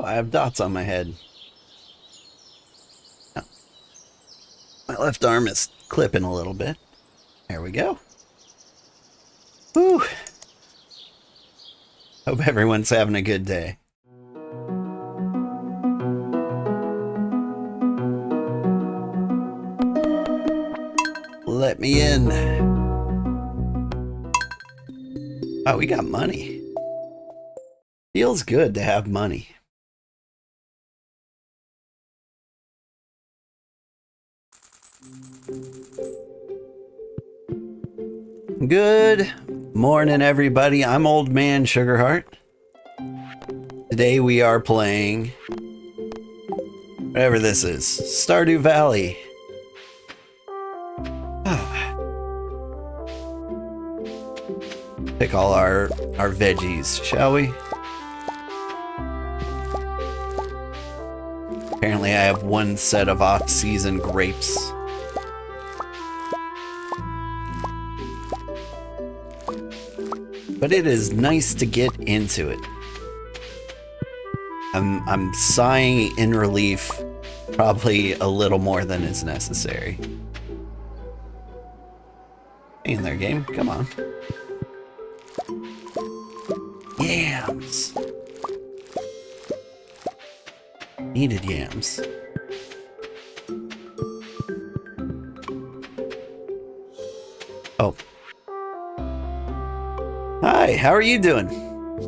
Oh, I have dots on my head. Oh, my left arm is clipping a little bit. There we go. Whew. Hope everyone's having a good day. Let me in. Oh, we got money. Feels good to have money. Good morning, everybody. I'm Old Man Sugarheart. Today we are playing whatever this is, Stardew Valley. Pick all our veggies, shall we? Apparently I have one set of off-season grapes. But it is nice to get into it. I'm sighing in relief, probably a little more than is necessary. Hang in there, game. Come on. Yams. Needed yams. Oh. Hi, how are you doing?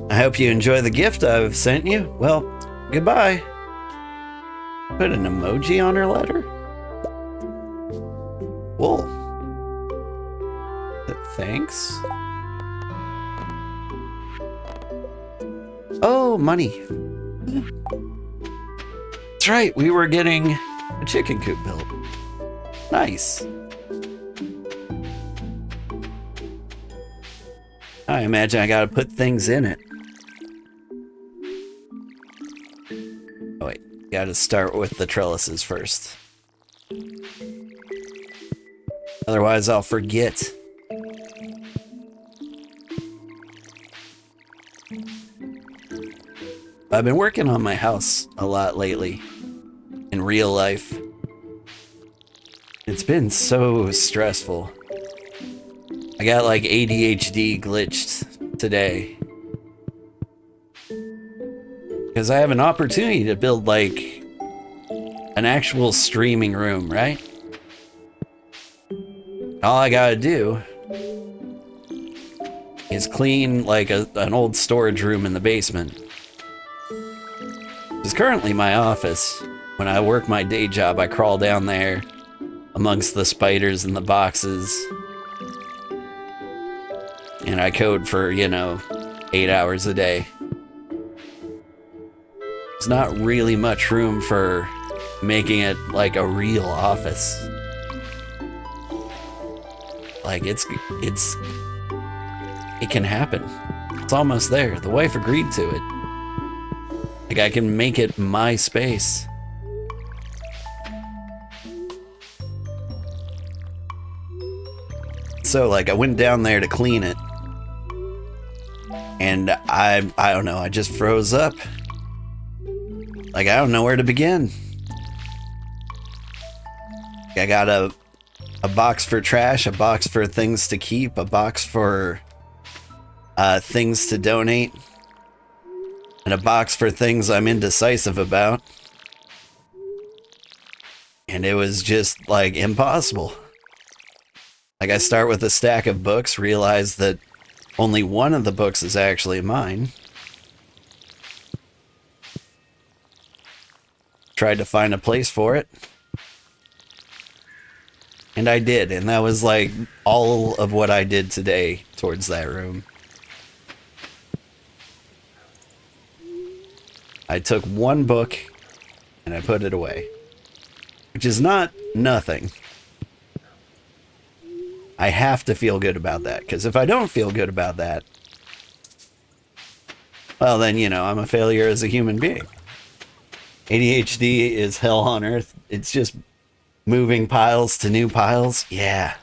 I hope you enjoy the gift I've sent you. Well, goodbye. Put an emoji on her letter? Wool. Thanks. Oh, money. That's right, we were getting a chicken coop built. Nice. I imagine I gotta put things in it. Oh wait, gotta start with the trellises first. Otherwise I'll forget. I've been working on my house a lot lately, in real life. It's been so stressful. I got like ADHD glitched today. Because I have an opportunity to build like an actual streaming room, right? All I gotta do is clean like an old storage room in the basement. It's currently my office. When I work my day job, I crawl down there amongst the spiders and the boxes. And I code for, 8 hours a day. There's not really much room for making it like a real office. Like it can happen. It's almost there. The wife agreed to it. Like I can make it my space. So like I went down there to clean it. And I don't know, I just froze up. Like I don't know where to begin. I got a box for trash, a box for things to keep, a box for things to donate. And a box for things I'm indecisive about. And it was just, like, impossible. Like, I start with a stack of books, realize that only one of the books is actually mine. Tried to find a place for it. And I did, and that was, like, all of what I did today towards that room. I took one book and I put it away, which is not nothing. I have to feel good about that, because if I don't feel good about that, well then, I'm a failure as a human being. ADHD is hell on earth. It's just moving piles to new piles. Yeah.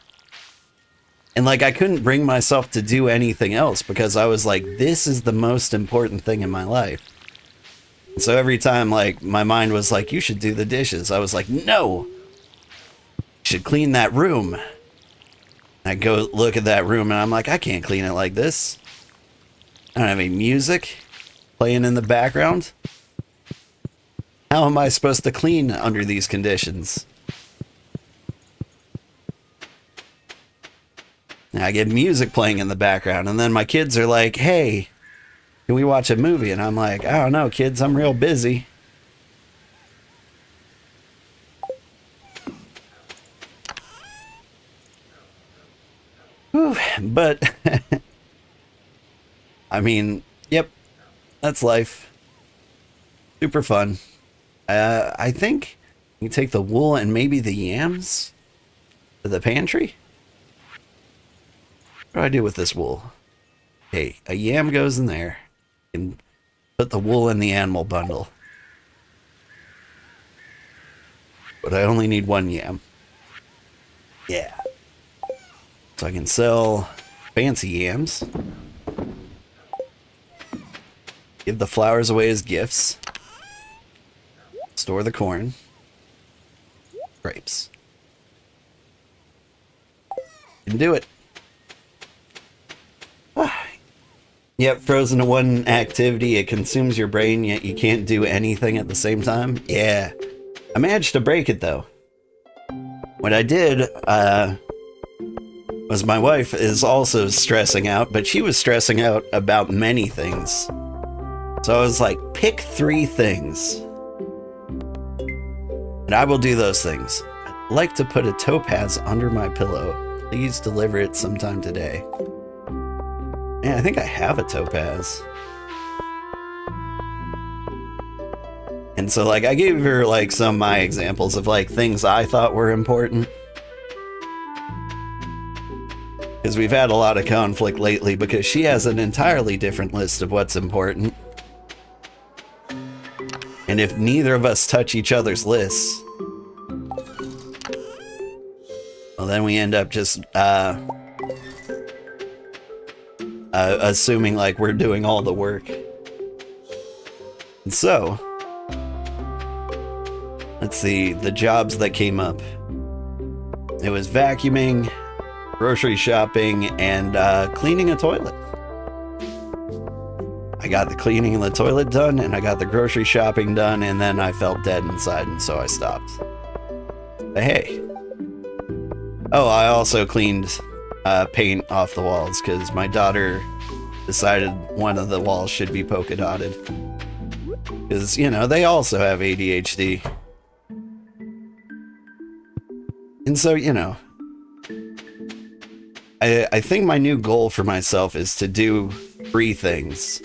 And like I couldn't bring myself to do anything else because I was like, this is the most important thing in my life. So every time, like, my mind was like, you should do the dishes, I was like, no! You should clean that room. I go look at that room and I'm like, I can't clean it like this. I don't have any music playing in the background. How am I supposed to clean under these conditions? And I get music playing in the background, and then my kids are like, hey, can we watch a movie? And I'm like, I don't know, kids, I'm real busy. Whew, but, I mean, yep, that's life. Super fun. I think you take the wool and maybe the yams to the pantry. What do I do with this wool? Okay, a yam goes in there. And put the wool in the animal bundle. But I only need one yam. Yeah. So I can sell fancy yams. Give the flowers away as gifts. Store the corn. Grapes. Can do it. Yep, frozen to one activity, it consumes your brain, yet you can't do anything at the same time. Yeah. I managed to break it, though. What I did, was my wife is also stressing out, but she was stressing out about many things. So I was like, pick 3 things. And I will do those things. I'd like to put a topaz under my pillow. Please deliver it sometime today. Man, I think I have a topaz. And so, like, I gave her, like, some of my examples of, like, things I thought were important. Because we've had a lot of conflict lately because she has an entirely different list of what's important. And if neither of us touch each other's lists, well, then we end up just, assuming like we're doing all the work. And so, let's see, the jobs that came up. It was vacuuming, grocery shopping, and cleaning a toilet. I got the cleaning of the toilet done, and I got the grocery shopping done, and then I felt dead inside, and so I stopped. But hey. Oh, I also cleaned paint off the walls because my daughter decided one of the walls should be polka dotted. Because, you know, they also have ADHD. And so, you know, I think my new goal for myself is to do 3 things.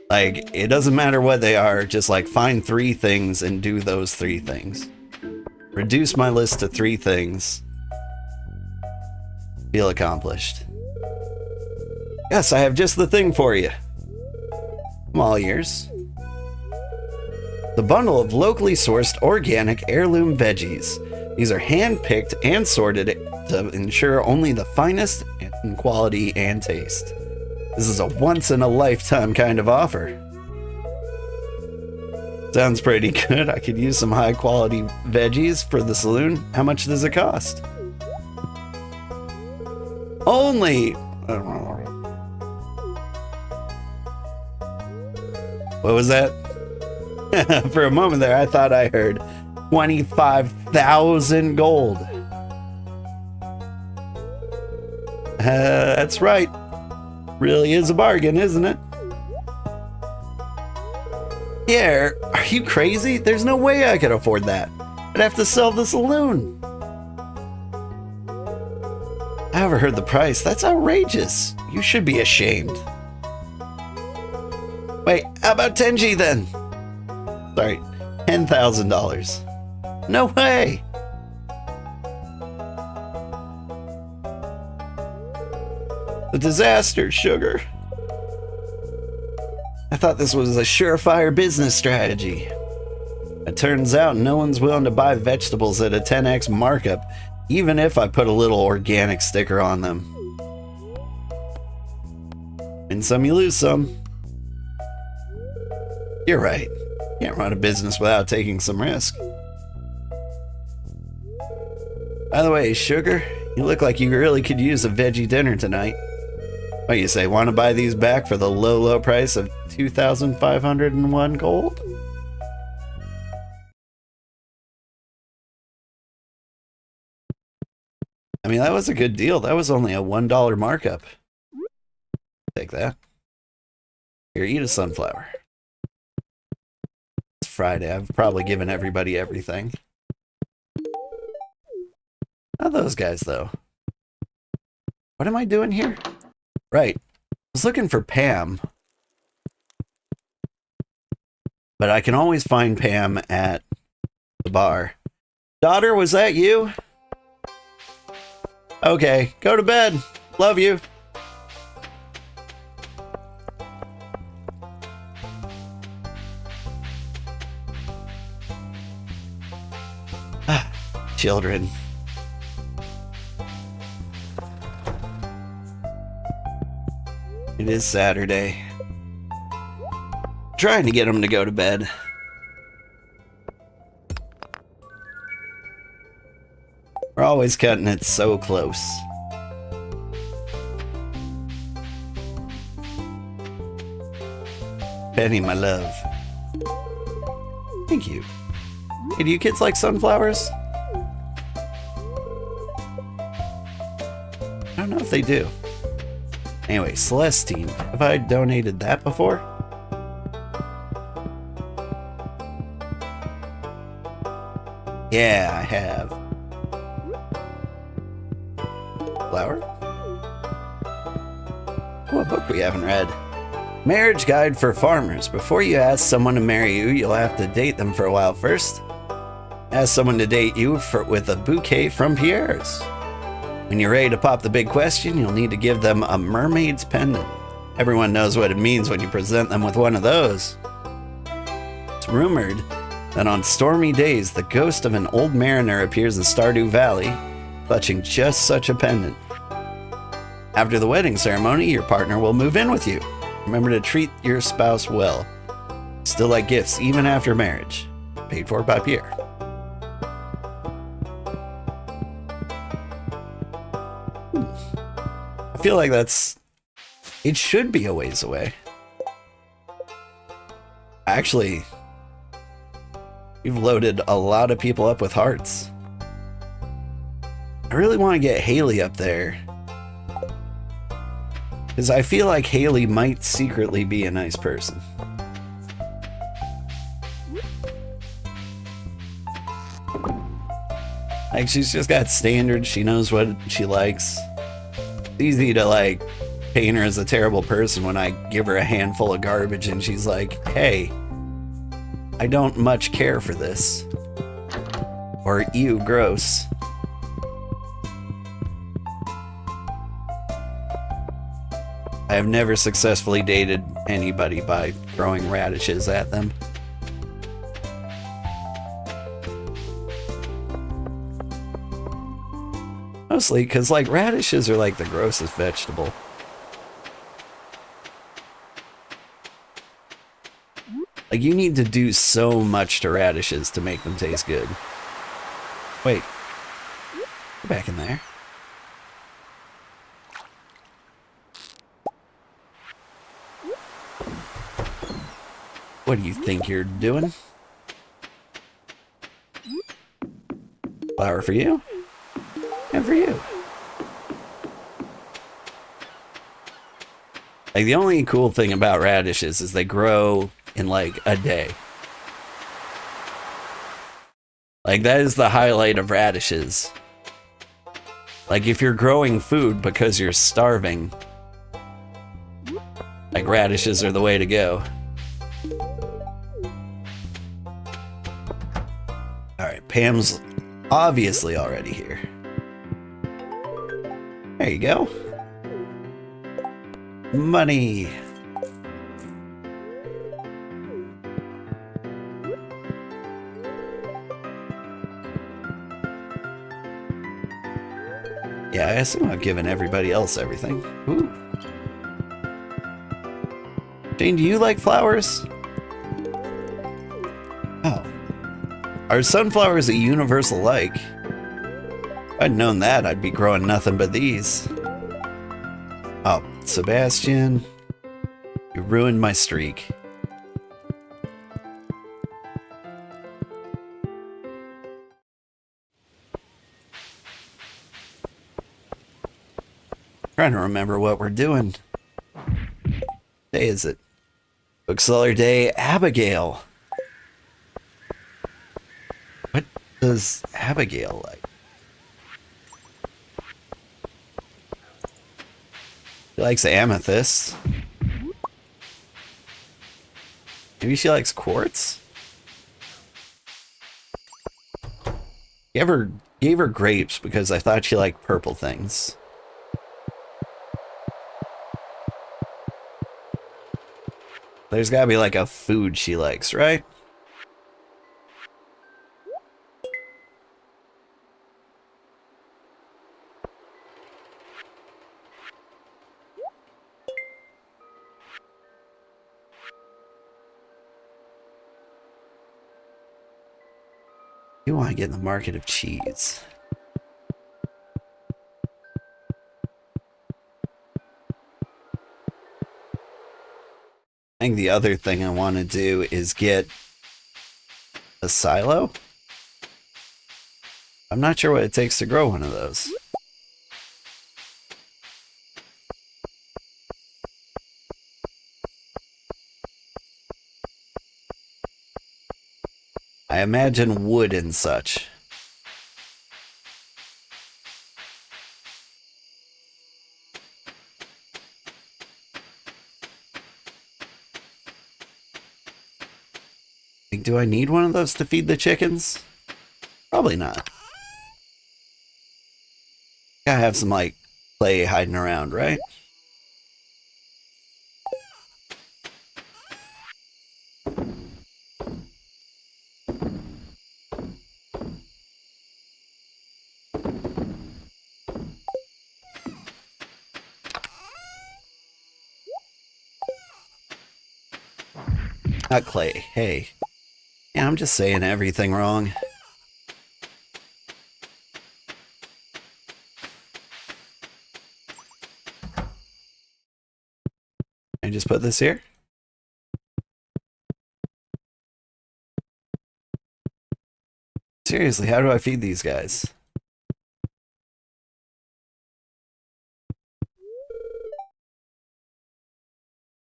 Like, it doesn't matter what they are, just like find 3 things and do those 3 things. Reduce my list to 3 things. Feel accomplished. Yes, I have just the thing for you. I'm all ears. The bundle of locally sourced organic heirloom veggies. These are hand-picked and sorted to ensure only the finest in quality and taste. This is a once-in-a-lifetime kind of offer. Sounds pretty good. I could use some high-quality veggies for the saloon. How much does it cost? Only... What was that? For a moment there, I thought I heard 25,000 gold. That's right. Really is a bargain, isn't it? Yeah, are you crazy? There's no way I could afford that. I'd have to sell the saloon. I overheard the price. That's outrageous. You should be ashamed. Wait, how about 10G then? Sorry, $10,000. No way. A disaster, Sugar. I thought this was a surefire business strategy. It turns out no one's willing to buy vegetables at a 10x markup, even if I put a little organic sticker on them. Win some, you lose some. You're right. Can't run a business without taking some risk. By the way, Sugar, you look like you really could use a veggie dinner tonight. What do you say, want to buy these back for the low, low price of 2,501 gold? I mean, that was a good deal. That was only a $1 markup. Take that. Here, eat a sunflower. It's Friday. I've probably given everybody everything. Not those guys, though. What am I doing here? Right. I was looking for Pam. But I can always find Pam at the bar. Daughter, was that you? Okay, go to bed. Love you. Children. It is Saturday. Trying to get them to go to bed. We're always cutting it so close. Penny, my love. Thank you. Hey, do you kids like sunflowers? I don't know if they do. Anyway, Celestine, have I donated that before? Yeah, I have. Flower? Oh, a book we haven't read. Marriage Guide for Farmers. Before you ask someone to marry you, you'll have to date them for a while first. Ask someone to date you with a bouquet from Pierre's. When you're ready to pop the big question, you'll need to give them a mermaid's pendant. Everyone knows what it means when you present them with one of those. It's rumored that on stormy days, the ghost of an old mariner appears in Stardew Valley, clutching just such a pendant. After the wedding ceremony, your partner will move in with you. Remember to treat your spouse well. Still like gifts even after marriage. Paid for by Pierre. I feel like it should be a ways away. Actually, you've loaded a lot of people up with hearts. I really want to get Haley up there. Because I feel like Haley might secretly be a nice person. Like, she's just got standards. She knows what she likes. It's easy to, like, paint her as a terrible person when I give her a handful of garbage and she's like, hey, I don't much care for this. Or, ew, gross. I have never successfully dated anybody by throwing radishes at them. Mostly because, like, radishes are like the grossest vegetable. Like, you need to do so much to radishes to make them taste good. Wait. Go back in there. What do you think you're doing? Flower for you? And for you. Like, the only cool thing about radishes is they grow in like a day. Like, that is the highlight of radishes. Like, if you're growing food because you're starving, like, radishes are the way to go. Alright, Pam's obviously already here. There you go. Money. Yeah, I assume I've given everybody else everything. Ooh. Jane, do you like flowers? Are sunflowers a universal like? If I'd known that, I'd be growing nothing but these. Oh, Sebastian, you ruined my streak. Trying to remember what we're doing. What day is it? Bookseller Day, Abigail. What does Abigail like? She likes amethyst. Maybe she likes quartz? Gave her grapes because I thought she liked purple things. There's gotta be like a food she likes, right? You want to get in the market of cheese. I think the other thing I want to do is get a silo. I'm not sure what it takes to grow one of those. I imagine wood and such. Do I need one of those to feed the chickens? Probably not. Gotta have some, like, clay hiding around, right? Not clay, hay. Yeah, I'm just saying everything wrong. I just put this here. Seriously, how do I feed these guys?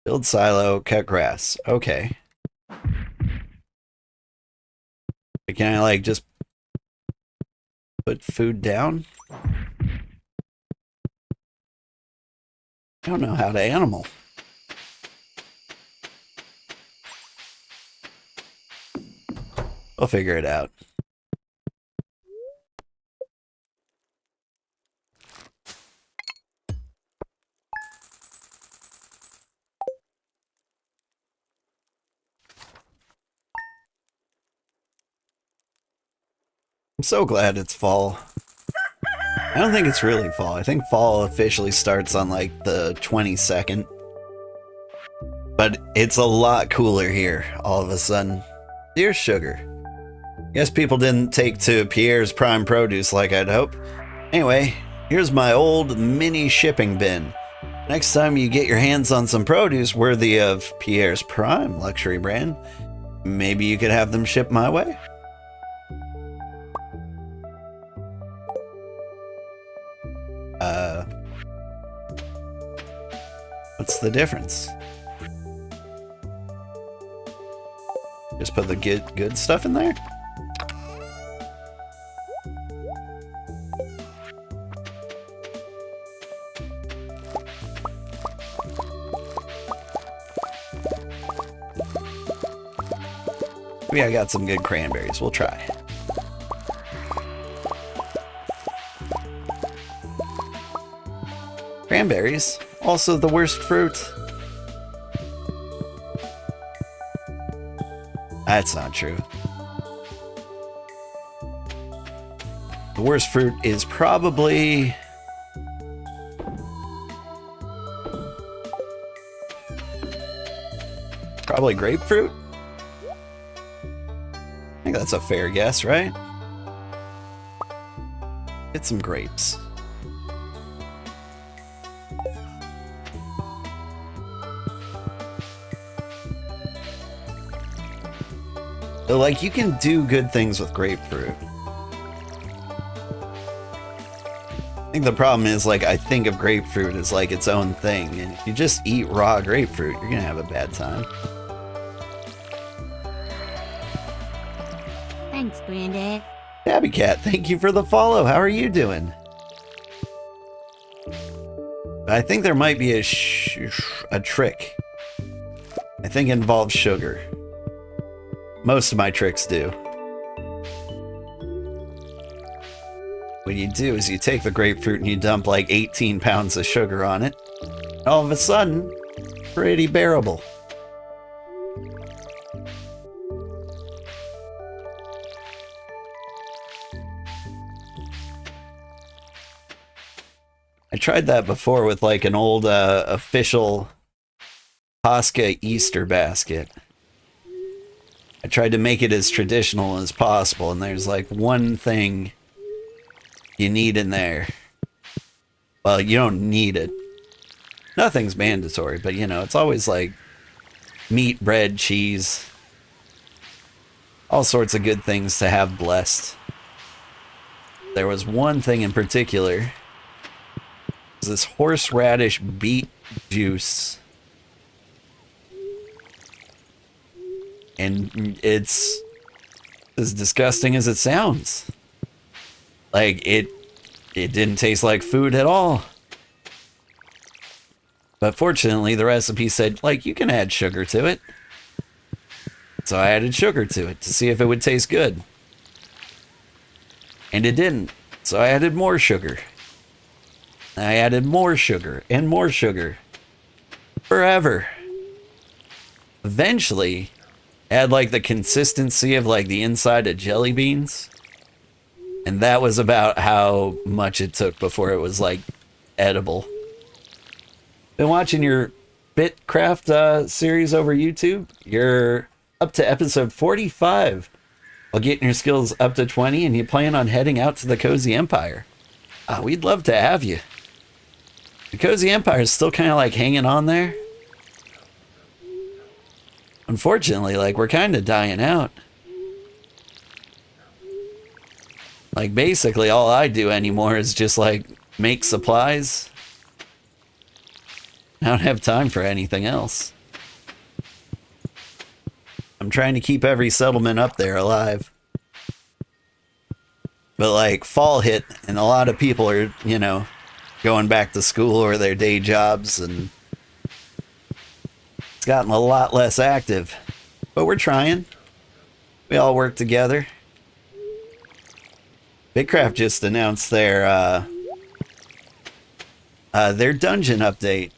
Build silo, cut grass. Okay. Can I, like, just put food down? I don't know how to animal. We'll figure it out. I'm so glad it's fall. I don't think it's really fall. I think fall officially starts on like the 22nd. But it's a lot cooler here all of a sudden. Dear Sugar. Guess people didn't take to Pierre's prime produce like I'd hoped. Anyway, here's my old mini shipping bin. Next time you get your hands on some produce worthy of Pierre's prime luxury brand, maybe you could have them shipped my way? What's the difference? Just put the good stuff in there? Maybe I got some good cranberries. We'll try. Cranberries? Also the worst fruit? That's not true. The worst fruit is probably... grapefruit? think that's a fair guess, right? Get some grapes. So, like, you can do good things with grapefruit. I think the problem is, like, I think of grapefruit as, like, its own thing. And if you just eat raw grapefruit, you're gonna have a bad time. Thanks, Granddad. Tabby Cat, thank you for the follow. How are you doing? I think there might be a trick. I think it involves sugar. Most of my tricks do. What you do is you take the grapefruit and you dump like 18 pounds of sugar on it. All of a sudden, pretty bearable. I tried that before with like an old official Posca Easter basket. I tried to make it as traditional as possible, and there's like one thing you need in there. Well, you don't need it. Nothing's mandatory, but you know, it's always like meat, bread, cheese. All sorts of good things to have blessed. There was one thing in particular. It was this horseradish beet juice. And it's as disgusting as it sounds. Like, it didn't taste like food at all. But fortunately, the recipe said, like, you can add sugar to it. So I added sugar to it to see if it would taste good. And it didn't. So I added more sugar. I added more sugar and more sugar. Forever. Eventually, it had like the consistency of like the inside of jelly beans. And that was about how much it took before it was like edible. Been watching your Bitcraft series over YouTube. You're up to episode 45 while getting your skills up to 20, and you plan on heading out to the Cozy Empire. We'd love to have you. The Cozy Empire is still kind of like hanging on there. Unfortunately, like, we're kind of dying out. Like, basically all I do anymore is just like make supplies. I don't have time for anything else. I'm trying to keep every settlement up there alive. But like, fall hit and a lot of people are, you know, going back to school or their day jobs, and it's gotten a lot less active. But we're trying. We all work together. Bitcraft just announced their dungeon update.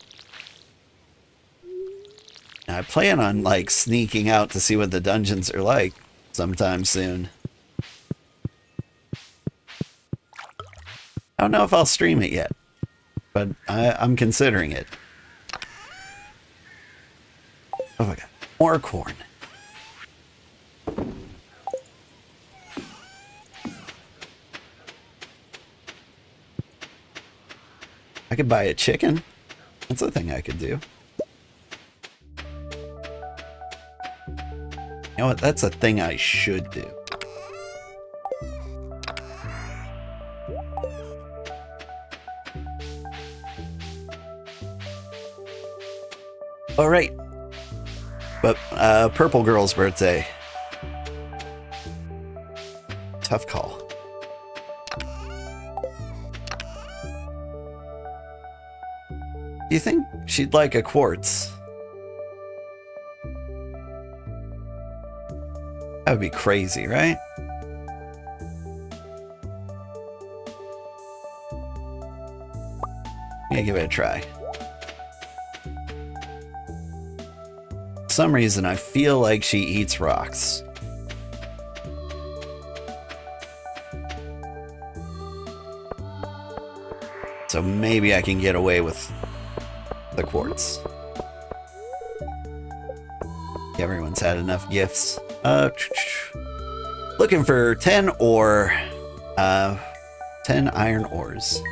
I plan on like sneaking out to see what the dungeons are like sometime soon. I don't know if I'll stream it yet, but I'm considering it. Oh my god, more corn. I could buy a chicken. That's a thing I could do. You know what? That's a thing I should do. All right. But Purple Girl's birthday. Tough call. Do you think she'd like a quartz? That would be crazy, right? Yeah, give it a try. For some reason, I feel like she eats rocks. So maybe I can get away with the quartz. Everyone's had enough gifts. Looking for 10 ore. 10 iron ores.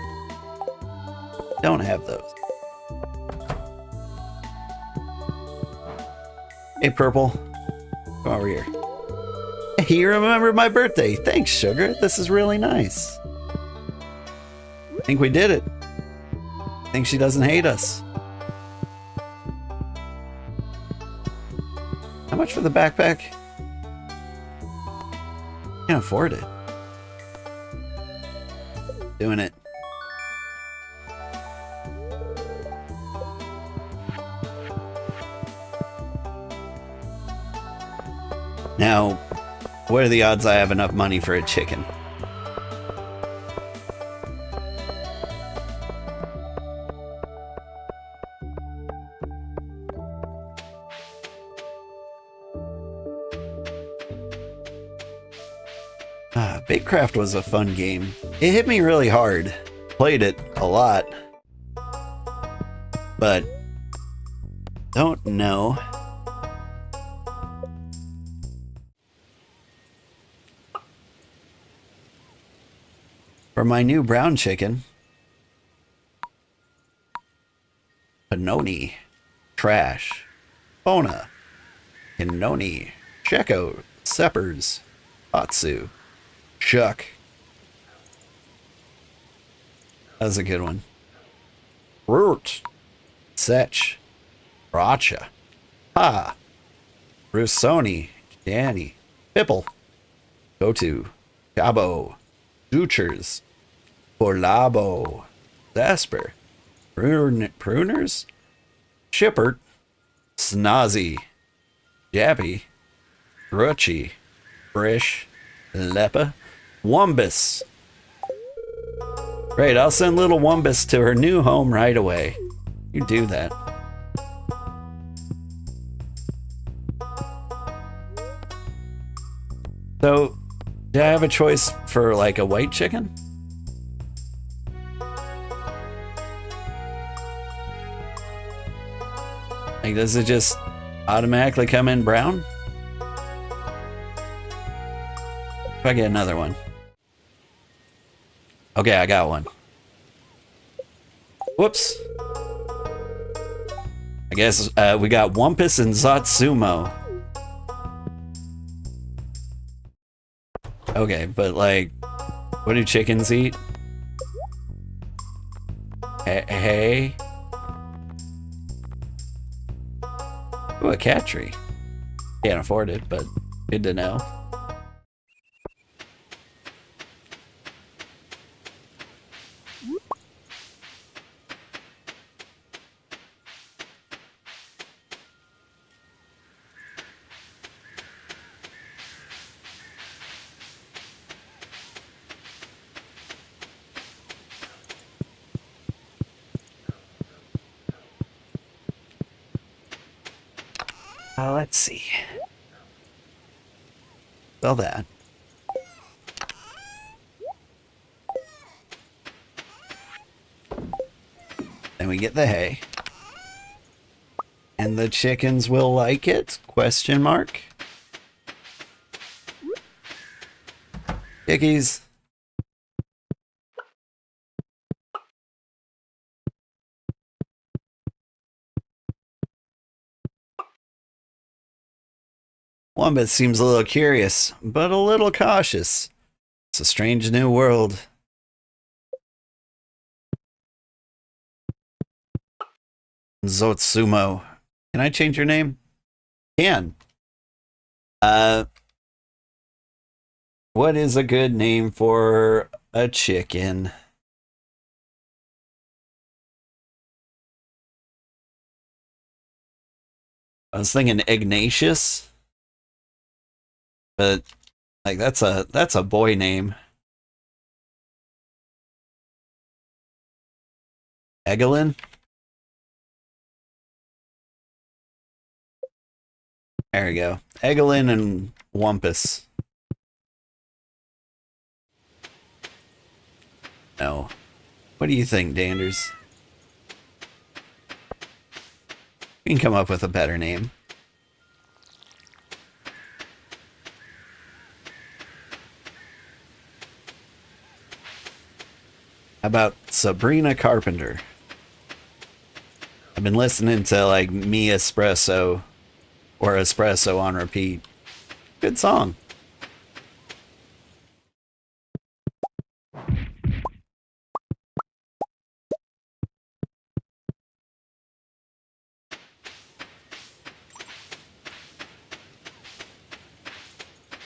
Don't have those. Hey, Purple. Come over here. Hey, you remembered my birthday. Thanks, Sugar. This is really nice. I think we did it. I think she doesn't hate us. How much for the backpack? Can't afford it. Doing it. Now, what are the odds I have enough money for a chicken? Bakecraft was a fun game. It hit me really hard. Played it a lot. But don't know. For my new brown chicken. Panoni. Trash. Bona. Hinoni. Checo. Seppers. Atsu. Shuck. That was a good one. Root. Setch. Racha. Ha. Rusoni. Danny. Pipple. Gotu. Cabo. Dutchers. Polabo. Zasper. Pruners. Shippert. Snozzy. Jappy. Ruchy. Brish. Leppa. Wumbus. Great, I'll send little Wumbus to her new home right away. You do that. So, do I have a choice for like a white chicken? Like, does it just automatically come in brown? If I get another one. Okay, I got one. Whoops. I guess we got Wumpus and Zatsumo. Okay, but like, what do chickens eat? Hay? Ooh, a cat tree. Can't afford it, but good to know. Let's see. Sell that. Then we get the hay. And the chickens will like it? Question mark. Chickies. Wumbus seems a little curious, but a little cautious. It's a strange new world. Zotsumo. Can I change your name? Can. What is a good name for a chicken? I was thinking Ignatius. But like that's a boy name. Egelin? There we go. Egelin and Wumpus. No. What do you think, Danders? We can come up with a better name. about Sabrina Carpenter? I've been listening to like Me Espresso or Espresso on repeat. Good song.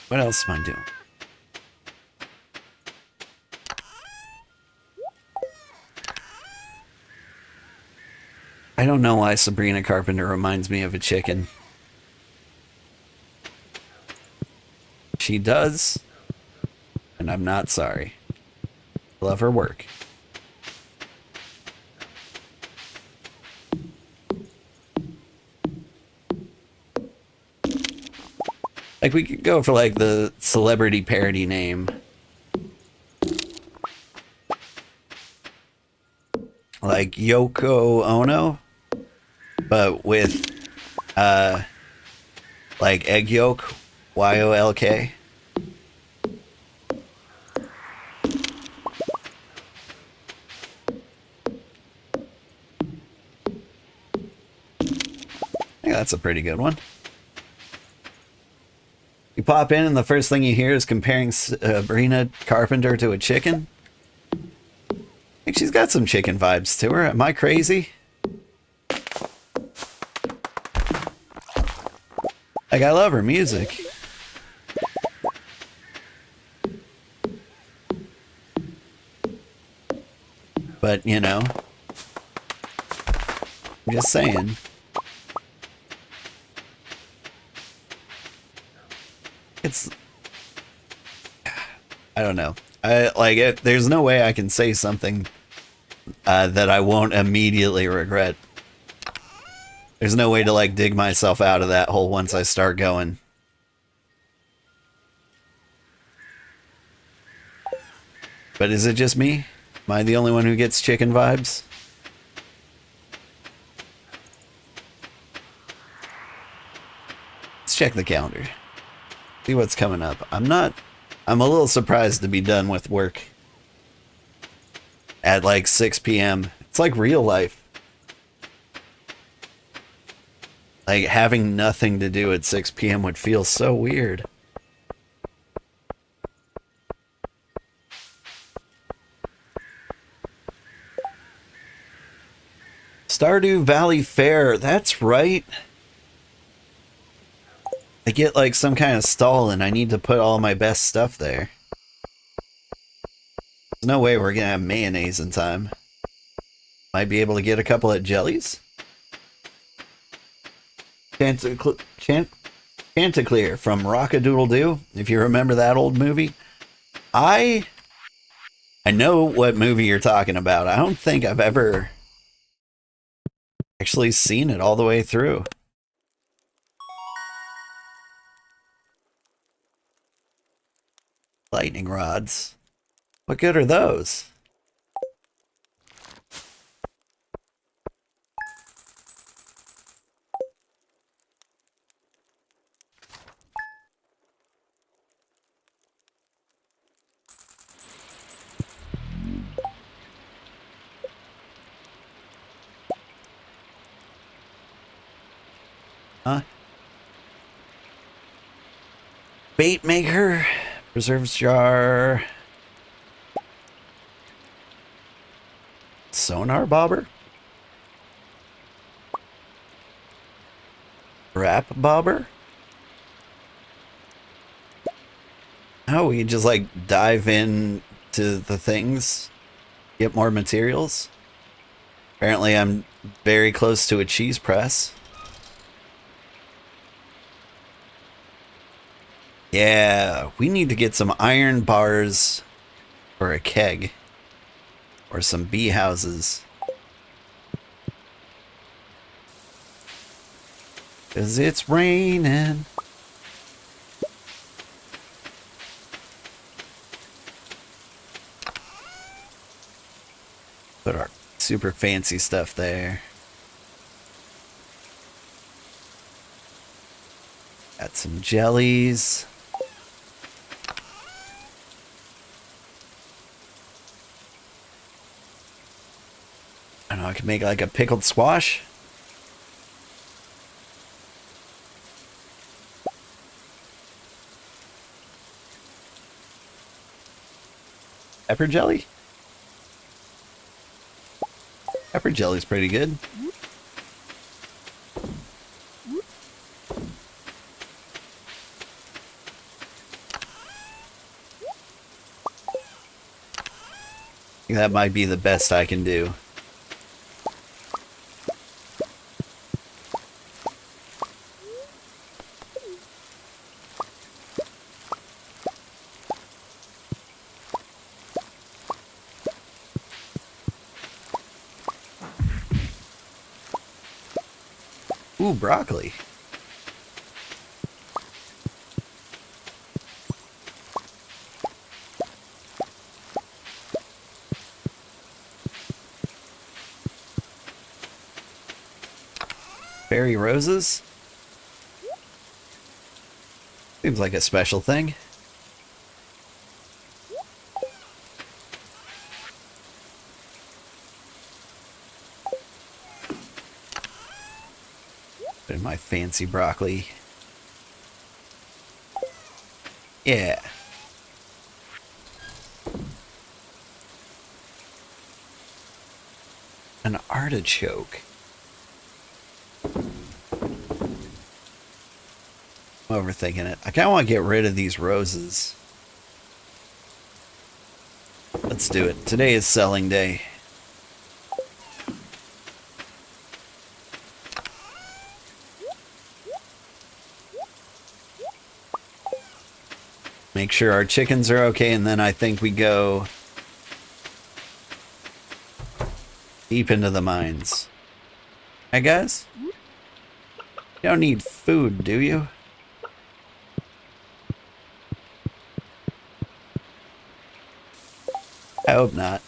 What else am I doing? I don't know why Sabrina Carpenter reminds me of a chicken. She does, and I'm not sorry. Love her work. Like, we could go for, like, the celebrity parody name. Like, Yoko Ono, but with, like, egg yolk, Y-O-L-K. I think that's a pretty good one. You pop in and the first thing you hear is comparing Sabrina Carpenter to a chicken. I think she's got some chicken vibes to her. Am I crazy? Like, I love her music. But, you know, I'm just saying. It's, I don't know. There's no way I can say something that I won't immediately regret. There's no way to, like, dig myself out of that hole once I start going. But is it just me? Am I the only one who gets chicken vibes? Let's check the calendar. See what's coming up. I'm a little surprised to be done with work at like 6 p.m. It's like real life. Like, having nothing to do at 6 p.m. would feel so weird. Stardew Valley Fair, that's right. I get like some kind of stall and I need to put all my best stuff there. There's no way we're gonna have mayonnaise in time. Might be able to get a couple of jellies? Chanticleer from Rock-a-Doodle-Doo, if you remember that old movie. I know what movie you're talking about. I don't think I've ever actually seen it all the way through. Lightning rods. What good are those? Huh? Bait maker. Preserves jar. Sonar bobber. Wrap bobber. Oh, we can just like dive in to the things, get more materials. Apparently I'm very close to a cheese press. Yeah, we need to get some iron bars for a keg. Or some bee houses. 'Cause it's raining. Put our super fancy stuff there. Got some jellies. I don't know, I could make like a pickled squash. Pepper jelly? Pepper jelly's pretty good. I think that might be the best I can do. Ooh, broccoli. Berry roses? Seems like a special thing. Put in my fancy broccoli. Yeah. An artichoke. I'm overthinking it. I kind of want to get rid of these roses. Let's do it. Today is selling day. Make sure our chickens are okay, and then I think we go deep into the mines. Hey guys? You don't need food, do you? I hope not.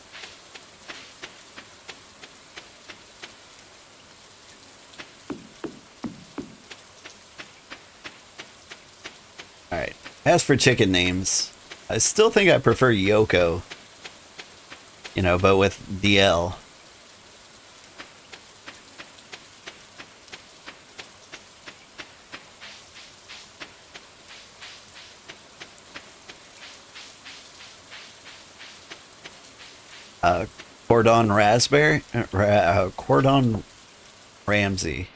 Alright. As for chicken names, I still think I prefer Yoko. You know, but with DL. Cordon Raspberry? Cordon Ramsay.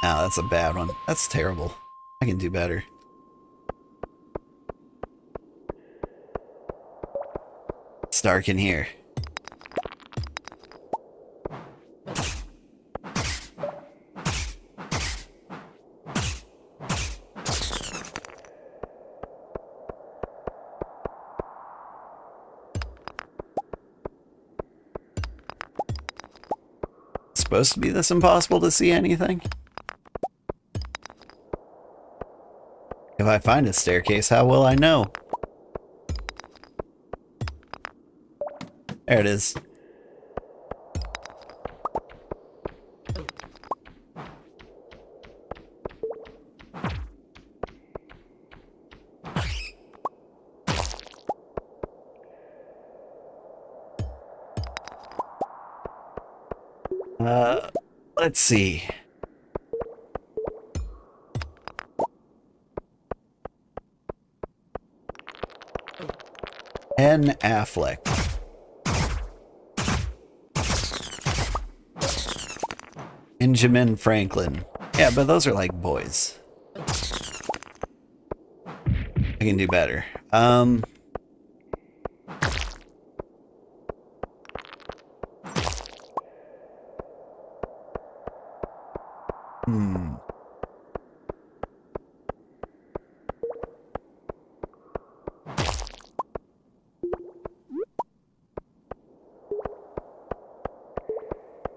No, that's a bad one. That's terrible. I can do better. It's dark in here. Supposed to be this impossible to see anything? If I find a staircase, how will I know? There it is. Let's see. N. Affleck. Benjamin Franklin. Yeah, but those are like boys. I can do better.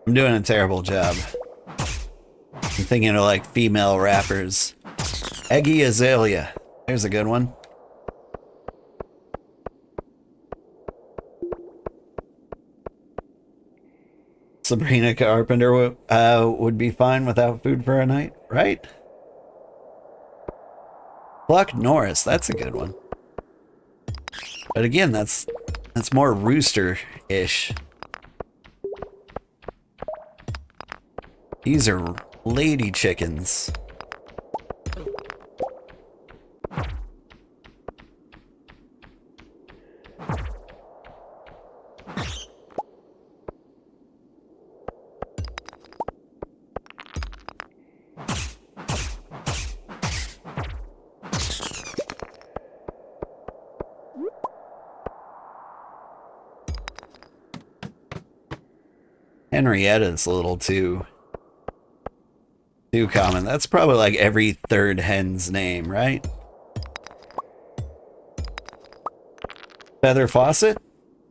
I'm doing a terrible job. I'm thinking of like female rappers. Eggy Azalea. There's a good one. Sabrina Carpenter would be fine without food for a night, right? Pluck Norris, that's a good one. But again, that's more rooster-ish. These are lady chickens. Henrietta's a little too common. That's probably like every third hen's name, right? Feather Fawcett?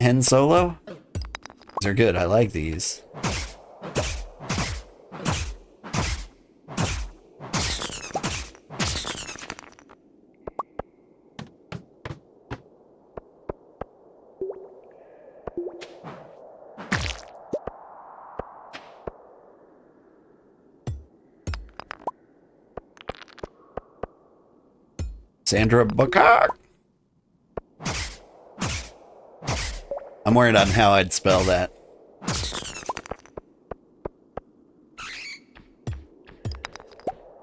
Hen Solo? These are good. I like these. Sandra Buckcock. I'm worried on how I'd spell that.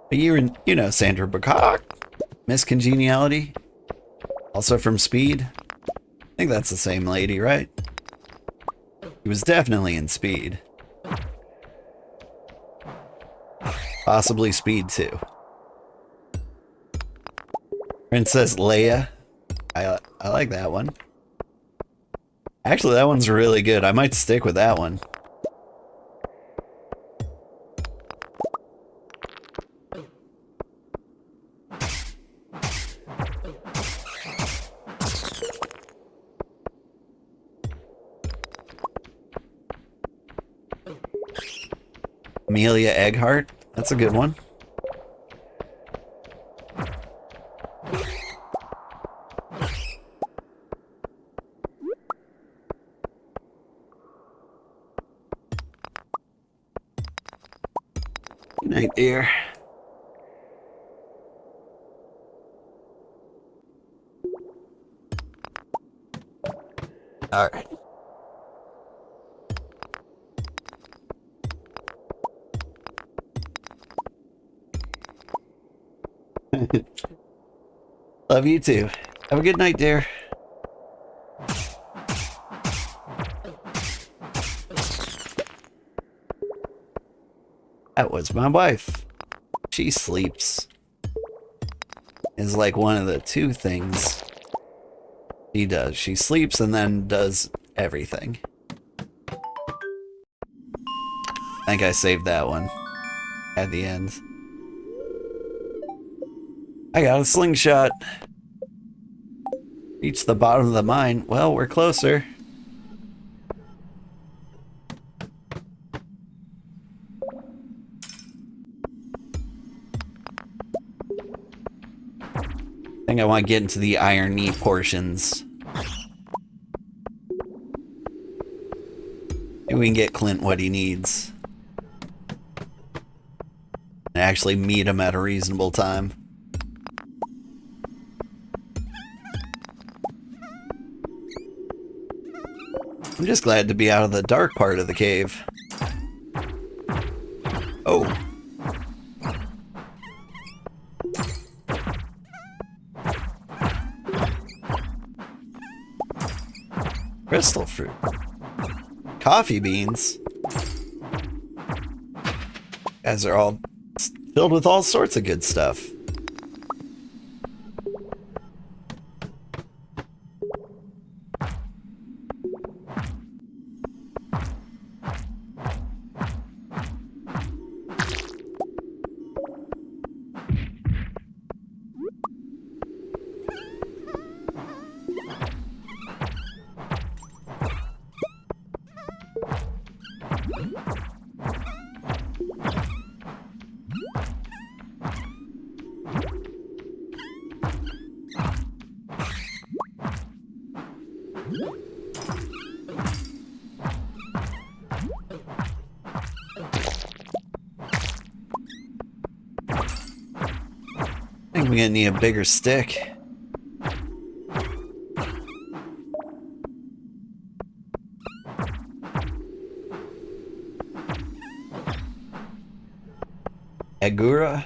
But you know Sandra Buckcock. Miss Congeniality. Also from Speed. I think that's the same lady, right? He was definitely in Speed. Possibly Speed 2. Princess Leia. I like that one. Actually, that one's really good. I might stick with that one. Amelia Earhart. That's a good one. Good night, dear. All right. Love you too. Have a good night, dear. That was my wife. She sleeps. Is like one of the two things she does. She sleeps and then does everything. I think I saved that one at the end. I got a slingshot. Reach the bottom of the mine. Well, we're closer. I think I want to get into the irony portions. Maybe we can get Clint what he needs. And actually meet him at a reasonable time. I'm just glad to be out of the dark part of the cave. Oh. Crystal fruit. Coffee beans. Guys are all filled with all sorts of good stuff. I think we're gonna need a bigger stick. Agura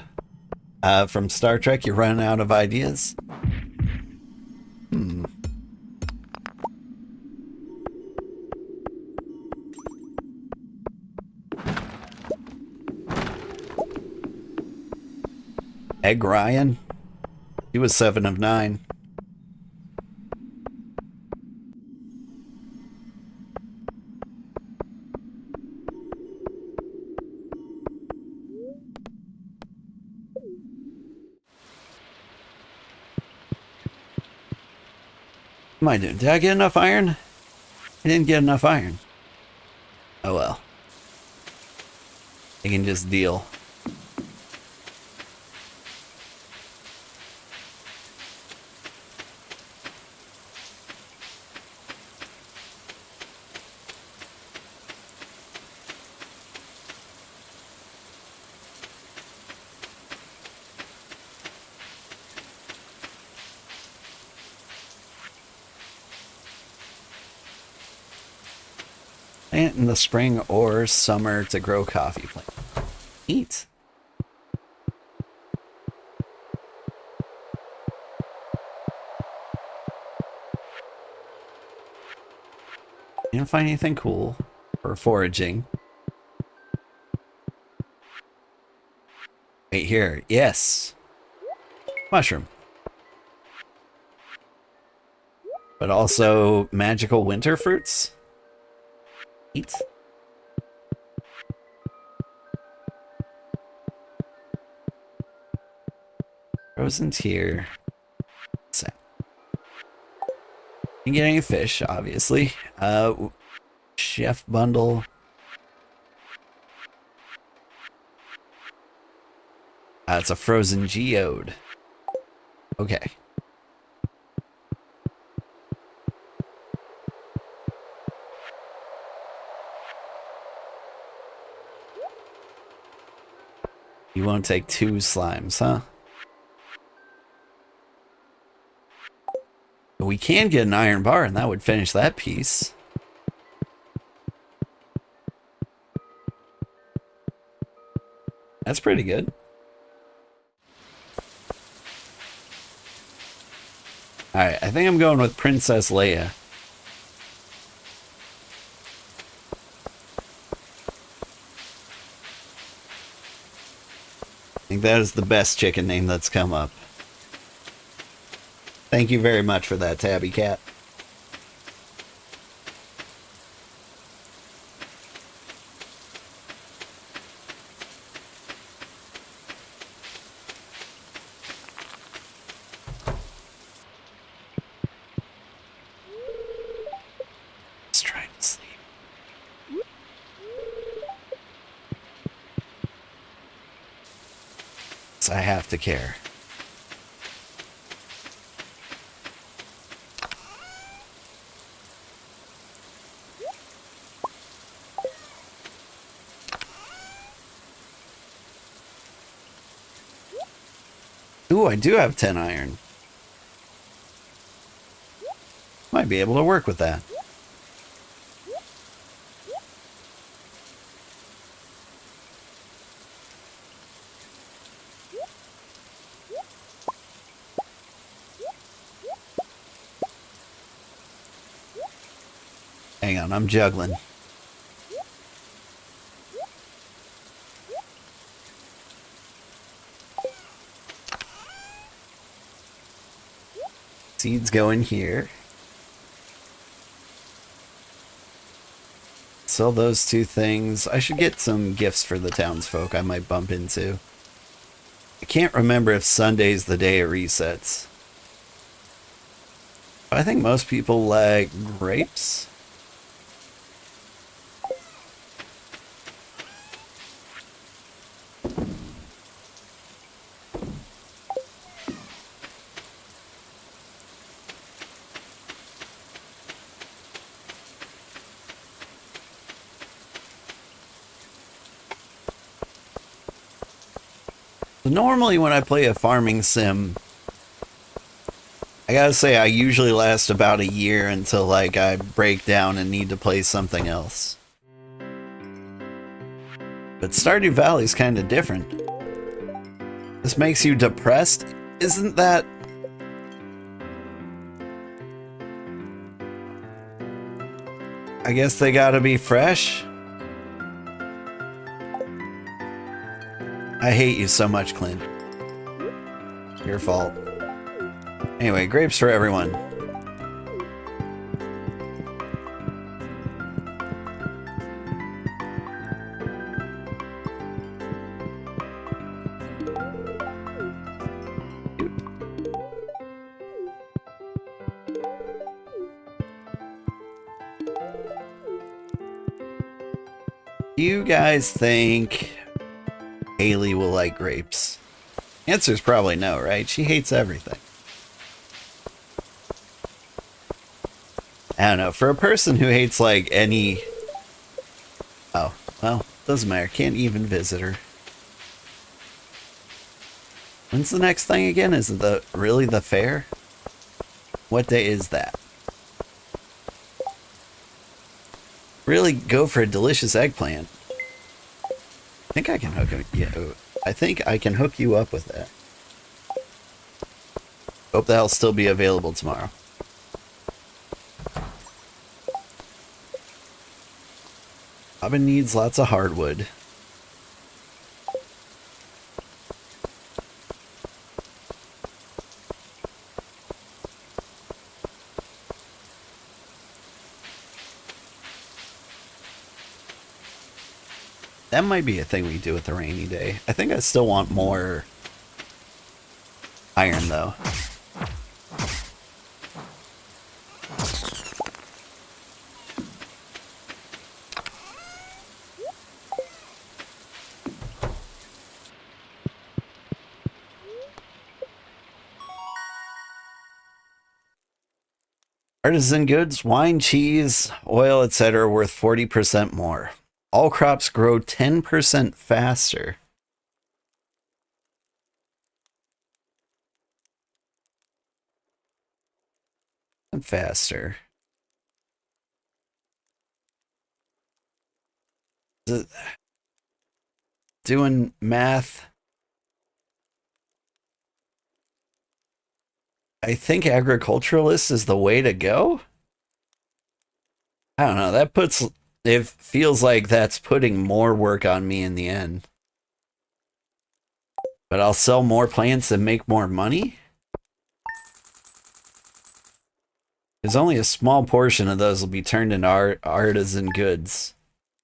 from Star Trek, you're running out of ideas? Egg Ryan? He was 7 of 9. What am I doing? Did I get enough iron? I didn't get enough iron. Oh well. I can just deal. Plant in the spring or summer to grow coffee plant. Eat. You don't find anything cool for foraging? Right here. Yes. Mushroom. But also magical winter fruits? Eat. Frozen tier. So. You can get any fish, obviously. Chef bundle. It's a frozen geode. Okay. You won't take 2 slimes, huh? But we can get an iron bar, and that would finish that piece. That's pretty good. Alright, I think I'm going with Princess Leia. I think that is the best chicken name that's come up. Thank you very much for that, Tabby Cat. Let's try to sleep. So I have to care. Ooh, I do have 10 iron. Might be able to work with that. Hang on, I'm juggling. Seeds go in here. Sell those 2 things. I should get some gifts for the townsfolk I might bump into. I can't remember if Sunday's the day it resets. I think most people like grapes. Normally when I play a farming sim, I gotta say I usually last about a year until like I break down and need to play something else. But Stardew Valley is kind of different. This makes you depressed? Isn't that... I guess they gotta be fresh? I hate you so much, Clint. Your fault. Anyway, grapes for everyone. Do you guys think Haley will like grapes? Answer's probably no, right? She hates everything. I don't know. For a person who hates like any... Oh, well, doesn't matter. Can't even visit her. When's the next thing again? Is it really the fair? What day is that? Really go for a delicious eggplant. I think I can hook him. Yeah, I think I can hook you up with that. Hope that'll still be available tomorrow. Robin needs lots of hardwood. That might be a thing we do with a rainy day. I think I still want more iron, though. Artisan goods, wine, cheese, oil, etc. worth 40% more. All crops grow 10% faster. And faster. Doing math. I think agriculturalist is the way to go. I don't know. That puts... It feels like that's putting more work on me in the end. But I'll sell more plants and make more money? There's only a small portion of those will be turned into artisan goods.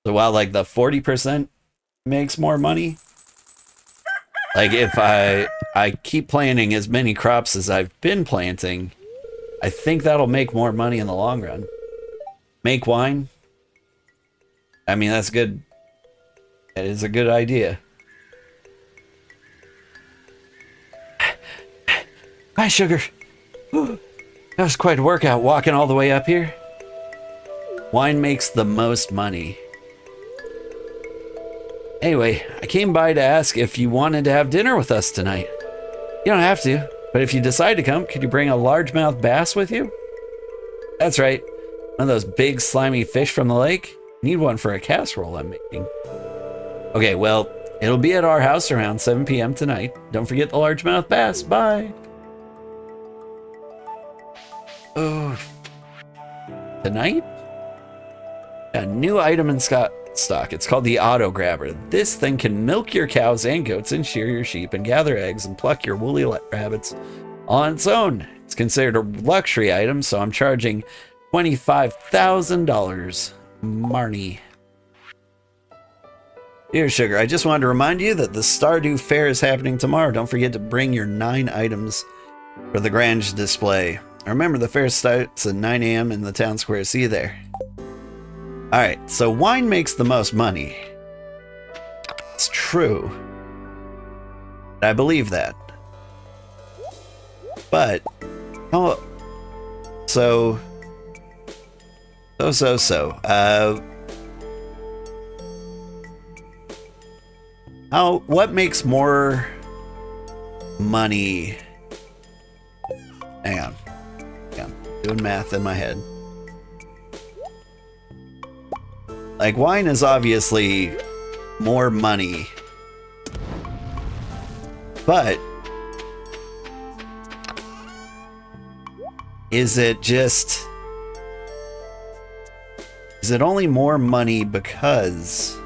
So while like the 40% makes more money, like if I keep planting as many crops as I've been planting, I think that'll make more money in the long run. Make wine? I mean, that's good. That is a good idea. Hi, Sugar. Whew. That was quite a workout walking all the way up here. Wine makes the most money. Anyway, I came by to ask if you wanted to have dinner with us tonight. You don't have to, but if you decide to come, could you bring a largemouth bass with you? That's right. One of those big slimy fish from the lake. Need one for a casserole I'm making. Okay, well, it'll be at our house around 7 p.m. tonight. Don't forget the largemouth bass. Bye. Oh. Tonight? A new item in stock. It's called the Auto Grabber. This thing can milk your cows and goats and shear your sheep and gather eggs and pluck your woolly rabbits on its own. It's considered a luxury item, so I'm charging $25,000. Marnie. Dear Sugar, I just wanted to remind you that the Stardew Fair is happening tomorrow. Don't forget to bring your 9 items for the grand display. Remember, the fair starts at 9 a.m. in the town square. See you there. Alright, so wine makes the most money. It's true. I believe that. But, how... So... What makes more money? Hang on. Doing math in my head. Like, wine is obviously more money. But is it only more money because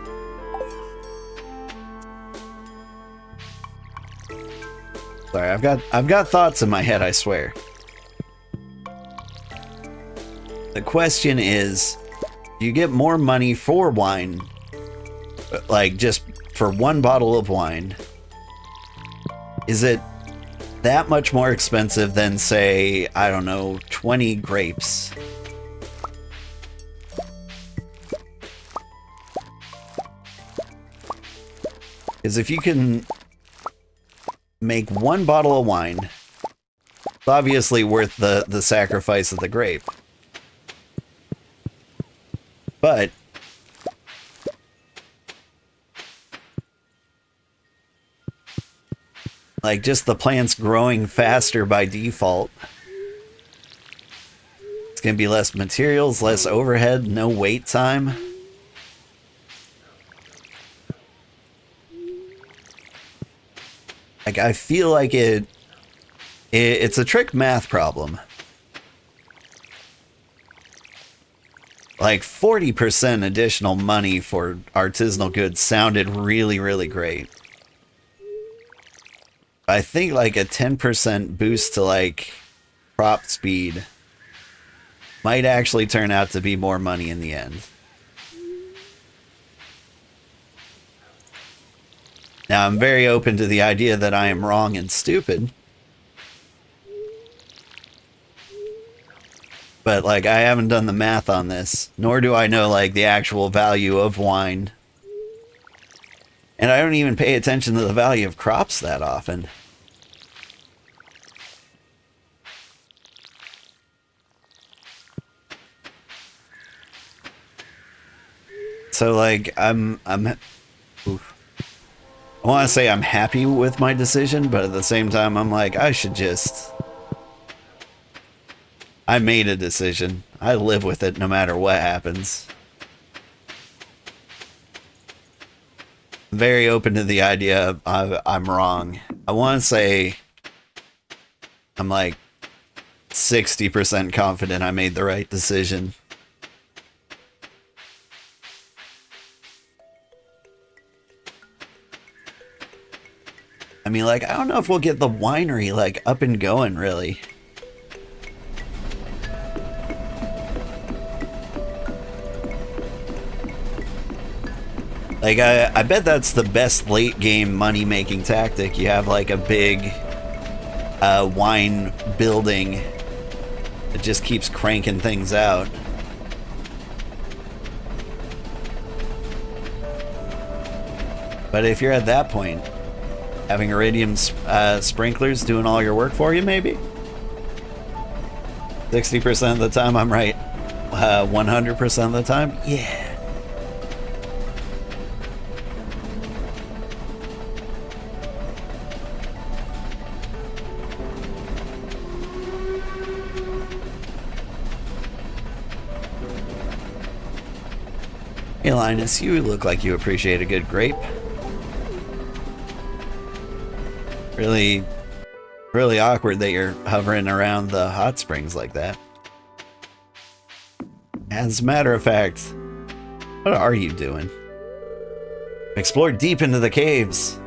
sorry, I've got thoughts in my head, I swear. The question is, do you get more money for wine, like just for one bottle of wine? Is it that much more expensive than, say, I don't know, 20 grapes? Because if you can make one bottle of wine, it's obviously worth the sacrifice of the grape. But like just the plants growing faster by default. It's gonna be less materials, less overhead, no wait time. Like I feel like it's a trick math problem. Like 40% additional money for artisanal goods sounded really, really great. I think like a 10% boost to like crop speed might actually turn out to be more money in the end. Now I'm very open to the idea that I am wrong and stupid. But, like, I haven't done the math on this, nor do I know, like, the actual value of wine. And I don't even pay attention to the value of crops that often. So, like, I want to say I'm happy with my decision, but at the same time, I'm like, I made a decision. I live with it no matter what happens. I'm very open to the idea of I'm wrong. I want to say I'm like 60% confident I made the right decision. I mean, like, I don't know if we'll get the winery, like, up and going, really. Like, I bet that's the best late-game money-making tactic. You have, like, a big wine building that just keeps cranking things out. But if you're at that point, having iridium sprinklers doing all your work for you, maybe? 60% of the time I'm right. 100% of the time? Yeah. Hey Linus, you look like you appreciate a good grape. Really awkward that you're hovering around the hot springs like that. As a matter of fact, what are you doing? Explore deep into the caves.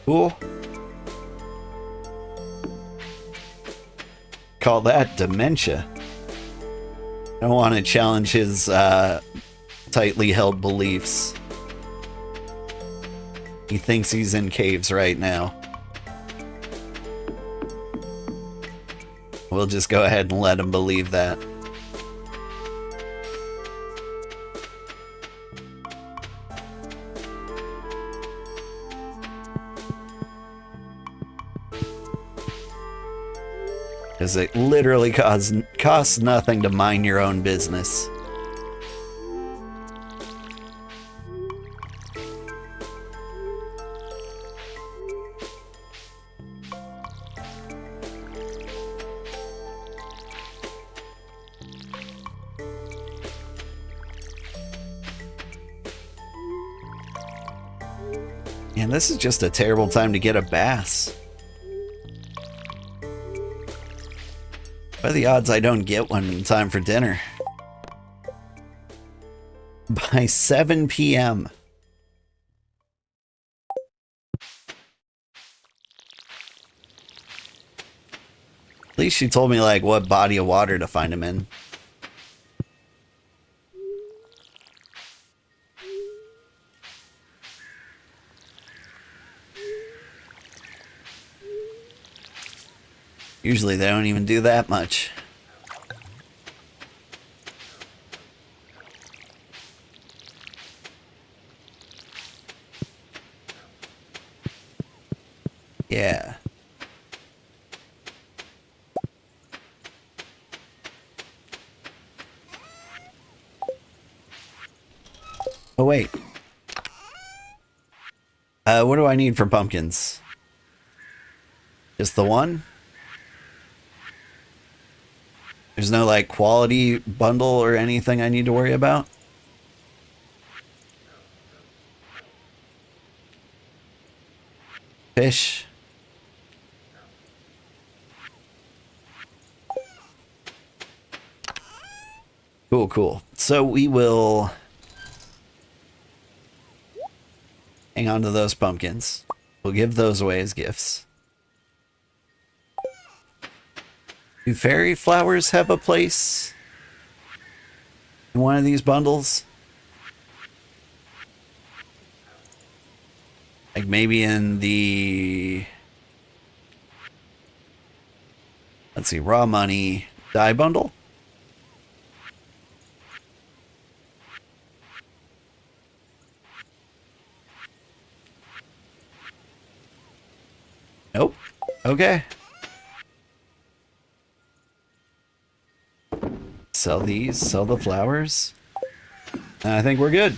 Cool. Call that dementia. I don't want to challenge his tightly held beliefs. He thinks he's in caves right now. We'll just go ahead and let him believe that. Because it literally costs nothing to mind your own business. And this is just a terrible time to get a bass. What are the odds I don't get one in time for dinner? By 7 p.m. At least she told me, like, what body of water to find him in. Usually they don't even do that much. Yeah. Oh, wait. What do I need for pumpkins? Just the one? There's no, like, quality bundle or anything I need to worry about? Fish. Cool, cool. So we will hang on to those pumpkins. We'll give those away as gifts. Do fairy flowers have a place in one of these bundles? Like maybe in the, let's see, raw money dye bundle? Nope. Okay. Sell these, sell the flowers. And I think we're good.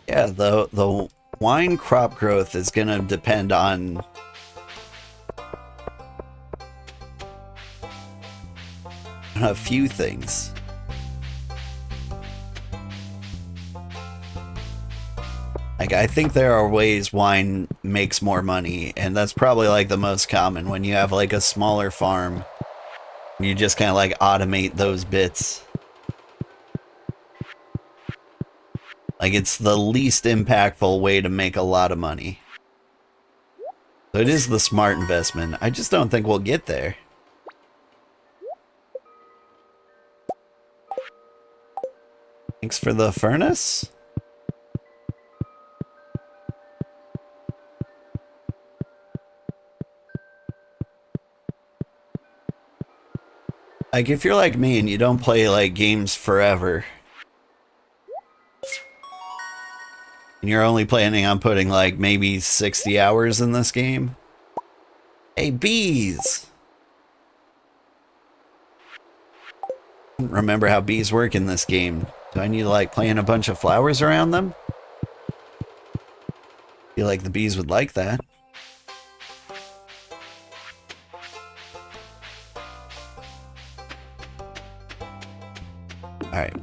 Yeah, the wine crop growth is gonna depend on a few things. Like, I think there are ways wine makes more money, and that's probably like the most common when you have like a smaller farm. You just kind of like automate those bits. Like, it's the least impactful way to make a lot of money. So it is the smart investment. I just don't think we'll get there. Thanks for the furnace. Like, if you're like me and you don't play, like, games forever, and you're only planning on putting, like, maybe 60 hours in this game. Hey, bees! I don't remember how bees work in this game. Do I need to, like, plant a bunch of flowers around them? I feel like the bees would like that. Alright.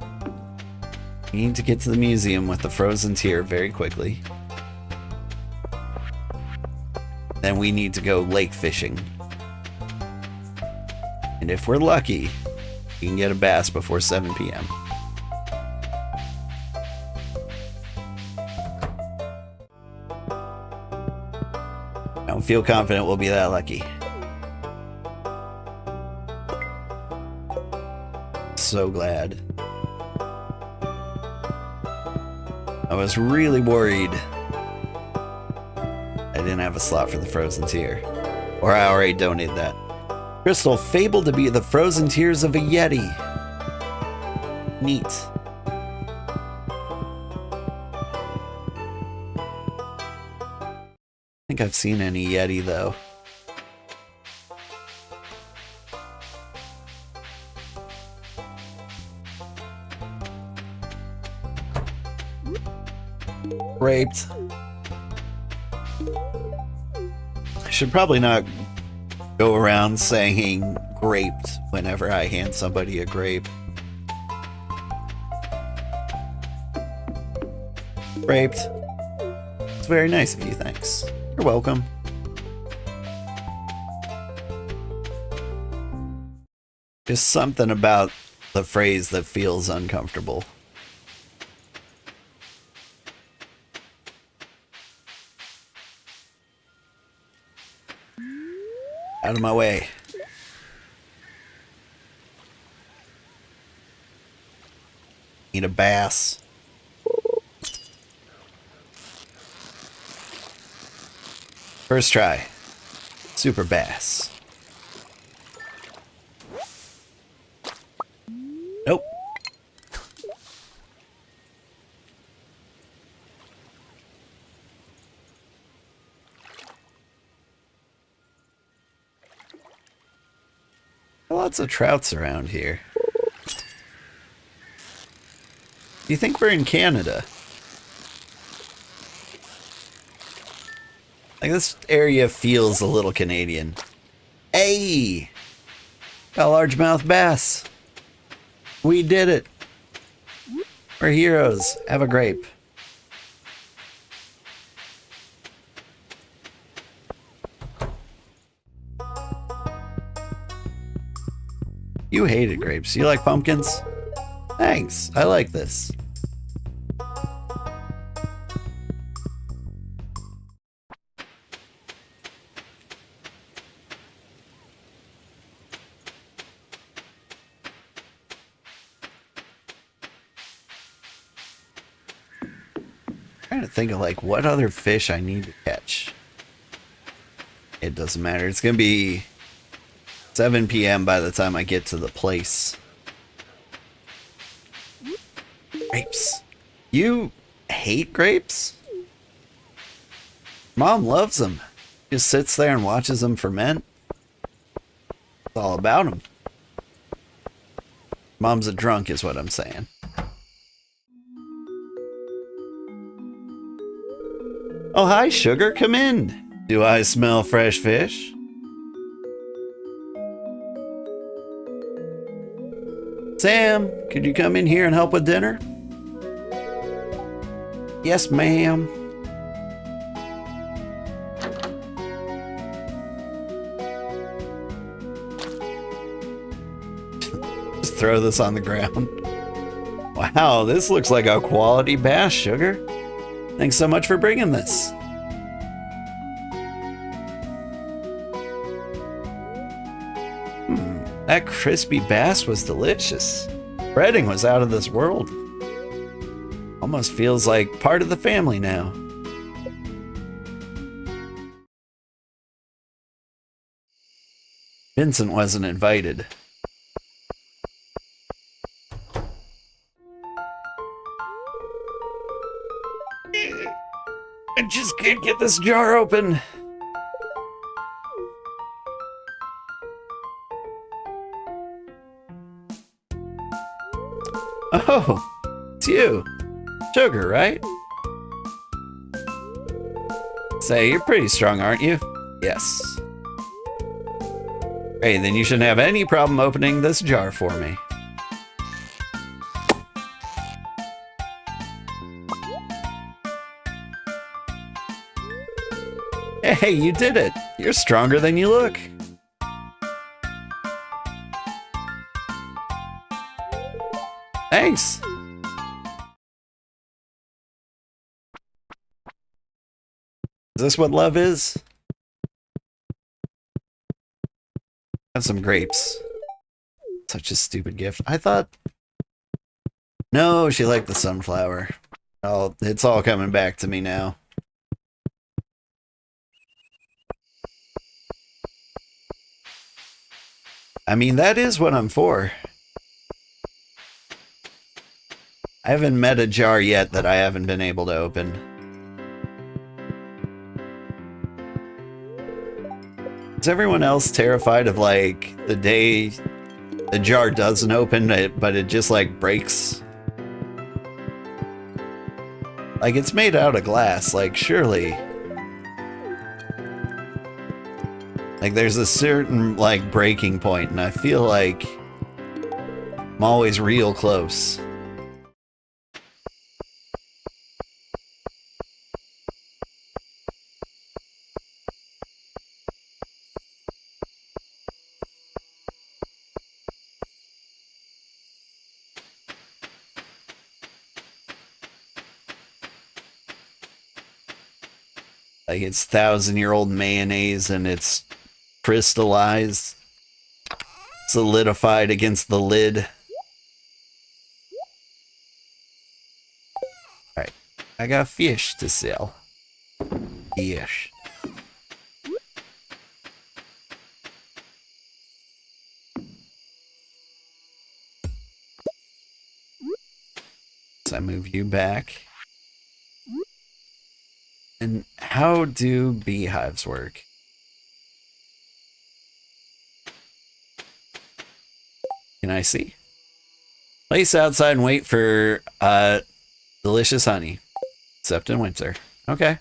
We need to get to the museum with the frozen tear very quickly. Then we need to go lake fishing. And if we're lucky, we can get a bass before 7 p.m. I don't feel confident we'll be that lucky. So glad. I was really worried I didn't have a slot for the frozen tear. Or I already donated that. Crystal, fabled to be the frozen tears of a Yeti. Neat. I think I've seen any Yeti though. Raped. I should probably not go around saying graped whenever I hand somebody a grape. Graped. It's very nice of you, thanks. You're welcome. Just something about the phrase that feels uncomfortable. Out of my way. Need a bass. First try. Super bass. Nope. Lots of trouts around here. Do you think we're in Canada? Like, this area feels a little Canadian. Hey! Got a largemouth bass. We did it. We're heroes. Have a grape. You hated grapes. You like pumpkins? Thanks. I like this. Trying to think of like what other fish I need to catch. It doesn't matter. It's gonna be 7 p.m. by the time I get to the place. Grapes. You hate grapes? Mom loves them. Just sits there and watches them ferment. It's all about them. Mom's a drunk is what I'm saying. Oh, hi, Sugar. Come in. Do I smell fresh fish? Sam, could you come in here and help with dinner? Yes, ma'am. Just throw this on the ground. Wow, this looks like a quality bass, Sugar. Thanks so much for bringing this. That crispy bass was delicious. Breading was out of this world. Almost feels like part of the family now. Vincent wasn't invited. I just can't get this jar open. Oh, it's you. Sugar, right? Say, you're pretty strong, aren't you? Yes. Hey, then you shouldn't have any problem opening this jar for me. Hey, you did it. You're stronger than you look. Thanks. Is this what love is? Have some grapes. Such a stupid gift. I thought... No, she liked the sunflower. Oh, it's all coming back to me now. I mean, that is what I'm for. I haven't met a jar yet that I haven't been able to open. Is everyone else terrified of, like, the day the jar doesn't open, but it just, like, breaks? Like, it's made out of glass, like, surely. Like, there's a certain, like, breaking point, and I feel like I'm always real close. Like, it's 1,000-year-old mayonnaise and it's crystallized, solidified against the lid. Alright, I got fish to sell. Fish. So I move you back. And how do beehives work? Can I see? Place outside and wait for delicious honey. Except in winter. Okay.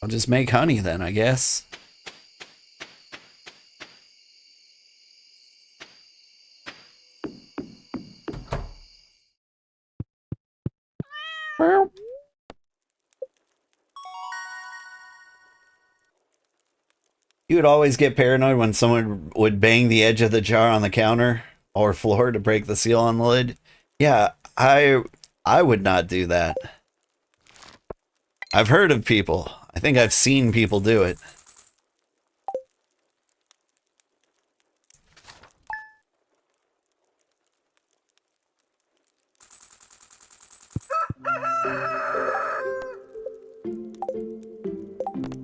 I'll just make honey then, I guess. You would always get paranoid when someone would bang the edge of the jar on the counter or floor to break the seal on the lid. Yeah, I would not do that. I've heard of people. I think I've seen people do it.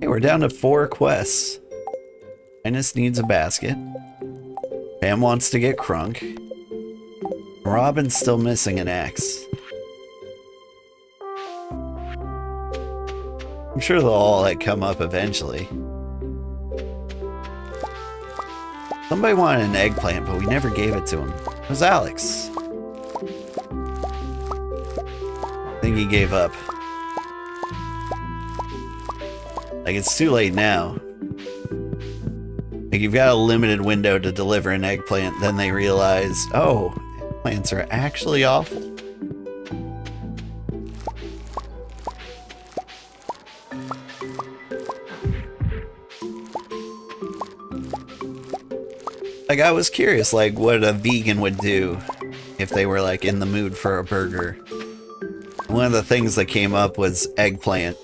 Hey, we're down to 4 quests. Linus needs a basket. Pam wants to get crunk. Robin's still missing an axe. I'm sure they'll all like come up eventually. Somebody wanted an eggplant, but we never gave it to him. It was Alex. I think he gave up. Like, it's too late now. Like, you've got a limited window to deliver an eggplant, then they realize, oh, eggplants are actually awful. Like, I was curious, like, what a vegan would do if they were, like, in the mood for a burger. One of the things that came up was eggplant.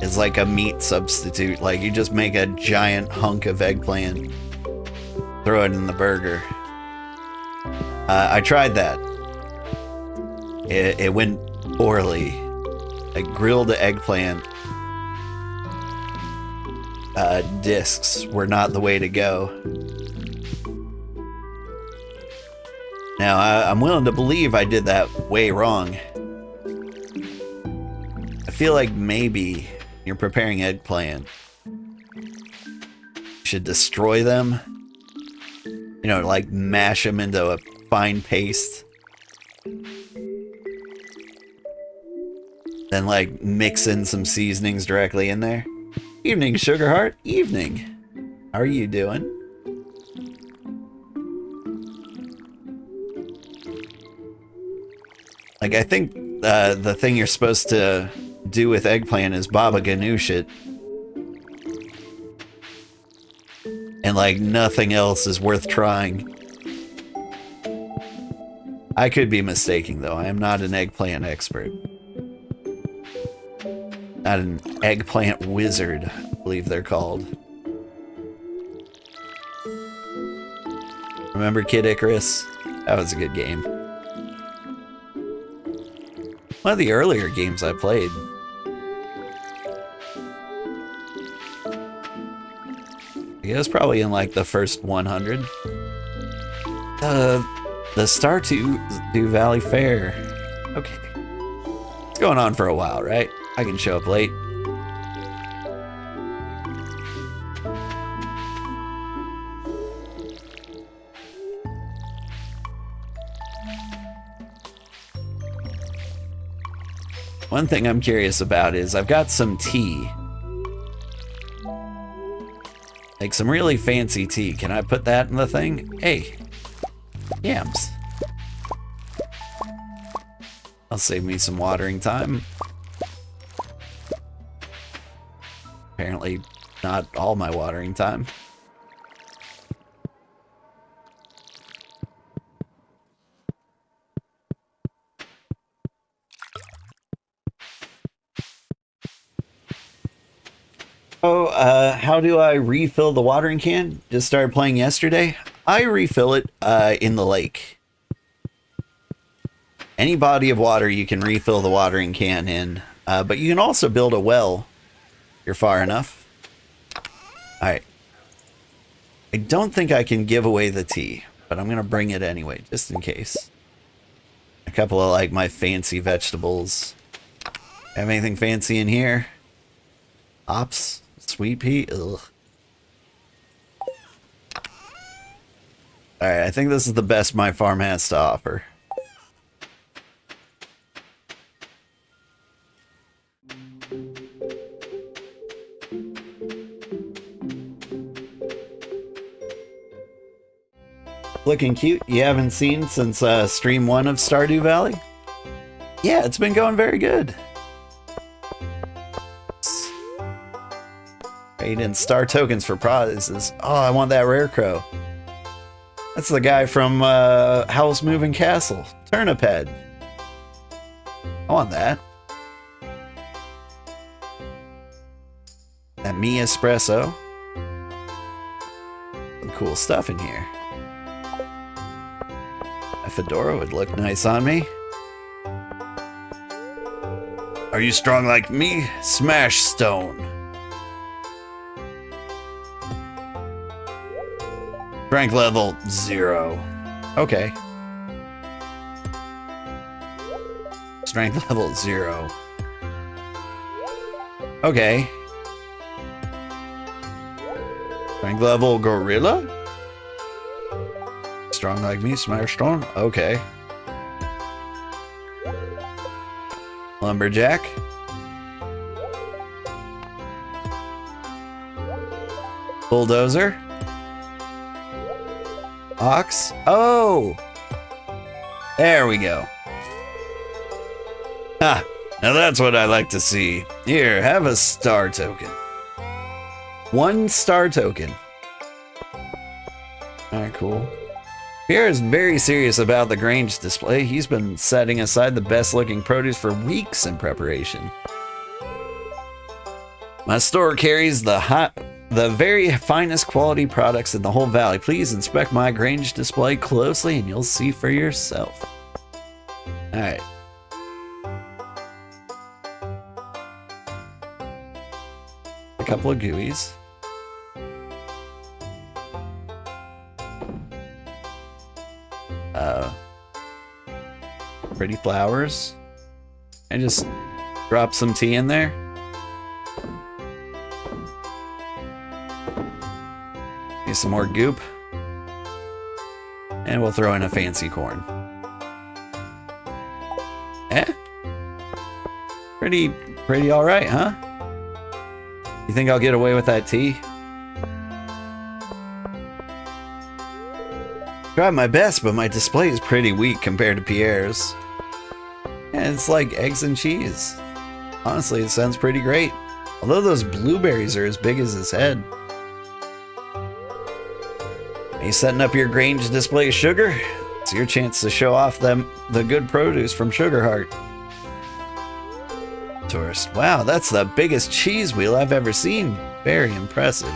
It's like a meat substitute. Like, you just make a giant hunk of eggplant, throw it in the burger. I tried that. It went poorly. Like, grilled eggplant discs were not the way to go. Now, I'm willing to believe I did that way wrong. I feel like maybe you're preparing eggplant, you should destroy them. You know, like mash them into a fine paste. Then like mix in some seasonings directly in there. Evening, Sugarheart. Evening. How are you doing? Like, I think the thing you're supposed to do with eggplant is baba ganoush it. And like nothing else is worth trying. I could be mistaken though. I am not an eggplant expert. Not an eggplant wizard, I believe they're called. Remember Kid Icarus? That was a good game. One of the earlier games I played. I guess probably in like the first 100. The Stardew Valley Fair. Okay. It's going on for a while, right? I can show up late. One thing I'm curious about is I've got some tea. Like some really fancy tea. Can I put that in the thing? Hey, yams. I'll save me some watering time. Apparently not all my watering time. Oh, how do I refill the watering can? Just started playing yesterday. I refill it in the lake. Any body of water you can refill the watering can in, but you can also build a well if you're far enough. Alright. I don't think I can give away the tea, but I'm going to bring it anyway, just in case. A couple of, like, my fancy vegetables. Have anything fancy in here? Hops? Sweet pea? Ugh. Alright, I think this is the best my farm has to offer. Looking cute. You haven't seen since stream 1 of Stardew Valley? Yeah, it's been going very good. Trade in star tokens for prizes. Oh, I want that rare crow. That's the guy from House Moving Castle. Turnip Head. I want that. That me espresso. Some cool stuff in here. A fedora would look nice on me. Are you strong like me? Smash stone. Strength level 0. Okay. Strength level 0. Okay. Strength level gorilla? Strong like me, smash stone? Okay. Lumberjack. Bulldozer. Ox. Oh! There we go. Ha! Now that's what I like to see. Here, have a star token. 1 star token. Alright, cool. Pierre is very serious about the Grange display. He's been setting aside the best looking produce for weeks in preparation. My store carries the very finest quality products in the whole valley. Please inspect my Grange display closely and you'll see for yourself. Alright. A couple of gooeys. Pretty flowers. And just drop some tea in there. Use some more goop. And we'll throw in a fancy corn. Eh? Pretty alright, huh? You think I'll get away with that tea? Tried my best, but my display is pretty weak compared to Pierre's. Yeah, it's like eggs and cheese. Honestly, it sounds pretty great. Although those blueberries are as big as his head. Are you setting up your Grange display, Sugar? It's your chance to show off the good produce from Sugarheart. Tourist. Wow, that's the biggest cheese wheel I've ever seen. Very impressive.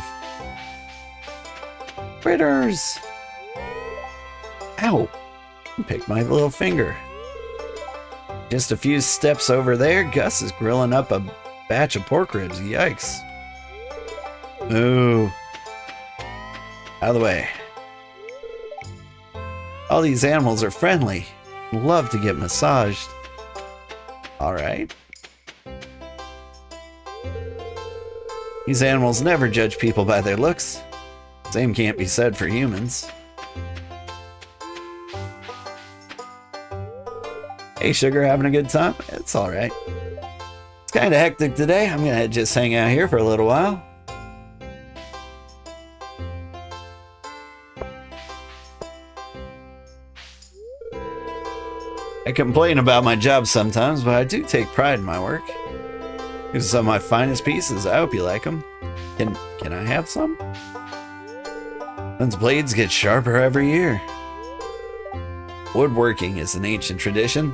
Critters! Ow! Pick my little finger. Just a few steps over there, Gus is grilling up a batch of pork ribs. Yikes. Ooh. Out of the way. All these animals are friendly. Love to get massaged. Alright. These animals never judge people by their looks. Same can't be said for humans. Hey, Sugar, having a good time? It's alright. It's kind of hectic today. I'm gonna just hang out here for a little while. I complain about my job sometimes, but I do take pride in my work. These are some of my finest pieces. I hope you like them. Can I have some? Those blades get sharper every year. Woodworking is an ancient tradition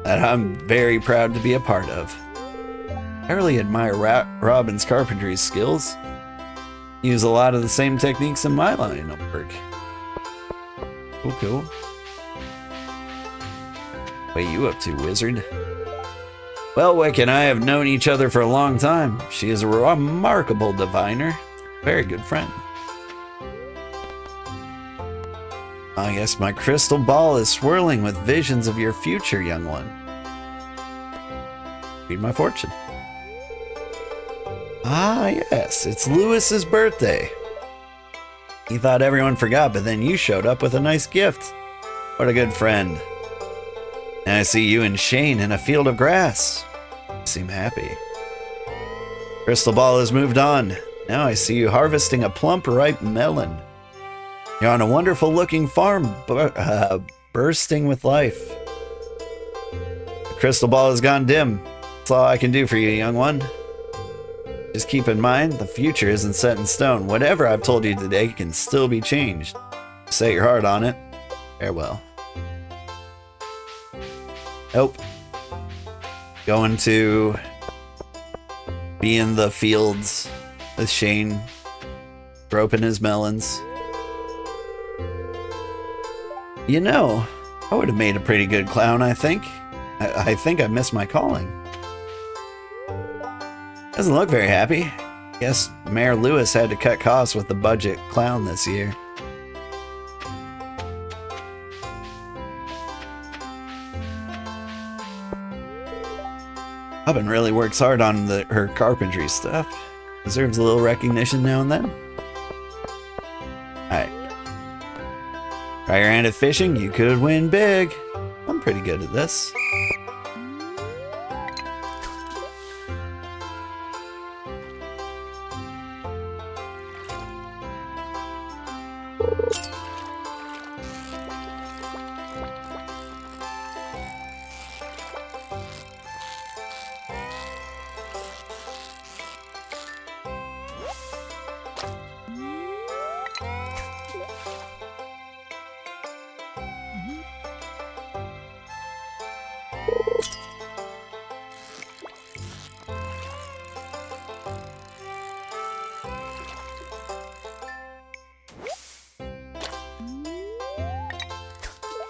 that I'm very proud to be a part of. I really admire Robin's carpentry skills. Use a lot of the same techniques in my line of work. Cool. What are you up to, wizard? Well, Wick and I have known each other for a long time. She is a remarkable diviner. Very good friend. I guess my crystal ball is swirling with visions of your future, young one. Read my fortune. Ah, yes, it's Lewis's birthday. He thought everyone forgot, but then you showed up with a nice gift. What a good friend. And I see you and Shane in a field of grass. You seem happy. Crystal ball has moved on. Now I see you harvesting a plump, ripe melon. You're on a wonderful looking farm, bursting with life. The crystal ball has gone dim. That's all I can do for you, young one. Just keep in mind, the future isn't set in stone. Whatever I've told you today can still be changed. Set your heart on it. Farewell. Nope. Going to be in the fields with Shane, groping his melons. You know, I would have made a pretty good clown, I think. I think I missed my calling. Doesn't look very happy. Guess Mayor Lewis had to cut costs with the budget clown this year. Robin really works hard on her carpentry stuff. Deserves a little recognition now and then. Alright. Try your hand at fishing, you could win big. I'm pretty good at this.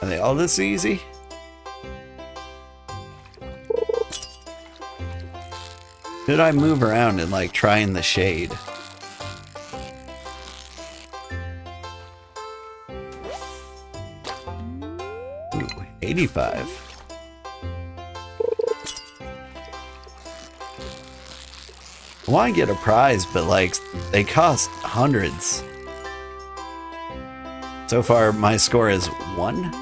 Are they all this easy? Should I move around and like try in the shade? Ooh, 85. I want to get a prize, but like they cost hundreds. So far, my score is 1.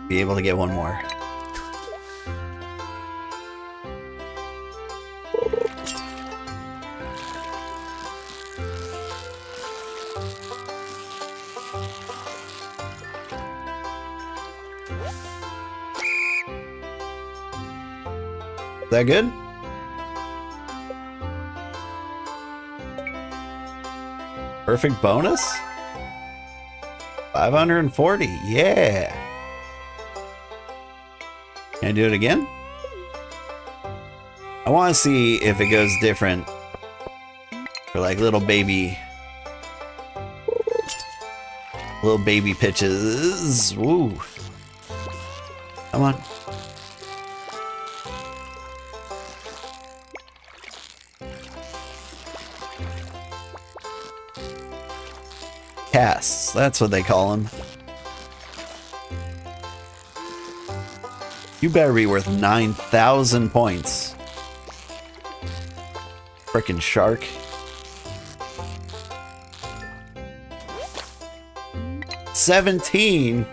Be able to get one more. Is that good? Perfect bonus? 540, yeah. Can I do it again? I want to see if it goes different for like little baby pitches. Woo. Come on. Casts, that's what they call them. You better be worth 9,000 points. Frickin' shark. $17.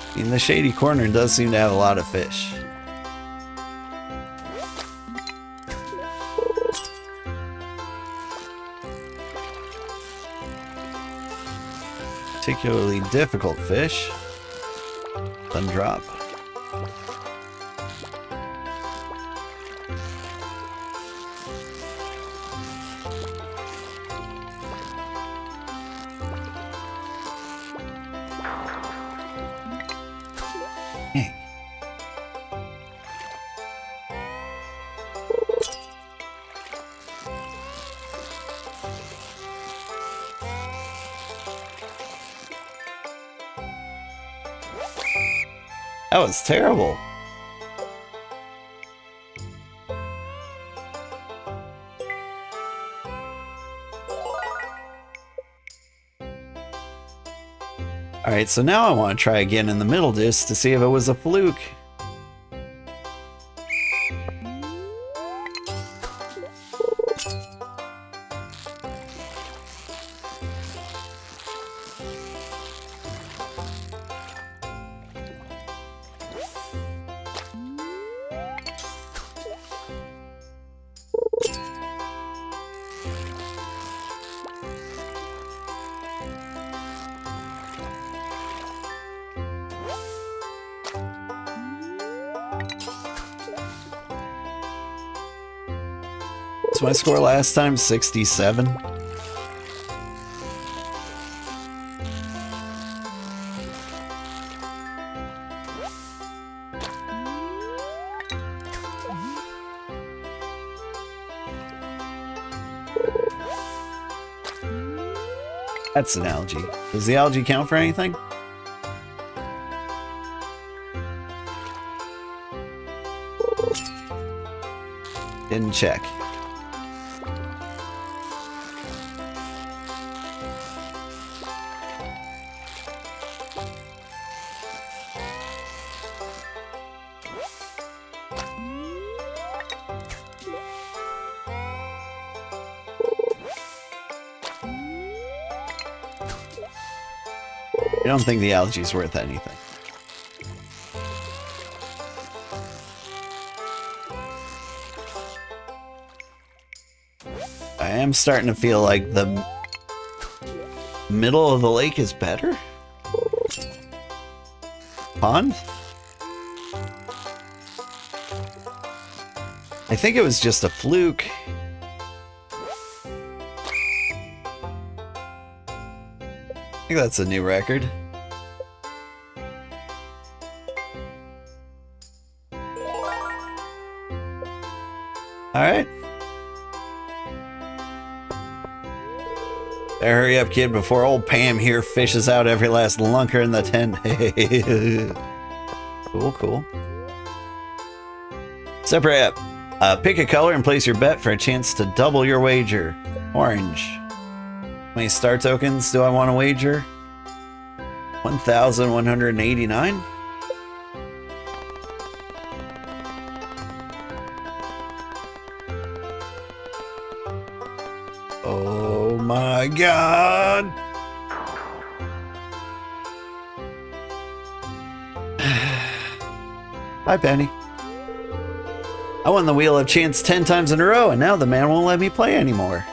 I mean, the shady corner does seem to have a lot of fish. Particularly difficult fish. Sun drop. Dang. That was terrible. Alright, so now I want to try again in the middle disc to see if it was a fluke. What's my score last time? 67? That's an algae. Does the algae count for anything? Didn't check. I don't think the algae's worth anything. I am starting to feel like the middle of the lake is better. Pond? I think it was just a fluke. I think that's a new record. Alright. Better hurry up, kid, before old Pam here fishes out every last lunker in the tent. Cool, cool. Separate up. Pick a color and place your bet for a chance to double your wager. Orange. How many star tokens do I want to wager? 1,189? Oh my god! Hi, Penny. I won the Wheel of Chance 10 times in a row, and now the man won't let me play anymore.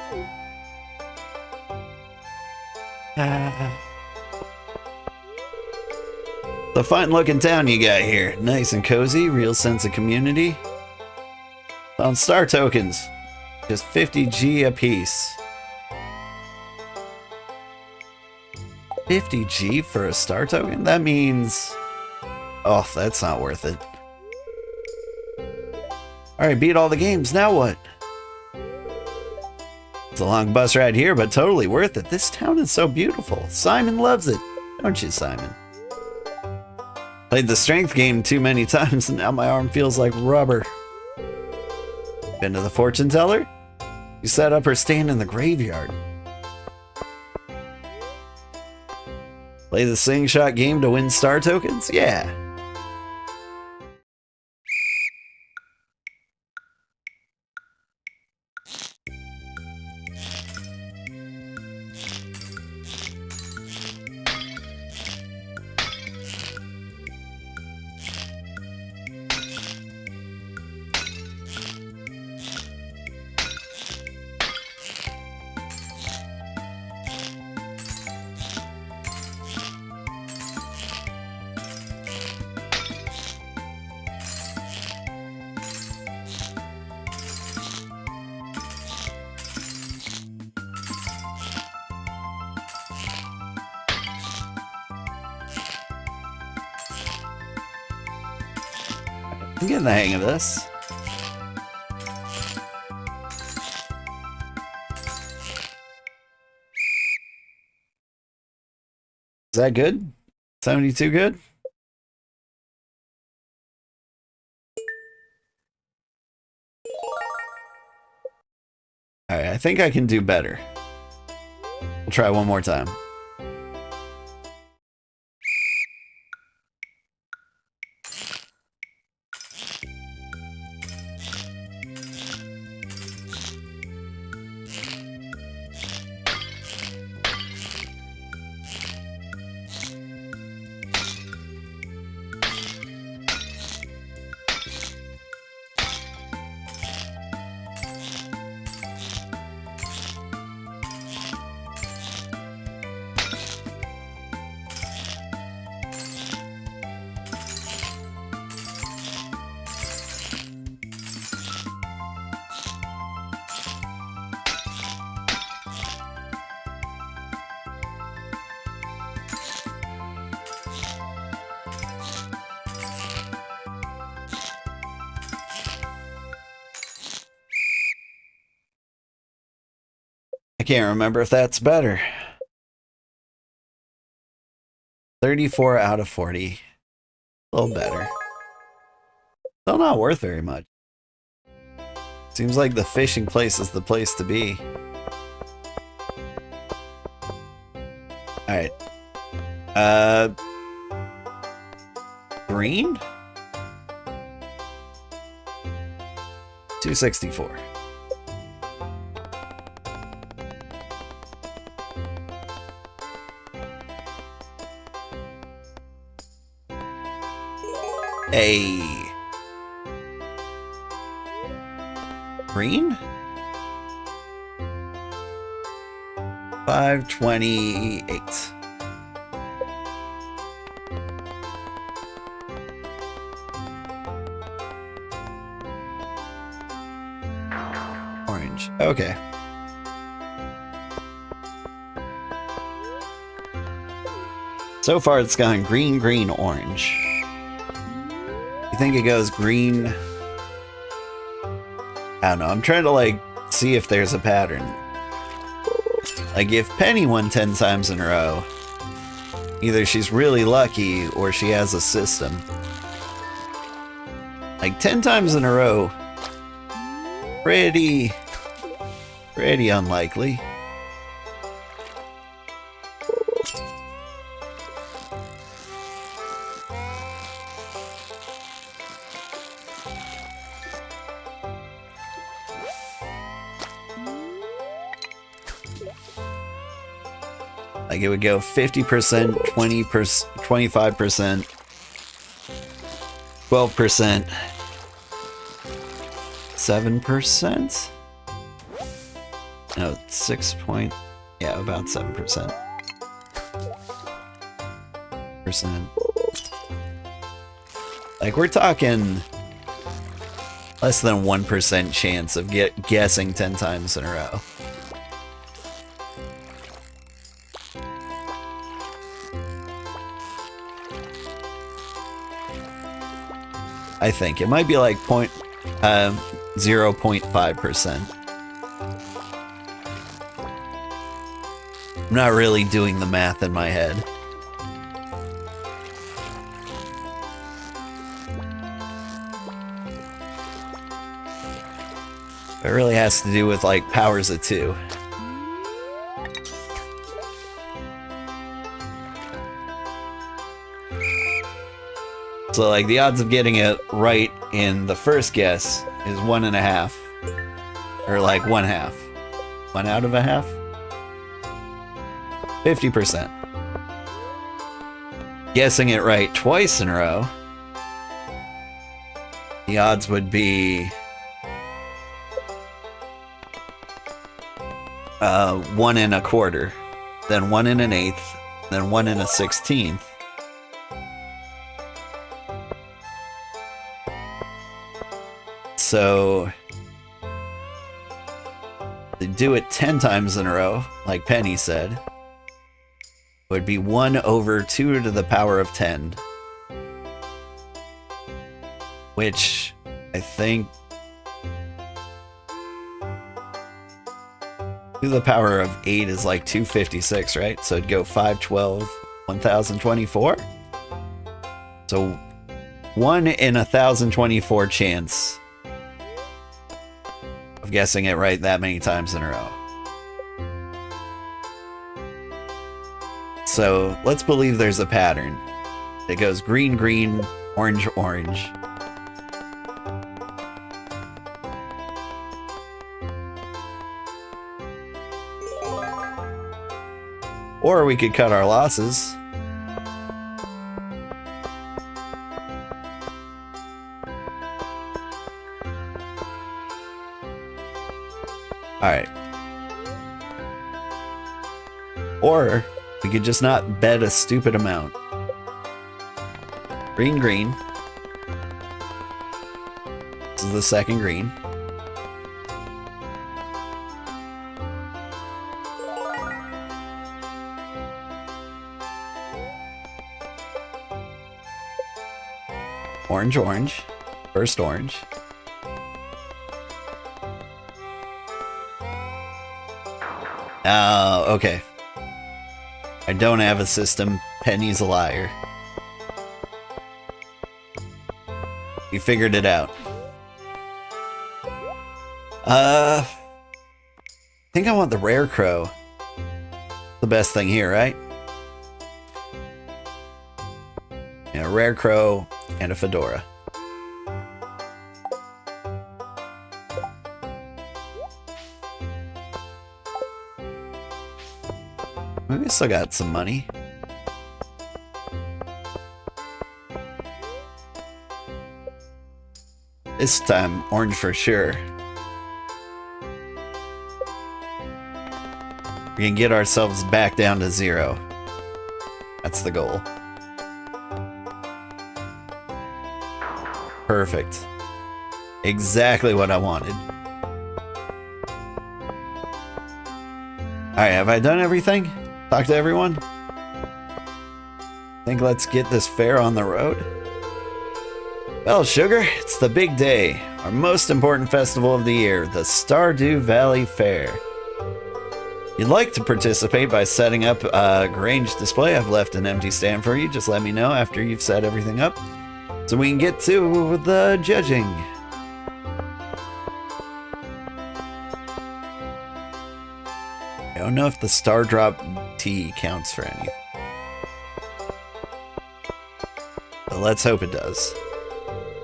The fun-looking town you got here. Nice and cozy, real sense of community. On star tokens, just 50G a piece. 50G for a star token? That means... Oh, that's not worth it. Alright, beat all the games, now what? It's a long bus ride here, but totally worth it. This town is so beautiful. Simon loves it. Don't you, Simon? Played the strength game too many times, and now my arm feels like rubber. Been to the fortune teller? You set up her stand in the graveyard. Play the slingshot game to win star tokens? Yeah. I'm getting the hang of this. Is that good? 72 good? Alright, I think I can do better. We'll try one more time. I can't remember if that's better. 34 out of 40. A little better. Still not worth very much. Seems like the fishing place is the place to be. Alright. Green? 264. Hey. Green? 528. Orange. Okay. So far it's gone green, green, orange. You think it goes green? I don't know. I'm trying to like see if there's a pattern. Like if Penny won 10 times in a row, either she's really lucky or she has a system. Like 10 times in a row, pretty unlikely. Like it would go 50%, 20%, 25%, 12%, 7%? No, 6 point, yeah, about 7%. Like we're talking less than 1% chance of guessing 10 times in a row. I think it might be like 0.5%. I'm not really doing the math in my head. It really has to do with like powers of 2. So like the odds of getting it right in the first guess is 1.5. Or like 1/2. 1 out of a half? 50%. Guessing it right twice in a row, the odds would be 1 1/4, then 1 1/8, then 1 1/16. So to do it 10 times in a row, like Penny said, would be 1/2 to the power of 10, which I think to the power of 8 is like 256, right? So it'd go 512, 1024. So 1 in 1024 chance of guessing it right that many times in a row. So let's believe there's a pattern. It goes green, green, orange, orange. Or we could cut our losses. Alright. Or we could just not bet a stupid amount. Green, green. This is the second green. Orange, orange. First orange. Oh, okay. I don't have a system. Penny's a liar. You figured it out. I think I want the rare crow. The best thing here, right? Yeah, rare crow and a fedora. We still got some money. This time, orange for sure. We can get ourselves back down to 0. That's the goal. Perfect. Exactly what I wanted. Alright, have I done everything? Talk to everyone? Think let's get this fair on the road? Well, Sugar, it's the big day. Our most important festival of the year, the Stardew Valley Fair. If you'd like to participate by setting up a Grange display, I've left an empty stand for you. Just let me know after you've set everything up, so we can get to the judging. I don't know if the Star Drop tea counts for anything, but let's hope it does.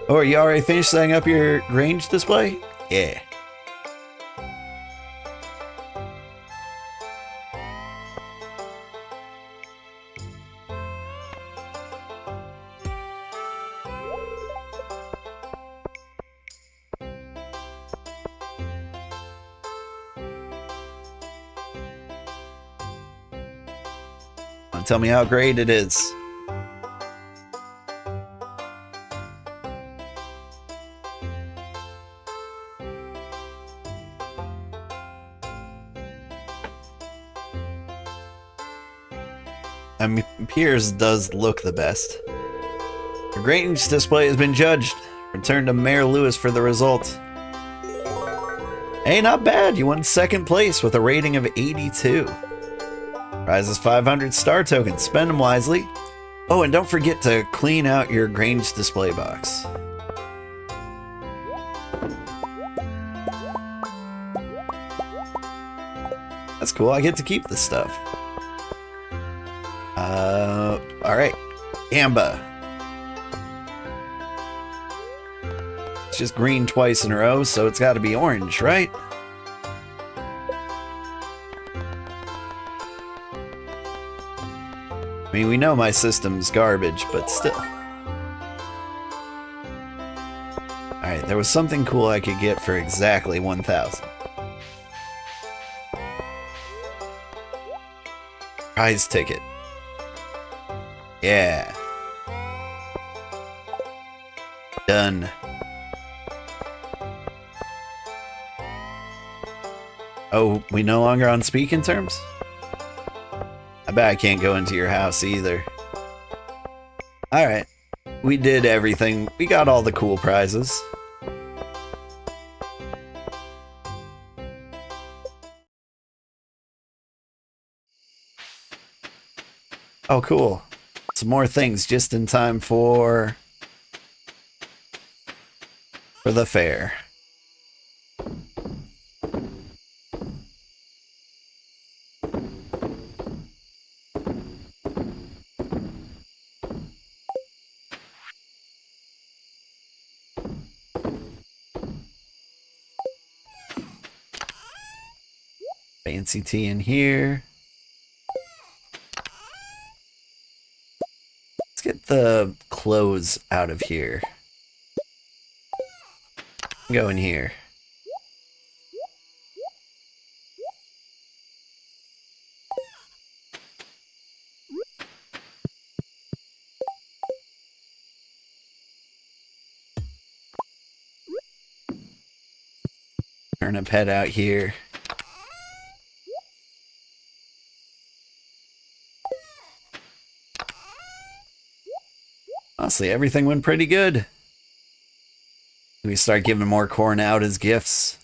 Oh, are you already finished setting up your Grange display? Yeah. Tell me how great it is. I mean, Piers does look the best. The Grange display has been judged. Return to Mayor Lewis for the result. Hey, not bad. You won second place with a rating of 82. Prize is 500 star tokens. Spend them wisely. Oh, and don't forget to clean out your Grange display box. That's cool. I get to keep this stuff. Alright. Amba. It's just green twice in a row, so it's got to be orange, right? I mean, we know my system's garbage, but still. Alright, there was something cool I could get for exactly 1,000. Prize ticket. Yeah. Done. Oh, we no longer on speaking terms? I bet I can't go into your house either. Alright. We did everything. We got all the cool prizes. Oh, cool. Some more things just in time for the fair. Fancy tea in here. Let's get the clothes out of here. Go in here. Turnip head out here. Honestly, everything went pretty good. We start giving more corn out as gifts.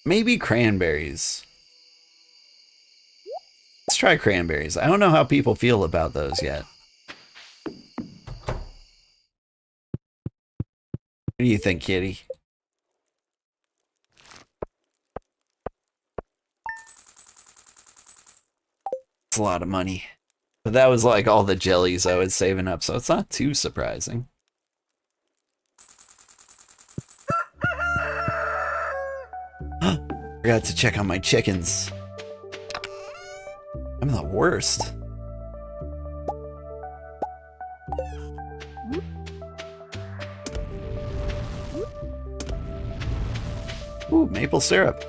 Maybe cranberries. Let's try cranberries. I don't know how people feel about those yet. What do you think, kitty? It's a lot of money. But that was like all the jellies I was saving up, so it's not too surprising. Forgot to check on my chickens. I'm the worst. Ooh, maple syrup.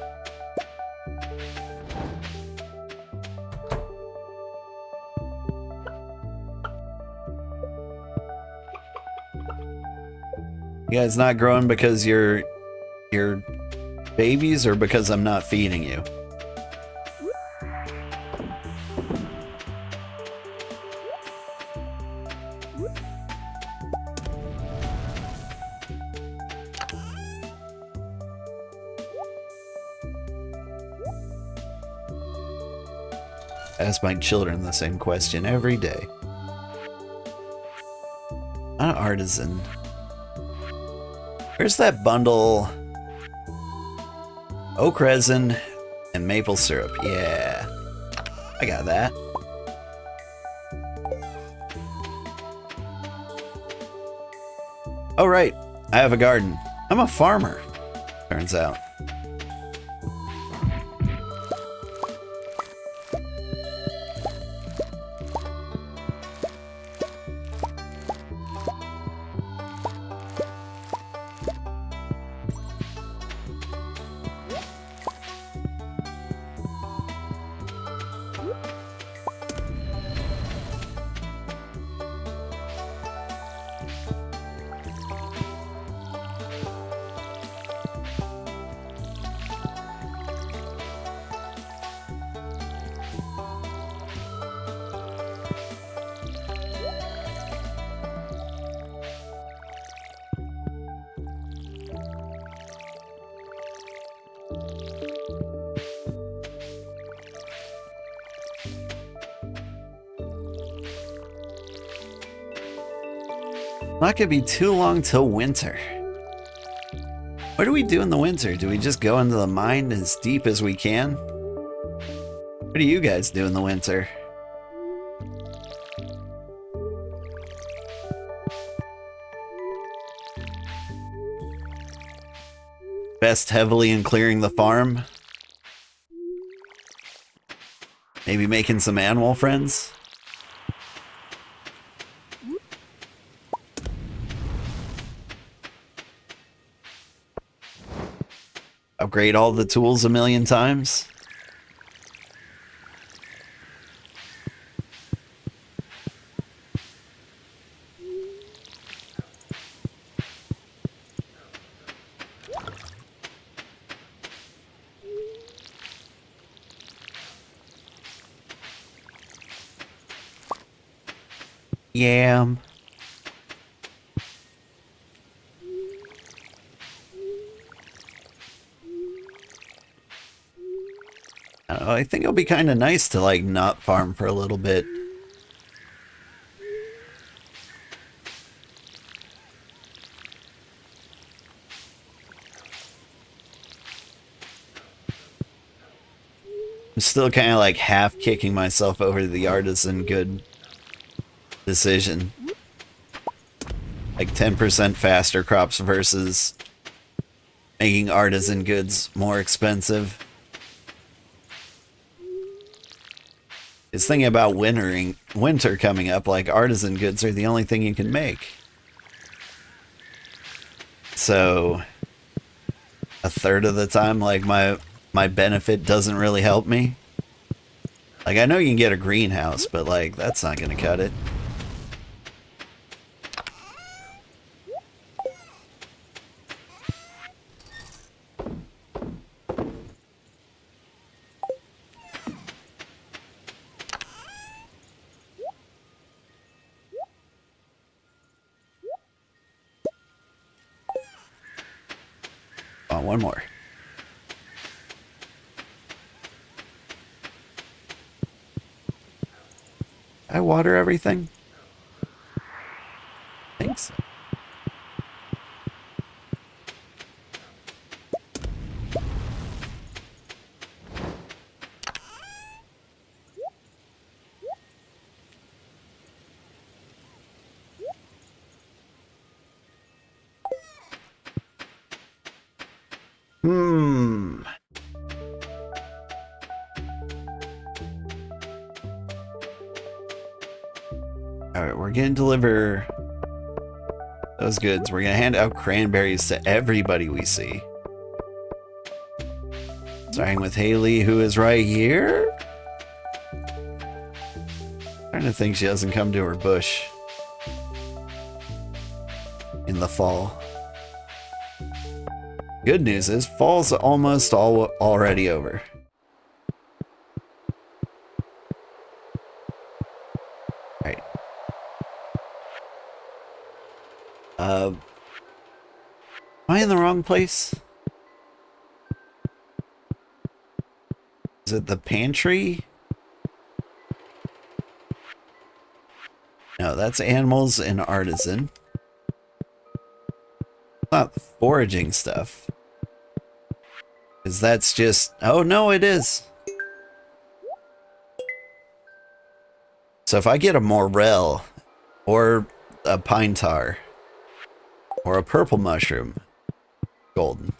You guys not growing because you're babies or because I'm not feeding you? Ask my children the same question every day. Not artisan. Where's that bundle? Oak resin and maple syrup. Yeah, I got that. Oh, right. I have a garden. I'm a farmer, turns out. Not gonna be too long till winter. What do we do in the winter? Do we just go into the mine as deep as we can? What do you guys do in the winter? Invest heavily in clearing the farm? Maybe making some animal friends? Upgrade all the tools a million times? Yam. Oh, I think it'll be kind of nice to, like, not farm for a little bit. I'm still kind of, like, half kicking myself over the artisan good decision. Like 10% faster crops versus making artisan goods more expensive. It's thinking about winter coming up, like artisan goods are the only thing you can make. So a third of the time, like my benefit doesn't really help me. Like I know you can get a greenhouse, but like that's not gonna cut it. Oh, one more. I water everything? Thanks. Alright, we're gonna deliver those goods. We're gonna hand out cranberries to everybody we see. Starting with Haley, who is right here. Trying to think she doesn't come to her bush in the fall. Good news is fall's almost already over. Right. Am I in the wrong place? Is it the pantry? No, that's animals and artisan. Not foraging stuff. Because that's just... Oh, no, it is. So if I get a morel, or a pine tar, or a purple mushroom, golden.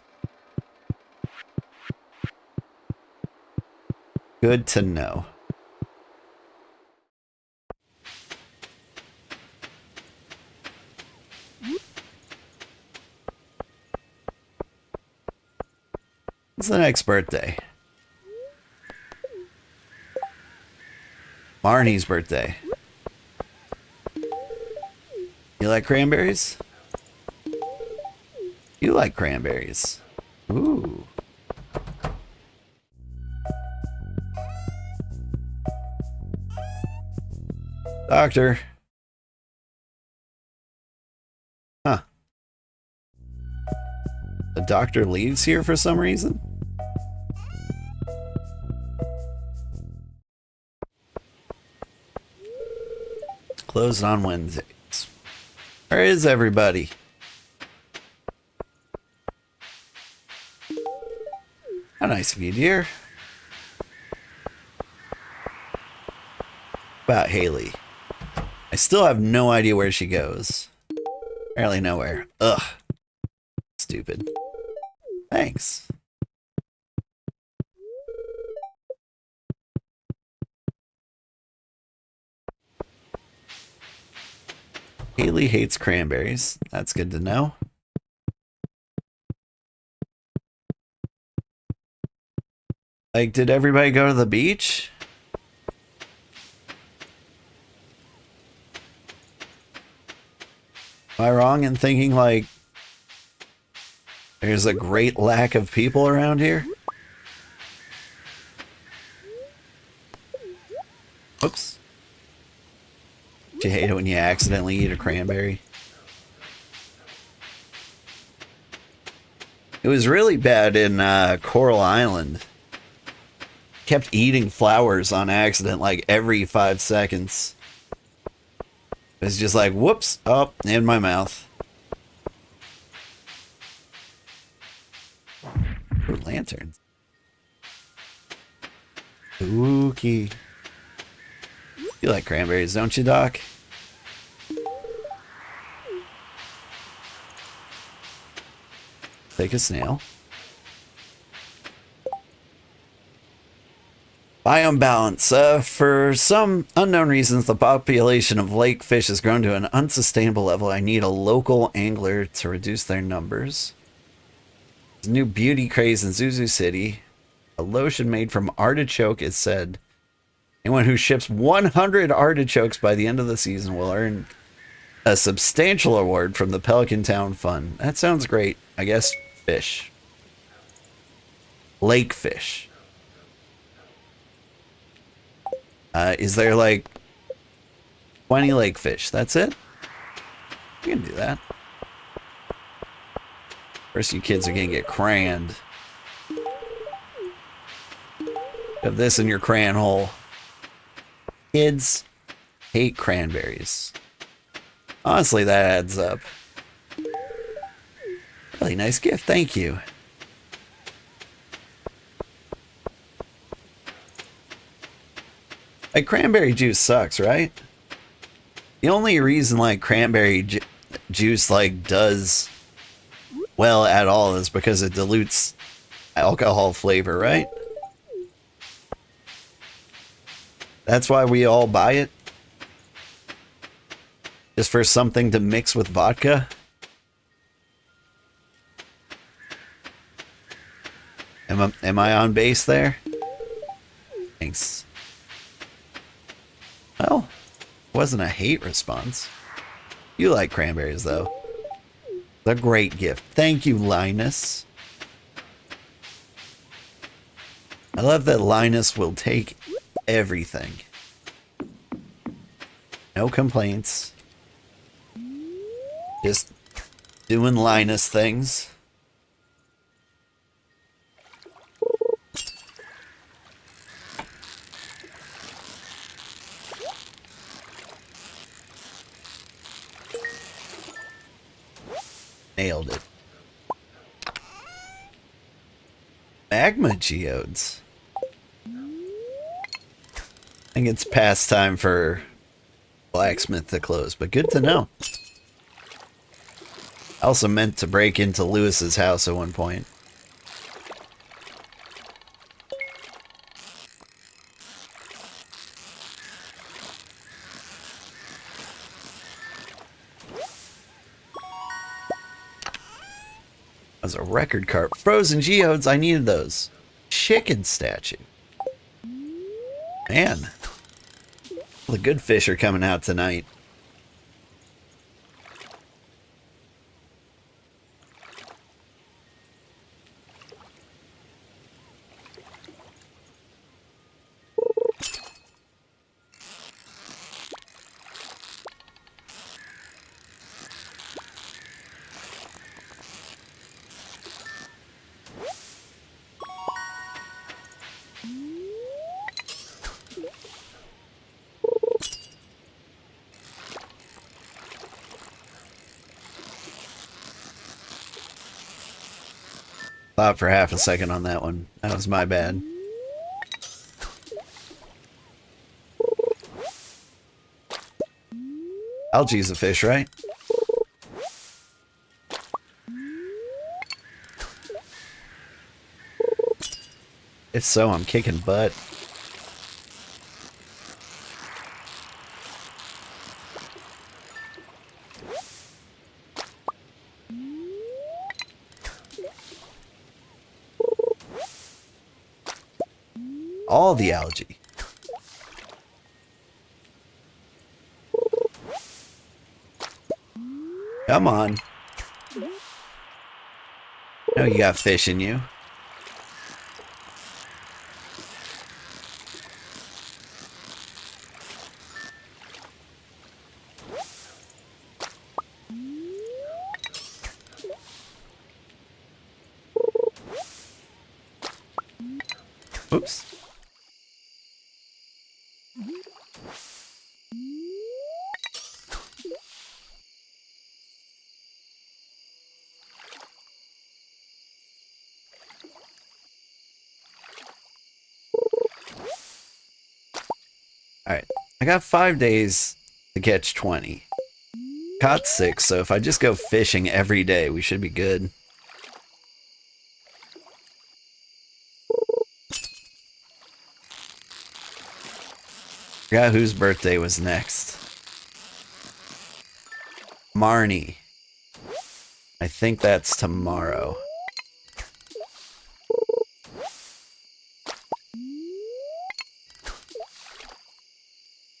Good to know. What's the next birthday? Marnie's birthday. You like cranberries? You like cranberries. Ooh. Doctor. Huh. The doctor leaves here for some reason? Closed on Wednesdays. Where is everybody? How nice of you, dear. About Haley. I still have no idea where she goes. Barely nowhere. Ugh. Stupid. Thanks. Haley hates cranberries. That's good to know. Like, did everybody go to the beach? Am I wrong in thinking, like, there's a great lack of people around here? Oops. Do you hate it when you accidentally eat a cranberry? It was really bad in Coral Island. kept eating flowers on accident like every 5 seconds. It's just like, whoops, oh, in my mouth. Ooh, lanterns. Spooky. You like cranberries, don't you, Doc? Take a snail. Biome balance. For some unknown reasons, the population of lake fish has grown to an unsustainable level. I need a local angler to reduce their numbers. There's a new beauty craze in Zuzu City. A lotion made from artichoke is said. Anyone who ships 100 artichokes by the end of the season will earn a substantial award from the Pelican Town Fund. That sounds great. I guess fish. Lake fish. Is there like 20 lake fish? That's it? You can do that. First, you kids are gonna get cranned. Have this in your crayon hole. Kids hate cranberries. Honestly, that adds up. Really nice gift, thank you. Like, cranberry juice sucks, right? The only reason, like, cranberry juice, like, does well at all is because it dilutes alcohol flavor, right? That's why we all buy it. Just for something to mix with vodka. Am I on base there? Thanks. Well, it wasn't a hate response. You like cranberries, though. It's a great gift. Thank you, Linus. I love that Linus will take everything. No complaints. Just doing Linus things. Nailed it. Magma geodes. I think it's past time for blacksmith to close, but good to know. I also meant to break into Lewis's house at one point. That was a record cart. Frozen geodes, I needed those. Chicken statue. Man. The good fish are coming out tonight. Thought for half a second on that one. That was my bad. Algae's a fish, right? If so, I'm kicking butt. All the algae. Come on. No, you got fish in you. Oops. Alright, I got 5 days to catch 20. Caught 6, so if I just go fishing every day, we should be good. Forgot whose birthday was next. Marnie. I think that's tomorrow.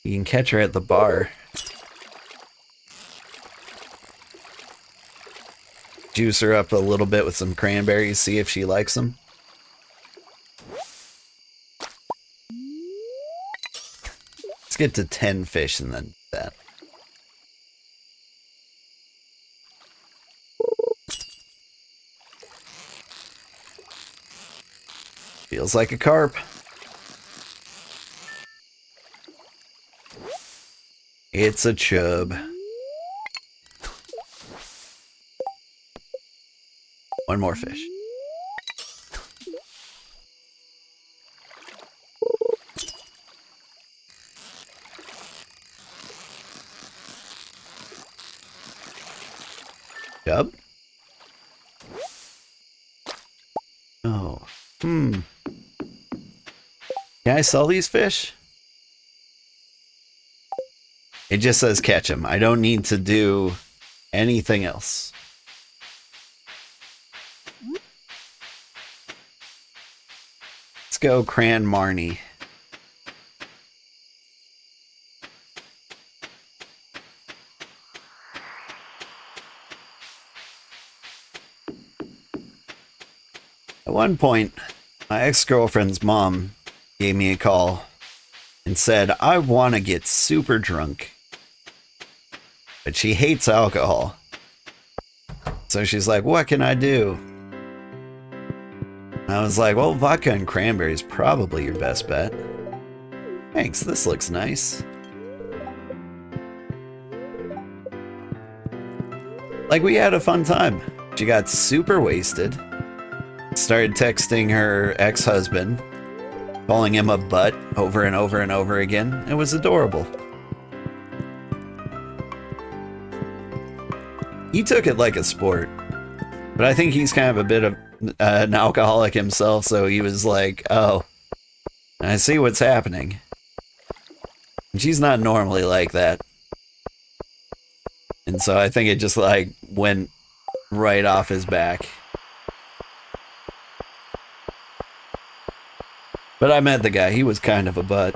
You can catch her at the bar. Juice her up a little bit with some cranberries, see if she likes them. Let's get to 10 fish and then that. Feels like a carp. It's a chub. One more fish. Chub? Oh. Can I sell these fish? It just says catch them. I don't need to do anything else. Let's go Cran Marnie. At one point, my ex-girlfriend's mom gave me a call and said, I want to get super drunk, but she hates alcohol. So she's like, what can I do? I was like, well, vodka and cranberry is probably your best bet. Thanks, this looks nice. Like, we had a fun time. She got super wasted. Started texting her ex-husband, calling him a butt over and over and over again. It was adorable. He took it like a sport, but I think he's kind of a bit of an alcoholic himself, so he was like, oh, I see what's happening. And she's not normally like that. And so I think it just like went right off his back. But I met the guy. He was kind of a butt.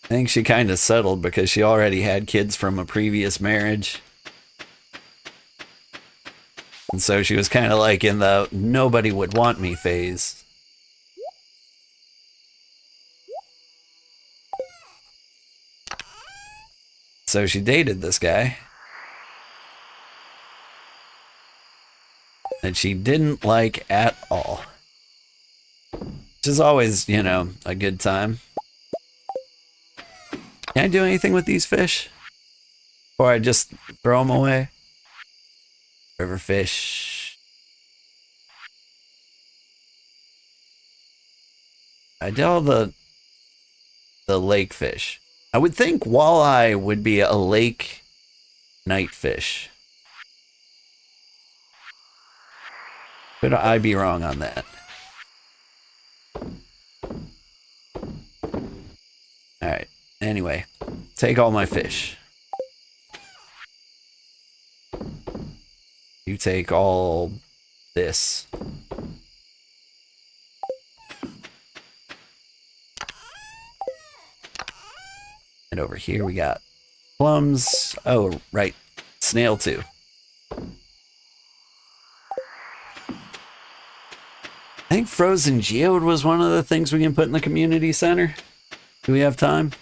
I think she kind of settled because she already had kids from a previous marriage. And so she was kind of like in the nobody would want me phase. So she dated this guy that she didn't like at all. Which is always, you know, a good time. Can I do anything with these fish? Or I just throw them away? River fish. I did all the lake fish. I would think walleye would be a lake night fish. Could I be wrong on that? Alright. Anyway, take all my fish. You take all this. And over here we got plums. Oh, right. Snail too. I think frozen geode was one of the things we can put in the community center. Do we have time?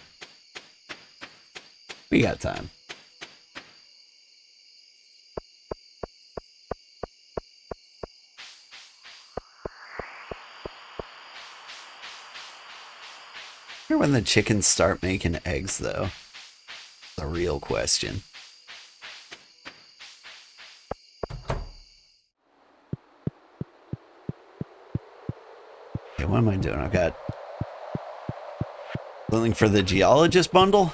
We got time. I wonder when the chickens start making eggs, though. The real question. what am I doing? I've got something for the geologist bundle.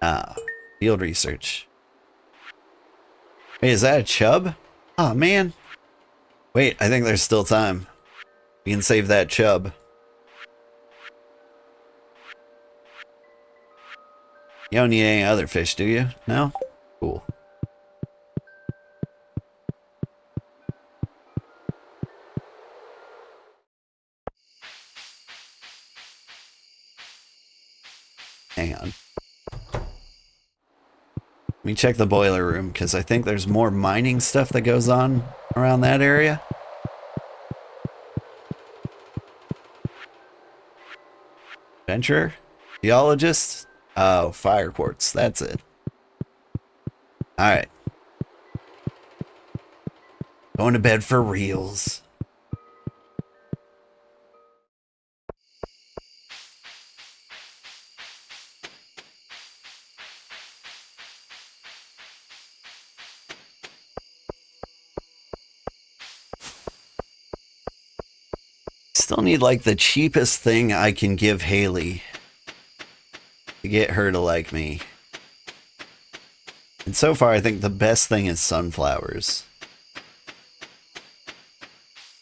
Ah, field research. Hey, is that a chub? Oh, man. Wait, I think there's still time. We can save that chub. You don't need any other fish, do you? No? Cool. Hang on. Let me check the boiler room, because I think there's more mining stuff that goes on around that area. Adventurer? Geologist? Oh, fire quartz. That's it. Alright. Going to bed for reals. Still need like the cheapest thing I can give Haley to get her to like me. And so far I think the best thing is sunflowers.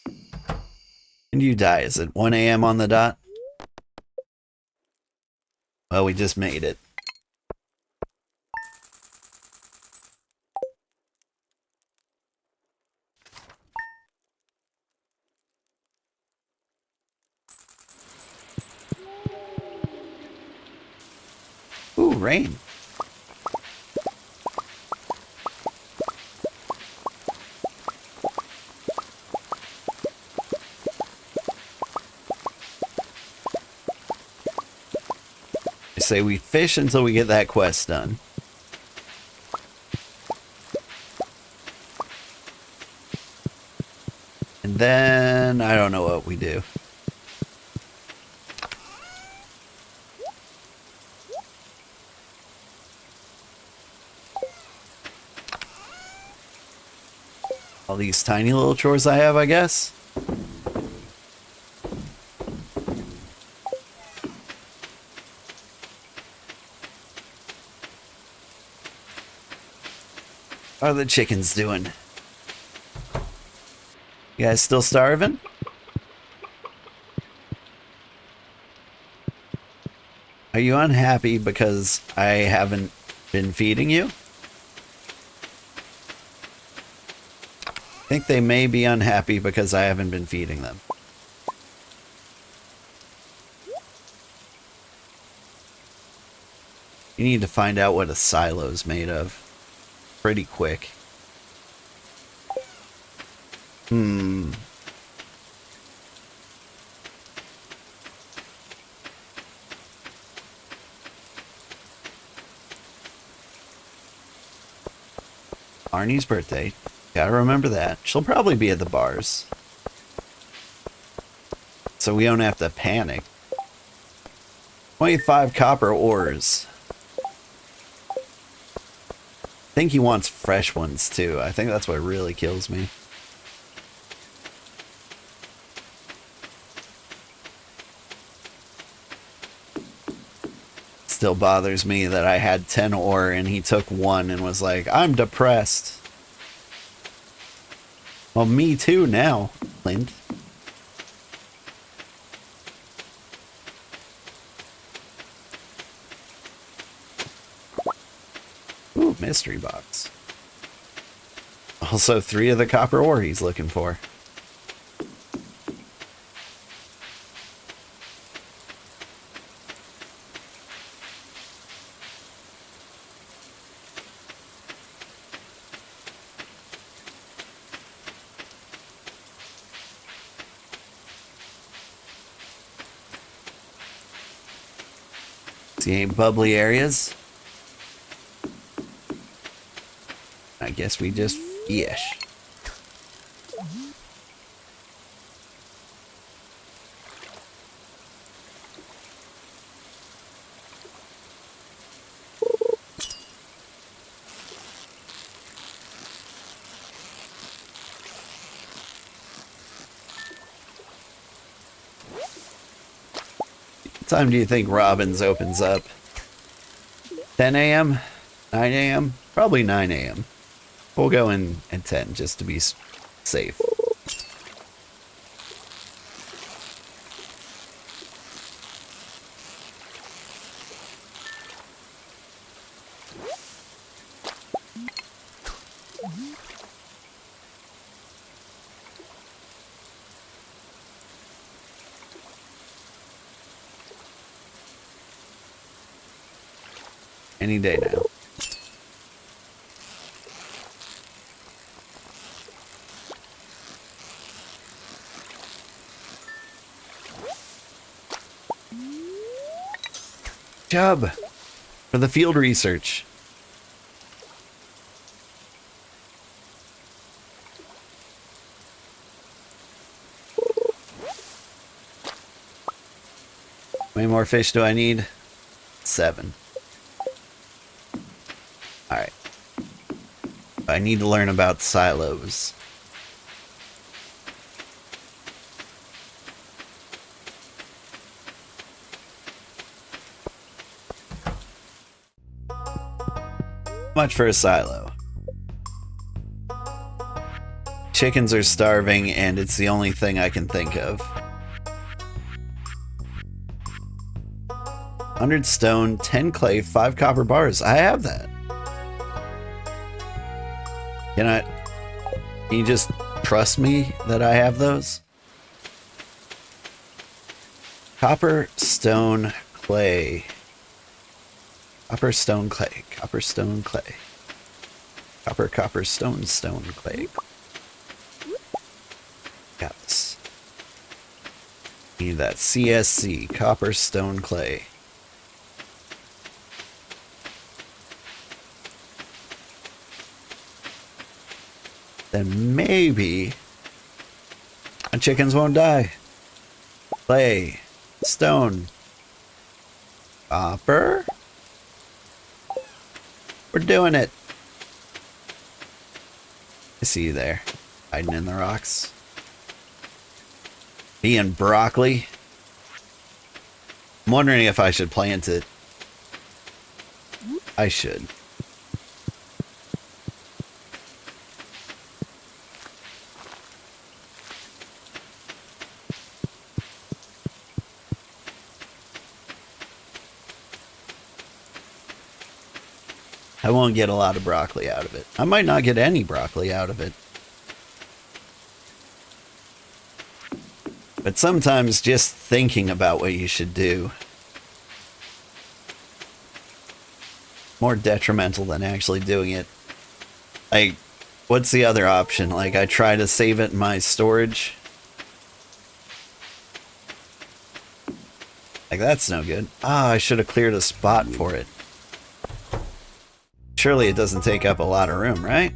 When do you die? Is it 1 a.m. on the dot? Well, we just made it. Ooh, rain. I say we fish until we get that quest done. And then I don't know what we do. All these tiny little chores I have, I guess. How are the chickens doing? You guys still starving? Are you unhappy because I haven't been feeding you? I think they may be unhappy because I haven't been feeding them. You need to find out what a silo's made of. Pretty quick. Arnie's birthday. Gotta remember that. She'll probably be at the bars. So we don't have to panic. 25 copper ores. I think he wants fresh ones too. I think that's what really kills me. Still bothers me that I had 10 ore and he took 1 and was like, I'm depressed. Well, me too now, Clint. Ooh, mystery box. Also 3 of the copper ore he's looking for. See any bubbly areas? I guess we just fish. What time do you think Robin's opens up? 10 a.m.? 9 a.m.? Probably 9 a.m. We'll go in at 10 just to be safe. Any day now. Job for the field research. How many more fish do I need? 7. Alright. I need to learn about silos. Much for a silo. Chickens are starving and it's the only thing I can think of. 100 stone, 10 clay, 5 copper bars. I have that. Can you just trust me that I have those? Copper, stone, clay. Copper, stone, clay. Copper, stone, clay. Copper, copper, stone, stone, clay. Got this. Need that CSC. Copper, stone, clay. Then maybe my chickens won't die. Clay, stone, copper. We're doing it. I see you there, hiding in the rocks. Being broccoli. I'm wondering if I should plant it. I should. I won't get a lot of broccoli out of it. I might not get any broccoli out of it. But sometimes just thinking about what you should do more detrimental than actually doing it. Like, what's the other option? Like, I try to save it in my storage. Like, that's no good. Ah, I should have cleared a spot for it. Surely it doesn't take up a lot of room, right?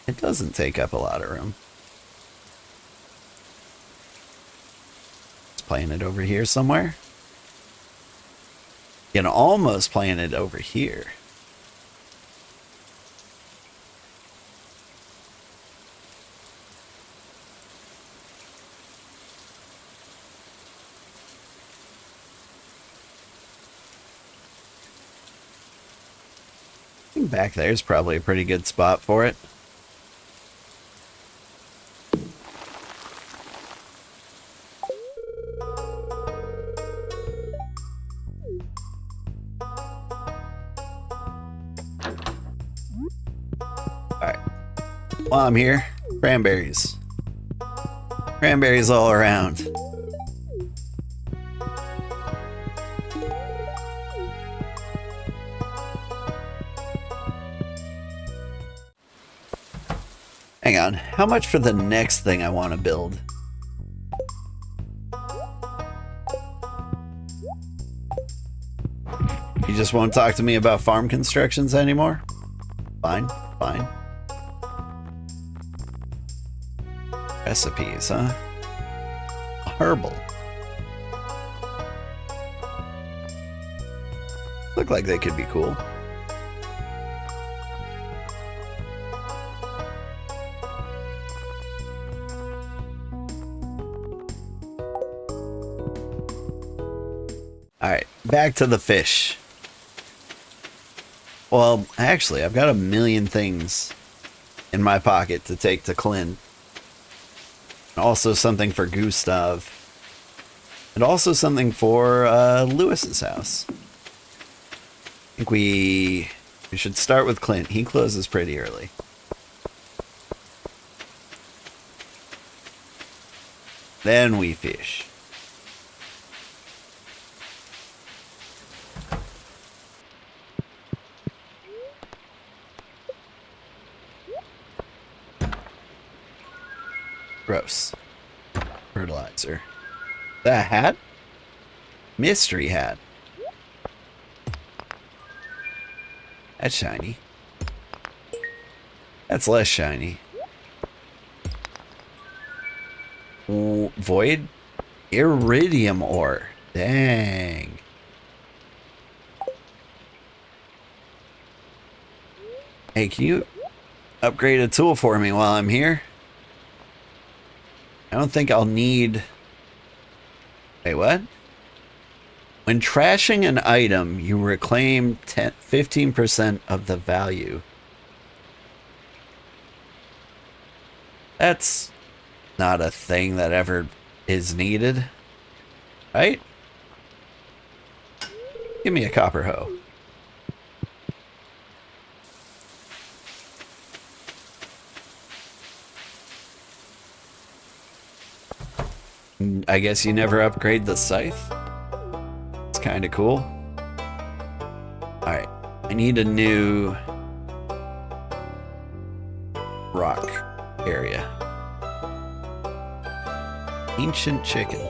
It doesn't take up a lot of room. Let's plant it over here somewhere. You can almost plant it over here. I think back there is probably a pretty good spot for it. Alright. While I'm here, cranberries. Cranberries all around. Hang on, how much for the next thing I want to build? You just won't talk to me about farm constructions anymore? Fine, fine. Recipes, huh? Herbal. Look like they could be cool. Alright, back to the fish. Well, actually, I've got a million things in my pocket to take to Clint. Also something for Gustav. And also something for Lewis's house. I think we should start with Clint. He closes pretty early. Then we fish. Gross. Fertilizer. The hat? Mystery hat. That's shiny. That's less shiny. Void? Iridium ore. Dang. Hey, can you upgrade a tool for me while I'm here? I don't think I'll need... Wait, what? When trashing an item, you reclaim 15% of the value. That's not a thing that ever is needed, right? Give me a copper hoe. I guess you never upgrade the scythe. It's kind of cool. Alright, I need a new rock area. Ancient chicken.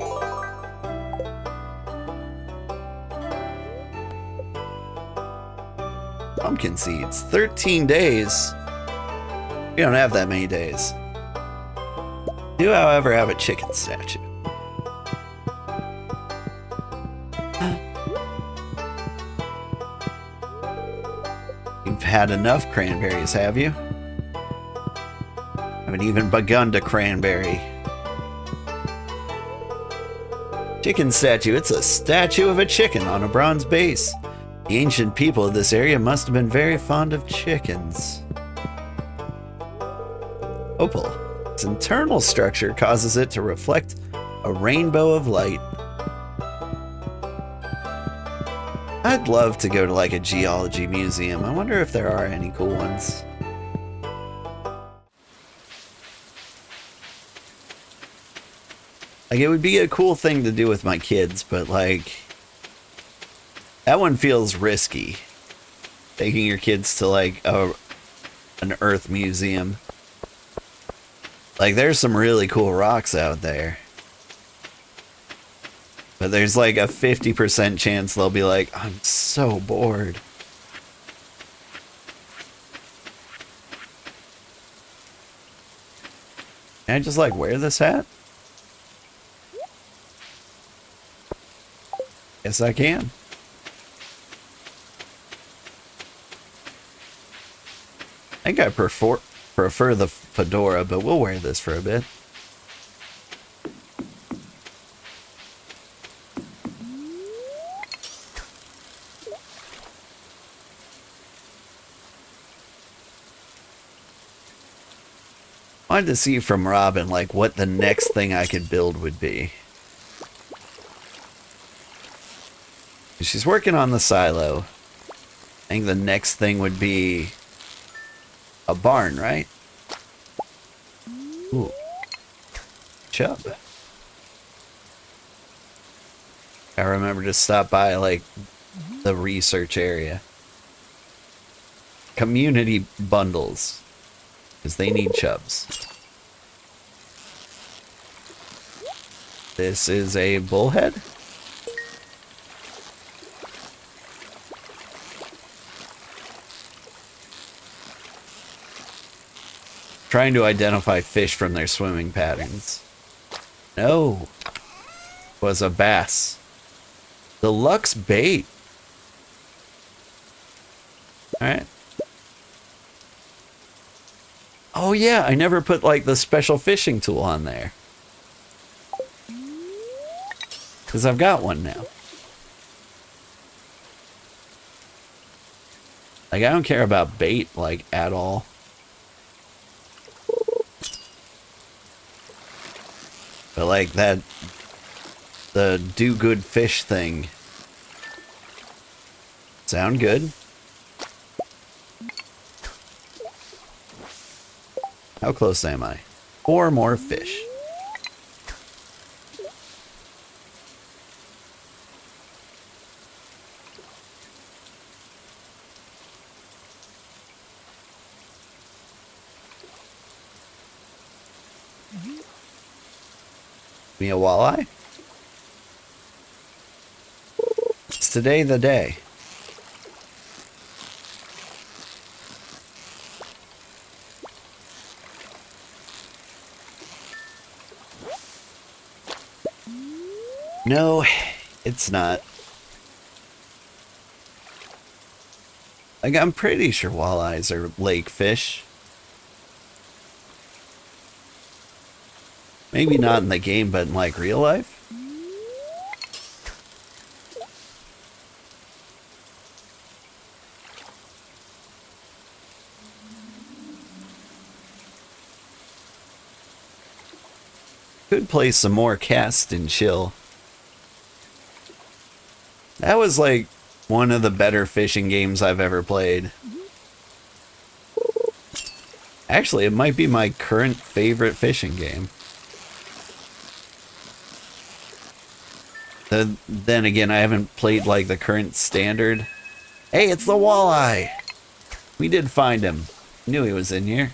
Pumpkin seeds. 13 days. We don't have that many days. Do, however, have a chicken statue. You've had enough cranberries, have you? Haven't even begun to cranberry. Chicken statue. It's a statue of a chicken on a bronze base. The ancient people of this area must have been very fond of chickens. Opal. Its internal structure causes it to reflect a rainbow of light. I'd love to go to like a geology museum. I wonder if there are any cool ones. Like, it would be a cool thing to do with my kids, but like, that one feels risky. Taking your kids to like an Earth museum. Like, there's some really cool rocks out there. But there's like a 50% chance they'll be like, I'm so bored. Can I just like wear this hat? Yes, I can. I think I prefer the fedora, but we'll wear this for a bit. Wanted to see from Robin like what the next thing I could build would be. She's working on the silo. I think the next thing would be a barn, right? Ooh. Chub. I remember to stop by like the research area. Community bundles. Because they need chubs. This is a bullhead? Trying to identify fish from their swimming patterns. No. It was a bass. Deluxe bait. Alright. Oh yeah, I never put like the special fishing tool on there. Because I've got one now. Like, I don't care about bait, like, at all. But, like, the do good fish thing. Sound good? How close am I? 4 more fish. Me a walleye? It's today the day. No, it's not. Like, I'm pretty sure walleyes are lake fish. Maybe not in the game, but in, like, real life? Could play some more cast and chill. That was, like, one of the better fishing games I've ever played. Actually, it might be my current favorite fishing game. Then again, I haven't played, like, the current standard. Hey, it's the walleye! We did find him. Knew he was in here.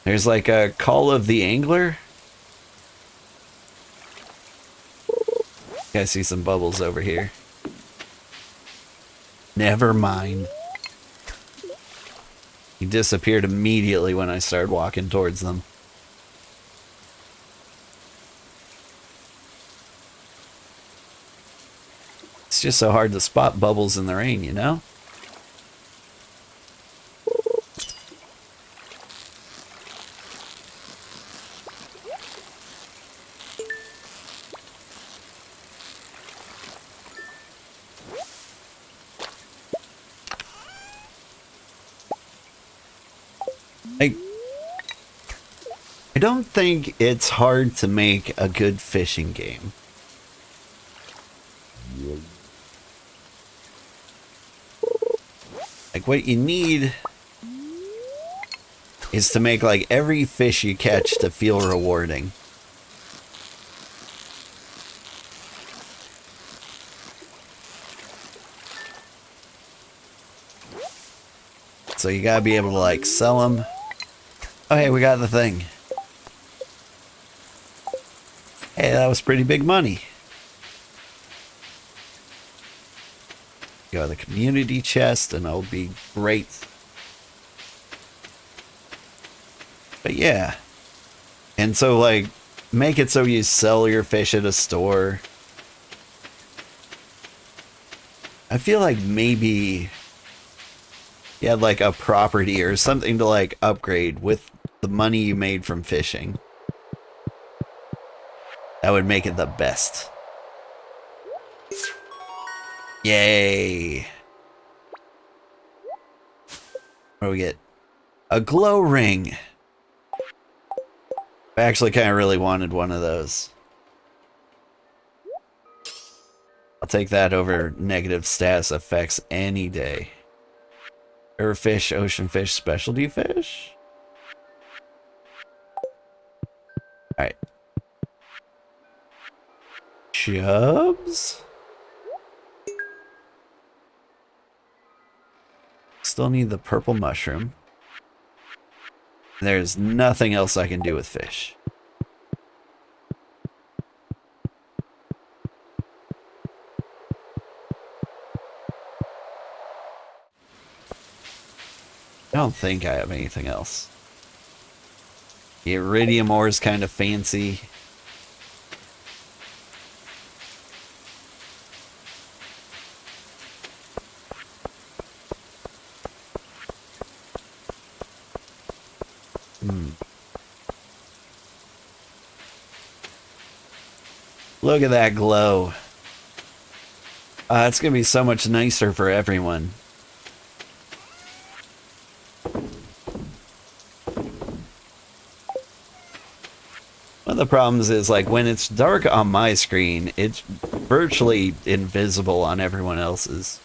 There's like a Call of the Angler. I see some bubbles over here. Never mind. He disappeared immediately when I started walking towards them. It's just so hard to spot bubbles in the rain, you know? I don't think it's hard to make a good fishing game. Like, what you need is to make, like, every fish you catch to feel rewarding. So you gotta be able to, like, sell them. Oh, hey, we got the thing. Hey, that was pretty big money. Go to the community chest and it'll be great. But yeah. And so, like, make it so you sell your fish at a store. I feel like maybe you had, like, a property or something to, like, upgrade with the money you made from fishing. That would make it the best. Yay. What do we get? A glow ring. I actually kind of really wanted one of those. I'll take that over negative status effects any day. River fish, ocean fish, specialty fish? Alright. Chubs? Still need the purple mushroom. There's nothing else I can do with fish. I don't think I have anything else. The iridium ore is kind of fancy. Look at that glow. It's gonna be so much nicer for everyone. One of the problems is, like, when it's dark on my screen, it's virtually invisible on everyone else's.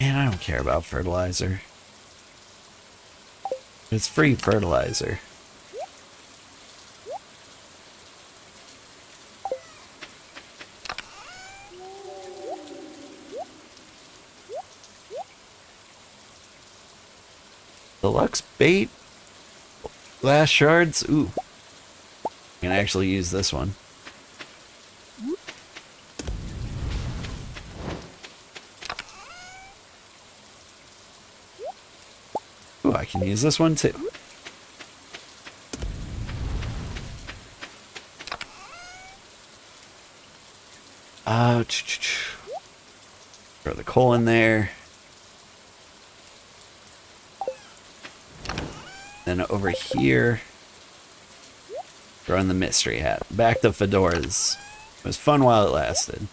Man, I don't care about fertilizer. It's free fertilizer. Deluxe bait? Glass shards? Ooh. I can actually use this one. Ooh, I can use this one too. Throw the coal in there. Then over here, throw in the mystery hat. Back to fedoras. It was fun while it lasted.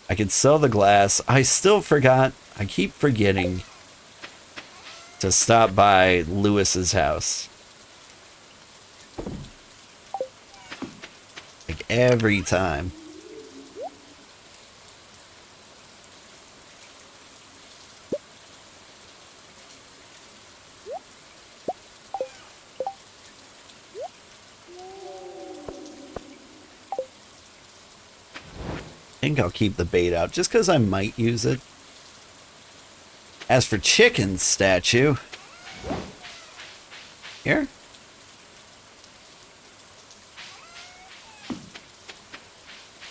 I could sell the glass. I still forgot. I keep forgetting to stop by Lewis's house. Like every time. I think I'll keep the bait out just because I might use it. As for chicken statue, here.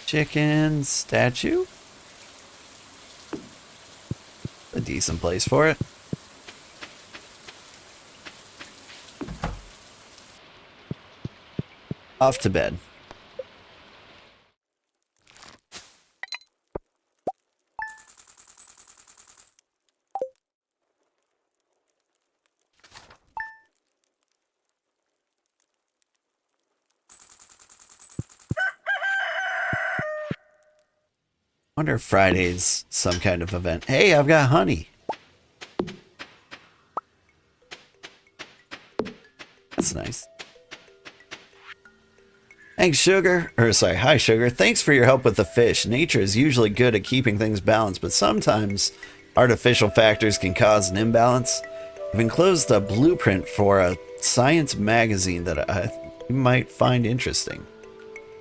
Chicken statue. A decent place for it. Off to bed. Wonder if Friday's some kind of event. Hey, I've got honey. That's nice. Thanks, Sugar. Or sorry, hi, Sugar. Thanks for your help with the fish. Nature is usually good at keeping things balanced, but sometimes artificial factors can cause an imbalance. I've enclosed a blueprint for a science magazine that you might find interesting.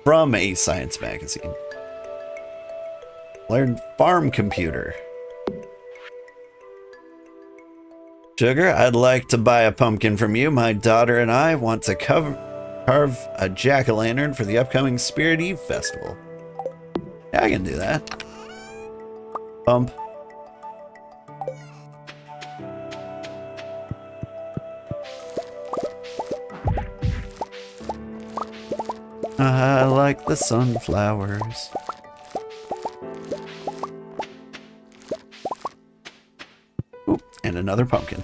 From a science magazine. Learn farm computer. Sugar, I'd like to buy a pumpkin from you. My daughter and I want to carve a jack-o'-lantern for the upcoming Spirit Eve festival. Yeah, I can do that. Pump. I like the sunflowers. And another pumpkin.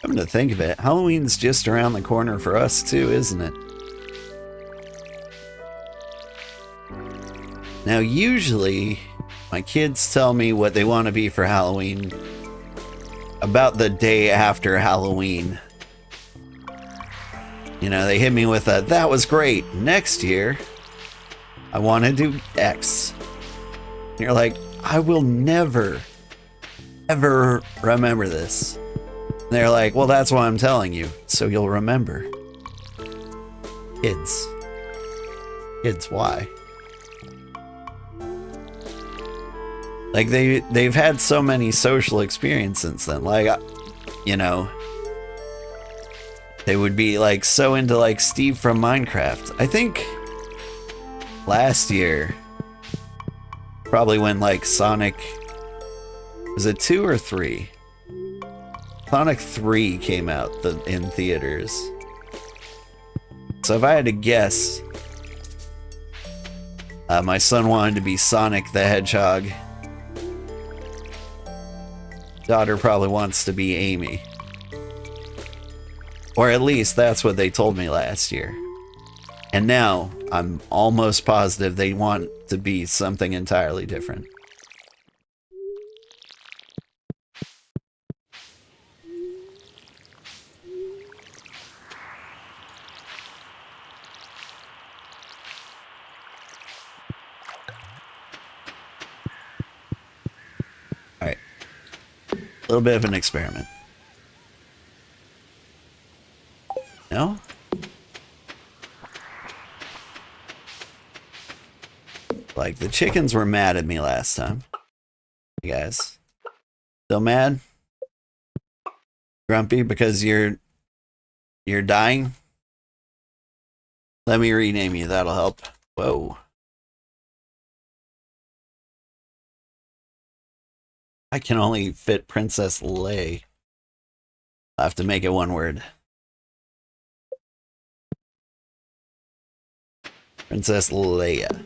Come to think of it, Halloween's just around the corner for us too, isn't it? Now, usually, my kids tell me what they want to be for Halloween about the day after Halloween. You know, they hit me with a, that was great. Next year, I want to do X. And you're like, I will never, ever remember this. And they're like, well, that's why I'm telling you, so you'll remember. Kids. Kids, why? Like, they've had so many social experiences since then. Like, you know, they would be, like, so into, like, Steve from Minecraft. I think last year, probably when, like, Sonic... Was it 2 or 3? Sonic 3 came out in theaters. So if I had to guess, my son wanted to be Sonic the Hedgehog. Daughter probably wants to be Amy. Or at least that's what they told me last year. And now I'm almost positive they want to be something entirely different. Alright. A little bit of an experiment. No? Like, the chickens were mad at me last time. You guys still mad? Grumpy because you're dying? Let me rename you, that'll help. Whoa. I can only fit Princess Leia. I'll have to make it one word. Princess Leia.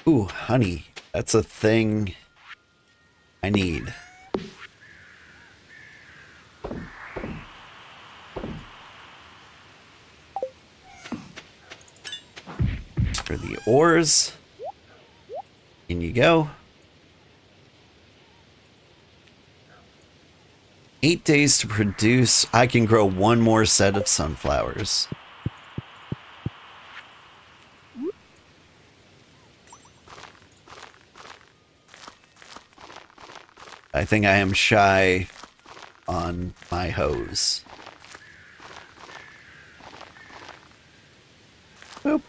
Ooh, honey. That's a thing I need. For the ores. In you go. 8 days to produce. I can grow one more set of sunflowers. I think I am shy on my hose. Boop.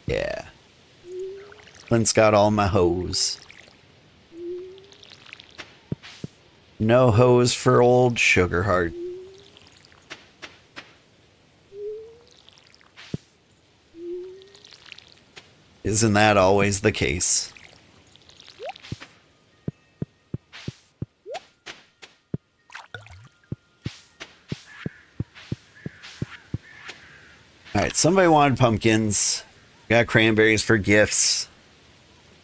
Yeah. Clint's got all my hose. No hose for old Sugarheart. Isn't that always the case? Alright, somebody wanted pumpkins. Got cranberries for gifts.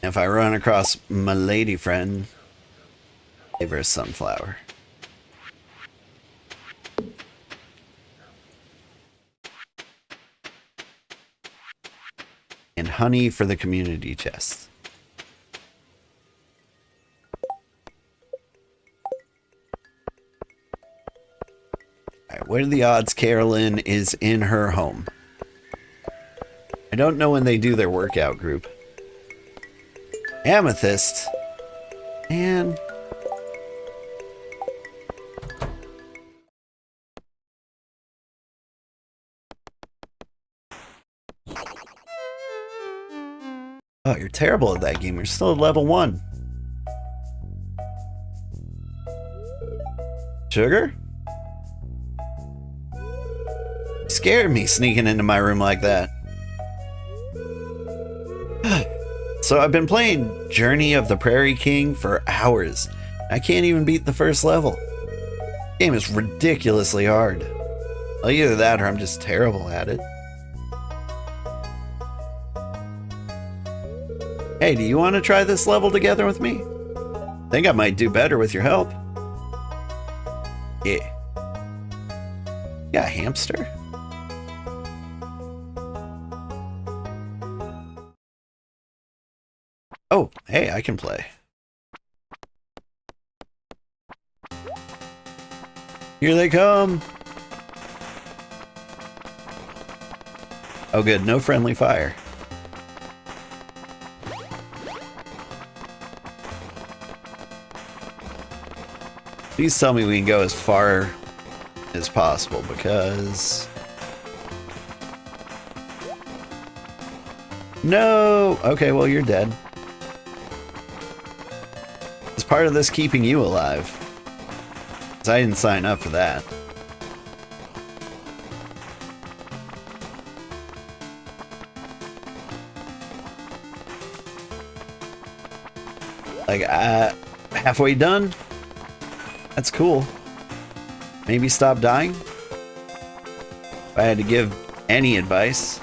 If I run across my lady friend, give her a sunflower. And honey for the community chest. Alright, what are the odds Carolyn is in her home? I don't know when they do their workout group. Amethyst. Man. Oh, you're terrible at that game. You're still at level 1. Sugar? Scared me sneaking into my room like that. So I've been playing Journey of the Prairie King for hours. I can't even beat the first level. The game is ridiculously hard. Well, either that or I'm just terrible at it. Hey, do you want to try this level together with me? I think I might do better with your help. Yeah. Yeah, hamster? Oh, hey, I can play. Here they come! Oh good, no friendly fire. Please tell me we can go as far as possible, because... No! Okay, well, you're dead. Is part of this keeping you alive? Because I didn't sign up for that. Like, halfway done. That's cool. Maybe stop dying? If I had to give any advice.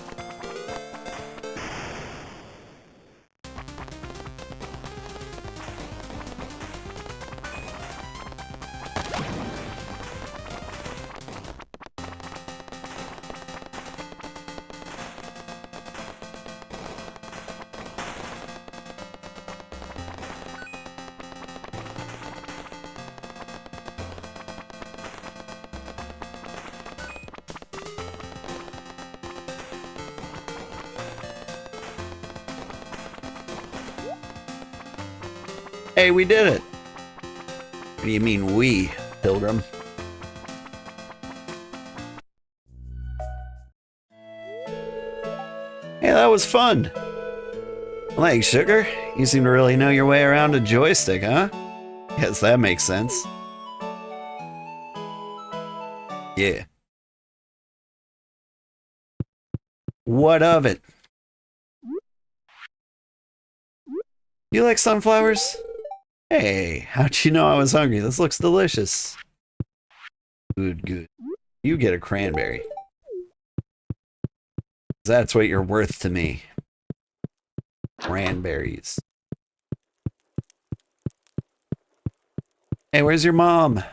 Hey, we did it! What do you mean we, Pilgrim? Hey, that was fun! Thanks, Sugar. You seem to really know your way around a joystick, huh? Yes, that makes sense. Yeah. What of it? You like sunflowers? Hey, how'd you know I was hungry? This looks delicious. Good, good. You get a cranberry. That's what you're worth to me. Cranberries. Hey, where's your mom?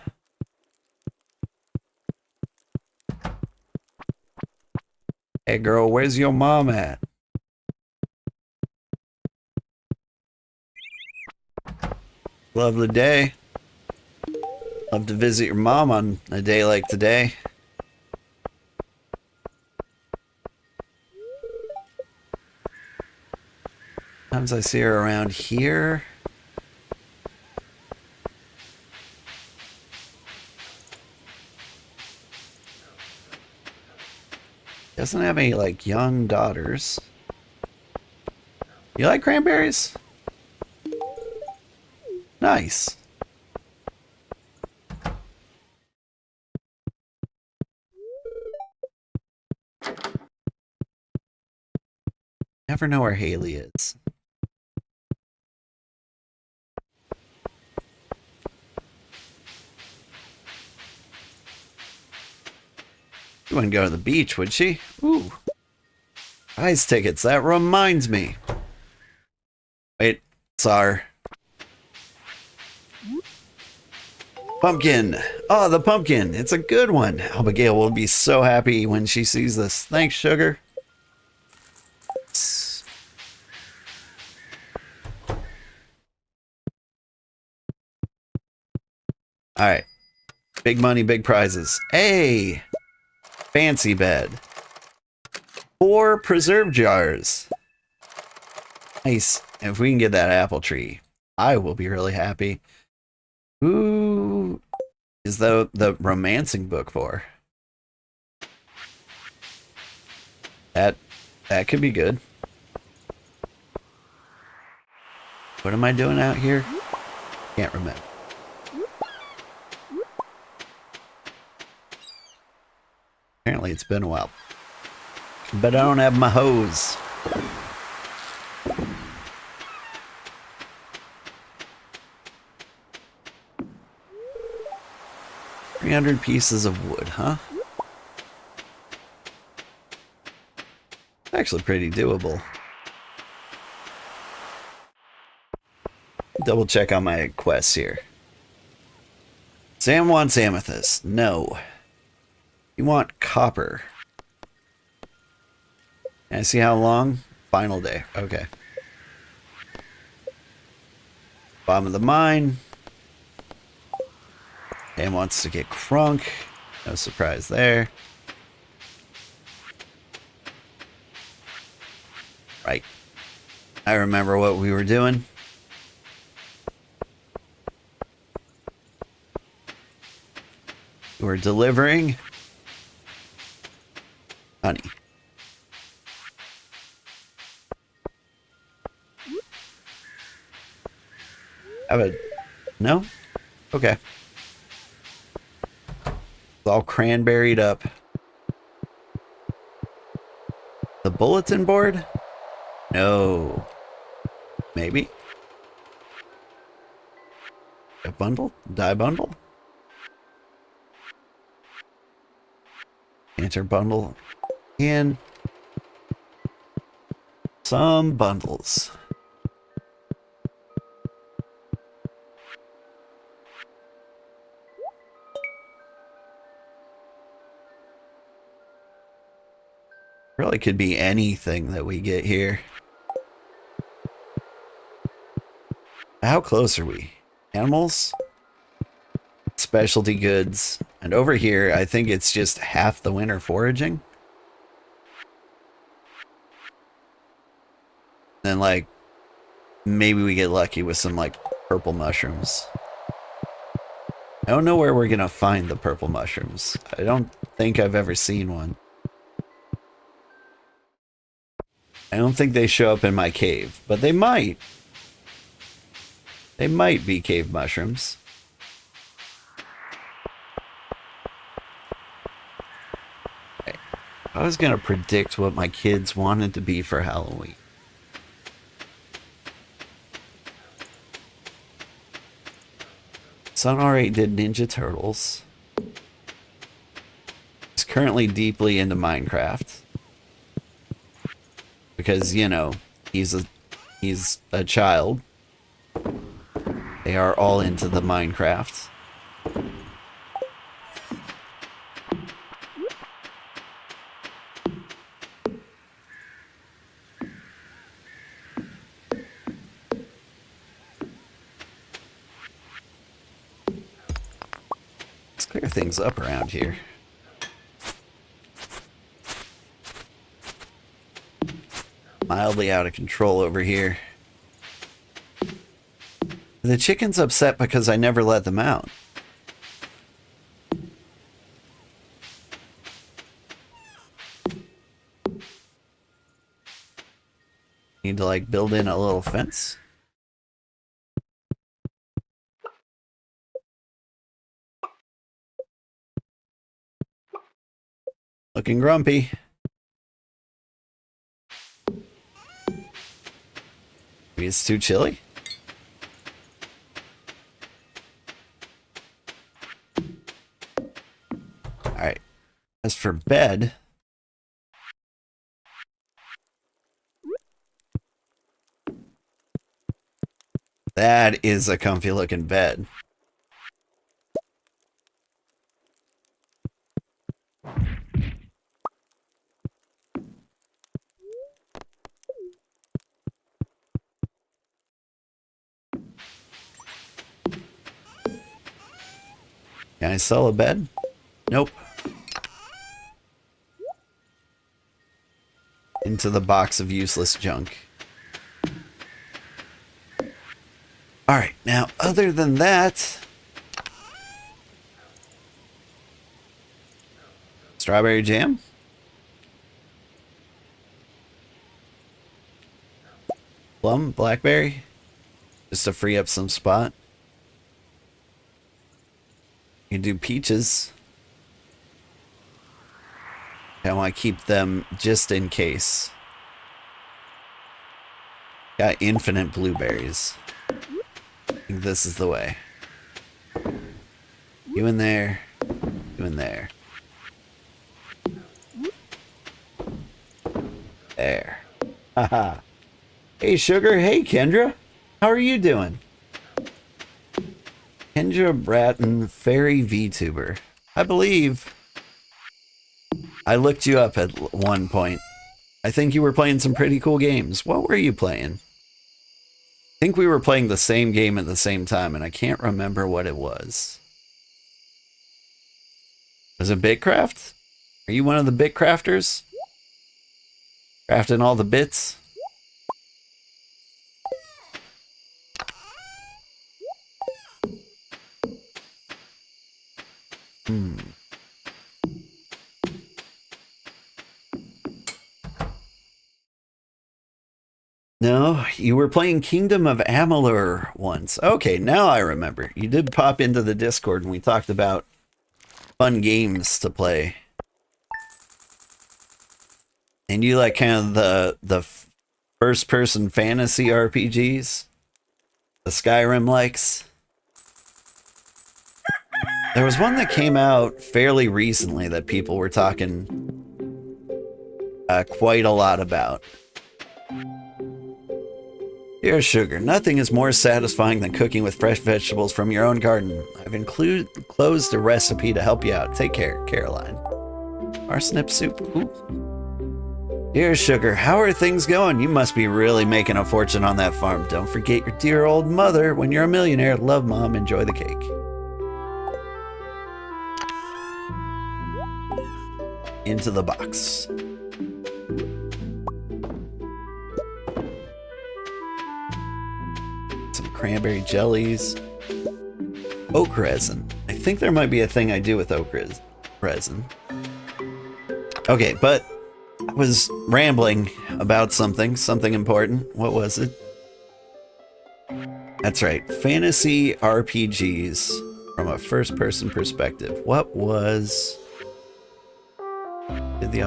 Hey, girl, where's your mom at? Lovely day. Love to visit your mom on a day like today. Sometimes I see her around here. Doesn't have any, like, young daughters. You like cranberries? Nice. Never know where Haley is. She wouldn't go to the beach, would she? Ooh. Ice tickets, that reminds me. Wait, Tsar. Pumpkin. Oh, the pumpkin. It's a good one. Abigail will be so happy when she sees this. Thanks, Sugar. Alright. Big money, big prizes. Hey! Fancy bed. 4 preserve jars. Nice. If we can get that apple tree, I will be really happy. Who is the romancing book for? That could be good. What am I doing out here? Can't remember. Apparently it's been a while. But I don't have my hose. $300 pieces of wood, huh? Actually pretty doable. Double check on my quests here. Sam wants amethyst. No. You want copper. Can I see how long? Final day. Okay. Bottom of the mine. Sam wants to get crunk. No surprise there. Right. I remember what we were doing. We were delivering honey. Have a... No? Okay. It's all cranberried up. The bulletin board? No. Maybe. bundle? Dye bundle? Enter bundle. And some bundles. Really could be anything that we get here. How close are we? Animals? Specialty goods. And over here, I think it's just half the winter foraging. Then, like, maybe we get lucky with some, like, purple mushrooms. I don't know where we're gonna find the purple mushrooms. I don't think I've ever seen one. I don't think they show up in my cave, but they might. They might be cave mushrooms. I was gonna predict what my kids wanted to be for Halloween. Son already did Ninja Turtles. He's currently deeply into Minecraft. Because, you know, he's a child. They are all into the Minecraft. Let's clear things up around here. Mildly out of control over here. The chicken's upset because I never let them out. Need to, like, build in a little fence. Looking grumpy. Maybe it's too chilly. Alright. As for bed, that is a comfy looking bed. Can I sell a bed? Nope. Into the box of useless junk. Alright, now other than that, strawberry jam? Plum, blackberry? Just to free up some spot. You can do peaches. I want to keep them just in case. Got infinite blueberries. I think this is the way. You in there. You in there. There. Haha. Hey, Sugar. Hey, Kendra. How are you doing? Kendra Bratton, Fairy VTuber. I believe I looked you up at one point. I think you were playing some pretty cool games. What were you playing? I think we were playing the same game at the same time, and I can't remember what it was. Was it Bitcraft? Are you one of the bit crafters? Crafting all the bits? No, you were playing Kingdom of Amalur once. Okay, now I remember. You did pop into the Discord and we talked about fun games to play. And you like kind of the first-person fantasy RPGs? The Skyrim likes? There was one that came out fairly recently that people were talking quite a lot about. Dear Sugar, nothing is more satisfying than cooking with fresh vegetables from your own garden. I've enclosed a recipe to help you out. Take care, Caroline. Parsnip soup. Ooh. Dear Sugar, how are things going? You must be really making a fortune on that farm. Don't forget your dear old mother. When you're a millionaire, love, Mom. Enjoy the cake. Into the box. Cranberry jellies. Oak resin. I think there might be a thing I do with oak resin. Okay, but I was rambling about something important. What was it? That's right. Fantasy RPGs from a first-person perspective. What was... Did the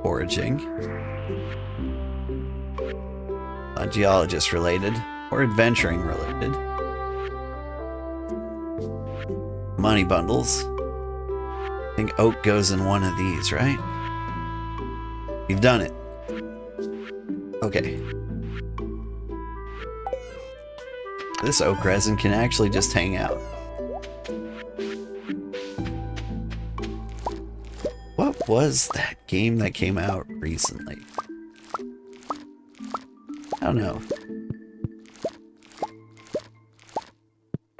origin? Geologist related. Or adventuring related. Money bundles. I think oak goes in one of these, right? You've done it. Okay. This oak resin can actually just hang out. What was that game that came out recently? I don't know.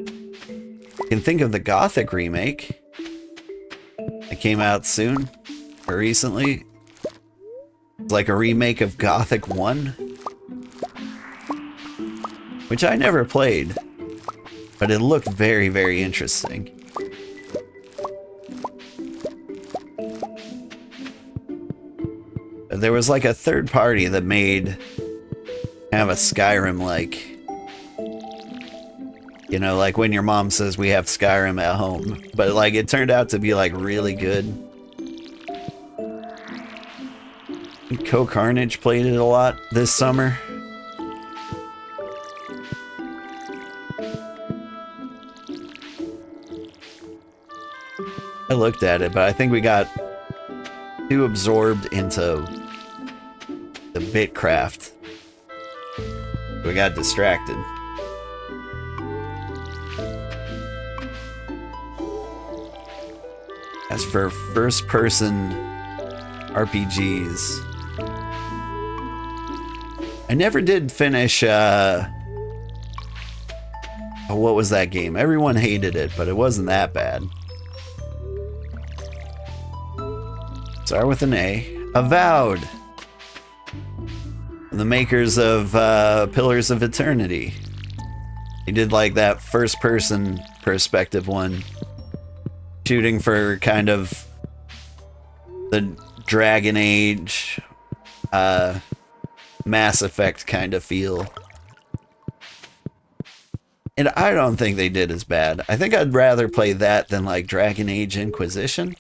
I can think of the Gothic remake that came out soon or recently. It's like a remake of Gothic 1, which I never played, but it looked very, very interesting. There was like a third party that made kind of a Skyrim-like. You know, like when your mom says we have Skyrim at home. But like it turned out to be like really good. Co Carnage played it a lot this summer. I looked at it, but I think we got too absorbed into the Bitcraft. We got distracted. As for first-person RPGs, I never did finish, what was that game? Everyone hated it, but it wasn't that bad. Start with an A. Avowed. The makers of Pillars of Eternity. They did like that first-person perspective one. Shooting for kind of the Dragon Age, Mass Effect kind of feel. And I don't think they did as bad. I think I'd rather play that than like Dragon Age Inquisition.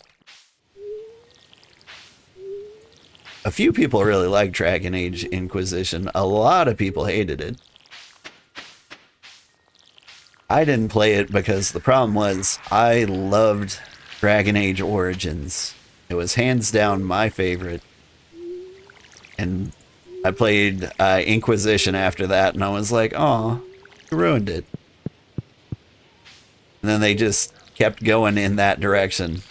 A few people really like Dragon Age Inquisition. A lot of people hated it. I didn't play it because the problem was I loved Dragon Age Origins. It was hands down my favorite. And I played Inquisition after that, and I was like, oh, you ruined it. And then they just kept going in that direction.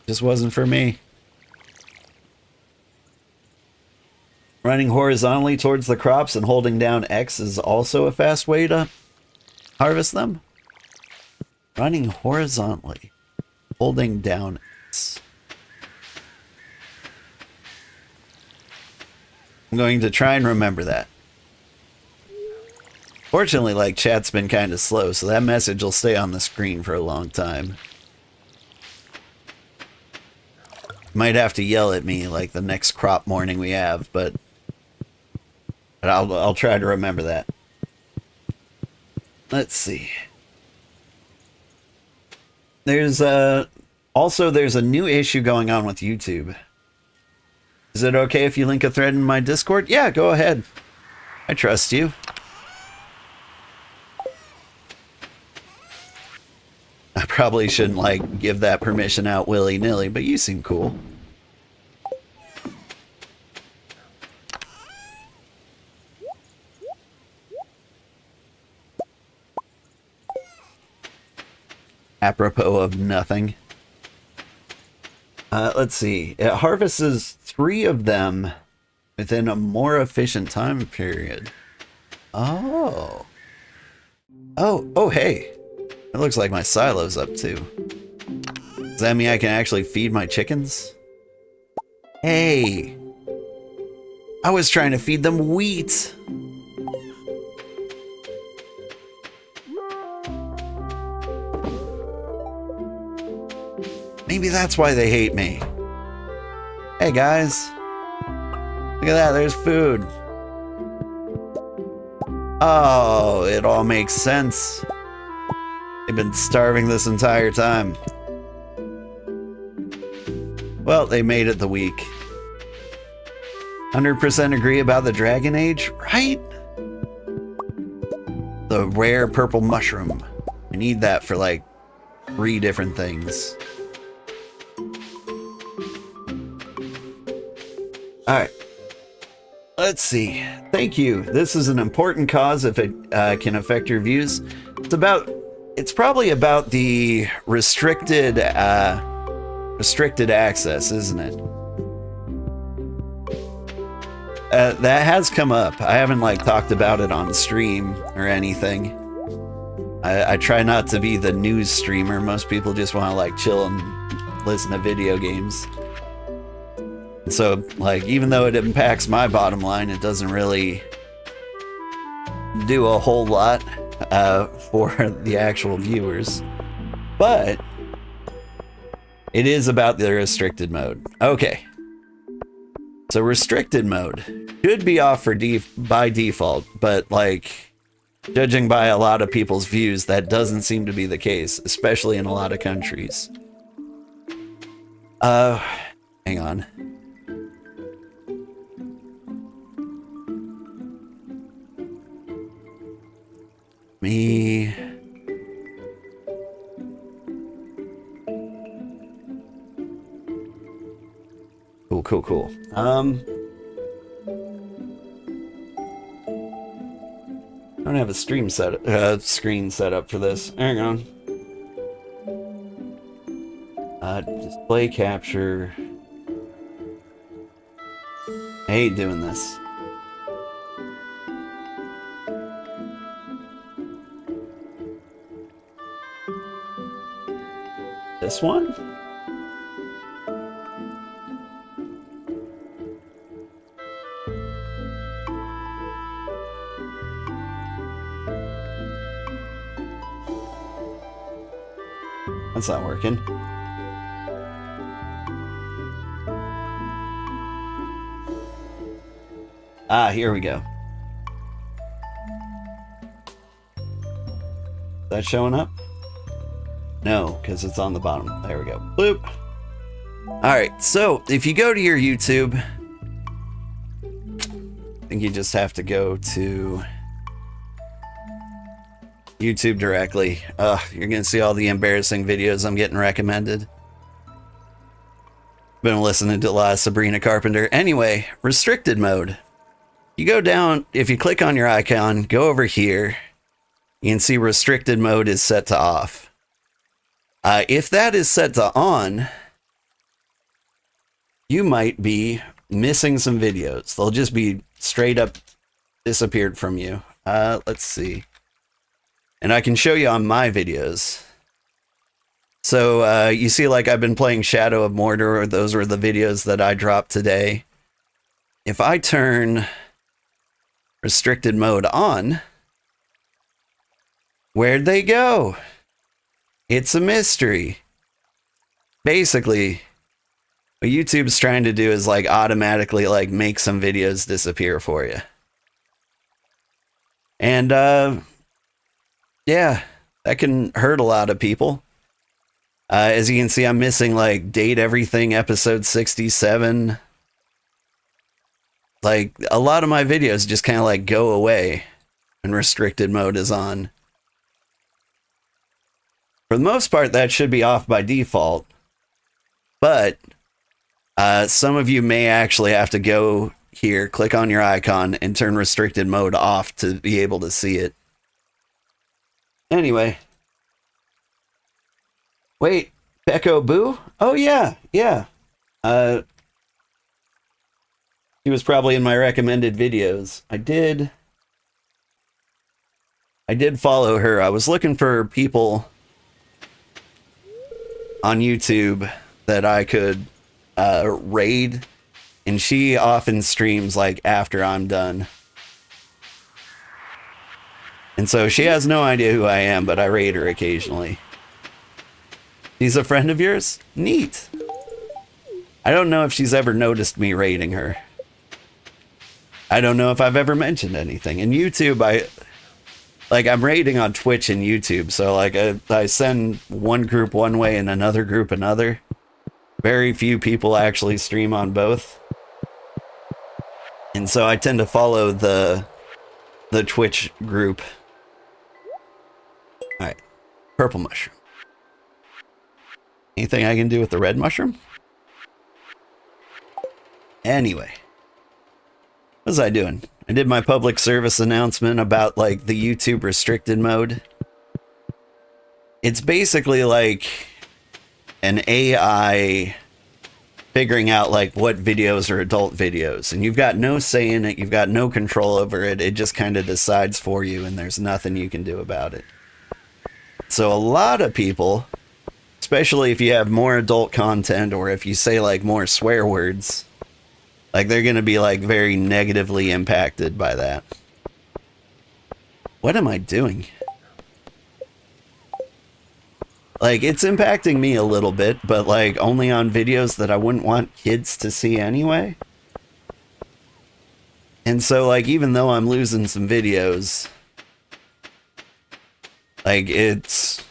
Just wasn't for me. Running horizontally towards the crops and holding down X is also a fast way to harvest them. Running horizontally, holding down X. I'm going to try and remember that. Fortunately, like, chat's been kind of slow, so that message will stay on the screen for a long time. Might have to yell at me like the next crop morning we have, but I'll try to remember that. Let's see. There's also there's a new issue going on with YouTube. Is it okay if you link a thread in my Discord? Yeah, go ahead. I trust you. probably shouldn't, like, give that permission out willy-nilly, but you seem cool. Apropos of nothing. Let's see. It harvests 3 of them within a more efficient time period. Oh. Oh, hey. It looks like my silo's up too. Does that mean I can actually feed my chickens? Hey. I was trying to feed them wheat. Maybe that's why they hate me. Hey guys. Look at that, there's food. Oh, it all makes sense. They've been starving this entire time. Well, they made it the week. 100% agree about the Dragon Age, right? The rare purple mushroom. I need that for like 3 different things. Alright. Let's see. Thank you. This is an important cause if it can affect your views. It's probably about the restricted access, isn't it? That has come up. I haven't like talked about it on stream or anything. I try not to be the news streamer. Most people just want to like chill and listen to video games. So, like, even though it impacts my bottom line, it doesn't really do a whole lot for the actual viewers. But it is about the restricted mode. Okay. So restricted mode should be off for by default, but like, judging by a lot of people's views, that doesn't seem to be the case, especially in a lot of countries. Hang on. Me. Cool. I don't have a screen set up for this. Hang on. Display capture. I hate doing this. This one? That's not working. Ah, here we go. Is that showing up? No, because it's on the bottom. There we go. Bloop. Alright, so if you go to your YouTube, I think you just have to go to YouTube directly. You're gonna see all the embarrassing videos I'm getting recommended. Been listening to a lot of Sabrina Carpenter. Anyway, restricted mode. You go down, if you click on your icon, go over here, you can see restricted mode is set to off. If that is set to on, you might be missing some videos. They'll just be straight up disappeared from you. Let's see. And I can show you on my videos. So you see, like, I've been playing Shadow of Mordor. Those were the videos that I dropped today. If I turn restricted mode on, where'd they go? It's a mystery. Basically, what YouTube's trying to do is like automatically like make some videos disappear for you. And yeah, that can hurt a lot of people. As you can see, I'm missing like Date Everything episode 67. Like a lot of my videos just kind of like go away when restricted mode is on. For the most part, that should be off by default. But some of you may actually have to go here, click on your icon, and turn restricted mode off to be able to see it. Anyway. Wait, Pecco Boo? Oh, yeah, yeah. He was probably in my recommended videos. I did follow her. I was looking for people on YouTube that I could raid, and she often streams like after I'm done. And so she has no idea who I am, but I raid her occasionally. She's a friend of yours? Neat. I don't know if she's ever noticed me raiding her. I don't know if I've ever mentioned anything. In YouTube, I'm raiding on Twitch and YouTube, so like I send one group one way and another group another. Very few people actually stream on both. And so I tend to follow the Twitch group. Alright. Purple mushroom. Anything I can do with the red mushroom? Anyway. What was I doing? I did my public service announcement about like the YouTube restricted mode. It's basically like an AI figuring out like what videos are adult videos, and you've got no say in it, you've got no control over it, it just kind of decides for you and there's nothing you can do about it. So a lot of people, especially if you have more adult content or if you say like more swear words, like they're going to be like very negatively impacted by that. What am I doing? Like, it's impacting me a little bit, but like only on videos that I wouldn't want kids to see anyway. And so like, even though I'm losing some videos, like it's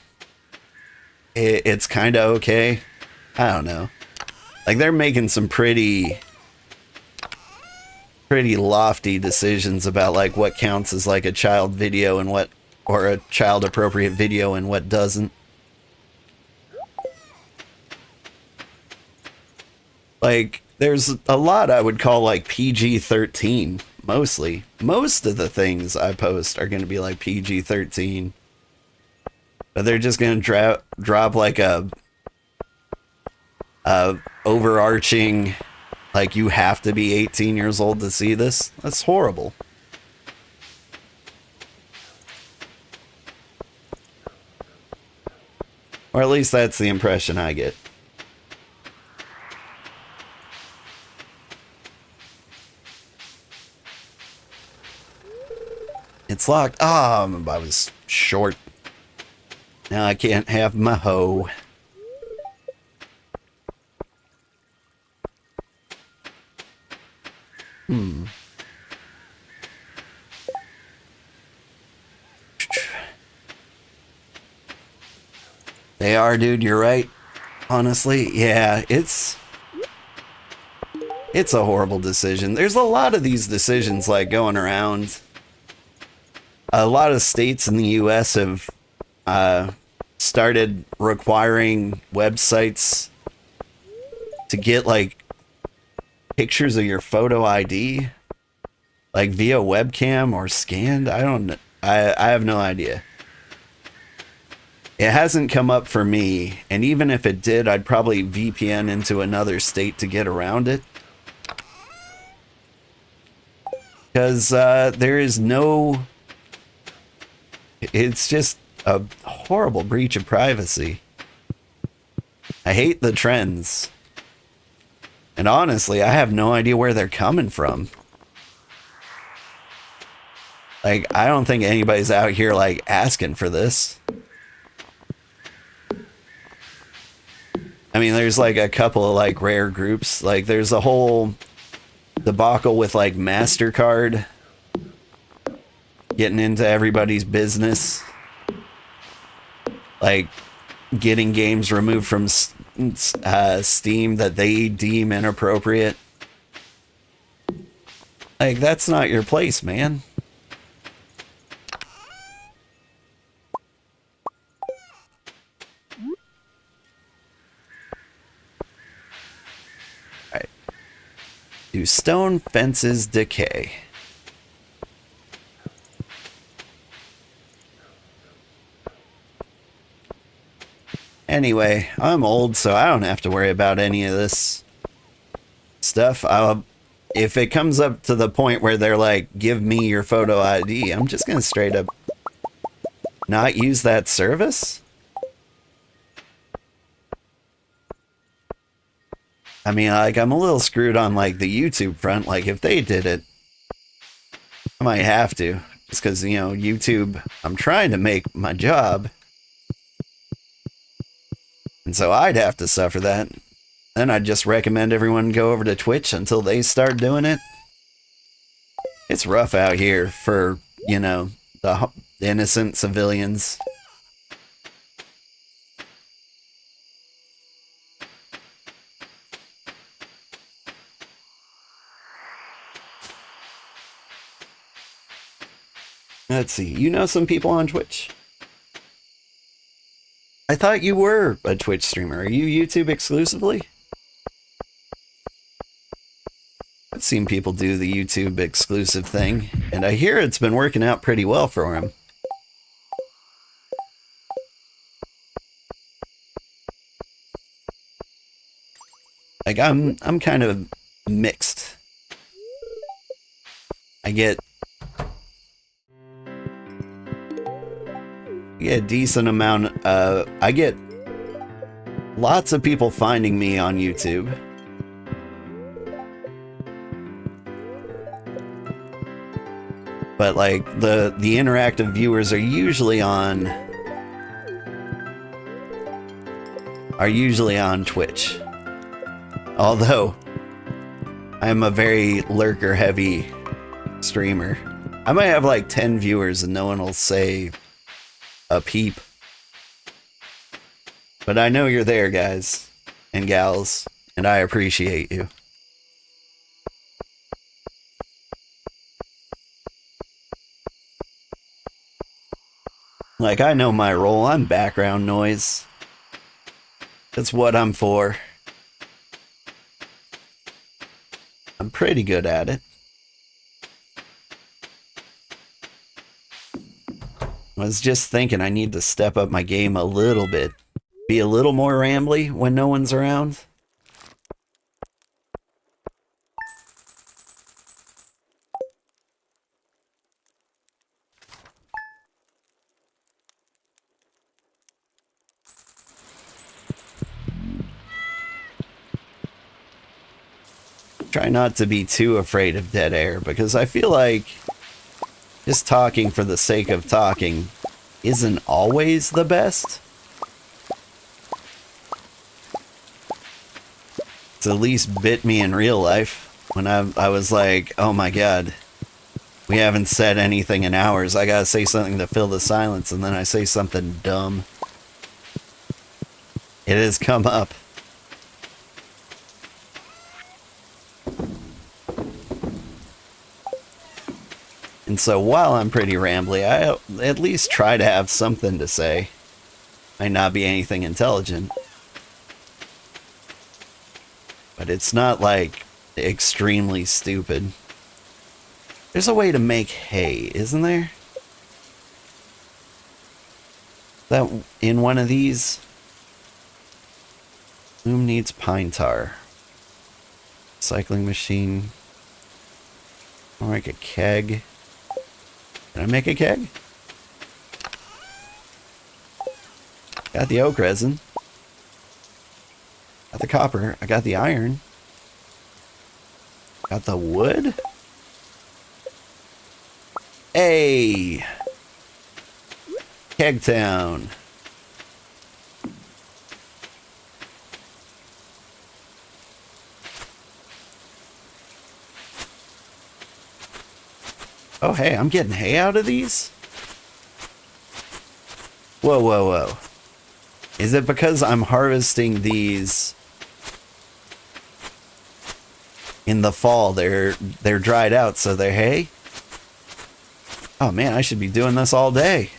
kind of okay. I don't know. Like they're making some pretty lofty decisions about like what counts as like a child video and what, or a child appropriate video and what doesn't. Like there's a lot I would call like PG-13 mostly. Most of the things I post are going to be like PG-13. But they're just going to drop like a overarching, like you have to be 18 years old to see this. That's horrible. Or at least that's the impression I get. It's locked. Ah, oh, I was short. Now I can't have my hoe. They are, dude, you're right. Honestly, yeah, it's a horrible decision. There's a lot of these decisions like going around. A lot of states in the US have started requiring websites to get like pictures of your photo ID, like via webcam or scanned. I don't know. I have no idea. It hasn't come up for me, and even if it did, I'd probably VPN into another state to get around it. Because there is no... It's just a horrible breach of privacy. I hate the trends. And honestly, I have no idea where they're coming from. Like, I don't think anybody's out here, like, asking for this. I mean, there's, like, a couple of, like, rare groups. Like, there's a whole debacle with, like, MasterCard getting into everybody's business. Like, getting games removed from Steam that they deem inappropriate. Like, that's not your place, man. Do stone fences decay? Anyway, I'm old, so I don't have to worry about any of this stuff. If it comes up to the point where they're like, give me your photo ID, I'm just gonna straight up not use that service. I mean, like, I'm a little screwed on, like, the YouTube front. Like, if they did it, I might have to. Just because, you know, YouTube, I'm trying to make my job. And so I'd have to suffer that. Then I'd just recommend everyone go over to Twitch until they start doing it. It's rough out here for, you know, the innocent civilians. Let's see. You know some people on Twitch? I thought you were a Twitch streamer. Are you YouTube exclusively? I've seen people do the YouTube exclusive thing, and I hear it's been working out pretty well for them. Like, I'm kind of mixed. I get a decent amount. I get lots of people finding me on YouTube. But like the interactive viewers are usually on Twitch. Although I'm a very lurker heavy streamer. I might have like 10 viewers and no one will say a peep. But I know you're there, guys and gals, and I appreciate you. Like, I know my role. I'm background noise. That's what I'm for. I'm pretty good at it. I was just thinking I need to step up my game a little bit. Be a little more rambly when no one's around. Try not to be too afraid of dead air, because I feel like just talking for the sake of talking isn't always the best. It's at least bit me in real life when I was like, oh my god, we haven't said anything in hours. I gotta say something to fill the silence, and then I say something dumb. It has come up. And so while I'm pretty rambly, I at least try to have something to say. Might not be anything intelligent. But it's not like extremely stupid. There's a way to make hay, isn't there? That in one of these? Loom needs pine tar. Cycling machine. I'll make a keg. Can I make a keg? Got the oak resin. Got the copper. I got the iron. Got the wood. Hey! Keg Town. Oh, hey, I'm getting hay out of these? Whoa, whoa, whoa. Is it because I'm harvesting these in the fall? They're dried out, so they're hay? Oh man, I should be doing this all day.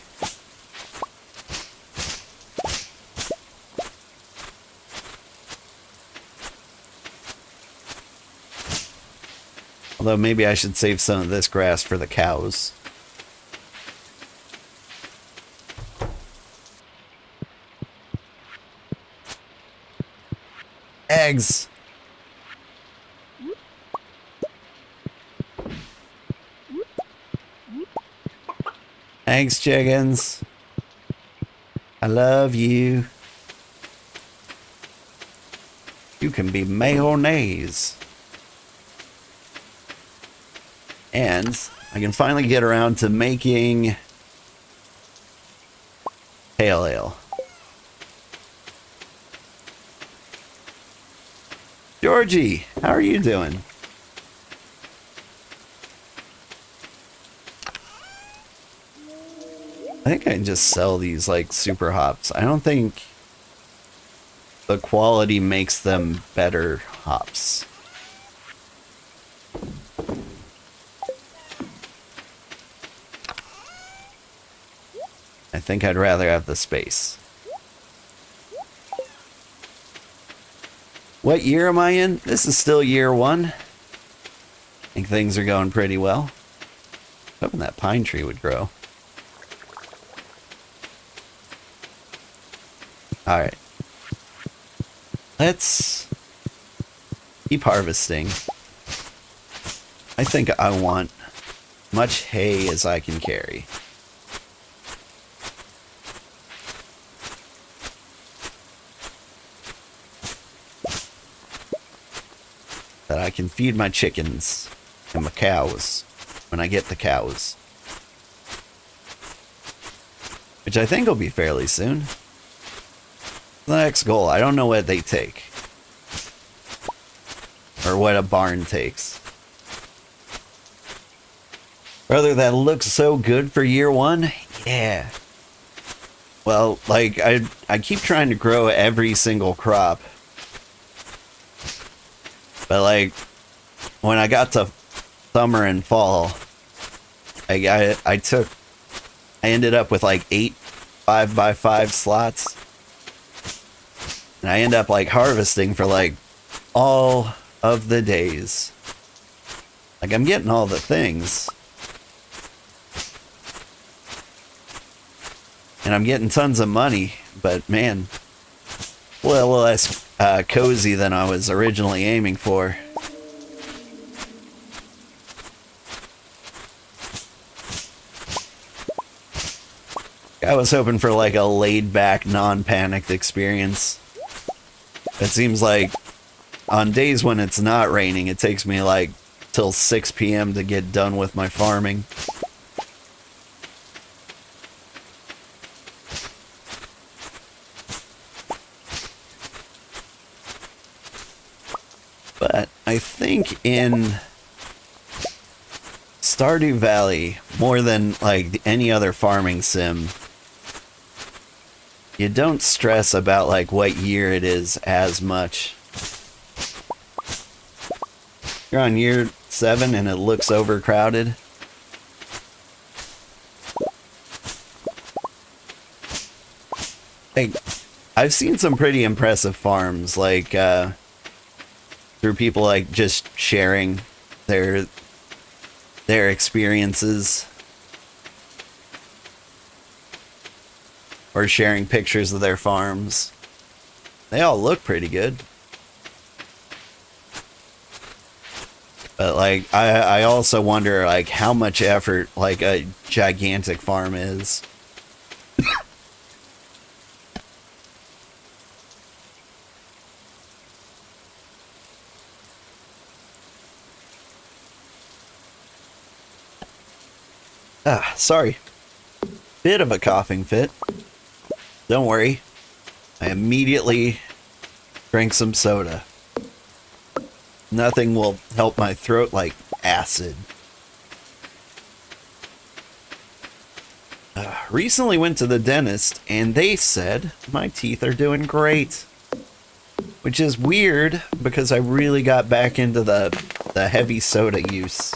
Although maybe I should save some of this grass for the cows. Eggs! Thanks, chickens. I love you. You can be mayonnaise. And I can finally get around to making pale ale. Georgie, how are you doing? I think I can just sell these like super hops. I don't think the quality makes them better hops. I think I'd rather have the space. What year am I in? This is still year 1. I think things are going pretty well. Hoping that pine tree would grow. Alright. Let's keep harvesting. I think I want much hay as I can carry. That I can feed my chickens and my cows when I get the cows. Which I think will be fairly soon. The next goal, I don't know what they take. Or what a barn takes. Brother, that looks so good for year 1. Yeah. Well, like, I keep trying to grow every single crop. But, like, when I got to summer and fall, I ended up with, like, 8 5x5 slots. And I end up, like, harvesting for, like, all of the days. Like, I'm getting all the things. And I'm getting tons of money. But, man, a little less cozy than I was originally aiming for. I was hoping for, like, a laid-back, non-panicked experience. It seems like on days when it's not raining, it takes me like till 6 p.m. to get done with my farming. But I think in Stardew Valley, more than like any other farming sim, you don't stress about like what year it is as much. You're on year 7 and it looks overcrowded. Like, I've seen some pretty impressive farms, like through people like just sharing their experiences. Or sharing pictures of their farms. They all look pretty good. But like, I also wonder like how much effort like a gigantic farm is. Sorry. Bit of a coughing fit. Don't worry. I immediately drank some soda. Nothing will help my throat like acid. Recently went to the dentist and they said my teeth are doing great. Which is weird because I really got back into the heavy soda use.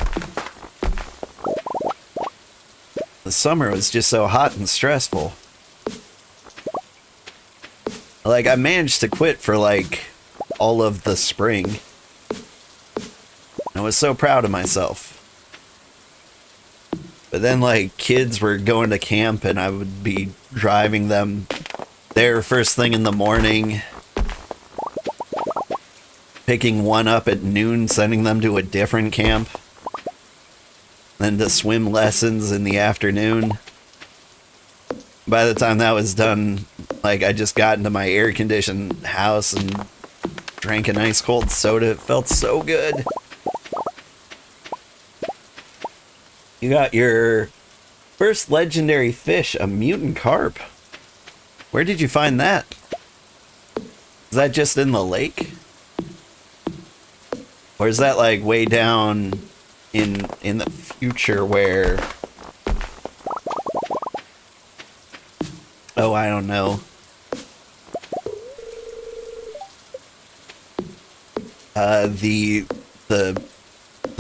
The summer was just so hot and stressful. Like, I managed to quit for, like, all of the spring. I was so proud of myself. But then, like, kids were going to camp and I would be driving them there first thing in the morning, picking one up at noon, sending them to a different camp, then to swim lessons in the afternoon. By the time that was done, like, I just got into my air-conditioned house and drank a nice cold soda. It felt so good. You got your first legendary fish, a mutant carp. Where did you find that? Is that just in the lake? Or is that like way down in the future where... Oh, I don't know. The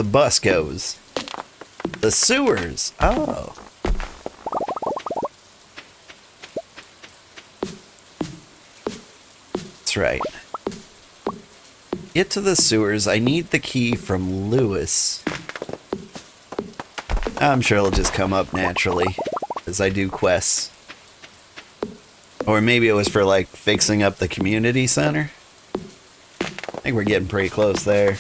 bus goes. The sewers. Oh. That's right. Get to the sewers. I need the key from Lewis. I'm sure it'll just come up naturally as I do quests. Or maybe it was for like fixing up the community center. I think we're getting pretty close there.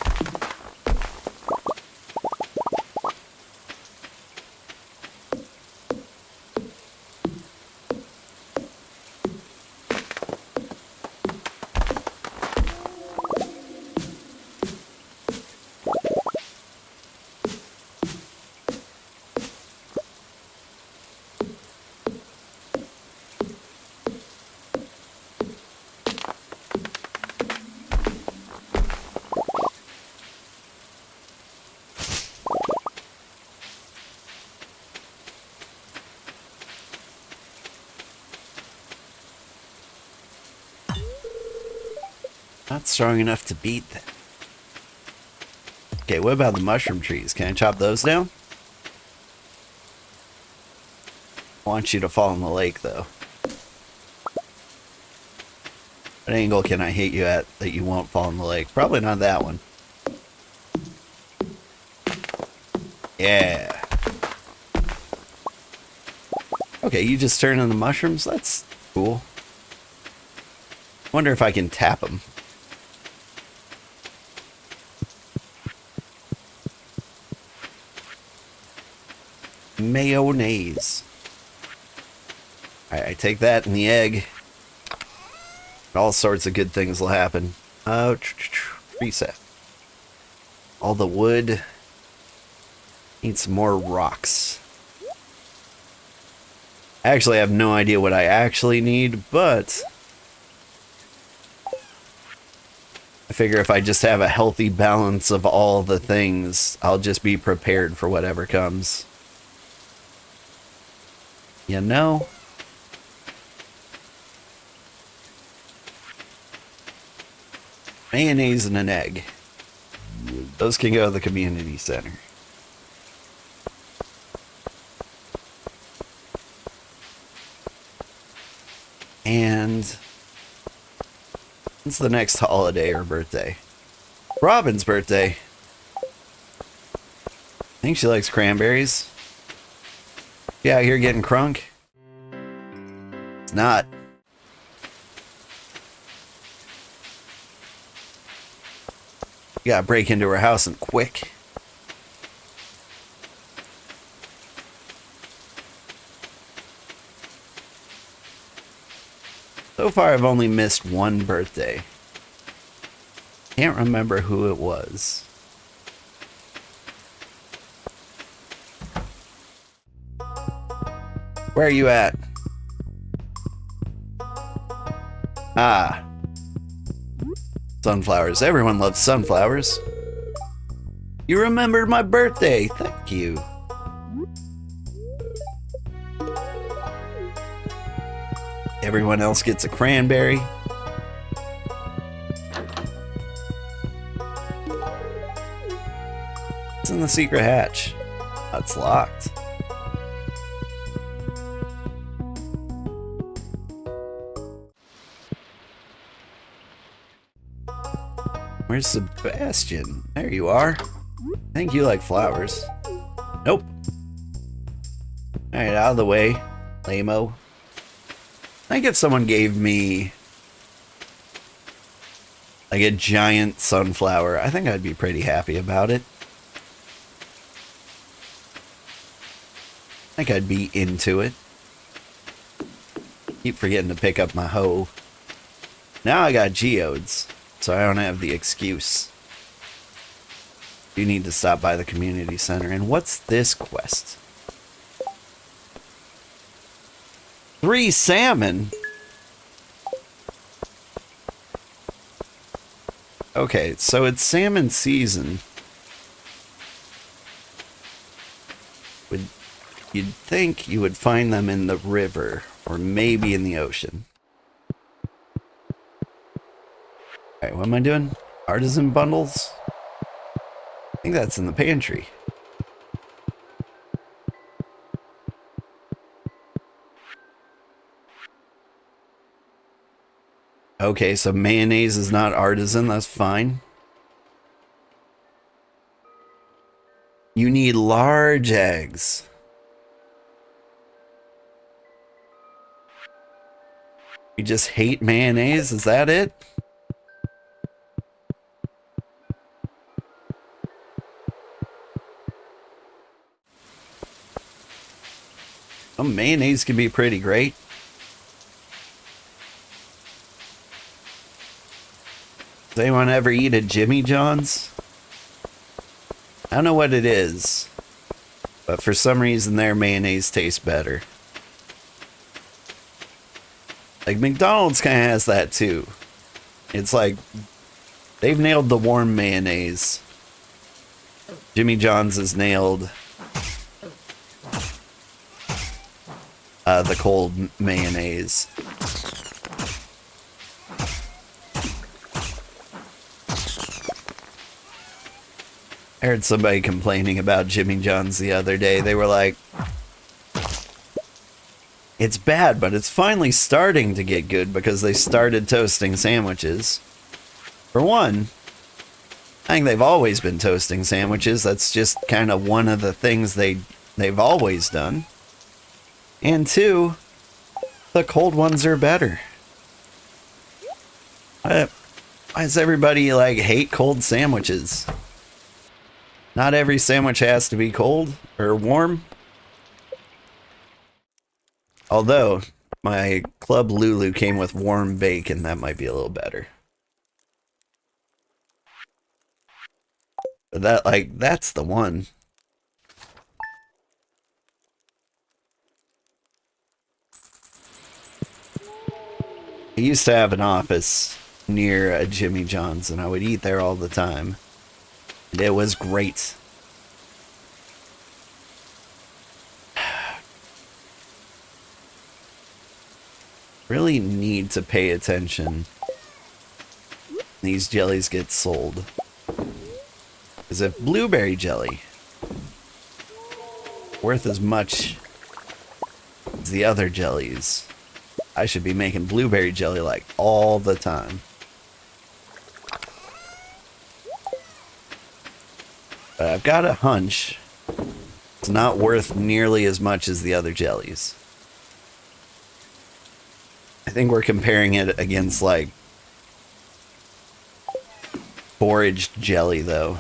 Not strong enough to beat them. Okay, what about the mushroom trees? Can I chop those down? I want you to fall in the lake, though. What angle can I hit you at that you won't fall in the lake? Probably not that one. Yeah. Okay, you just turn on the mushrooms? That's cool. Wonder if I can tap them. Mayonnaise. Alright, I take that and the egg. All sorts of good things will happen. Reset. All the wood. Need some more rocks. Actually, I have no idea what I actually need, but I figure if I just have a healthy balance of all the things, I'll just be prepared for whatever comes. You know? Mayonnaise and an egg. Those can go to the community center. And when's the next holiday or birthday? Robin's birthday. I think she likes cranberries. You out here getting crunk? It's not. You gotta break into her house and quick. So far I've only missed one birthday. Can't remember who it was. Where are you at? Ah. Sunflowers. Everyone loves sunflowers. You remembered my birthday. Thank you. Everyone else gets a cranberry. What's in the secret hatch? That's locked. Where's Sebastian? There you are. I think you like flowers. Nope. Alright, out of the way, lame-o. I think if someone gave me like a giant sunflower, I think I'd be pretty happy about it. I think I'd be into it. Keep forgetting to pick up my hoe. Now I got geodes, so I don't have the excuse. You need to stop by the community center. And what's this quest? 3 salmon? Okay, so it's salmon season. You'd think you would find them in the river, or maybe in the ocean. Alright, what am I doing? Artisan bundles? I think that's in the pantry. Okay, so mayonnaise is not artisan, that's fine. You need large eggs. You just hate mayonnaise, is that it? Oh, mayonnaise can be pretty great. Does anyone ever eat at Jimmy John's? I don't know what it is, but for some reason their mayonnaise tastes better. Like McDonald's kind of has that too. It's like they've nailed the warm mayonnaise. Jimmy John's has nailed the cold mayonnaise. I heard somebody complaining about Jimmy John's the other day. They were like, it's bad, but it's finally starting to get good because they started toasting sandwiches. For one, I think they've always been toasting sandwiches. That's just kind of one of the things they've always done. And two, the cold ones are better. Why does everybody like hate cold sandwiches? Not every sandwich has to be cold or warm. Although my Club Lulu came with warm bacon, that might be a little better. But that's the one. I used to have an office near a Jimmy John's, and I would eat there all the time. And it was great. Really need to pay attention. These jellies get sold. Because if blueberry jelly worth as much as the other jellies, I should be making blueberry jelly like all the time. But I've got a hunch it's not worth nearly as much as the other jellies. I think we're comparing it against like foraged jelly though.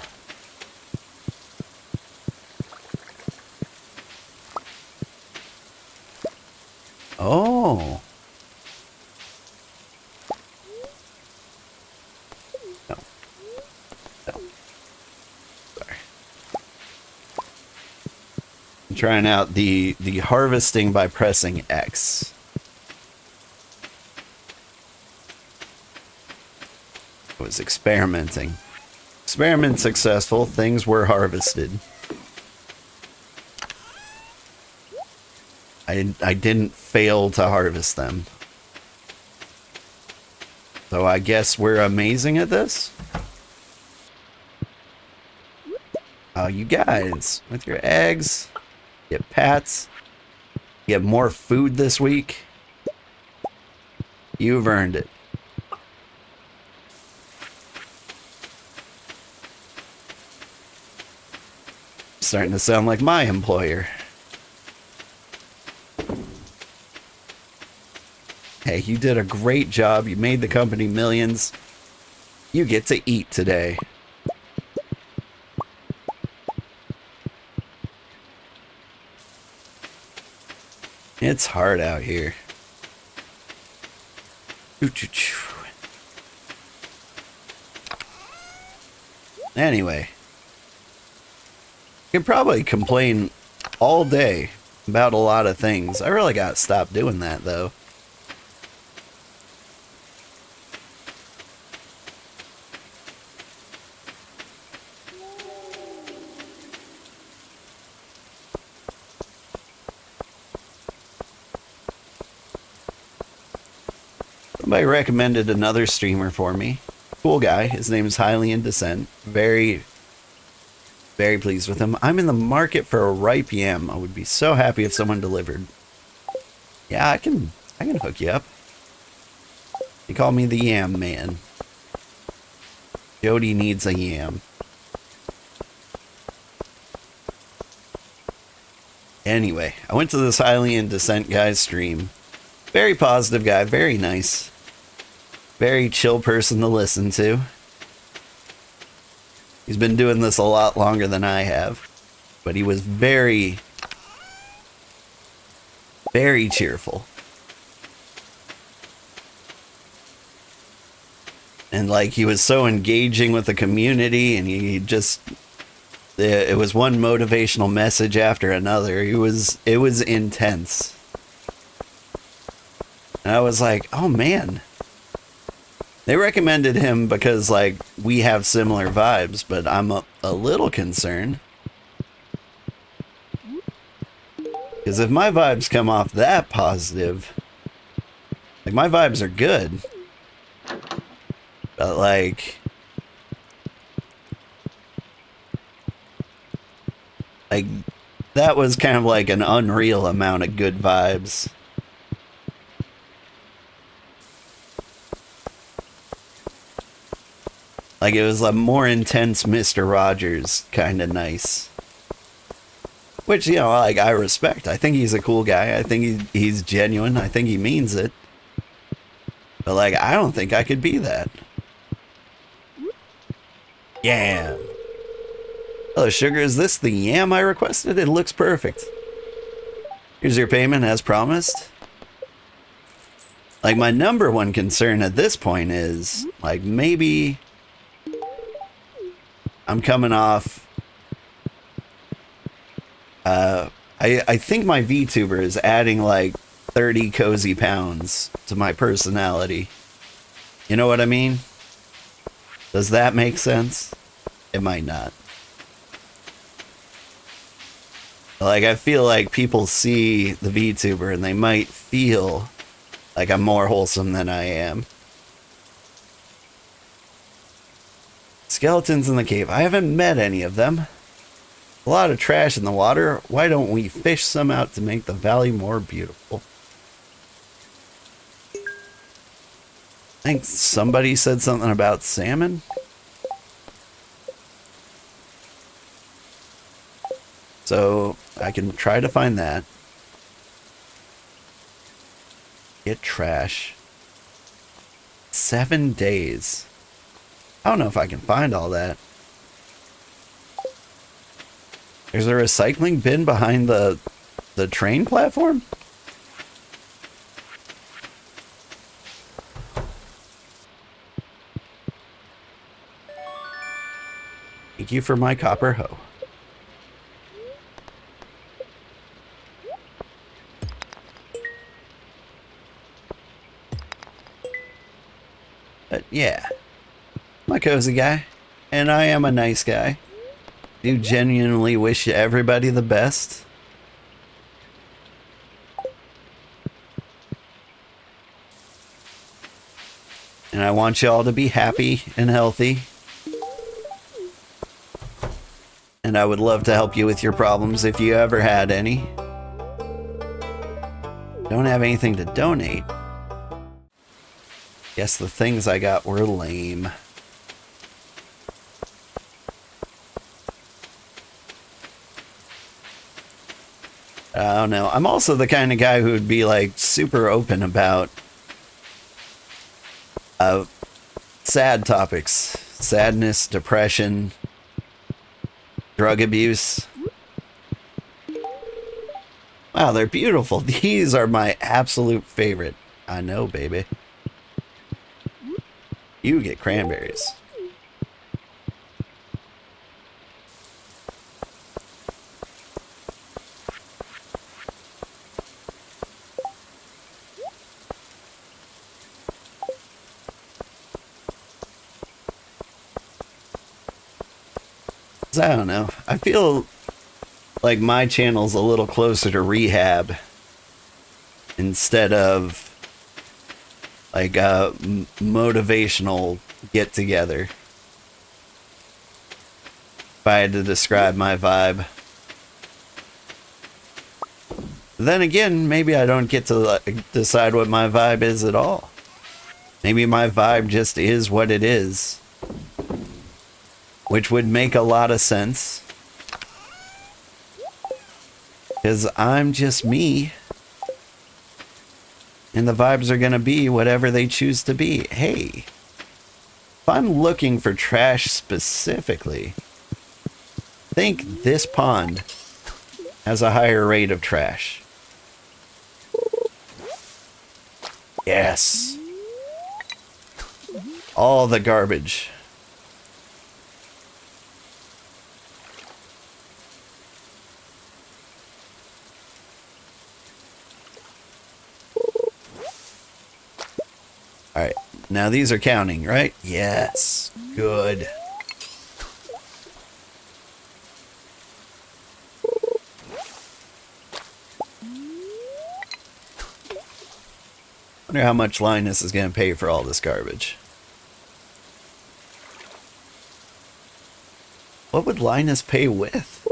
Oh. No. No. Sorry. I'm trying out the harvesting by pressing X. I was experimenting. Experiment successful, things were harvested. I didn't fail to harvest them. So I guess we're amazing at this? Oh, you guys, with your eggs, get pats, get more food this week. You've earned it. starting to sound like my employer. Hey, you did a great job. You made the company millions. You get to eat today. It's hard out here. Anyway, I could probably complain all day about a lot of things. I really gotta stop doing that, though. Somebody recommended another streamer for me. Cool guy. His name is Highly in Descent. Very pleased with him. I'm in the market for a ripe yam. I would be so happy if someone delivered. Yeah, I can hook you up. They call me the Yam Man. Jody needs a yam. Anyway, I went to this Highly in Descent guy's stream. Very positive guy, very nice. Very chill person to listen to. He's been doing this a lot longer than I have. But he was very cheerful. And like, he was so engaging with the community, and he just... It was one motivational message after another. It was intense. And I was like, oh man. They recommended him because, like, we have similar vibes, but I'm a little concerned. Because if my vibes come off that positive, like, my vibes are good. But, like, that was kind of like an unreal amount of good vibes. Like, it was a more intense Mr. Rogers kind of nice. Which, you know, like, I respect. I think he's a cool guy. I think he's genuine. I think he means it. But, like, I don't think I could be that. Yam. Hello, Sugar. Is this the yam I requested? It looks perfect. Here's your payment as promised. Like, my number one concern at this point is, like, maybe... I'm coming off... I think my VTuber is adding like 30 cozy pounds to my personality. You know what I mean? Does that make sense? It might not. Like, I feel like people see the VTuber and they might feel like I'm more wholesome than I am. Skeletons in the cave. I haven't met any of them. A lot of trash in the water. Why don't we fish some out to make the valley more beautiful? I think somebody said something about salmon. So I can try to find that. Get trash. 7 days. I don't know if I can find all that. There's a recycling bin behind the train platform? Thank you for my copper hoe. But yeah, I'm a cozy guy, and I am a nice guy. I do genuinely wish everybody the best. And I want you all to be happy and healthy. And I would love to help you with your problems if you ever had any. Don't have anything to donate. Guess the things I got were lame. I don't know. I'm also the kind of guy who would be like super open about sad topics. Sadness, depression, drug abuse. Wow, they're beautiful. These are my absolute favorite. I know, baby. You get cranberries. I don't know. I feel like my channel's a little closer to rehab instead of like a motivational get together. If I had to describe my vibe. Then again, maybe I don't get to decide what my vibe is at all. Maybe my vibe just is what it is. Which would make a lot of sense. Because I'm just me. And the vibes are going to be whatever they choose to be. Hey, if I'm looking for trash specifically, I think this pond has a higher rate of trash. Yes. All the garbage. Alright, now these are counting, right? Yes, good. Wonder how much Linus is going to pay for all this garbage. What would Linus pay with?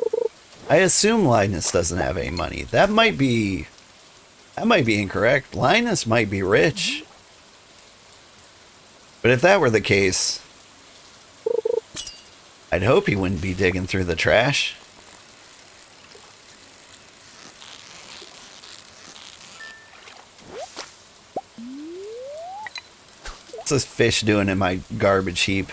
I assume Linus doesn't have any money. That might be incorrect. Linus might be rich. But if that were the case, I'd hope he wouldn't be digging through the trash. What's this fish doing in my garbage heap?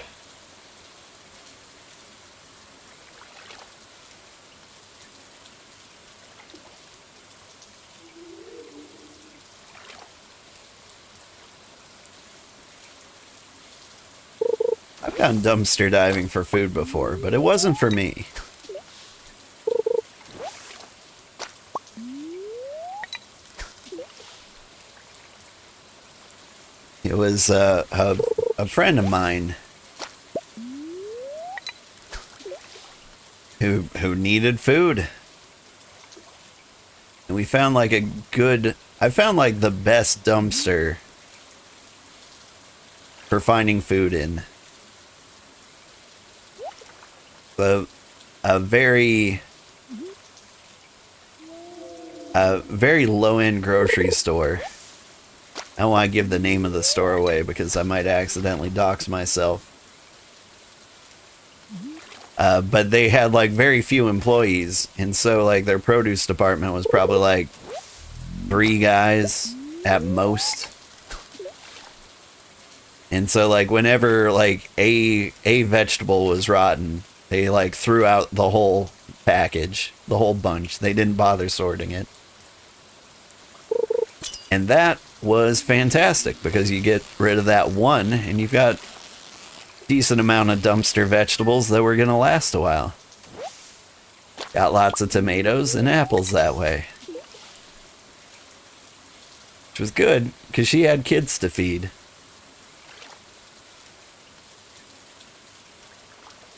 I've gone dumpster diving for food before, but it wasn't for me. It was a friend of mine who needed food. And we found like I found like the best dumpster for finding food in. A very low-end grocery store. I don't want to give the name of the store away because I might accidentally dox myself. But they had like very few employees, and so like their produce department was probably like 3 guys at most. And so like whenever like a vegetable was rotten, they like threw out the whole package, the whole bunch. They didn't bother sorting it. And that was fantastic because you get rid of that one and you've got a decent amount of dumpster vegetables that were going to last a while. Got lots of tomatoes and apples that way. Which was good because she had kids to feed.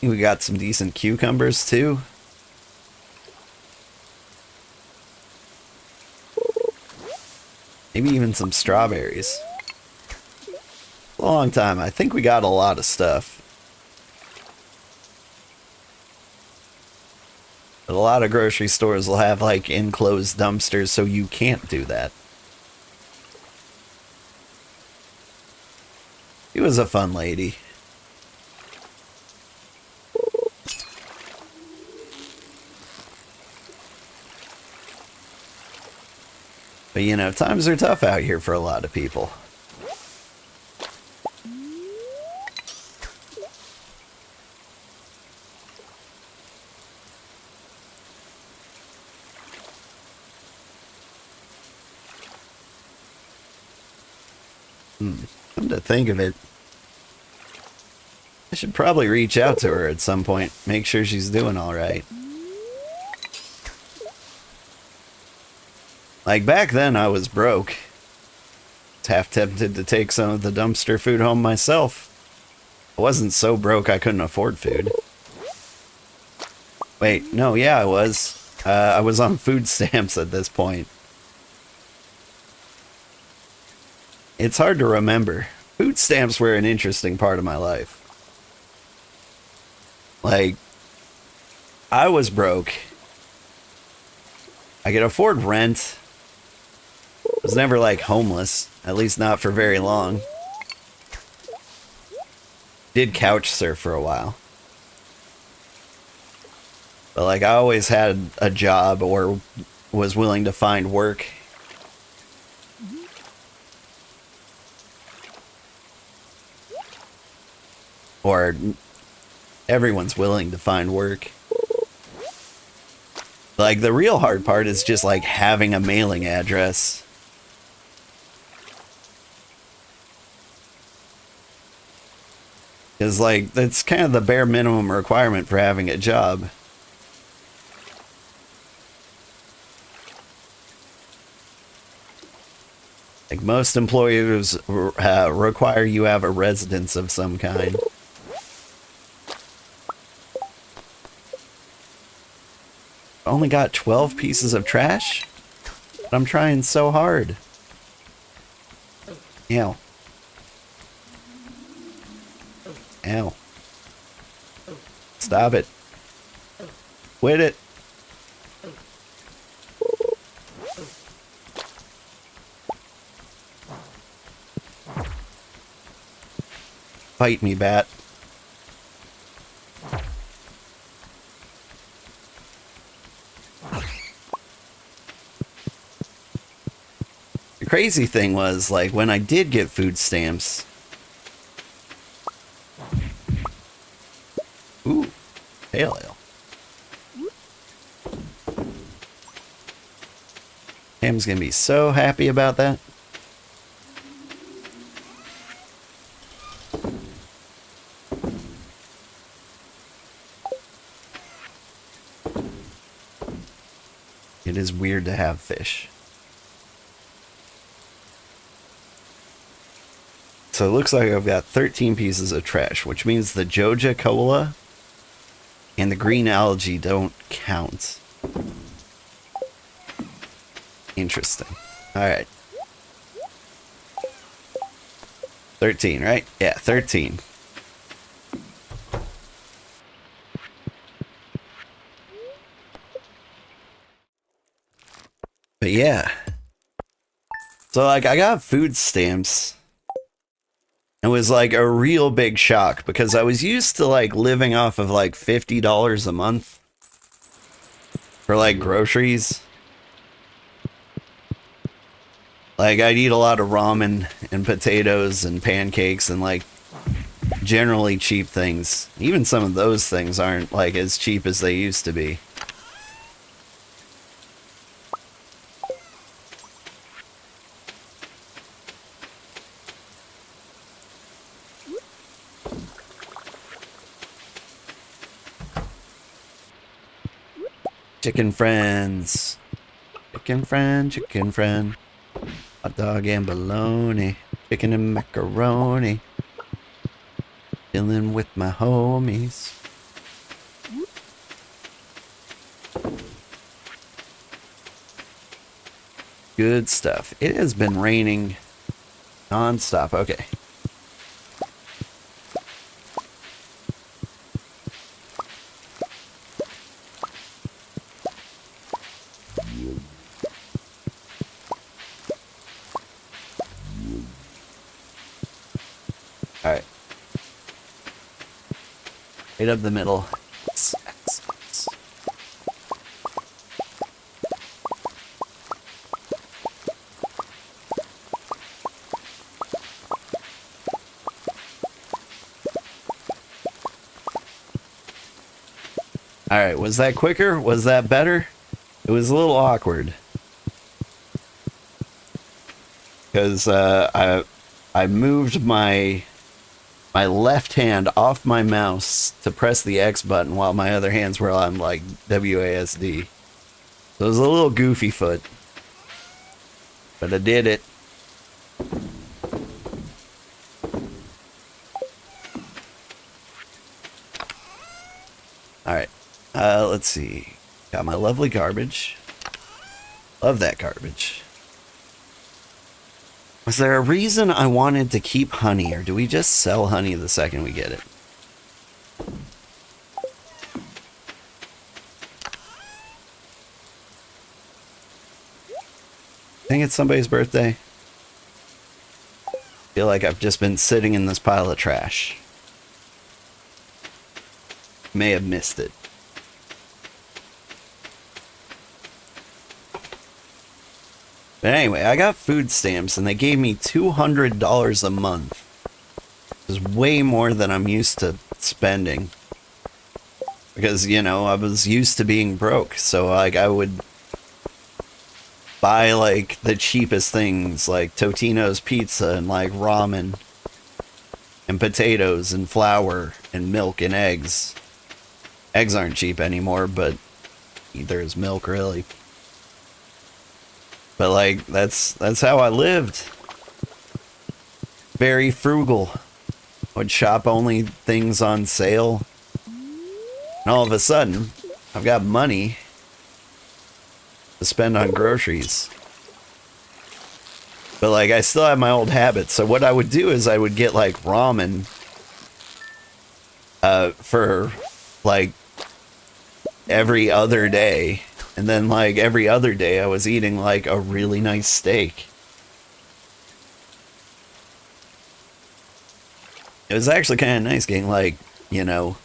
We got some decent cucumbers too. Maybe even some strawberries. A long time. I think we got a lot of stuff. But a lot of grocery stores will have like enclosed dumpsters, so you can't do that. She was a fun lady. But you know, times are tough out here for a lot of people. Come to think of it, I should probably reach out to her at some point, make sure she's doing all right. Like back then I was broke. I was half tempted to take some of the dumpster food home myself. I wasn't so broke I couldn't afford food. Wait, no, yeah, I was. I was on food stamps at this point. It's hard to remember. Food stamps were an interesting part of my life. Like, I was broke. I could afford rent. I was never like homeless, at least not for very long. Did couch surf for a while. But like I always had a job or was willing to find work. Or everyone's willing to find work. Like the real hard part is just like having a mailing address. Because like that's kind of the bare minimum requirement for having a job. Like most employers require you have a residence of some kind. Only got 12 pieces of trash? But I'm trying so hard. Ow. Ow. Stop it. Quit it. Fight me, bat. The crazy thing was, like, when I did get food stamps... Ooh, pale ale. Ham's gonna be so happy about that. It is weird to have fish. So it looks like I've got 13 pieces of trash, which means the Joja Cola and the green algae don't count. Interesting. Alright. 13, right? Yeah, 13. But yeah. So like I got food stamps. It was like a real big shock because I was used to like living off of like $50 a month for like groceries. Like I'd eat a lot of ramen and potatoes and pancakes and like generally cheap things. Even some of those things aren't like as cheap as they used to be. Chicken friends. Chicken friend, chicken friend. Hot dog and bologna. Chicken and macaroni. Chilling with my homies. Good stuff. It has been raining non-stop. Okay. Alright. Right up the middle. Alright, was that quicker? Was that better? It was a little awkward. Because I moved my left hand off my mouse to press the X button while my other hands were on like WASD. So it was a little goofy foot. But I did it. Alright. Let's see. Got my lovely garbage. Love that garbage. Was there a reason I wanted to keep honey, or do we just sell honey the second we get it? I think it's somebody's birthday. Feel like I've just been sitting in this pile of trash. May have missed it. But anyway, I got food stamps and they gave me $200 a month. It was way more than I'm used to spending. Because, you know, I was used to being broke. So, like, I would buy, like, the cheapest things, like Totino's pizza and, like, ramen. And potatoes and flour and milk and eggs. Eggs aren't cheap anymore, but neither is milk, really. But, like, that's how I lived. Very frugal. Would shop only things on sale. And all of a sudden, I've got money to spend on groceries. But, like, I still have my old habits. So what I would do is I would get, like, ramen for, like, every other day. And then, like, every other day I was eating, like, a really nice steak. It was actually kind of nice getting, like, you know,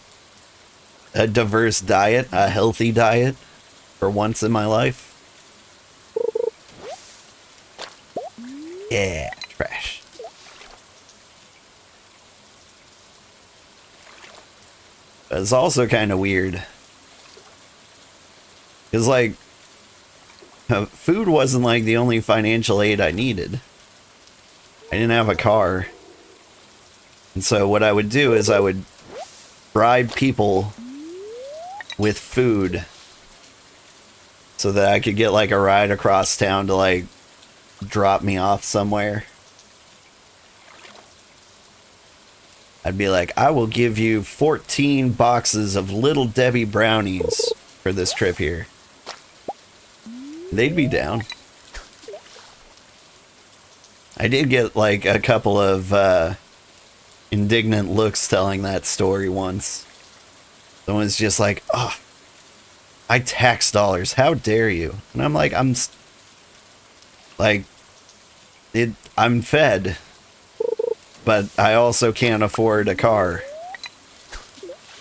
a diverse diet, a healthy diet for once in my life. Yeah, trash. But it's also kind of weird. Because, like, food wasn't, like, the only financial aid I needed. I didn't have a car. And so what I would do is I would bribe people with food so that I could get, like, a ride across town to, like, drop me off somewhere. I'd be like, I will give you 14 boxes of Little Debbie brownies for this trip here. They'd be down. I did get, like, a couple of indignant looks telling that story once. Someone's just like, oh, I tax dollars, how dare you? And I'm like, I'm fed, but I also can't afford a car.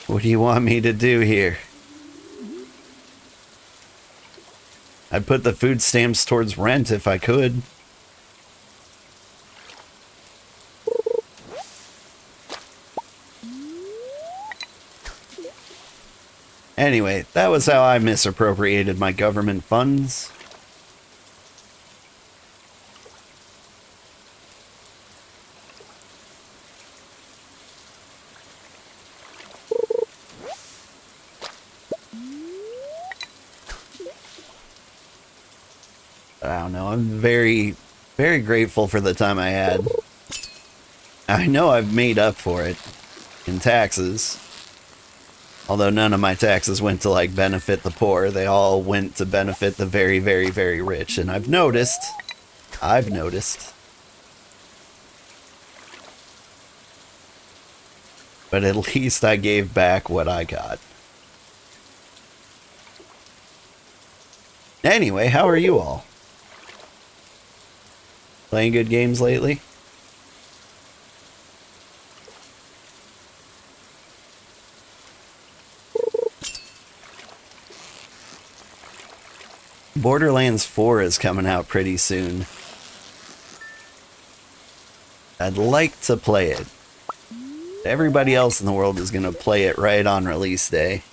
What do you want me to do here? I'd put the food stamps towards rent if I could. Anyway, that was how I misappropriated my government funds. I don't know, I'm very, very grateful for the time I had. I know I've made up for it in taxes. Although none of my taxes went to, like, benefit the poor. They all went to benefit the very, very, very rich. And I've noticed. But at least I gave back what I got. Anyway, how are you all? Playing good games lately? Borderlands 4 is coming out pretty soon. I'd like to play it. Everybody else in the world is going to play it right on release day.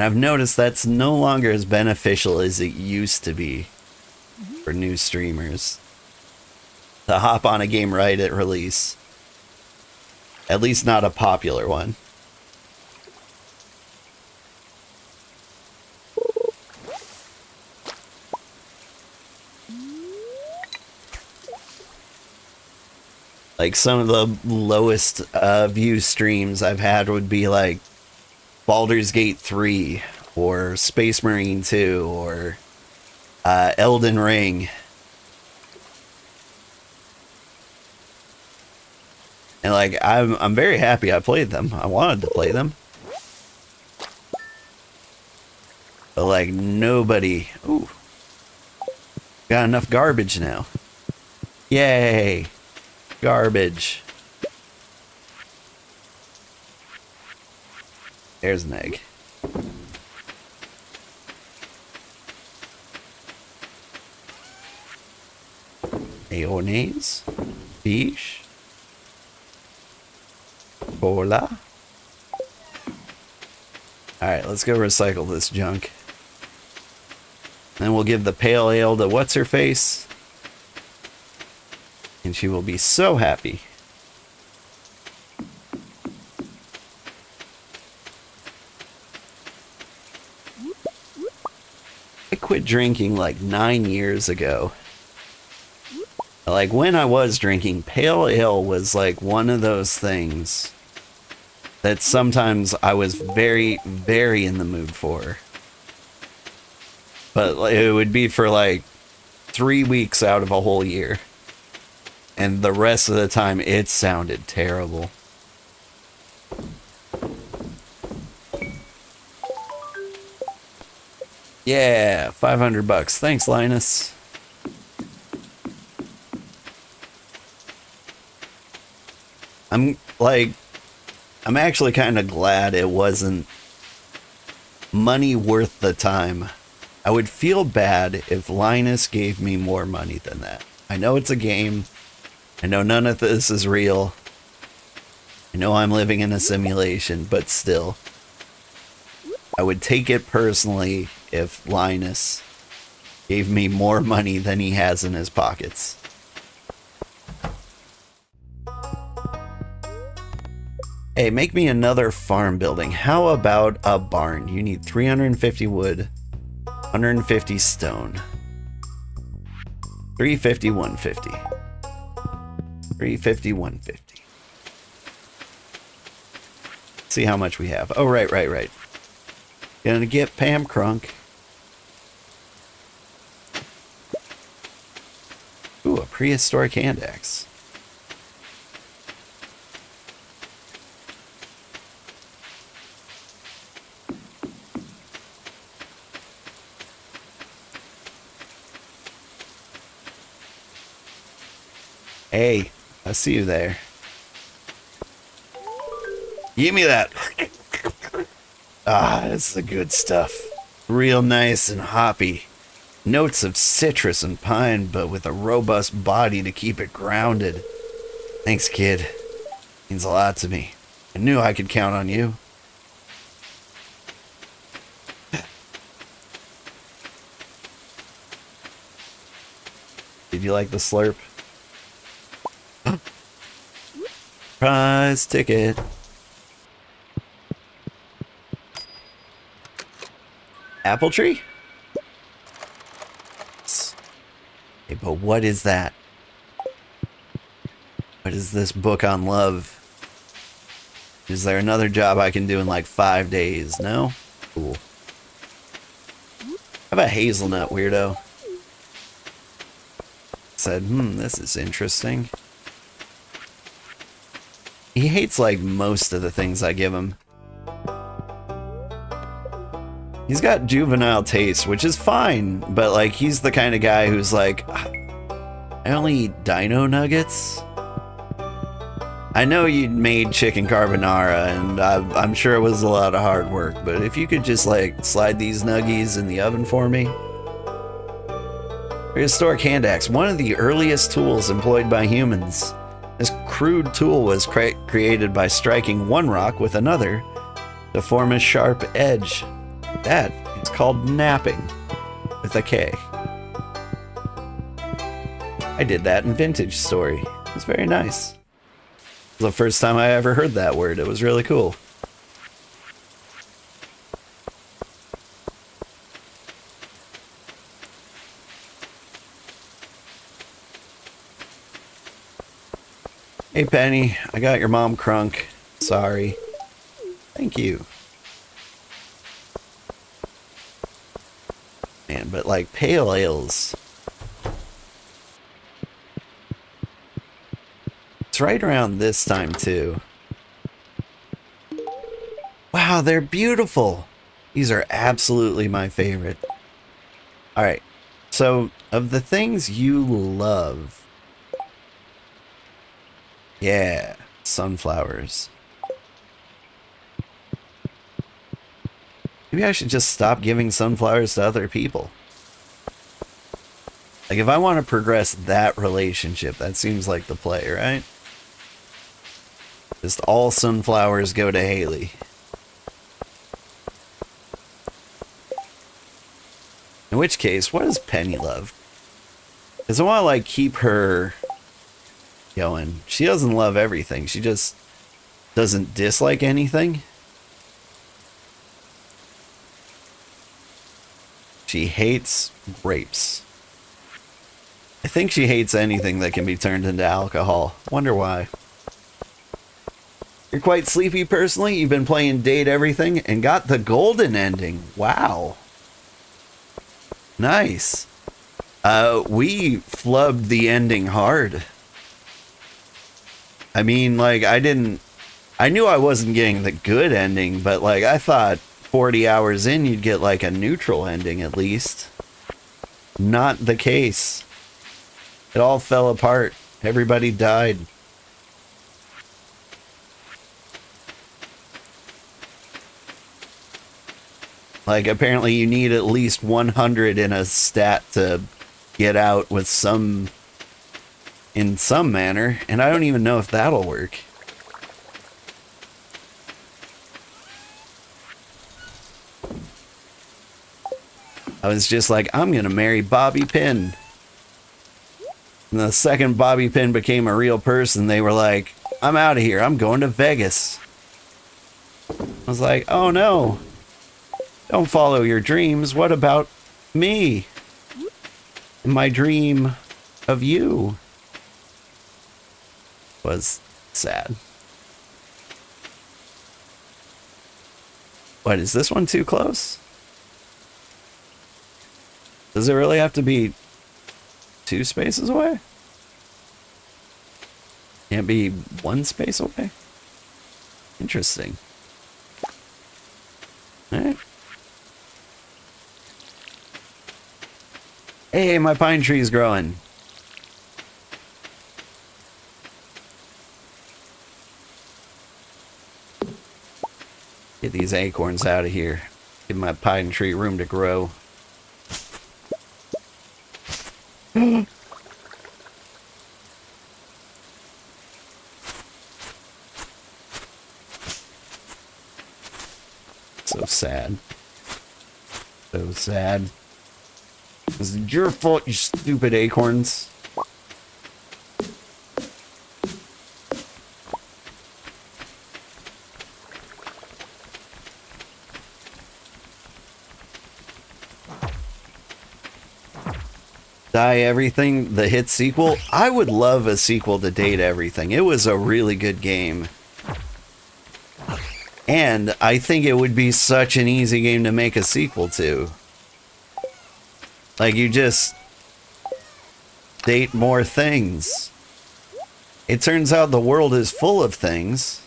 I've noticed that's no longer as beneficial as it used to be for new streamers to hop on a game right at release. At least not a popular one. Like some of the lowest view streams I've had would be like Baldur's Gate 3 or Space Marine 2 or Elden Ring. And like I'm very happy I played them. I wanted to play them. But like nobody, ooh, got enough garbage now. Yay. Garbage. There's an egg. Mayonnaise. Fish. Cola. Alright, let's go recycle this junk. Then we'll give the pale ale to what's-her-face. And she will be so happy. I quit drinking like 9 years ago. Like when I was drinking, pale ale was like one of those things that sometimes I was very, very in the mood for. But it would be for like 3 weeks out of a whole year. And the rest of the time, it sounded terrible. Yeah, $500. Thanks, Linus. I'm actually kind of glad it wasn't money worth the time. I would feel bad if Linus gave me more money than that. I know it's a game. I know none of this is real. I know I'm living in a simulation, but still. I would take it personally if Linus gave me more money than he has in his pockets. Hey, make me another farm building. How about a barn? You need 350 wood, 150 stone. 350, 150. 350, 150. See how much we have. Oh, right. Gonna get Pam Crunk. Ooh, a prehistoric hand axe. Hey, I see you there. Give me that. Ah, that's the good stuff. Real nice and hoppy. Notes of citrus and pine, but with a robust body to keep it grounded. Thanks, kid. Means a lot to me. I knew I could count on you. Did you like the slurp? Prize ticket. Apple tree? Hey, but what is that? What is this book on love? Is there another job I can do in like 5 days? No? Cool. How about hazelnut, weirdo? Said, this is interesting. He hates like most of the things I give him. He's got juvenile taste, which is fine, but like he's the kind of guy who's like, I only eat dino nuggets. I know you made chicken carbonara, and I'm sure it was a lot of hard work, but if you could just like slide these nuggies in the oven for me. Prehistoric hand axe, one of the earliest tools employed by humans. This crude tool was created by striking one rock with another to form a sharp edge. That is called napping with a K. I did that in Vintage Story. It was very nice. It was the first time I ever heard that word. It was really cool. Hey Penny, I got your mom crunk. Sorry. Thank you. Man, but like pale ales. It's right around this time too. Wow, they're beautiful. These are absolutely my favorite. Alright, so of the things you love, yeah, sunflowers. Maybe I should just stop giving sunflowers to other people. Like, if I want to progress that relationship, that seems like the play, right? Just all sunflowers go to Haley. In which case, what does Penny love? Because I want to, like, keep her going. She doesn't love everything. She just doesn't dislike anything. She hates grapes. I think she hates anything that can be turned into alcohol. Wonder why. You're quite sleepy personally. You've been playing Date Everything and got the golden ending. Wow. Nice. We flubbed the ending hard. I mean, like, I knew I wasn't getting the good ending, but, like, I thought 40 hours in you'd get, like, a neutral ending at least. Not the case. It all fell apart. Everybody died. Like, apparently you need at least 100 in a stat to get out with some... in some manner, and I don't even know if that'll work. I was just like, I'm gonna marry Bobby Pin. And the second Bobby Pin became a real person, they were like, I'm out of here, I'm going to Vegas. I was like, oh no. Don't follow your dreams. What about me? My dream of you was sad. What, is this one too close? Does it really have to be 2 spaces away? Can't be 1 space away? Interesting. Alright. Hey, my pine tree's growing. Get these acorns out of here. Give my pine tree room to grow. So sad. So sad. This is your fault, you stupid acorns. Die Everything, the hit sequel. I would love a sequel to Date Everything. It was a really good game. And I think it would be such an easy game to make a sequel to. Like, you just date more things. It turns out the world is full of things.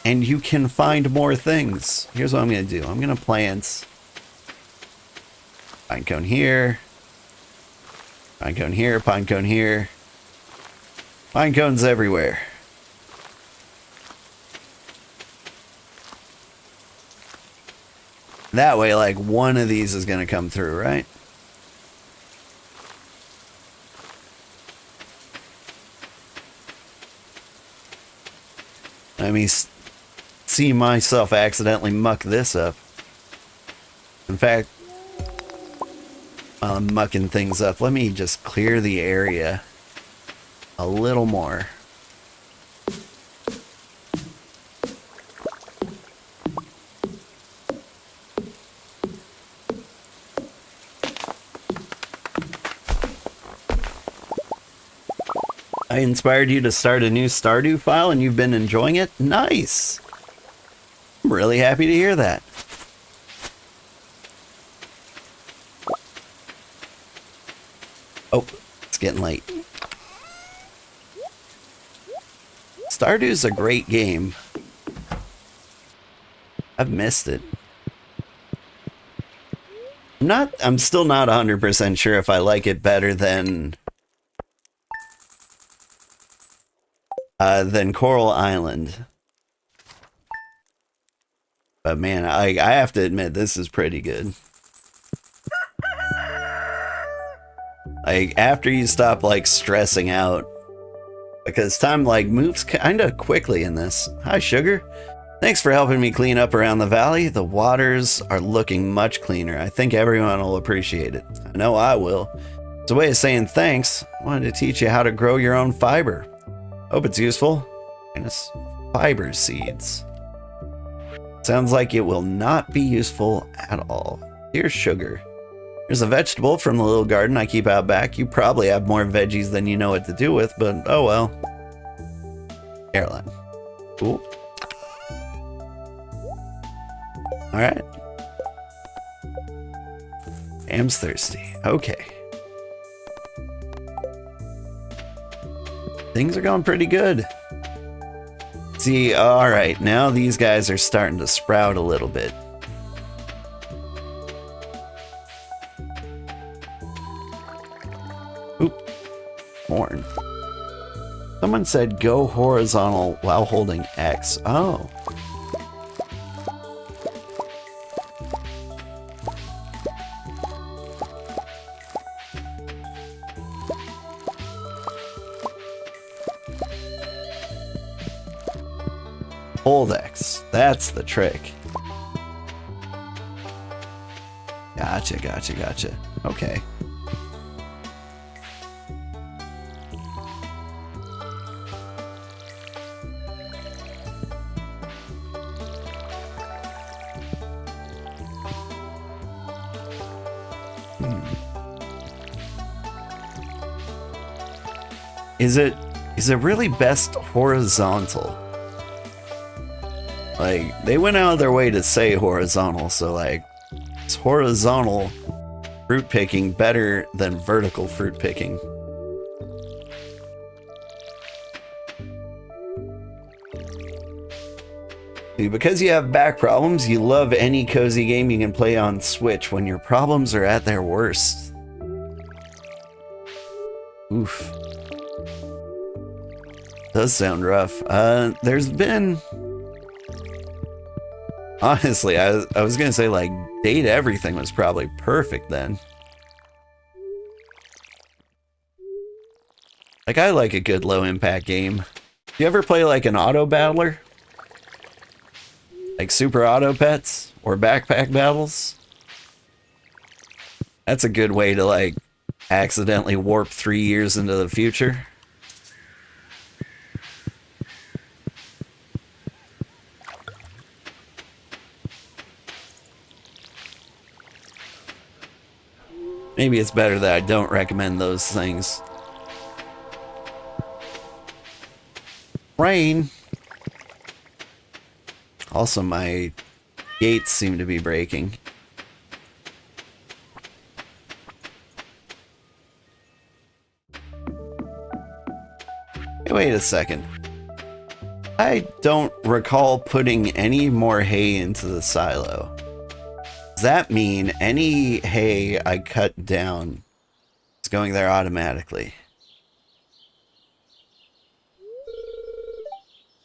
And you can find more things. Here's what I'm going to do. I'm going to plant pine cone here. Pine cone here, pine cone here. Pine cones everywhere. That way, like, one of these is going to come through, right? I mean, see myself accidentally muck this up. In fact, while I'm mucking things up, let me just clear the area a little more. I inspired you to start a new Stardew file and you've been enjoying it? Nice! I'm really happy to hear that. Oh, it's getting late. Stardew's a great game. I've missed it. I'm still not 100% sure if I like it better than Coral Island. But man, I have to admit, this is pretty good. Like, after you stop, like, stressing out. Because time, like, moves kind of quickly in this. Hi, Sugar. Thanks for helping me clean up around the valley. The waters are looking much cleaner. I think everyone will appreciate it. I know I will. It's a way of saying thanks. I wanted to teach you how to grow your own fiber. Hope it's useful. And it's fiber seeds. Sounds like it will not be useful at all. Here's Sugar. Here's a vegetable from the little garden I keep out back. You probably have more veggies than you know what to do with, but oh well. Caroline. Cool. Alright. Am's thirsty. Okay. Things are going pretty good. See, alright, now these guys are starting to sprout a little bit. Oop. Corn. Someone said go horizontal while holding X. Oh. Hold X. That's the trick. Gotcha, gotcha, gotcha. Okay. Is it really best horizontal? Like, they went out of their way to say horizontal, so like, is horizontal fruit picking better than vertical fruit picking? See, because you have back problems, you love any cozy game you can play on Switch when your problems are at their worst. Oof. Does sound rough. There's been... Honestly, I was gonna say, like, Date Everything was probably perfect then. Like, I like a good low-impact game. You ever play, like, an auto battler? Like Super Auto Pets? Or Backpack Battles? That's a good way to, like, accidentally warp 3 years into the future. Maybe it's better that I don't recommend those things. Rain. Also, my gates seem to be breaking. Hey, wait a second. I don't recall putting any more hay into the silo. Does that mean any hay I cut down is going there automatically?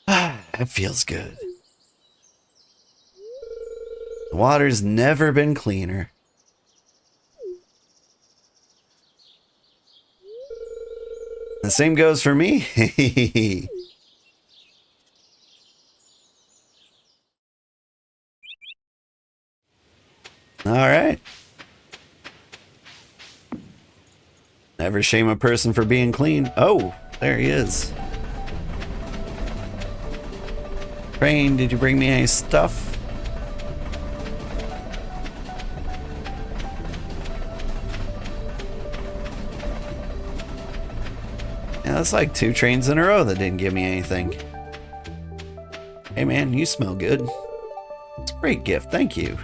That feels good. The water's never been cleaner. The same goes for me. Alright. Never shame a person for being clean. Oh, there he is. Train, did you bring me any stuff? Yeah, that's like 2 trains in a row that didn't give me anything. Hey man, you smell good. It's a great gift, thank you.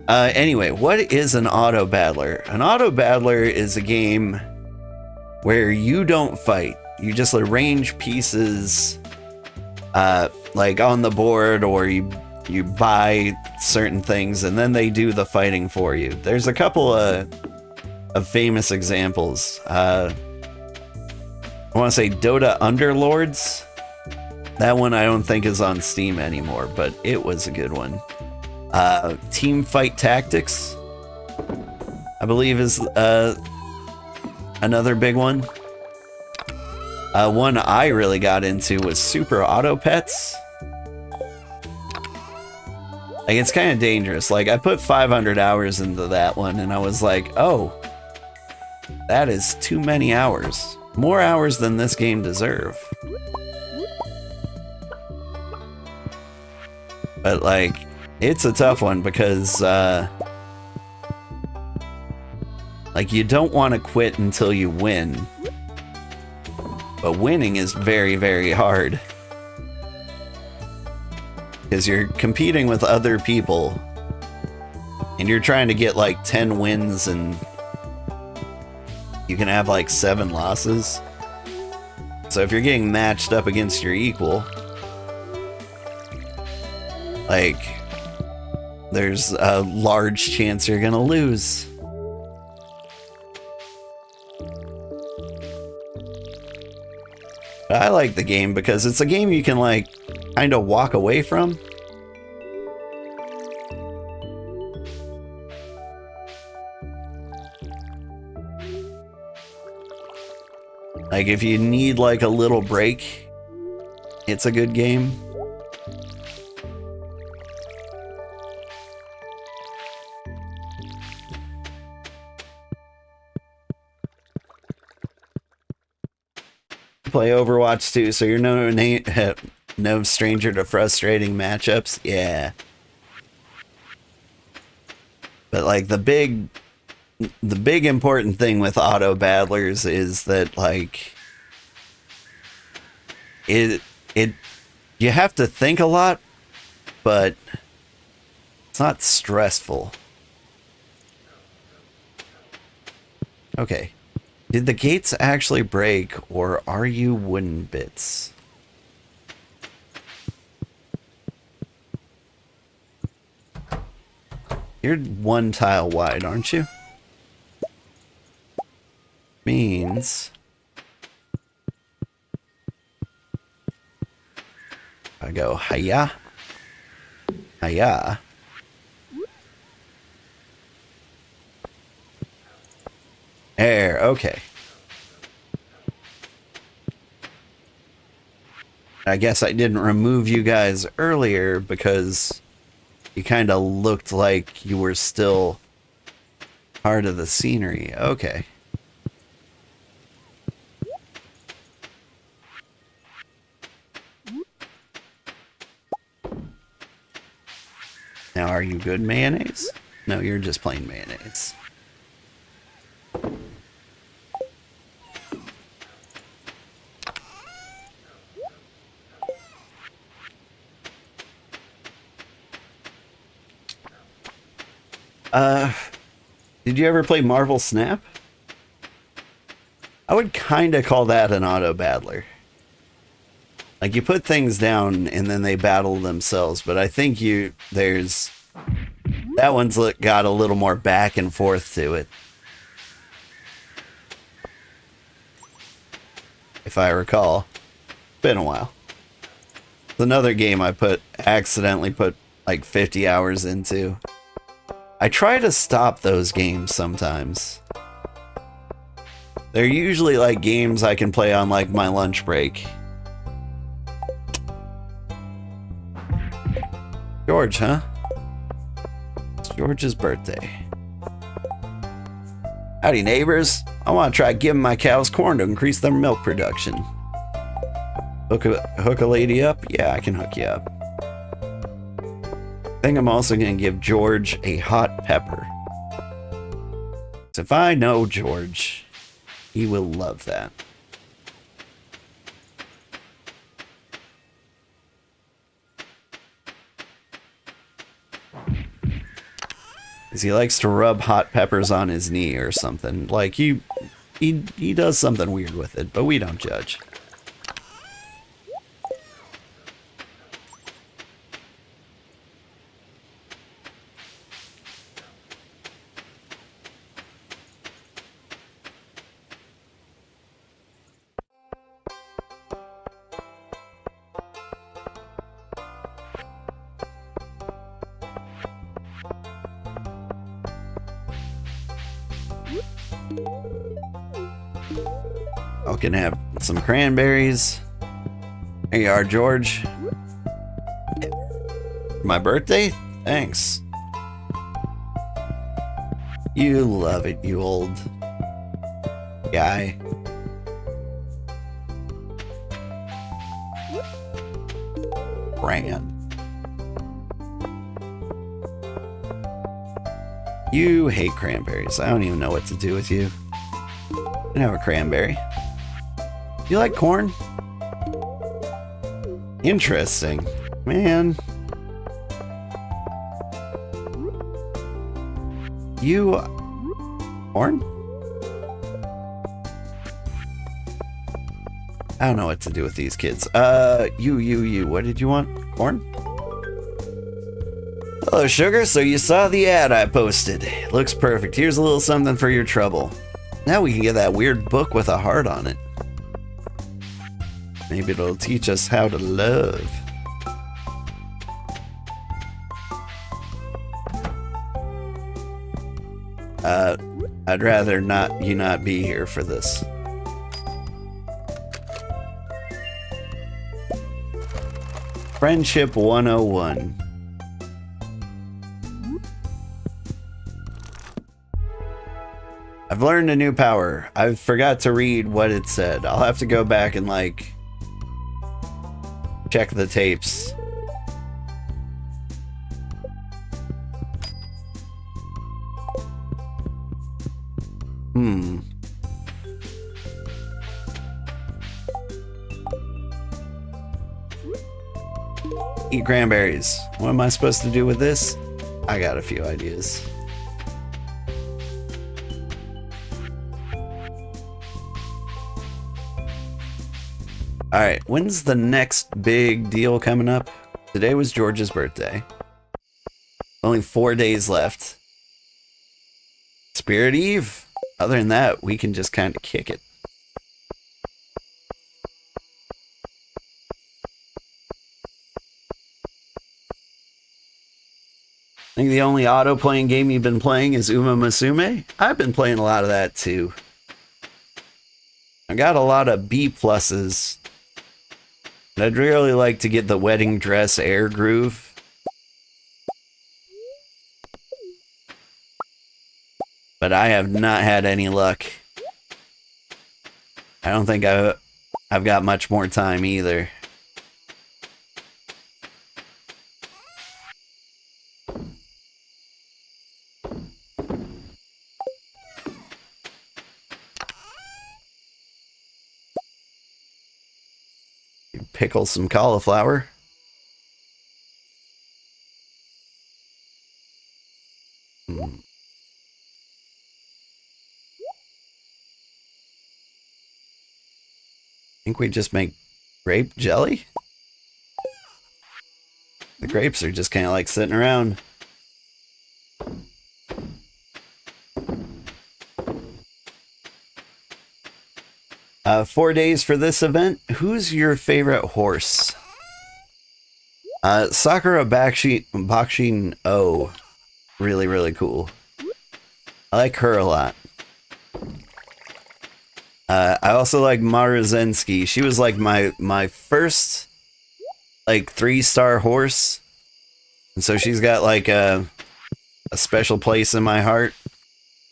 Anyway, what is an auto battler? An auto battler is a game where you don't fight. You just arrange pieces like on the board, or you buy certain things and then they do the fighting for you. There's a couple of famous examples. I want to say Dota Underlords. That one I don't think is on Steam anymore, but it was a good one. Team Fight Tactics, I believe, is another big one. One I really got into was Super Auto Pets. Like, it's kind of dangerous. Like, I put 500 hours into that one, and I was like, oh, that is too many hours. More hours than this game deserves. But, like, it's a tough one because, like, you don't want to quit until you win. But winning is very, very hard. Because you're competing with other people. And you're trying to get, like, 10 wins and you can have, like, 7 losses. So if you're getting matched up against your equal, like, there's a large chance you're gonna lose. But I like the game because it's a game you can, like, kind of walk away from. Like, if you need, like, a little break, it's a good game. Play Overwatch 2, so you're no stranger to frustrating matchups. Yeah. But, like, the big important thing with auto battlers is that, like, you have to think a lot, but it's not stressful. Okay. Did the gates actually break, or are you wooden bits? You're 1 tile wide, aren't you? Means I go hiya, hiya. There, okay. I guess I didn't remove you guys earlier because you kind of looked like you were still part of the scenery. Okay. Now, are you good mayonnaise? No, you're just plain mayonnaise. Did you ever play Marvel Snap? I would kind of call that an auto battler. Like, you put things down and then they battle themselves, but I think that one's got a little more back and forth to it. If I recall. Been a while. It's another game I accidentally put like 50 hours into. I try to stop those games sometimes. They're usually like games I can play on like my lunch break. George, huh? It's George's birthday. Howdy, neighbors. I want to try giving my cows corn to increase their milk production. Hook a lady up? Yeah, I can hook you up. I think I'm also going to give George a hot pepper. So if I know George, he will love that. Because he likes to rub hot peppers on his knee or something. Like, he does something weird with it, but we don't judge. I can have some cranberries. Here you are, George. My birthday? Thanks. You love it, you old guy. Grand. You hate cranberries. I don't even know what to do with you. I can have a cranberry. You like corn? Interesting. Man. You... corn? I don't know what to do with these kids. You. What did you want? Corn? Hello, Sugar. So you saw the ad I posted. Looks perfect. Here's a little something for your trouble. Now we can get that weird book with a heart on it. Maybe it'll teach us how to love. I'd rather you not be here for this. Friendship 101. I've learned a new power. I forgot to read what it said. I'll have to go back and, like, check the tapes. Eat cranberries. What am I supposed to do with this? I got a few ideas. Alright, when's the next big deal coming up? Today was George's birthday. Only 4 days left. Spirit Eve? Other than that, we can just kind of kick it. I think the only auto-playing game you've been playing is Uma Musume. I've been playing a lot of that too. I got a lot of B pluses. But I'd really like to get the wedding dress air groove. But I have not had any luck. I don't think I've got much more time either. Pickle some cauliflower. I think we just make grape jelly. The grapes are just kind of like sitting around. 4 days for this event. Who's your favorite horse? Sakura Bakshin O. Really, really cool. I like her a lot. I also like Maruzensky. She was like my first like 3-star horse. And so she's got like a special place in my heart.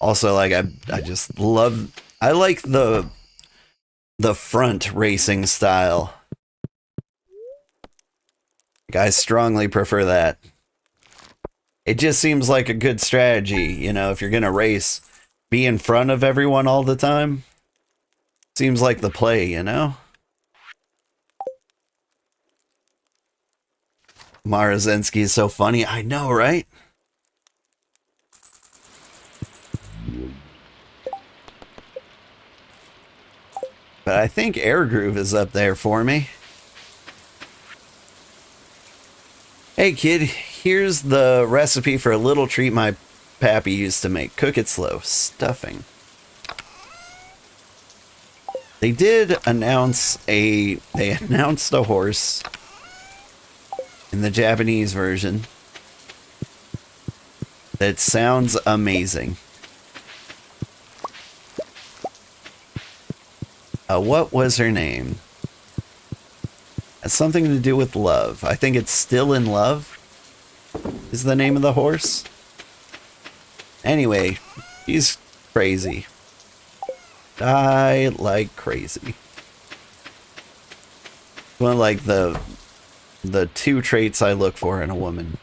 Also, like I just love, I like the front racing style. Like, I strongly prefer that. It just seems like a good strategy, you know, if you're gonna race, be in front of everyone all the time. Seems like the play, you know? Mara Zensky is so funny. I know, right? But I think Air Groove is up there for me. Hey kid, here's the recipe for a little treat my pappy used to make. Cook it slow. Stuffing. They did announce they announced a horse in the Japanese version that sounds amazing. What was her name? Has something to do with love. I think it's Still in Love is the name of the horse. Anyway, he's crazy. Die like crazy. One of like the two traits I look for in a woman.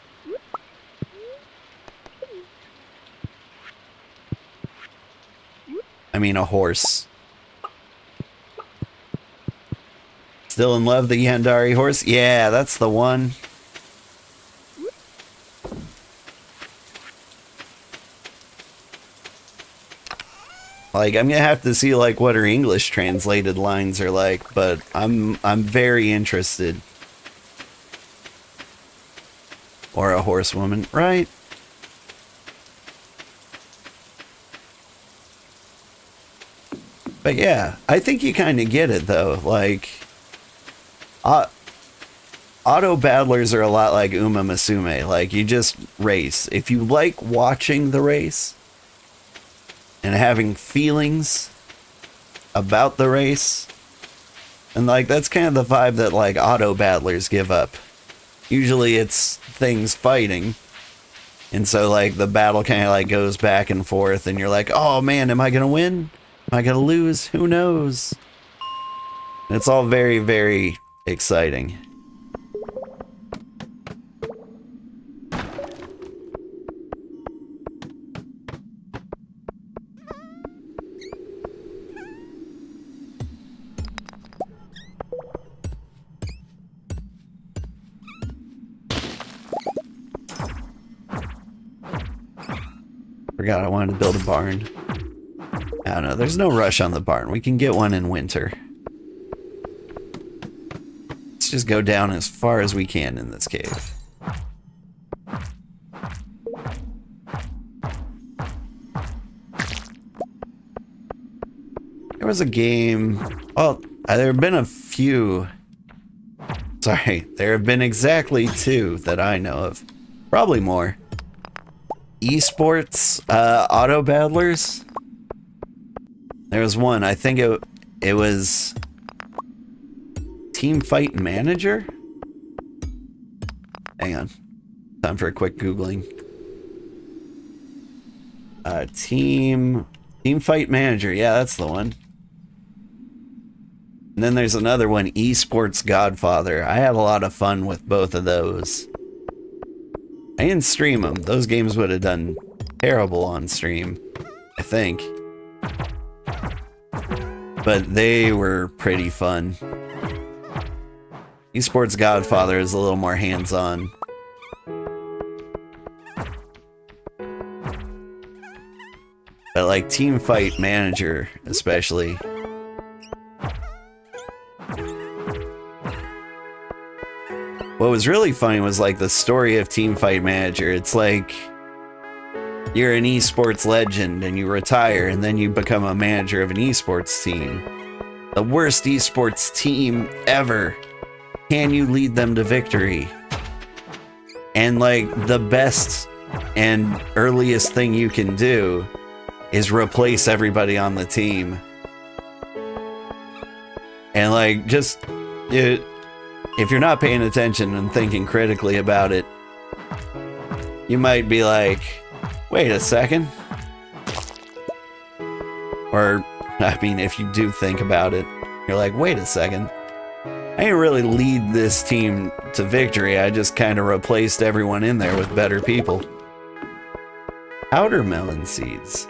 I mean a horse. Still in Love, the Yandari horse? Yeah, that's the one. Like, I'm gonna have to see like what her English translated lines are like, but I'm very interested. Or a horsewoman, right? But yeah, I think you kind of get it though. Like, auto battlers are a lot like Uma Musume. Like, you just race. If you like watching the race and having feelings about the race, and like that's kind of the vibe that like auto battlers give up. Usually it's things fighting, and so like the battle kind of like goes back and forth, and you're like, oh man, am I gonna win? Am I gonna lose? Who knows? And it's all very, very exciting. Forgot I wanted to build a barn. I don't know, there's no rush on the barn. We can get one in winter. Let's just go down as far as we can in this cave. There was a game... Well, there have been a few... Sorry, there have been exactly 2 that I know of. Probably more. Esports auto battlers. There was one, I think it was Team Fight Manager? Hang on. Time for a quick Googling. Team Fight Manager, yeah, that's the one. And then there's another one, Esports Godfather. I had a lot of fun with both of those. I didn't stream them. Those games would have done terrible on stream, I think. But they were pretty fun. Esports Godfather is a little more hands-on. But like Team Fight Manager, especially. What was really funny was like the story of Team Fight Manager. It's like you're an esports legend and you retire and then you become a manager of an esports team. The worst esports team ever. Can you lead them to victory? And like the best and earliest thing you can do is replace everybody on the team. And like just if you're not paying attention and thinking critically about it, you might be like, wait a second. Or, I mean, if you do think about it, you're like, wait a second. I didn't really lead this team to victory. I just kind of replaced everyone in there with better people. Powder melon seeds.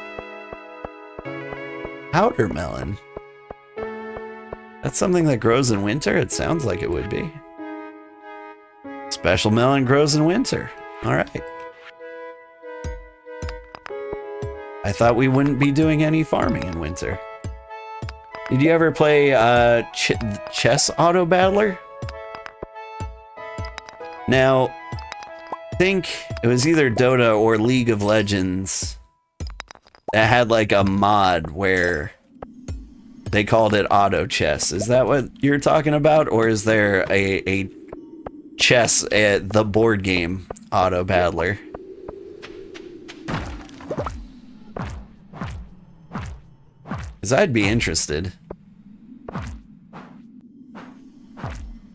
Powder melon? That's something that grows in winter? It sounds like it would be. Special melon grows in winter. Alright. I thought we wouldn't be doing any farming in winter. Did you ever play Chess Auto Battler? Now, I think it was either Dota or League of Legends that had like a mod where they called it auto chess. Is that what you're talking about? Or is there a chess, the board game auto battler? Because I'd be interested.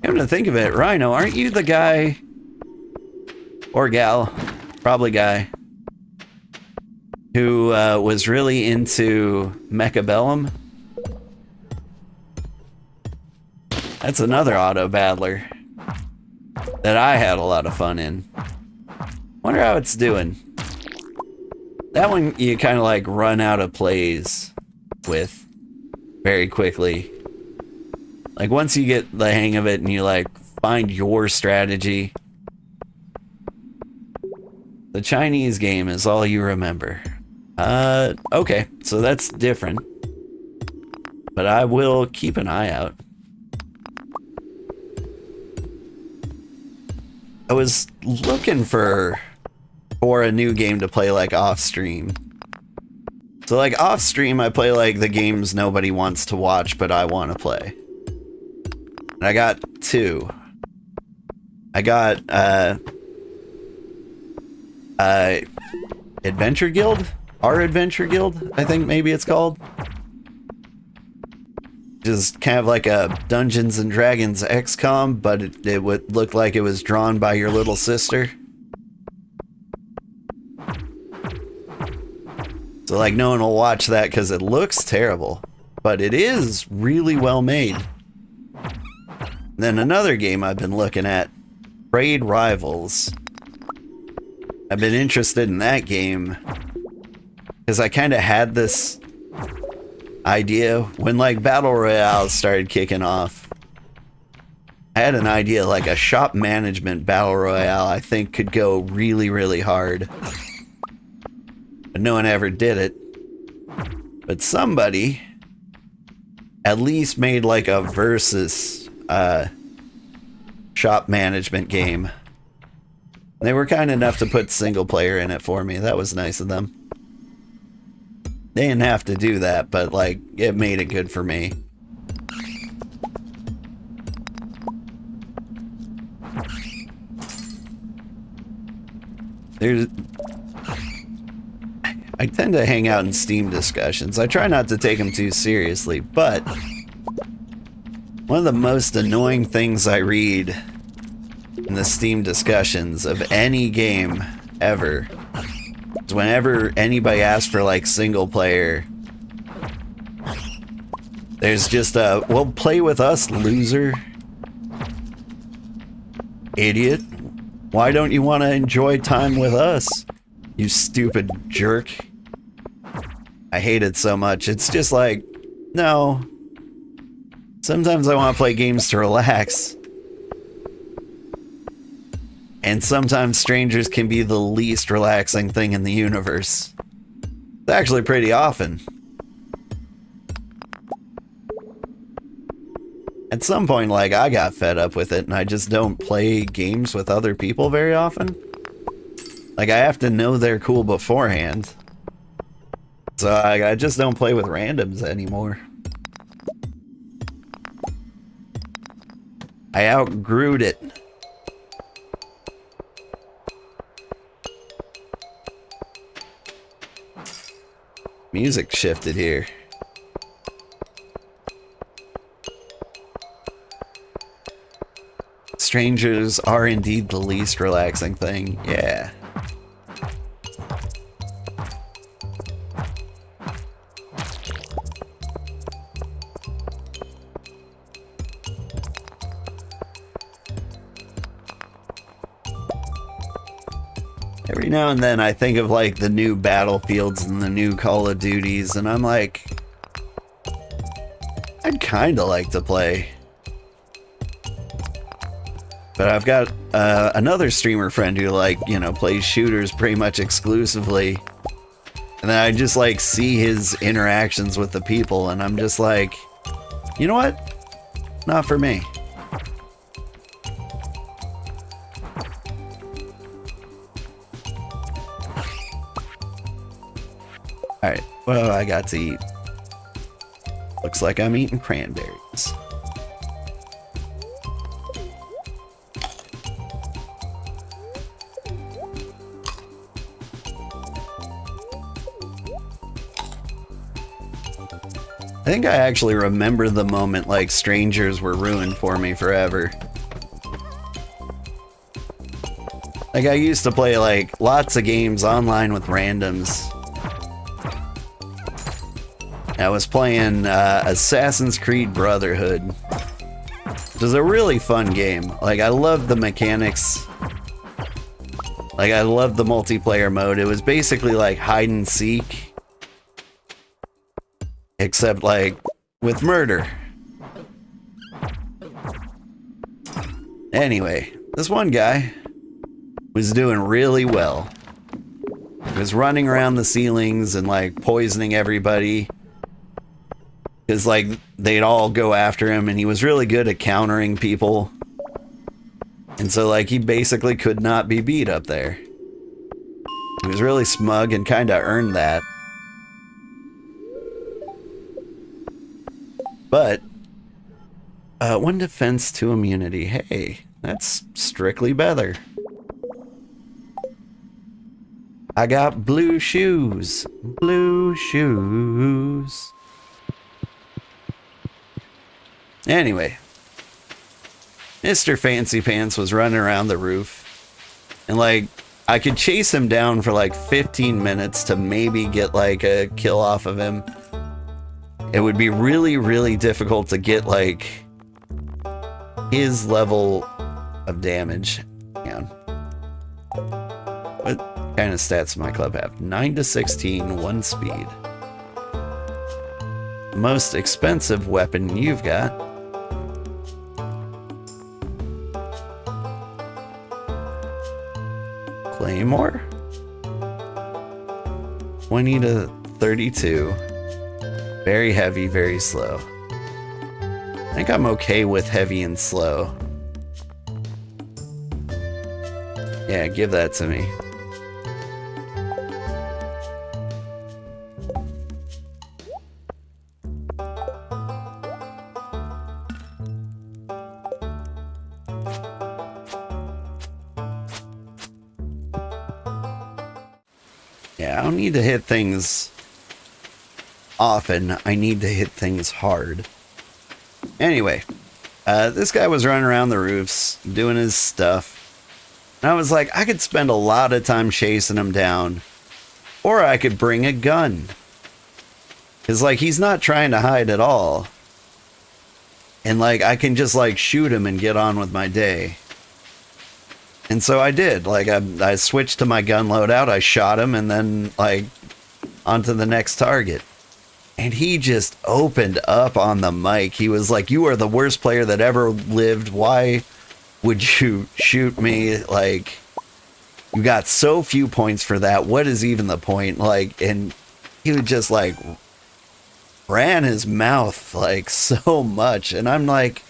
Come to think of it, Rhino, aren't you the guy or gal, probably guy, who was really into Mechabellum? That's another auto battler that I had a lot of fun in. Wonder how it's doing. That one you kind of like run out of plays with very quickly. Like once you get the hang of it and you like find your strategy, the Chinese game is all you remember. Okay, so that's different. But I will keep an eye out. I was looking for a new game to play like off stream. So like off stream I play like the games nobody wants to watch but I want to play. And I got two. I got Adventure Guild? Our Adventure Guild, I think maybe it's called. Just kind of like a Dungeons and Dragons XCOM, but it would look like it was drawn by your little sister. So like no one will watch that because it looks terrible, but it is really well made. Then another game I've been looking at, Raid Rivals. I've been interested in that game because I kind of had this idea when like Battle Royale started kicking off. I had an idea like a shop management Battle Royale I think could go really, really hard. But no one ever did it. But somebody at least made like a versus shop management game. They were kind enough to put single player in it for me. That was nice of them. They didn't have to do that, but like it made it good for me. I tend to hang out in Steam discussions. I try not to take them too seriously, but one of the most annoying things I read in the Steam discussions of any game ever is whenever anybody asks for like single player, there's just a, well, play with us, loser. Idiot. Why don't you want to enjoy time with us, you stupid jerk? I hate it so much. It's just like, no. Sometimes I want to play games to relax. And sometimes strangers can be the least relaxing thing in the universe. It's actually pretty often. At some point, like, I got fed up with it and I just don't play games with other people very often. Like, I have to know they're cool beforehand. So I just don't play with randoms anymore. I outgrew it. Music shifted here. Strangers are indeed the least relaxing thing. Yeah. Every now and then I think of like the new Battlefields and the new Call of Duties, and I'm like, I'd kind of like to play. But I've got another streamer friend who, like, you know, plays shooters pretty much exclusively. And then I just, like, see his interactions with the people, and I'm just like, you know what? Not for me. Alright, well, I got to eat. Looks like I'm eating cranberries. I think I actually remember the moment like strangers were ruined for me forever. Like I used to play like lots of games online with randoms. I was playing Assassin's Creed Brotherhood, which is a really fun game. Like I loved the mechanics. Like I loved the multiplayer mode. It was basically like hide and seek. Except, like, with murder. Anyway, this one guy was doing really well. He was running around the ceilings and, like, poisoning everybody. Because, like, they'd all go after him, and he was really good at countering people. And so, like, he basically could not be beat up there. He was really smug and kind of earned that. But, 1 defense, 2 immunity. Hey, that's strictly better. I got blue shoes. Blue shoes. Anyway, Mr. Fancy Pants was running around the roof. And, like, I could chase him down for, like, 15 minutes to maybe get, like, a kill off of him. It would be really, really difficult to get, like, his level of damage. Hang on. What kind of stats does my club have? 9 to 16, 1 speed. Most expensive weapon you've got. Claymore? 20 to 32. Very heavy, very slow. I think I'm okay with heavy and slow. Yeah, give that to me. Yeah, I don't need to hit things often. I need to hit things hard. Anyway, this guy was running around the roofs doing his stuff, and I was like, I could spend a lot of time chasing him down, or I could bring a gun, because like he's not trying to hide at all, and like I can just like shoot him and get on with my day. And so I did. Like I switched to my gun loadout, I shot him, and then like onto the next target. And he just opened up on the mic. He was like, "You are the worst player that ever lived. Why would you shoot me? Like, you got so few points for that. What is even the point?" Like, and he would just like ran his mouth like so much. And I'm like,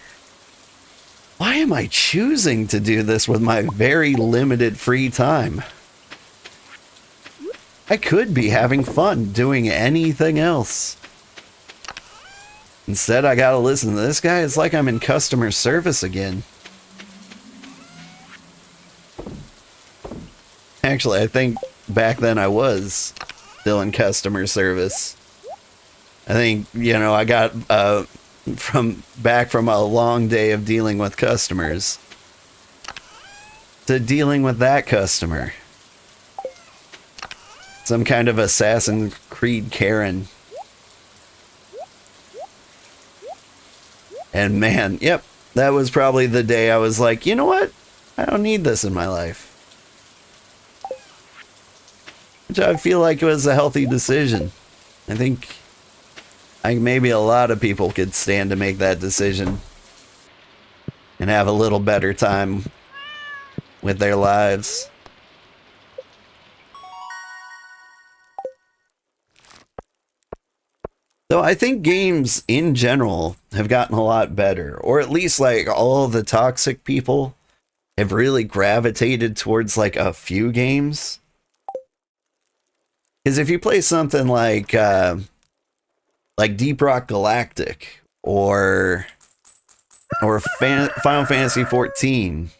why am I choosing to do this with my very limited free time? I could be having fun doing anything else. Instead, I gotta listen to this guy. It's like I'm in customer service again. Actually, I think back then I was still in customer service. I think, you know, I got back from a long day of dealing with customers to dealing with that customer. Some kind of Assassin's Creed Karen. And man, yep, that was probably the day I was like, you know what? I don't need this in my life. which I feel like it was a healthy decision. I think maybe a lot of people could stand to make that decision and have a little better time with their lives. So I think games in general have gotten a lot better, or at least like all the toxic people have really gravitated towards like a few games. Because if you play something like Deep Rock Galactic or Final Fantasy 14,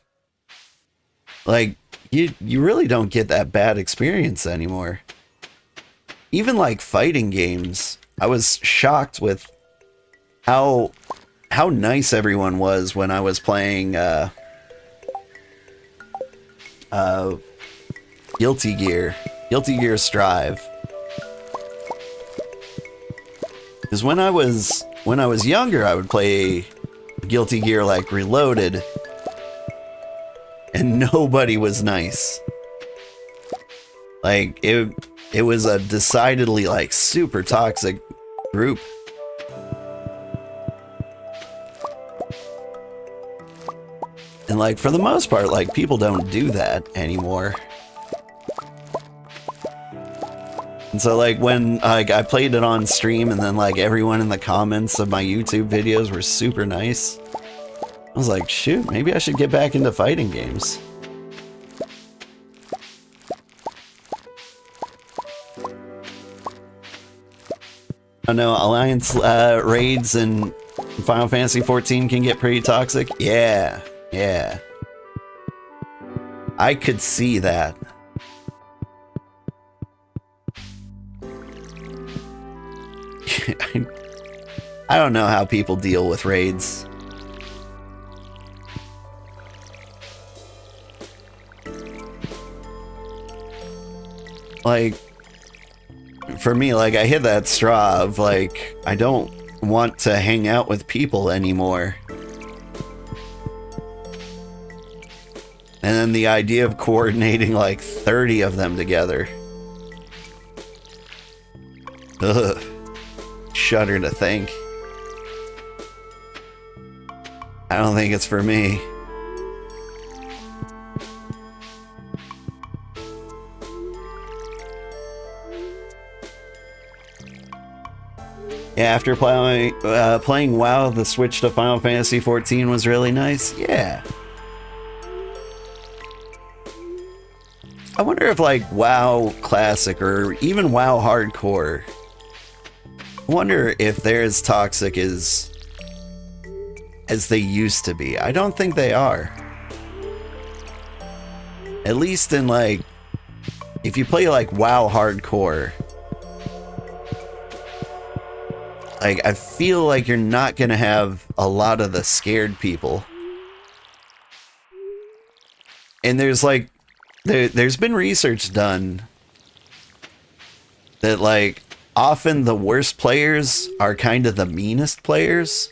like you really don't get that bad experience anymore. Even like fighting games, I was shocked with how nice everyone was when I was playing Guilty Gear Strive. Because when I was younger, I would play Guilty Gear like Reloaded, and nobody was nice. Like it was a decidedly like super toxic group. And like for the most part, like people don't do that anymore. And so like when like I played it on stream and then like everyone in the comments of my YouTube videos were super nice, I was like, shoot, maybe I should get back into fighting games. I know Alliance raids in Final Fantasy 14 can get pretty toxic. Yeah. I could see that. I don't know how people deal with raids. Like, for me, like, I hit that straw of, like, I don't want to hang out with people anymore. And then the idea of coordinating, like, 30 of them together. Ugh. Shudder to think. I don't think it's for me. Yeah, after playing WoW, the switch to Final Fantasy 14 was really nice. Yeah. I wonder if like WoW Classic or even WoW Hardcore, I wonder if they're as toxic as they used to be. I don't think they are. At least in like, if you play like WoW Hardcore, like I feel like you're not gonna have a lot of the scared people. And there's like, there's been research done that like often the worst players are kind of the meanest players.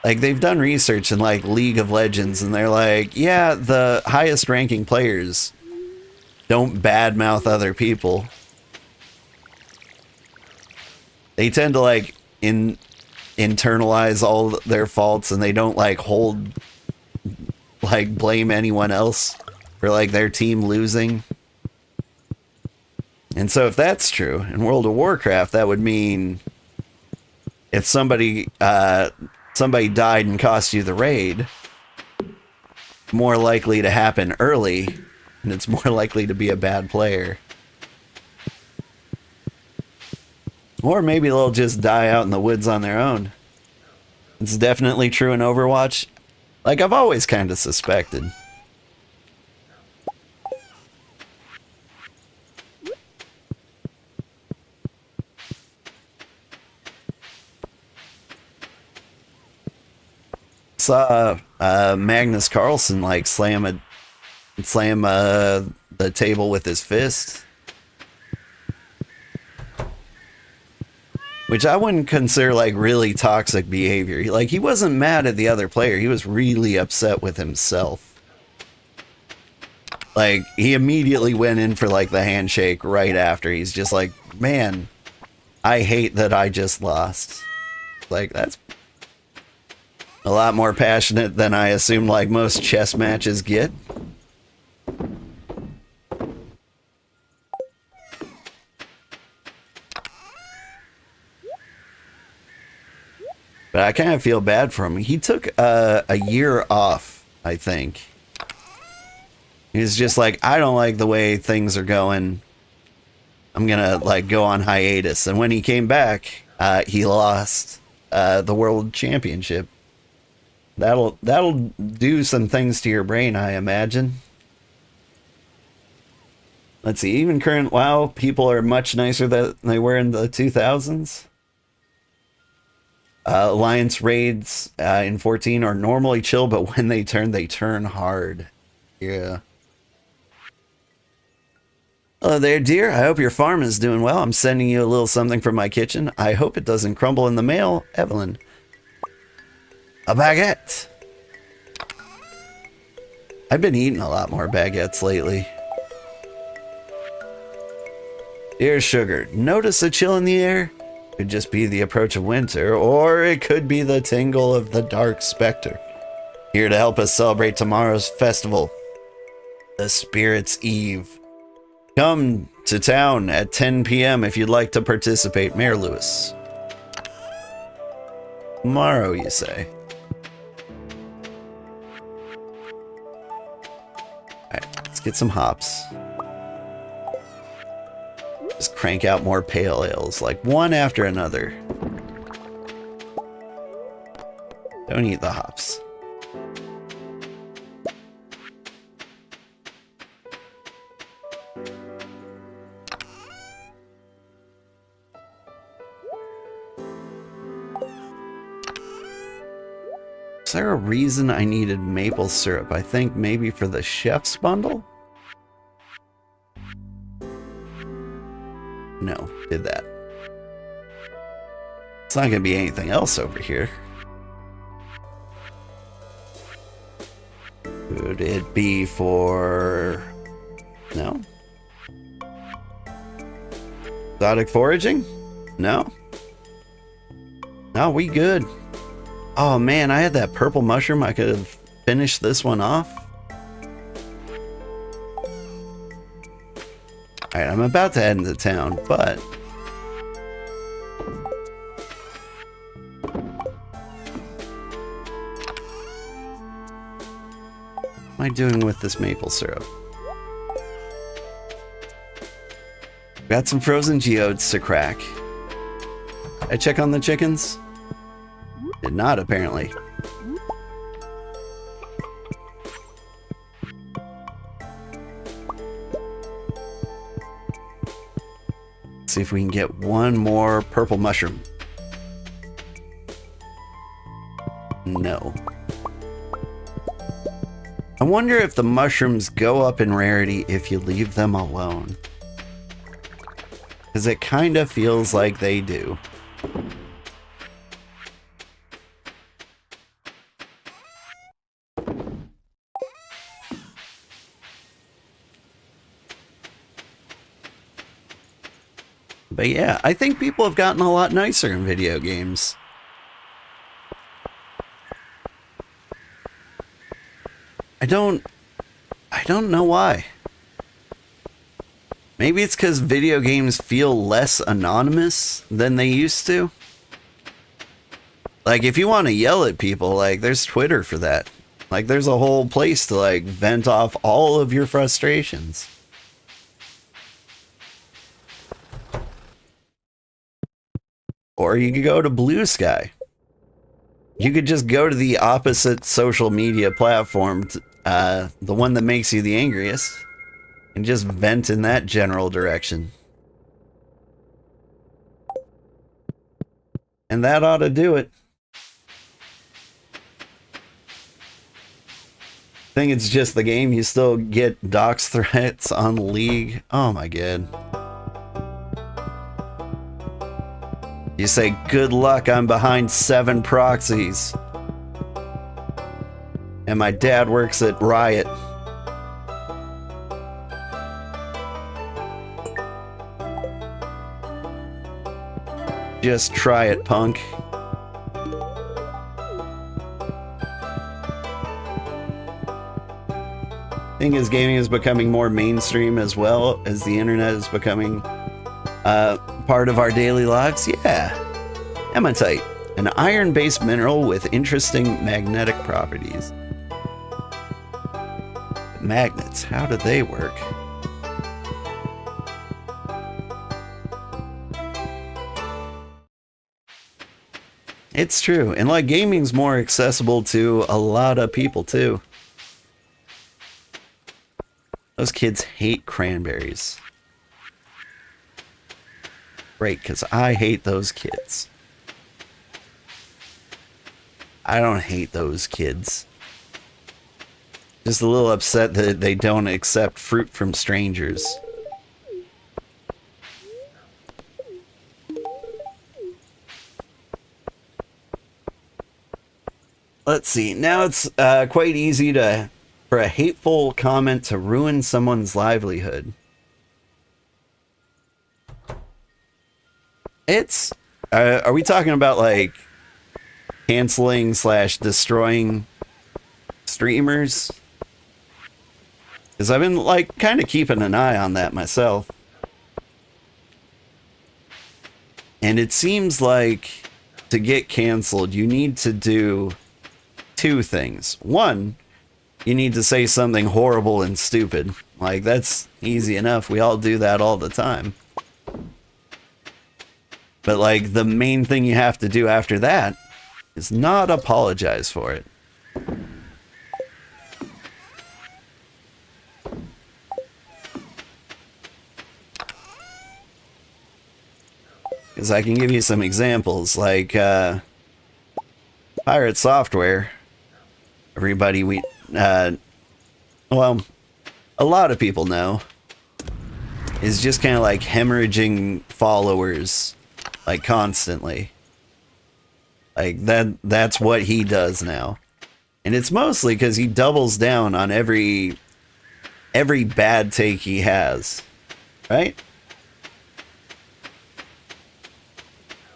Like they've done research in like League of Legends and they're like, yeah, the highest ranking players don't badmouth other people. They tend to like internalize all their faults and they don't like blame anyone else for like their team losing. And so if that's true in World of Warcraft, that would mean if somebody died and cost you the raid, more likely to happen early, and it's more likely to be a bad player. Or maybe they'll just die out in the woods on their own. It's definitely true in Overwatch. Like, I've always kind of suspected. Saw Magnus Carlsen like slam the table with his fist, which I wouldn't consider like really toxic behavior. Like he wasn't mad at the other player; he was really upset with himself. Like, he immediately went in for, like, the handshake right after. He's just like, man, I hate that I just lost. Like, that's a lot more passionate than I assume, like, most chess matches get. But I kind of feel bad for him. He took a year off, I think. He's just like, I don't like the way things are going. I'm gonna, like, go on hiatus. And when he came back, he lost the world championship. That'll do some things to your brain, I imagine. Let's see, even current WoW, people are much nicer than they were in the 2000s. Alliance raids in 14 are normally chill, but when they turn hard. Yeah. Hello there, dear. I hope your farm is doing well. I'm sending you a little something from my kitchen. I hope it doesn't crumble in the mail. Evelyn. A baguette. I've been eating a lot more baguettes lately. Dear Sugar, notice a chill in the air? Could just be the approach of winter, or it could be the tingle of the dark specter. Here to help us celebrate tomorrow's festival, the Spirit's Eve. Come to town at 10 p.m. if you'd like to participate. Mayor Lewis. Tomorrow, you say? Alright, let's get some hops. Just crank out more pale ales, like one after another. Don't eat the hops. Is there a reason I needed maple syrup? I think maybe for the chef's bundle? No, did that. It's not gonna be anything else over here. Could it be for... No? Exotic foraging? No? No, we good. Oh man, I had that purple mushroom. I could have finished this one off. Alright, I'm about to head into town, but... what am I doing with this maple syrup? Got some frozen geodes to crack. I check on the chickens? Did not, apparently. See if we can get one more purple mushroom. No. I wonder if the mushrooms go up in rarity if you leave them alone. Because it kind of feels like they do. But yeah, I think people have gotten a lot nicer in video games. I don't know why. Maybe it's because video games feel less anonymous than they used to. Like, if you want to yell at people, like, there's Twitter for that. Like, there's a whole place to, like, vent off all of your frustrations. Or you could go to Blue Sky. You could just go to the opposite social media platform, the one that makes you the angriest, and just vent in that general direction. And that ought to do it. I think it's just the game. You still get dox threats on League. Oh my god. You say, good luck, I'm behind 7 proxies. And my dad works at Riot. Just try it, punk. Thing is, gaming is becoming more mainstream as well as the internet is becoming part of our daily lives. Yeah. Hematite, an iron-based mineral with interesting magnetic properties. Magnets, how do they work? It's true, and like gaming's more accessible to a lot of people too. Those kids hate cranberries. Great, because I hate those kids. I don't hate those kids. Just a little upset that they don't accept fruit from strangers. Let's see. Now it's quite easy for a hateful comment to ruin someone's livelihood. It's... are we talking about, like, canceling / destroying streamers? Because I've been, like, kind of keeping an eye on that myself. And it seems like to get canceled, you need to do two things. One, you need to say something horrible and stupid. Like, that's easy enough. We all do that all the time. But, like, the main thing you have to do after that is not apologize for it. Because I can give you some examples, like, Pirate Software. Everybody well, a lot of people know, is just kind of like hemorrhaging followers, like, constantly. Like, that's what he does now. And it's mostly because he doubles down on every bad take he has, right?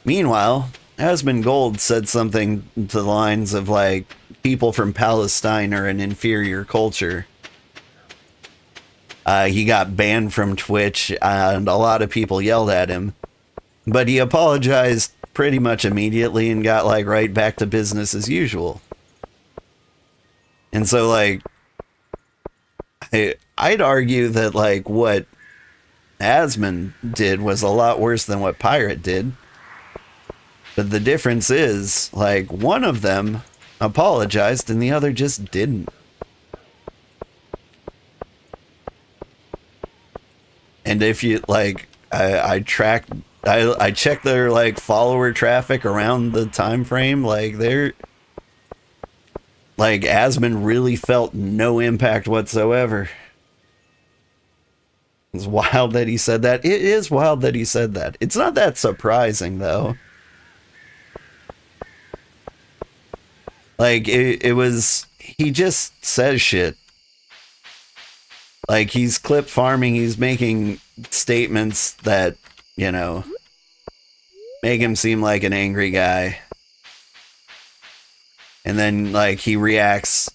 Meanwhile, Husband Gold said something to the lines of, like, people from Palestine are an inferior culture. He got banned from Twitch, and a lot of people yelled at him. But he apologized pretty much immediately and got, like, right back to business as usual. And so, like, I'd argue that, like, what Asmon did was a lot worse than what Pirate did. But the difference is, like, one of them apologized and the other just didn't. And if you, like, I checked their, like, follower traffic around the time frame, like, they're, like, Asmon really felt no impact whatsoever. It's wild that he said that. It is wild that he said that. It's not that surprising, though. Like, it was, he just says shit. Like, he's clip farming, he's making statements that, you know, make him seem like an angry guy. And then, like, he reacts,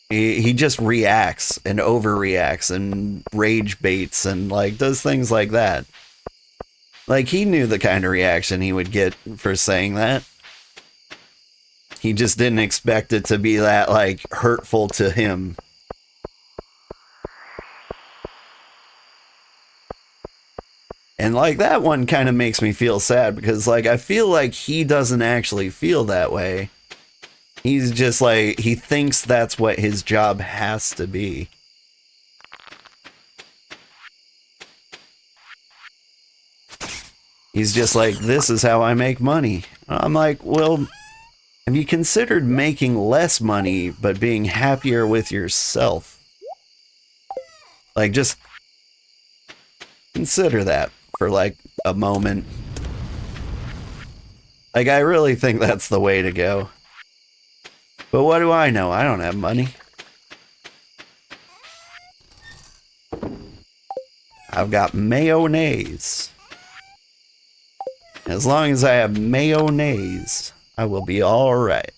he just reacts and overreacts and rage baits and, like, does things like that. Like, he knew the kind of reaction he would get for saying that. He just didn't expect it to be that, like, hurtful to him. And, like, that one kind of makes me feel sad because, like, I feel like he doesn't actually feel that way. He's just, like, he thinks that's what his job has to be. He's just like, this is how I make money. I'm like, well, have you considered making less money but being happier with yourself? Like, just consider that for, like, a moment. Like, I really think that's the way to go. But what do I know? I don't have money. I've got mayonnaise. As long as I have mayonnaise, I will be alright.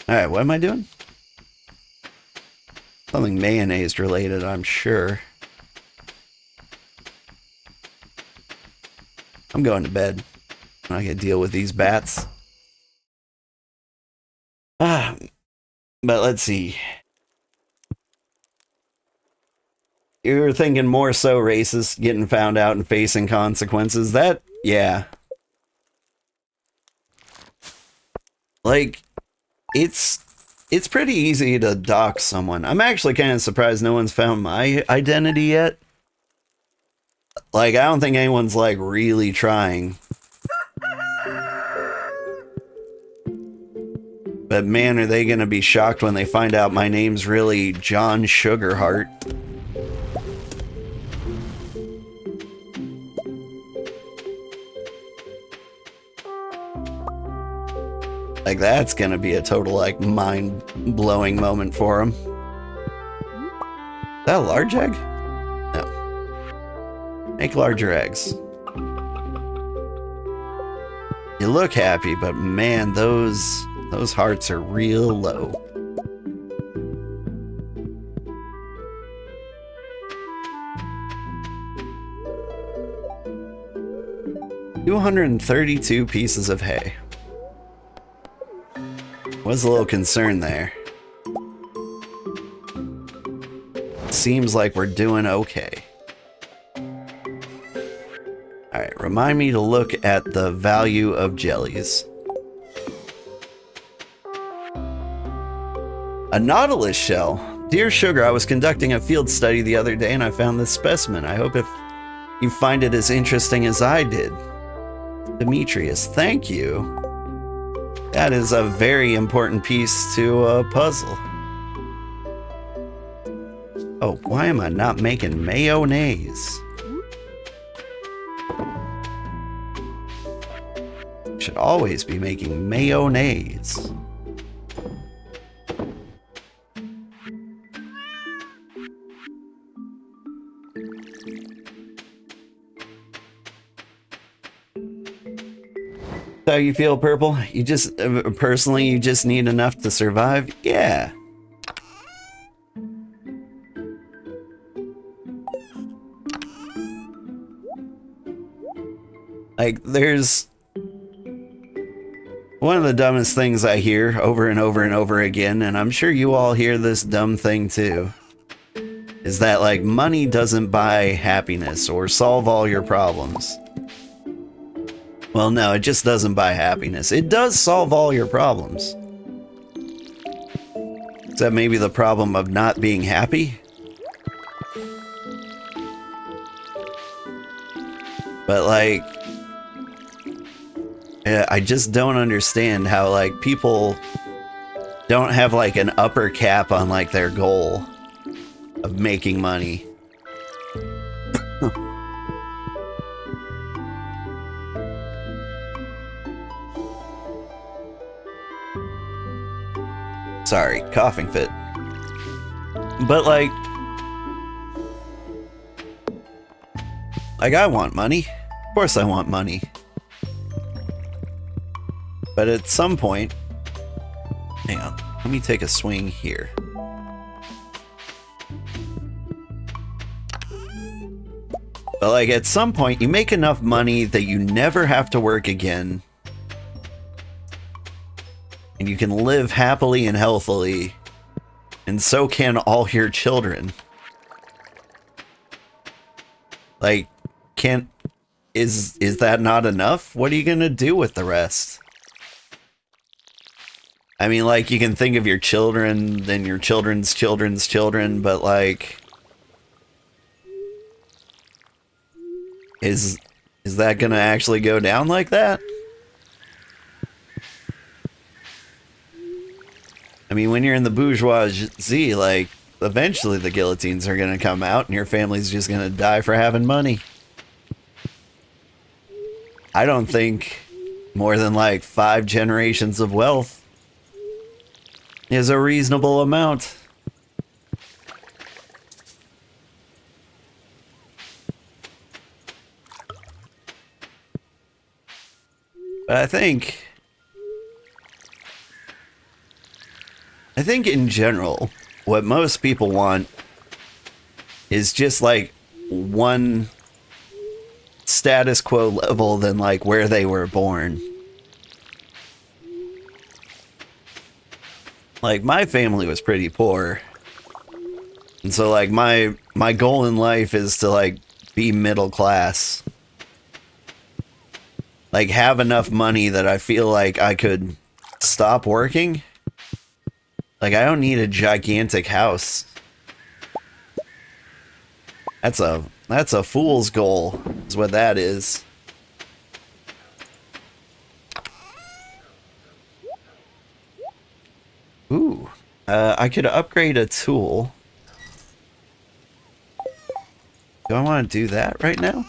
Alright, what am I doing? Something mayonnaise related, I'm sure. I'm going to bed. I can deal with these bats. But let's see. You were thinking more so racist, getting found out and facing consequences. That, yeah. Like, it's pretty easy to dox someone. I'm actually kind of surprised no one's found my identity yet. Like, I don't think anyone's, like, really trying. But man, are they gonna be shocked when they find out my name's really John Sugarheart. Like, that's gonna be a total, like, mind-blowing moment for them. Is that a large egg? No. Make larger eggs. You look happy, but man, those hearts are real low. $232 pieces of hay. Was a little concerned there. Seems like we're doing okay. Alright, remind me to look at the value of jellies. A nautilus shell. Dear Sugar, I was conducting a field study the other day and I found this specimen. I hope if you find it as interesting as I did. Demetrius, thank you. That is a very important piece to a puzzle. Oh, why am I not making mayonnaise? Should always be making mayonnaise. How you feel, Purple? You just, personally, you just need enough to survive? Yeah. Like, there's one of the dumbest things I hear over and over and over again, and I'm sure you all hear this dumb thing too, is that, like, money doesn't buy happiness or solve all your problems. Well, no, it just doesn't buy happiness. It does solve all your problems. Is that maybe the problem of not being happy? But, like, yeah, I just don't understand how, like, people don't have, like, an upper cap on, like, their goal of making money. Sorry, coughing fit. But like I want money. Of course I want money. But at some point, hang on, let me take a swing here. But like at some point, you make enough money that you never have to work again. And you can live happily and healthily, and so can all your children. Like, is that not enough? What are you gonna do with the rest? I mean, like, you can think of your children, then your children's children's children, but like, is that gonna actually go down like that? I mean, when you're in the bourgeoisie, like, eventually the guillotines are going to come out and your family's just going to die for having money. I don't think more than, like, 5 generations of wealth is a reasonable amount. But I think in general, what most people want is just like one status quo level than like where they were born. Like my family was pretty poor. And so like my goal in life is to like be middle class. Like have enough money that I feel like I could stop working. Like I don't need a gigantic house. That's a fool's goal, is what that is. Ooh, I could upgrade a tool. Do I want to do that right now?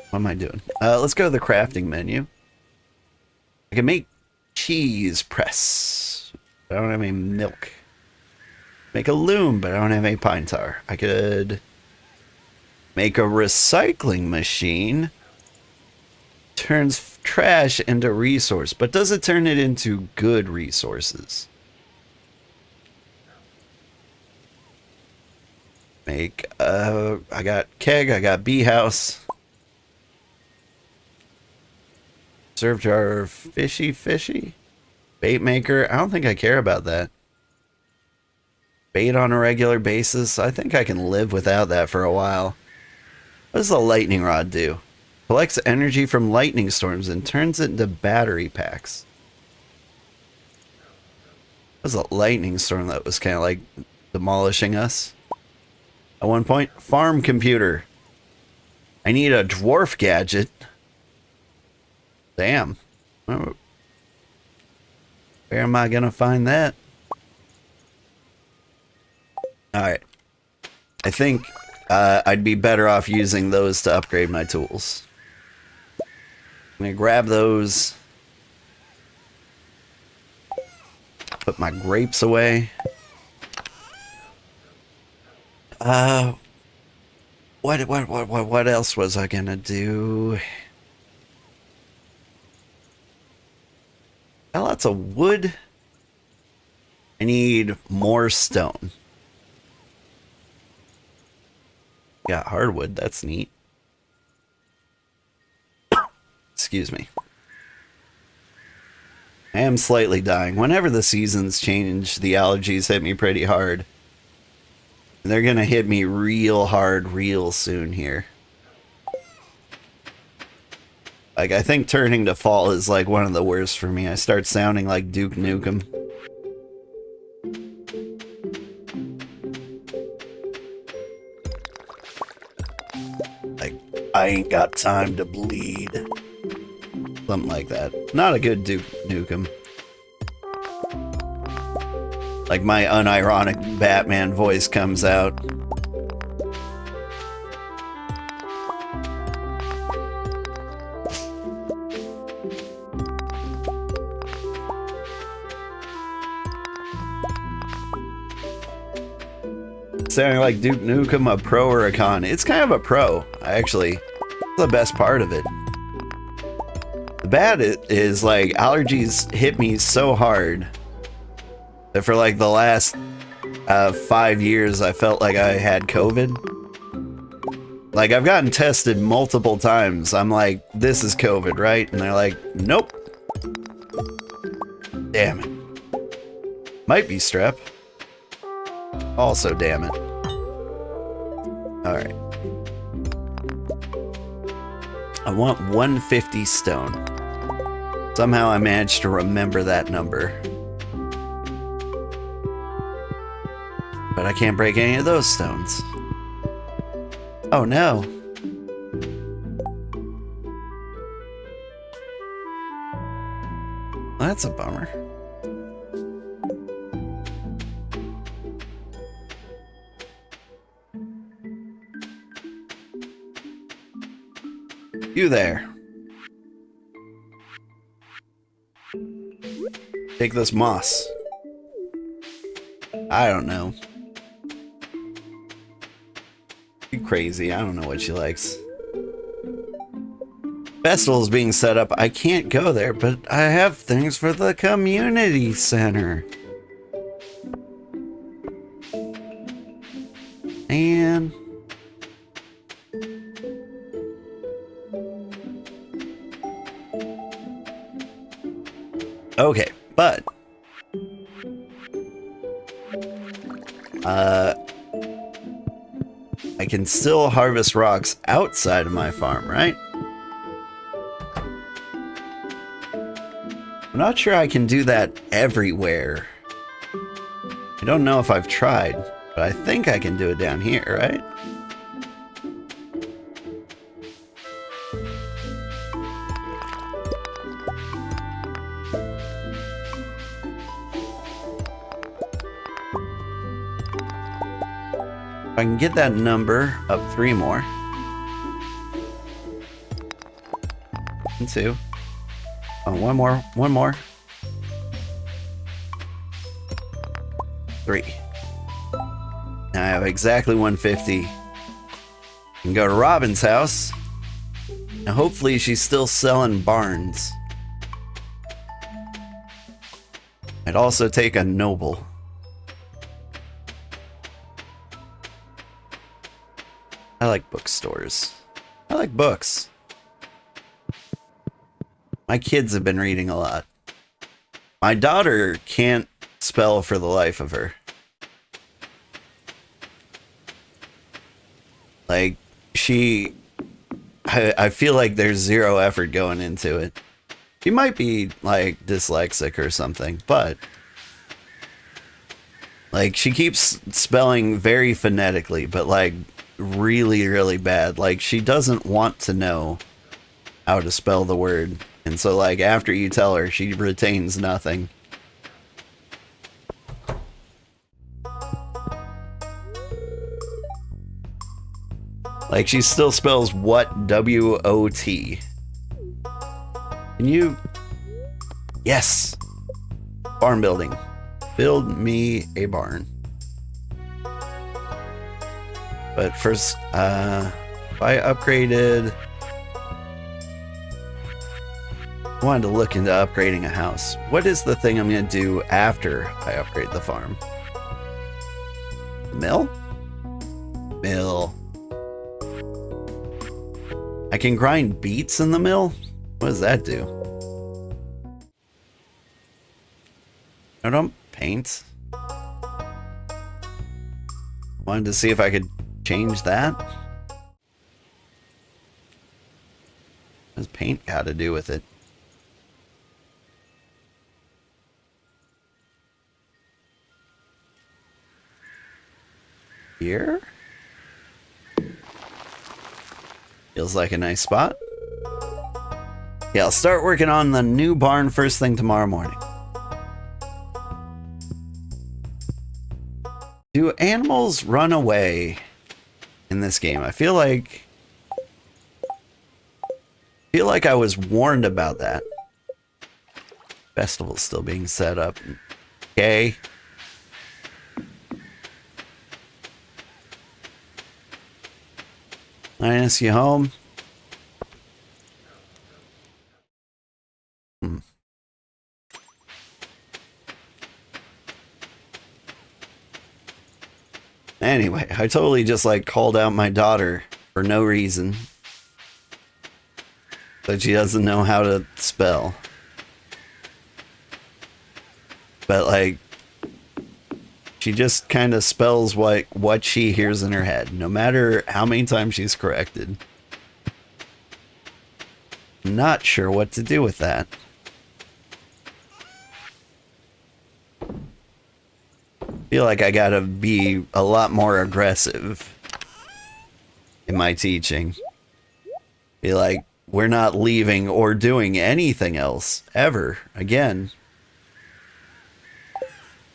What am I doing? Let's go to the crafting menu. I can make cheese press. I don't have any milk. Make a loom, but I don't have any pine tar. I could make a recycling machine. Turns trash into resource, but does it turn it into good resources? Make, I got keg, I got bee house. Serve jar, fishy. Bait maker, I don't think I care about that. Bait on a regular basis, I think I can live without that for a while. What does the lightning rod do? Collects energy from lightning storms and turns it into battery packs. That was a lightning storm that was kind of like demolishing us. At one point, farm computer. I need a dwarf gadget. Damn. Where am I gonna find that? Alright. I think I'd be better off using those to upgrade my tools. I'm gonna grab those. Put my grapes away. What else was I gonna do? Got lots of wood. I need more stone. Got hardwood, that's neat. Excuse me. I am slightly dying. Whenever the seasons change, the allergies hit me pretty hard. They're gonna hit me real hard real soon here. Like, I think turning to fall is like one of the worst for me. I start sounding like Duke Nukem. Like, I ain't got time to bleed. Something like that. Not a good Duke Nukem. Like, my unironic Batman voice comes out. Sounding like Duke Nukem, a pro or a con? It's kind of a pro, actually. That's the best part of it. The bad is, like, allergies hit me so hard that for, like, the last 5 years, I felt like I had COVID. Like, I've gotten tested multiple times. I'm like, this is COVID, right? And they're like, nope. Damn it. Might be strep. Also, damn it. Alright. I want 150 stone. Somehow I managed to remember that number. But I can't break any of those stones. Oh no. That's a bummer. You there. Take this moss. I don't know. You crazy. I don't know what she likes. Festival's being set up. I can't go there, but I have things for the community center. And okay, but I can still harvest rocks outside of my farm, right? I'm not sure I can do that everywhere. I don't know if I've tried, but I think I can do it down here, right? If I can get that number up 3 more. And 2. Oh, one more. 3. Now I have exactly 150. I can go to Robin's house. And hopefully she's still selling barns. I'd also take a noble. I like bookstores. I like books. My kids have been reading a lot. My daughter can't spell for the life of her. Like, I feel like there's zero effort going into it. She might be, like, dyslexic or something, but like, she keeps spelling very phonetically, but, like, really, really bad. Like, she doesn't want to know how to spell the word. And so, like, after you tell her, she retains nothing. Like, she still spells what? W-O-T. Can you... Yes! Barn building. Build me a barn. But first, if I upgraded... I wanted to look into upgrading a house. What is the thing I'm going to do after I upgrade the farm? The mill? Mill. I can grind beets in the mill? What does that do? I don't paint. Wanted to see if I could change that. What does paint got to do with it? Here? Feels like a nice spot. Yeah, I'll start working on the new barn first thing tomorrow morning. Do animals run away in this game? I feel like I was warned about that. Festival's still being set up. Okay. Linus, you home? Anyway, I totally just like called out my daughter for no reason. But she doesn't know how to spell. But like, she just kind of spells what she hears in her head, no matter how many times she's corrected. I'm not sure what to do with that. I feel like I gotta be a lot more aggressive in my teaching. Be like, we're not leaving or doing anything else ever again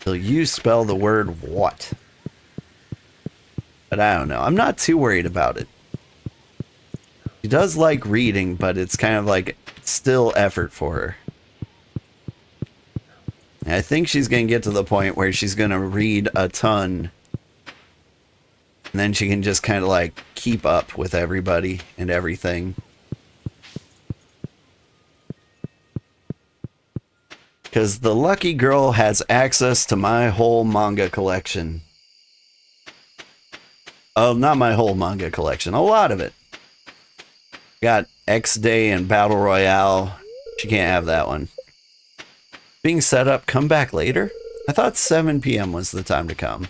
till you spell the word what. But I don't know. I'm not too worried about it. She does like reading, but it's kind of like still effort for her. And I think she's going to get to the point where she's going to read a ton. And And then she can just kind of like keep up with everybody and everything. Because the lucky girl has access to my whole manga collection. Oh, not my whole manga collection. A lot of it. Got X-Day and Battle Royale. She can't have that one. Being set up, come back later? I thought 7 p.m. was the time to come.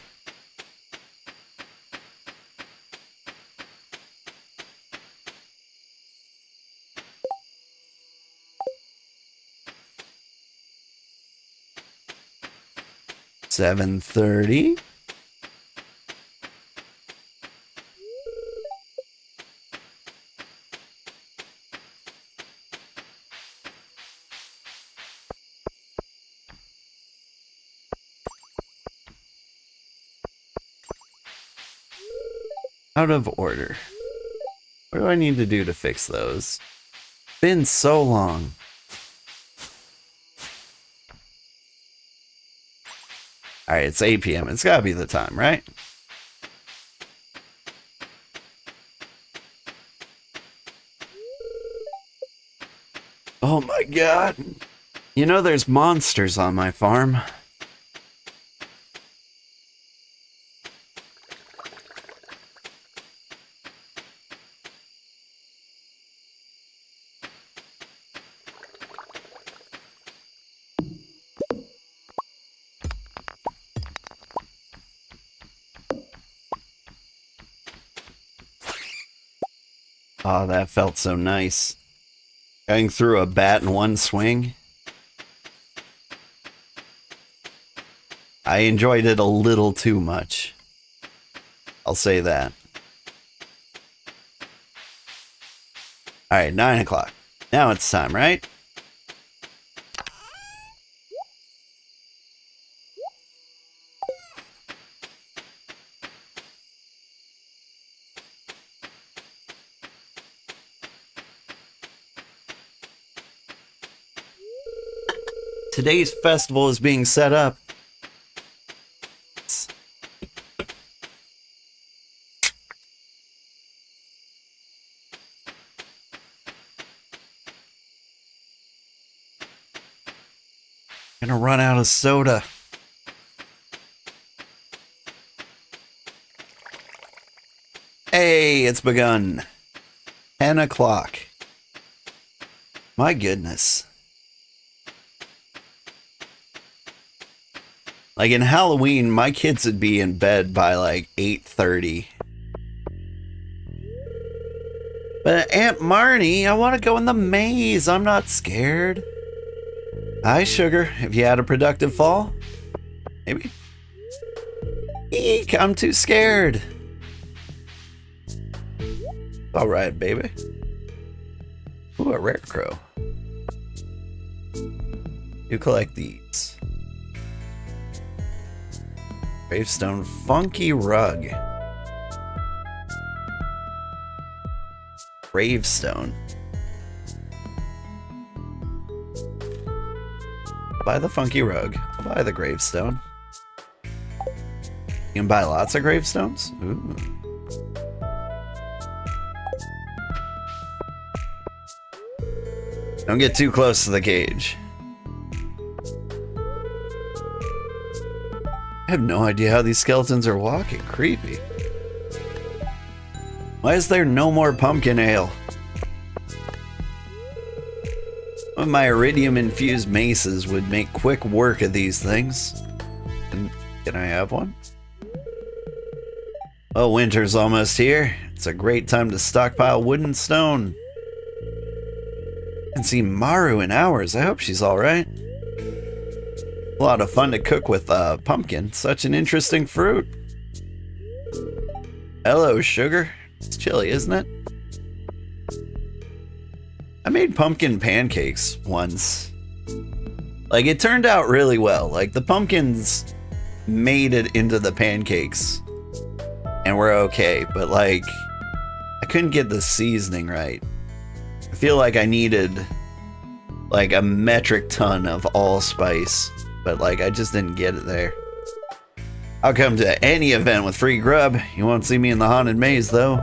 $7:30. Out of order. What do I need to do to fix those? Been so long. Alright, it's 8 p.m. It's gotta be the time, right? Oh my god. You know there's monsters on my farm. Oh, that felt so nice. Going through a bat in one swing. I enjoyed it a little too much. I'll say that. Alright, 9 o'clock. Now it's time, right? Today's festival is being set up. Gonna run out of soda. Hey, it's begun. 10 o'clock. My goodness. Like in Halloween, my kids would be in bed by like 8:30. But Aunt Marnie, I want to go in the maze. I'm not scared. Hi, Sugar. Have you had a productive fall? Maybe? Eek, I'm too scared. All right, baby. Ooh, a rare crow. You collect these. Gravestone funky rug. Gravestone. Buy the funky rug. I'll buy the gravestone. You can buy lots of gravestones? Ooh. Don't get too close to the cage. I have no idea how these skeletons are walking. Creepy. Why is there no more pumpkin ale? One of my iridium-infused maces would make quick work of these things. Can I have one? Oh, winter's almost here. It's a great time to stockpile wood and stone. I haven't seen Maru in hours. I hope she's alright. A lot of fun to cook with pumpkin. Such an interesting fruit. Hello, Sugar. It's chilly, isn't it? I made pumpkin pancakes once. Like, it turned out really well. Like, the pumpkins made it into the pancakes. And were okay. But, like, I couldn't get the seasoning right. I feel like I needed, like, a metric ton of allspice. But, like, I just didn't get it there. I'll come to any event with free grub. You won't see me in the haunted maze, though.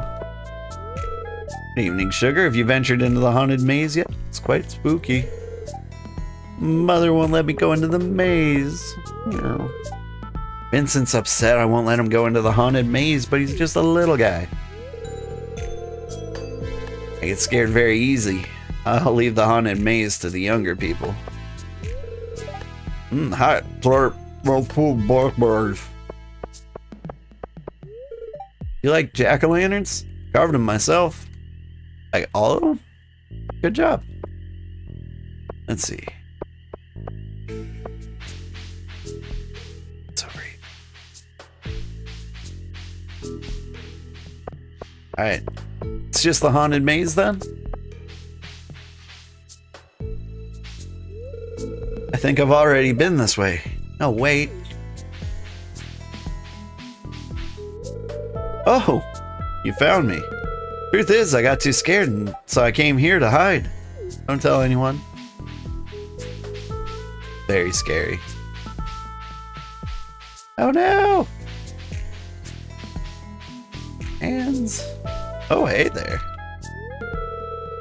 Good evening, Sugar. Have you ventured into the haunted maze yet? It's quite spooky. Mother won't let me go into the maze. Vincent's upset I won't let him go into the haunted maze, but he's just a little guy. I get scared very easy. I'll leave the haunted maze to the younger people. Hi, slurp. Blackberries. You like jack-o'-lanterns? Carved them myself. Like all of them? Good job. Let's see. Sorry. Alright. It's just the haunted maze then? I think I've already been this way. No, wait. Oh, you found me. Truth is, I got too scared, and so I came here to hide. Don't tell anyone. Very scary. Oh no! Hands. Oh, hey there.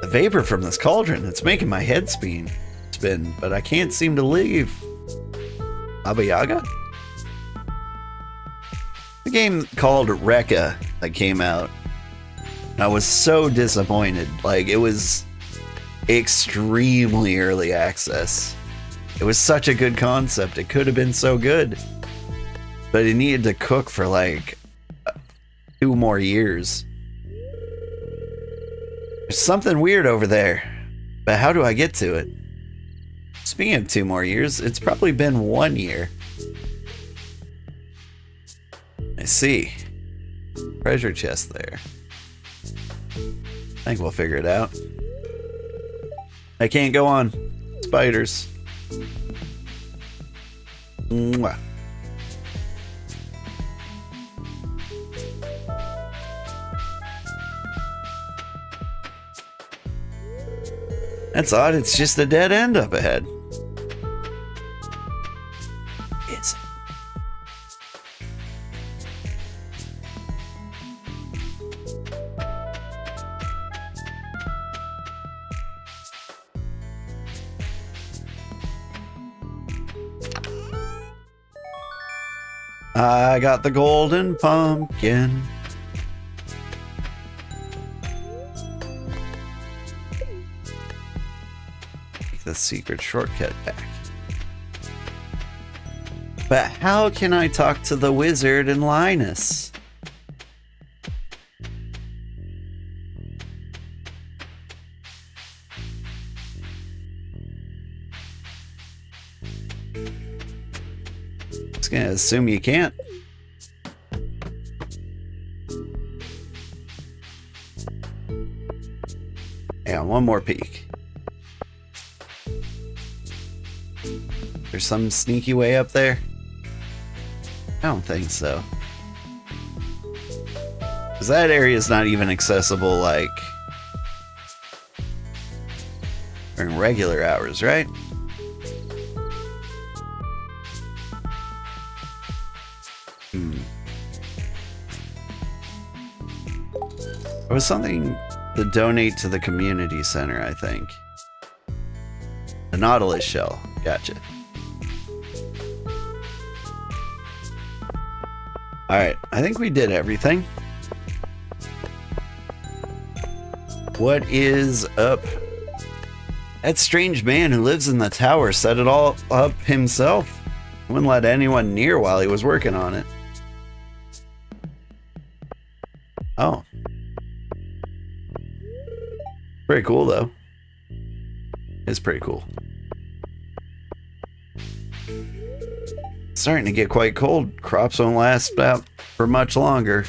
The vapor from this cauldron, it's making my head spin, but I can't seem to leave. Baba Yaga? The game called Rekka that came out. I was so disappointed. Like, it was extremely early access. It was such a good concept. It could have been so good. But it needed to cook for like 2 more years. There's something weird over there. But how do I get to it? Speaking of 2 more years, it's probably been 1 year. I see. Treasure chest there. I think we'll figure it out. I can't go on. Spiders. Mwah. That's odd, it's just a dead end up ahead. Is it? I got the golden pumpkin. Take the secret shortcut back. But how can I talk to the wizard and Linus? Just gonna assume you can't. Yeah, one more peek. There's some sneaky way up there? I don't think so. Because that area is not even accessible, like, during regular hours, right? There was something to donate to the community center, I think. The Nautilus shell. Gotcha. Alright, I think we did everything. What is up? That strange man who lives in the tower set it all up himself. He wouldn't let anyone near while he was working on it. Oh. Pretty cool, though. It's pretty cool. It's starting to get quite cold. Crops won't last out for much longer.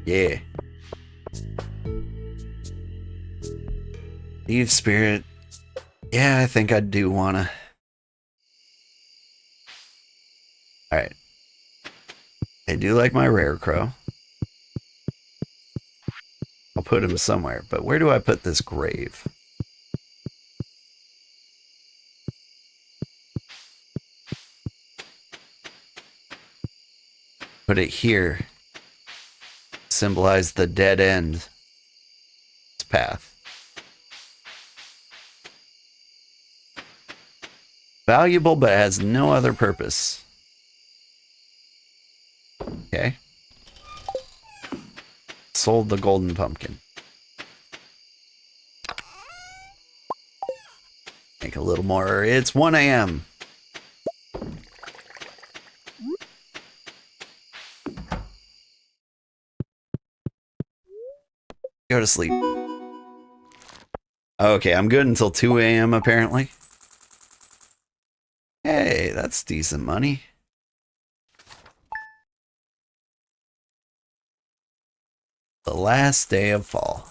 Yeah. Eve spirit. Yeah, I think I do wanna. Alright. I do like my rare crow. I'll put him somewhere, but where do I put this grave? put it here. Symbolize the dead end path. Valuable, but has no other purpose. Okay. Sold the golden pumpkin. Make a little more. It's 1 a.m. Go to sleep. Okay, I'm good until 2 a.m. apparently. Hey, that's decent money. The last day of fall.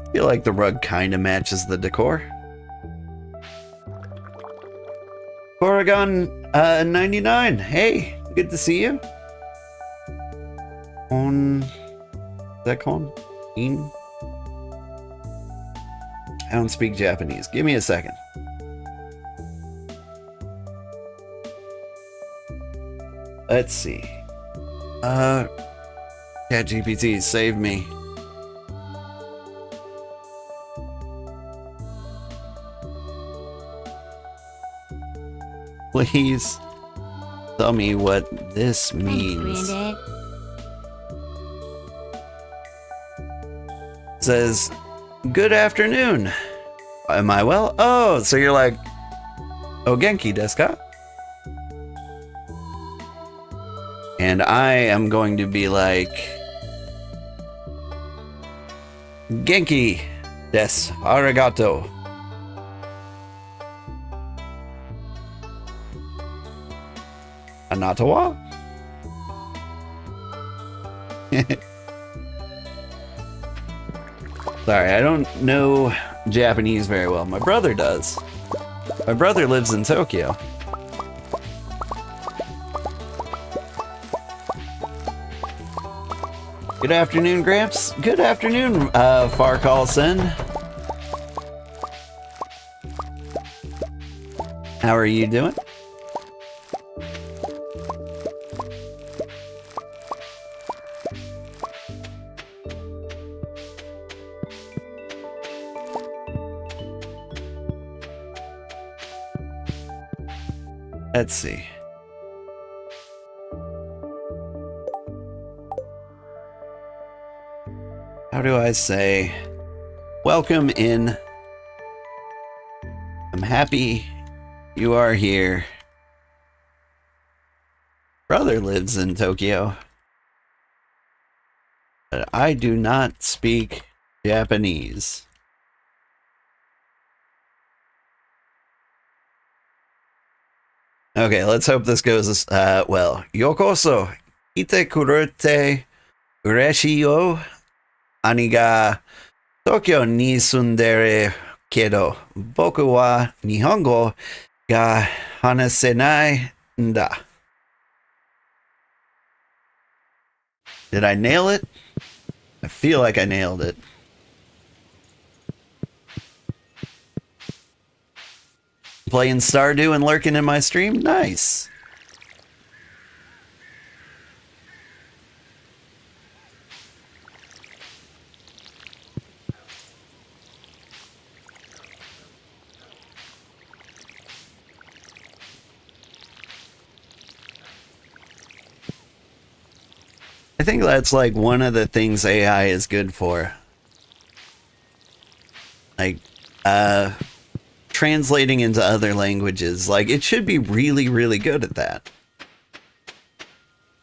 I feel like the rug kind of matches the decor. Oregon 99. Hey, good to see you. Is that con? I don't speak Japanese. Give me a second. Let's see. ChatGPT, save me. Please tell me what this means. It says, good afternoon. Am I well? Oh, so you're like, o genki desu ka? And I am going to be like, genki desu, arigato. Anata wa? Sorry, I don't know Japanese very well. My brother does. My brother lives in Tokyo. Good afternoon, Gramps. Good afternoon, Farcall-sen. How are you doing? Let's see. How do I say, welcome in. I'm happy you are here. Brother lives in Tokyo, but I do not speak Japanese. Okay, let's hope this goes well. Yokoso, ite kurete ureshi yo. Ani ga Tokyo ni sundere kedo, boku wa Nihongo ga hanasenai nda. Did I nail it? I feel like I nailed it. Playing Stardew and lurking in my stream? Nice. I think that's like one of the things AI is good for. Like, translating into other languages. Like, it should be really, really good at that.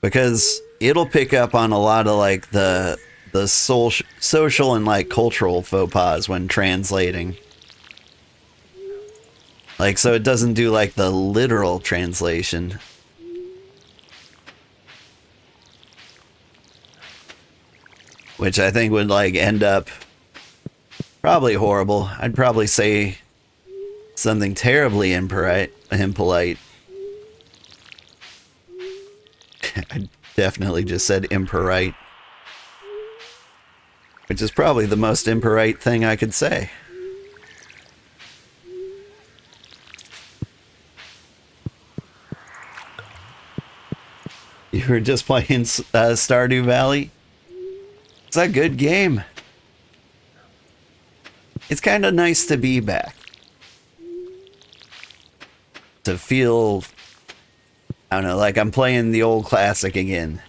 Because it'll pick up on a lot of like the social and like cultural faux pas when translating. Like, so it doesn't do like the literal translation. Which I think would like end up Probably horrible. I'd probably say something terribly impolite. I definitely just said impolite. Which is probably the most impolite thing I could say. You were just playing Stardew Valley? It's a good game. It's kind of nice to be back. To feel, I don't know, like I'm playing the old classic again.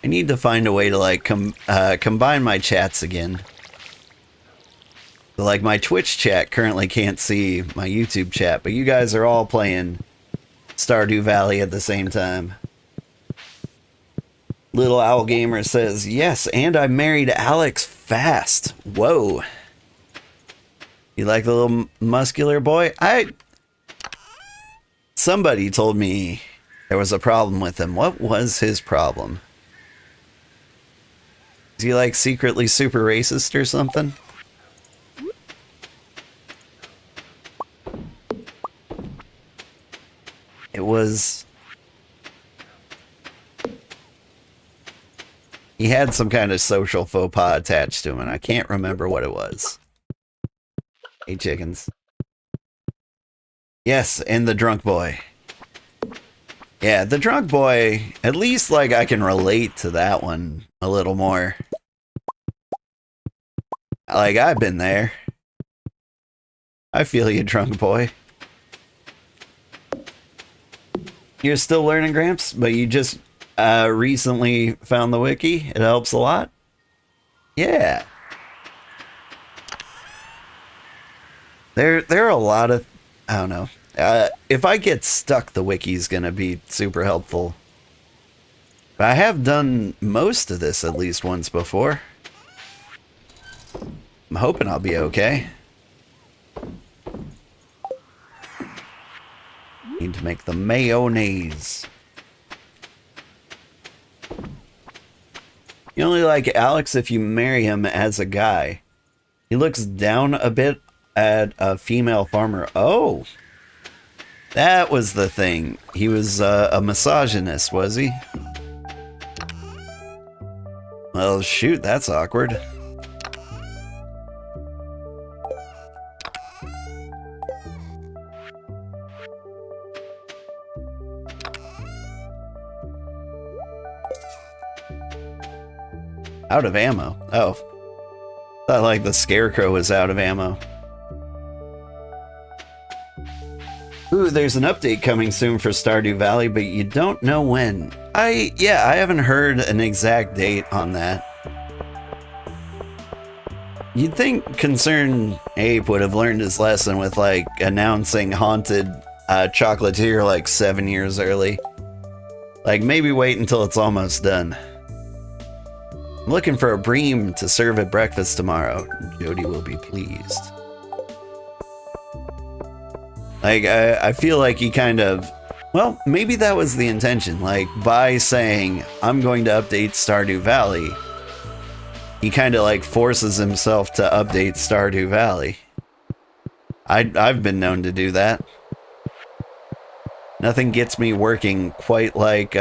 I need to find a way to like combine my chats again. So, like my Twitch chat currently can't see my YouTube chat, but you guys are all playing Stardew Valley at the same time. Little Owl Gamer says, yes, and I married Alex fast. Whoa. You like the little muscular boy? Somebody told me there was a problem with him. What was his problem? Is he like secretly super racist or something? It was... He had some kind of social faux pas attached to him, and I can't remember what it was. Hey, chickens. Yes, and the drunk boy. Yeah, the drunk boy, at least, like, I can relate to that one a little more. Like, I've been there. I feel you, drunk boy. You're still learning, Gramps, but you just recently found the wiki. It helps a lot. Yeah. There are a lot of... I don't know. If I get stuck, the wiki's gonna be super helpful. But I have done most of this at least once before. I'm hoping I'll be okay. Need to make the mayonnaise. You only like Alex if you marry him as a guy. He looks down a bit at a female farmer. Oh, that was the thing. He was a misogynist, was he? Well, shoot, that's awkward. Out of ammo. Oh. Thought like the scarecrow was out of ammo. Ooh, there's an update coming soon for Stardew Valley, but you don't know when. I haven't heard an exact date on that. You'd think Concerned Ape would have learned his lesson with like announcing Haunted Chocolatier like 7 years early. Like maybe wait until it's almost done. I'm looking for a bream to serve at breakfast tomorrow. Jody will be pleased. Like, I feel like he kind of... Well, maybe that was the intention. Like, by saying, I'm going to update Stardew Valley, he kind of, like, forces himself to update Stardew Valley. I've been known to do that. Nothing gets me working quite like,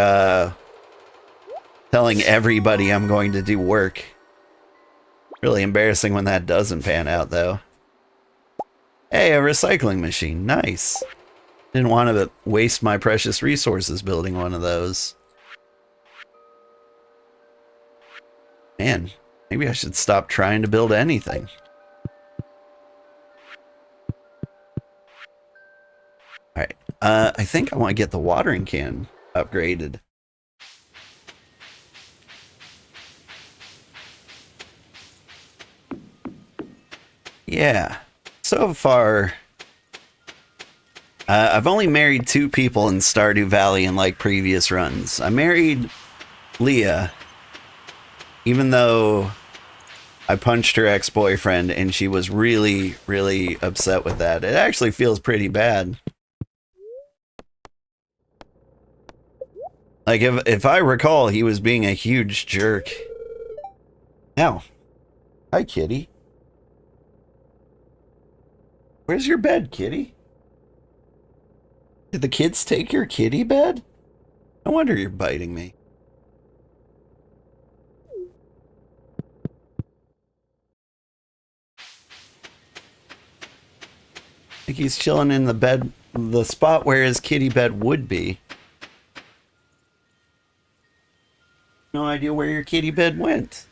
telling everybody I'm going to do work. Really embarrassing when that doesn't pan out, though. Hey, a recycling machine. Nice. Didn't want to waste my precious resources building one of those. Man, maybe I should stop trying to build anything. Alright, I think I want to get the watering can upgraded. Yeah. So far, I've only married 2 people in Stardew Valley in like previous runs. I married Leah, even though I punched her ex-boyfriend, and she was really, really upset with that. It actually feels pretty bad. Like, if I recall, he was being a huge jerk. Now, hi, kitty. Where's your bed, kitty? Did the kids take your kitty bed? No wonder you're biting me. I think he's chilling in the bed, the spot where his kitty bed would be. No idea where your kitty bed went.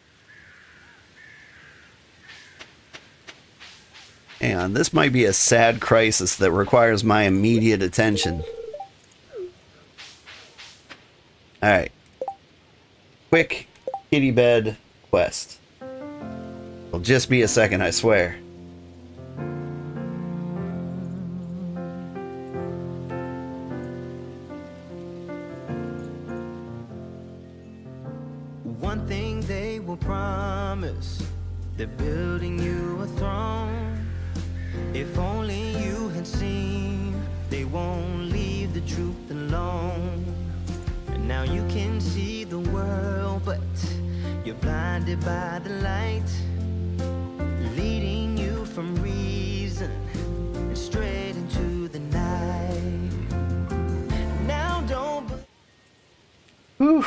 Hang on, this might be a sad crisis that requires my immediate attention. Alright. Quick kitty bed quest. It'll just be a second, I swear. One thing they will promise, they're building you a throne. If only you had seen, they won't leave the truth alone. And now you can see the world, but you're blinded by the light, leading you from reason and straight into the night. Now don't... Whew.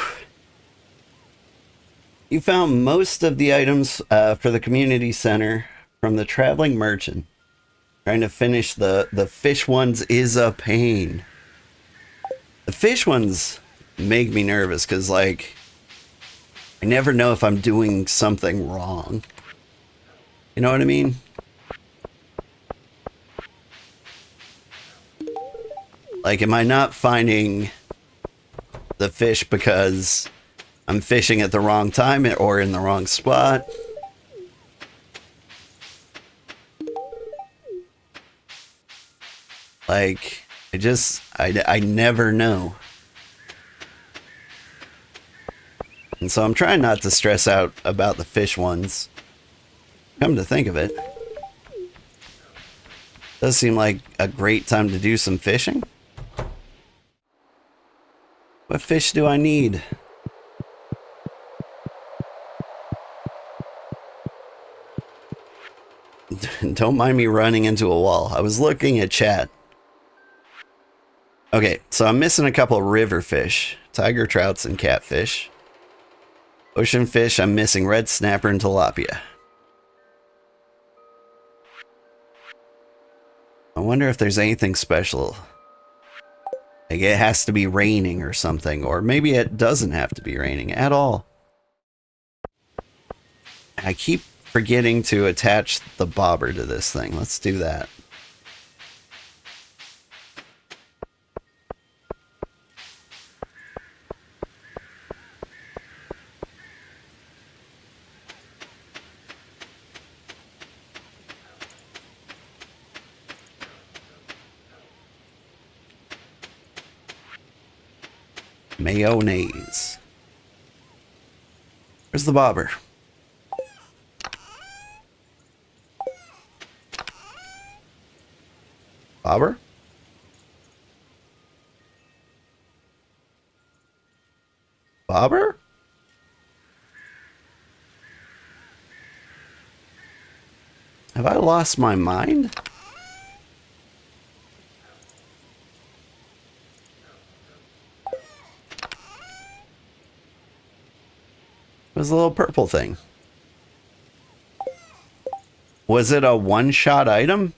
You found most of the items for the community center from the traveling merchant. Trying to finish the fish ones is a pain. The fish ones make me nervous because, like, I never know if I'm doing something wrong. You know what I mean? Like, am I not finding the fish because I'm fishing at the wrong time or in the wrong spot? Like, I never know. And so I'm trying not to stress out about the fish ones. Come to think of it, does seem like a great time to do some fishing. What fish do I need? Don't mind me running into a wall. I was looking at chat. Okay, so I'm missing a couple of river fish. Tiger trouts and catfish. Ocean fish, I'm missing red snapper and tilapia. I wonder if there's anything special. Like it has to be raining or something. Or maybe it doesn't have to be raining at all. I keep forgetting to attach the bobber to this thing. Let's do that. Mayonnaise. Where's the bobber? Bobber? Bobber? Have I lost my mind? What's the little purple thing? Was it a one-shot item?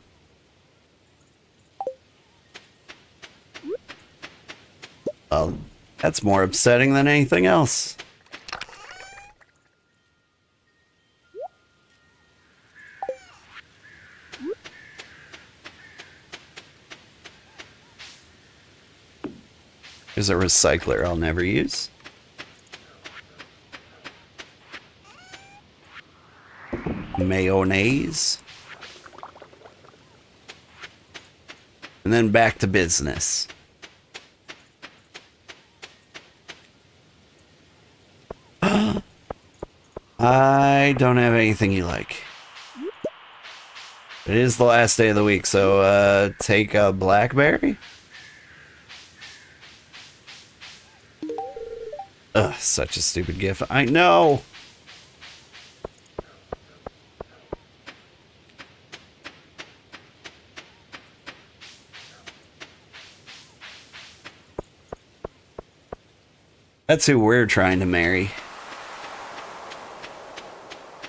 Well, that's more upsetting than anything else. There's a recycler I'll never use. Mayonnaise. And then back to business. I don't have anything you like. It is the last day of the week, so take a blackberry? Ugh, such a stupid gift. I know! That's who we're trying to marry.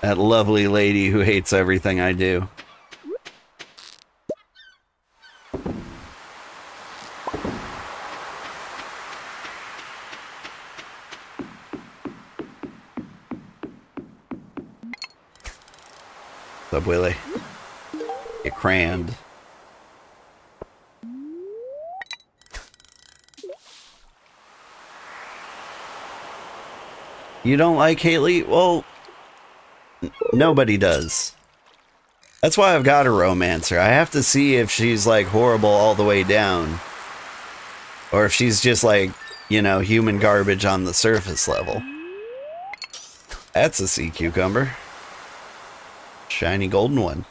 That lovely lady who hates everything I do. What's up, Willie? Get crammed. You don't like Haley? Well, nobody does. That's why I've got a romancer. I have to see if she's like horrible all the way down. Or if she's just like, you know, human garbage on the surface level. That's a sea cucumber. Shiny golden one.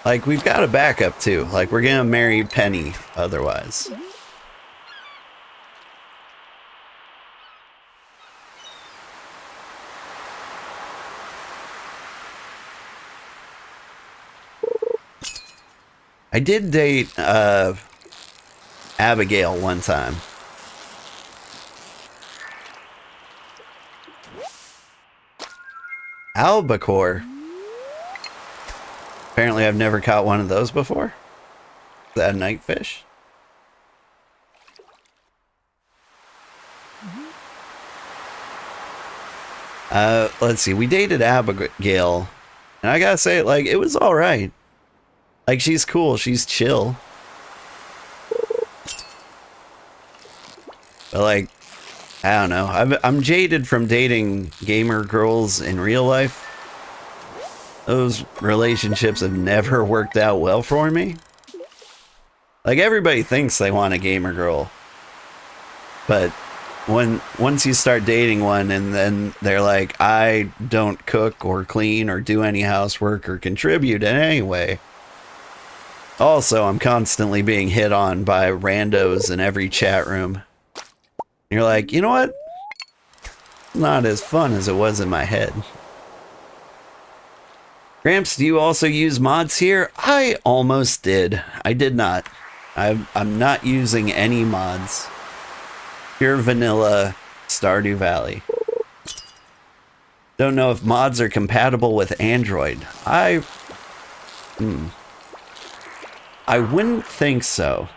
Like, we've got a backup too. Like, we're gonna marry Penny otherwise. I did date Abigail one time. Albacore. Apparently I've never caught one of those before. Is that a night fish? Let's see. We dated Abigail. And I gotta say, like, it was alright. Like, she's cool. She's chill. But, like, I don't know. I'm jaded from dating gamer girls in real life. Those relationships have never worked out well for me. Like, everybody thinks they want a gamer girl. But once you start dating one and then they're like, I don't cook or clean or do any housework or contribute in any way. Also, I'm constantly being hit on by randos in every chat room. You're like, you know what? It's not as fun as it was in my head. Gramps, do you also use mods here? I almost did. I did not. I'm not using any mods. Pure vanilla Stardew Valley. Don't know if mods are compatible with Android. I wouldn't think so.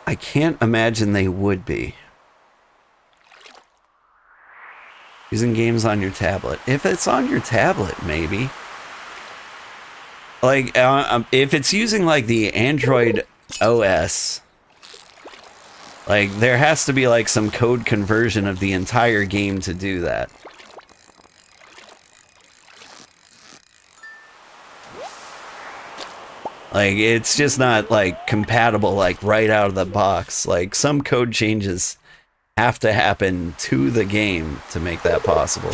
I can't imagine they would be. Using games on your tablet. If it's on your tablet, maybe. Like, if it's using, like, the Android OS, like, there has to be, like, some code conversion of the entire game to do that. Like, it's just not, like, compatible, like, right out of the box. Like, some code changes have to happen to the game to make that possible.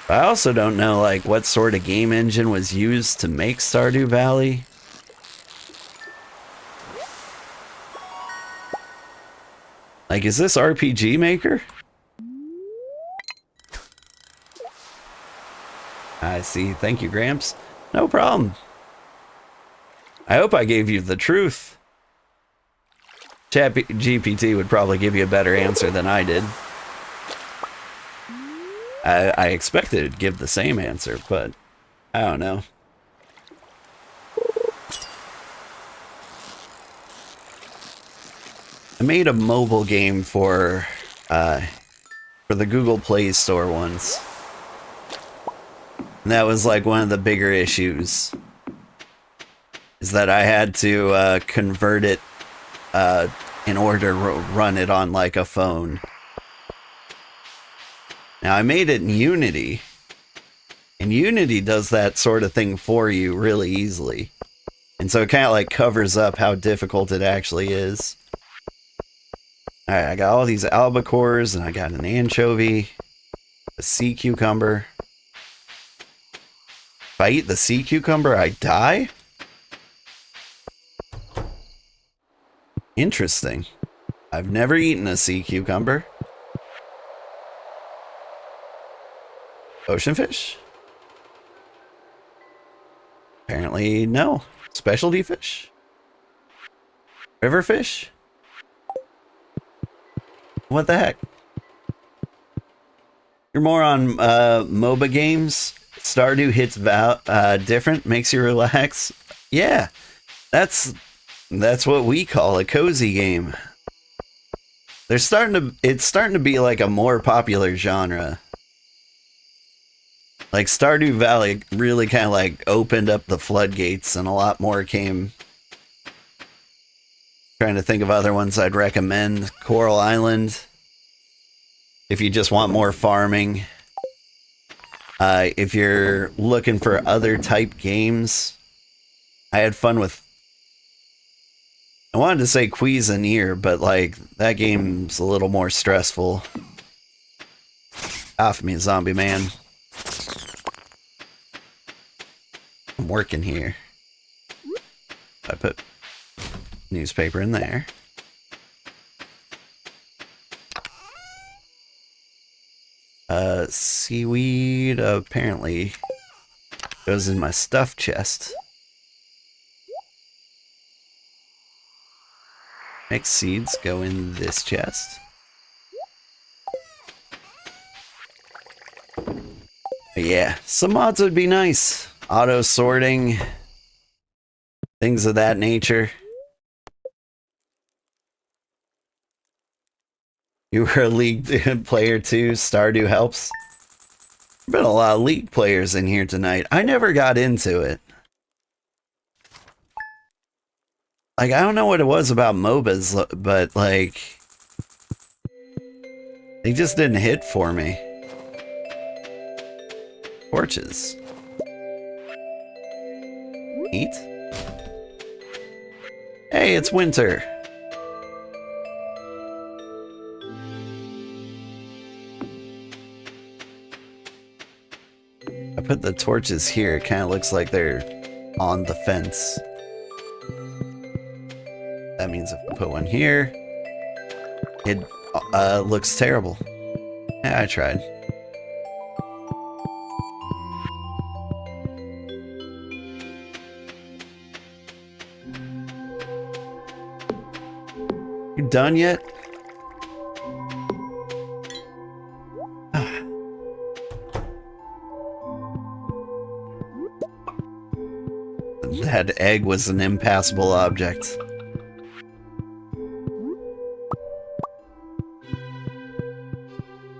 I also don't know, like, what sort of game engine was used to make Stardew Valley. Like, is this RPG Maker? I see. Thank you, Gramps. No problem. I hope I gave you the truth. ChatGPT would probably give you a better answer than I did. I expected it to give the same answer, but I don't know. I made a mobile game for the Google Play Store once. And that was like one of the bigger issues. Is that I had to convert it in order to run it on like a phone. Now I made it in Unity, And Unity does that sort of thing for you really easily. And so it kind of like covers up how difficult it actually is. Alright, I got all these albacores, and I got an anchovy, a sea cucumber. If I eat the sea cucumber, I die? Interesting. I've never eaten a sea cucumber. Ocean fish? Apparently, no. Specialty fish? River fish? What the heck? You're more on MOBA games? Stardew hits different, makes you relax? Yeah, that's what we call a cozy game. It's starting to be like a more popular genre. Like Stardew Valley really kind of like opened up the floodgates, and a lot more came. Trying to think of other ones I'd recommend. Coral Island, if you just want more farming. If you're looking for other type games, I had fun with. I wanted to say Cuisinier, but like that game's a little more stressful. Off me, zombie man. I'm working here. I put newspaper in there. Seaweed apparently goes in my stuff chest. Mixed seeds go in this chest. But yeah, some mods would be nice. Auto sorting, things of that nature. You were a League player too. Stardew helps. There's been a lot of League players in here tonight. I never got into it. Like, I don't know what it was about MOBAs, but like, they just didn't hit for me. Torches. Eat. Hey, it's winter. I put the torches here. It kind of looks like they're on the fence. That means if I put one here, it looks terrible. Yeah, I tried. You done yet? That egg was an impassable object.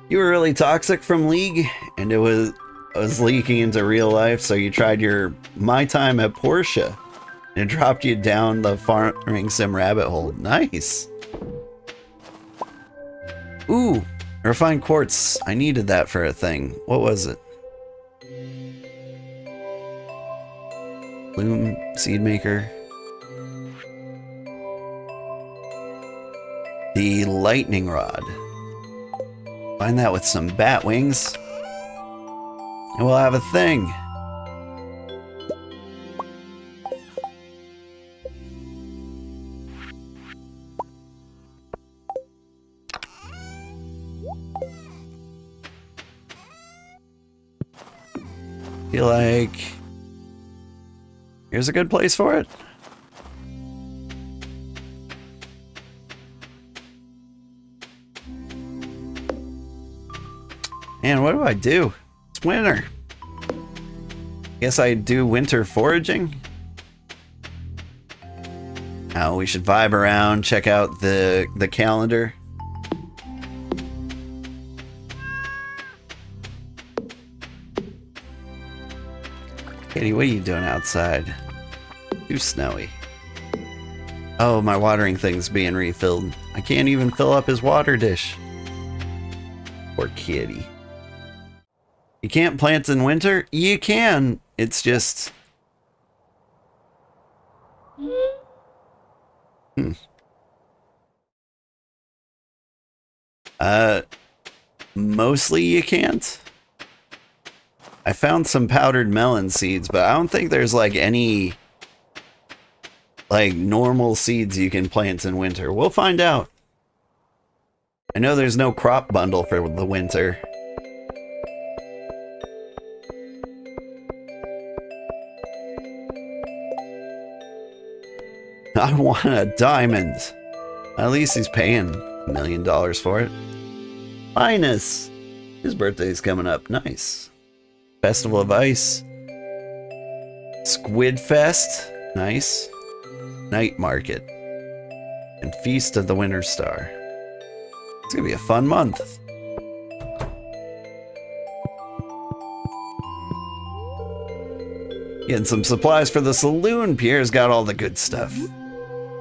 You were really toxic from League, and it was leaking into real life, so you tried your My Time at Porsche, and it dropped you down the farming sim rabbit hole. Nice. Ooh, refined quartz. I needed that for a thing. What was it? Bloom seed maker. The lightning rod. Find that with some bat wings, and we'll have a thing. Feel like here's a good place for it. Man, what do I do? It's winter. Guess I do winter foraging. Oh, we should vibe around, check out the calendar. Katie, what are you doing outside? Too snowy. Oh, my watering thing's being refilled. I can't even fill up his water dish. Poor kitty. You can't plant in winter? You can. It's just... Mostly you can't. I found some powdered melon seeds, but I don't think there's like any like normal seeds you can plant in winter. We'll find out. I know there's no crop bundle for the winter. I want a diamond. At least he's paying $1 million for it. Linus! His birthday's coming up. Nice. Festival of Ice. Squid Fest. Nice. Night Market. And Feast of the Winter Star. It's gonna be a fun month. Getting some supplies for the saloon. Pierre's got all the good stuff.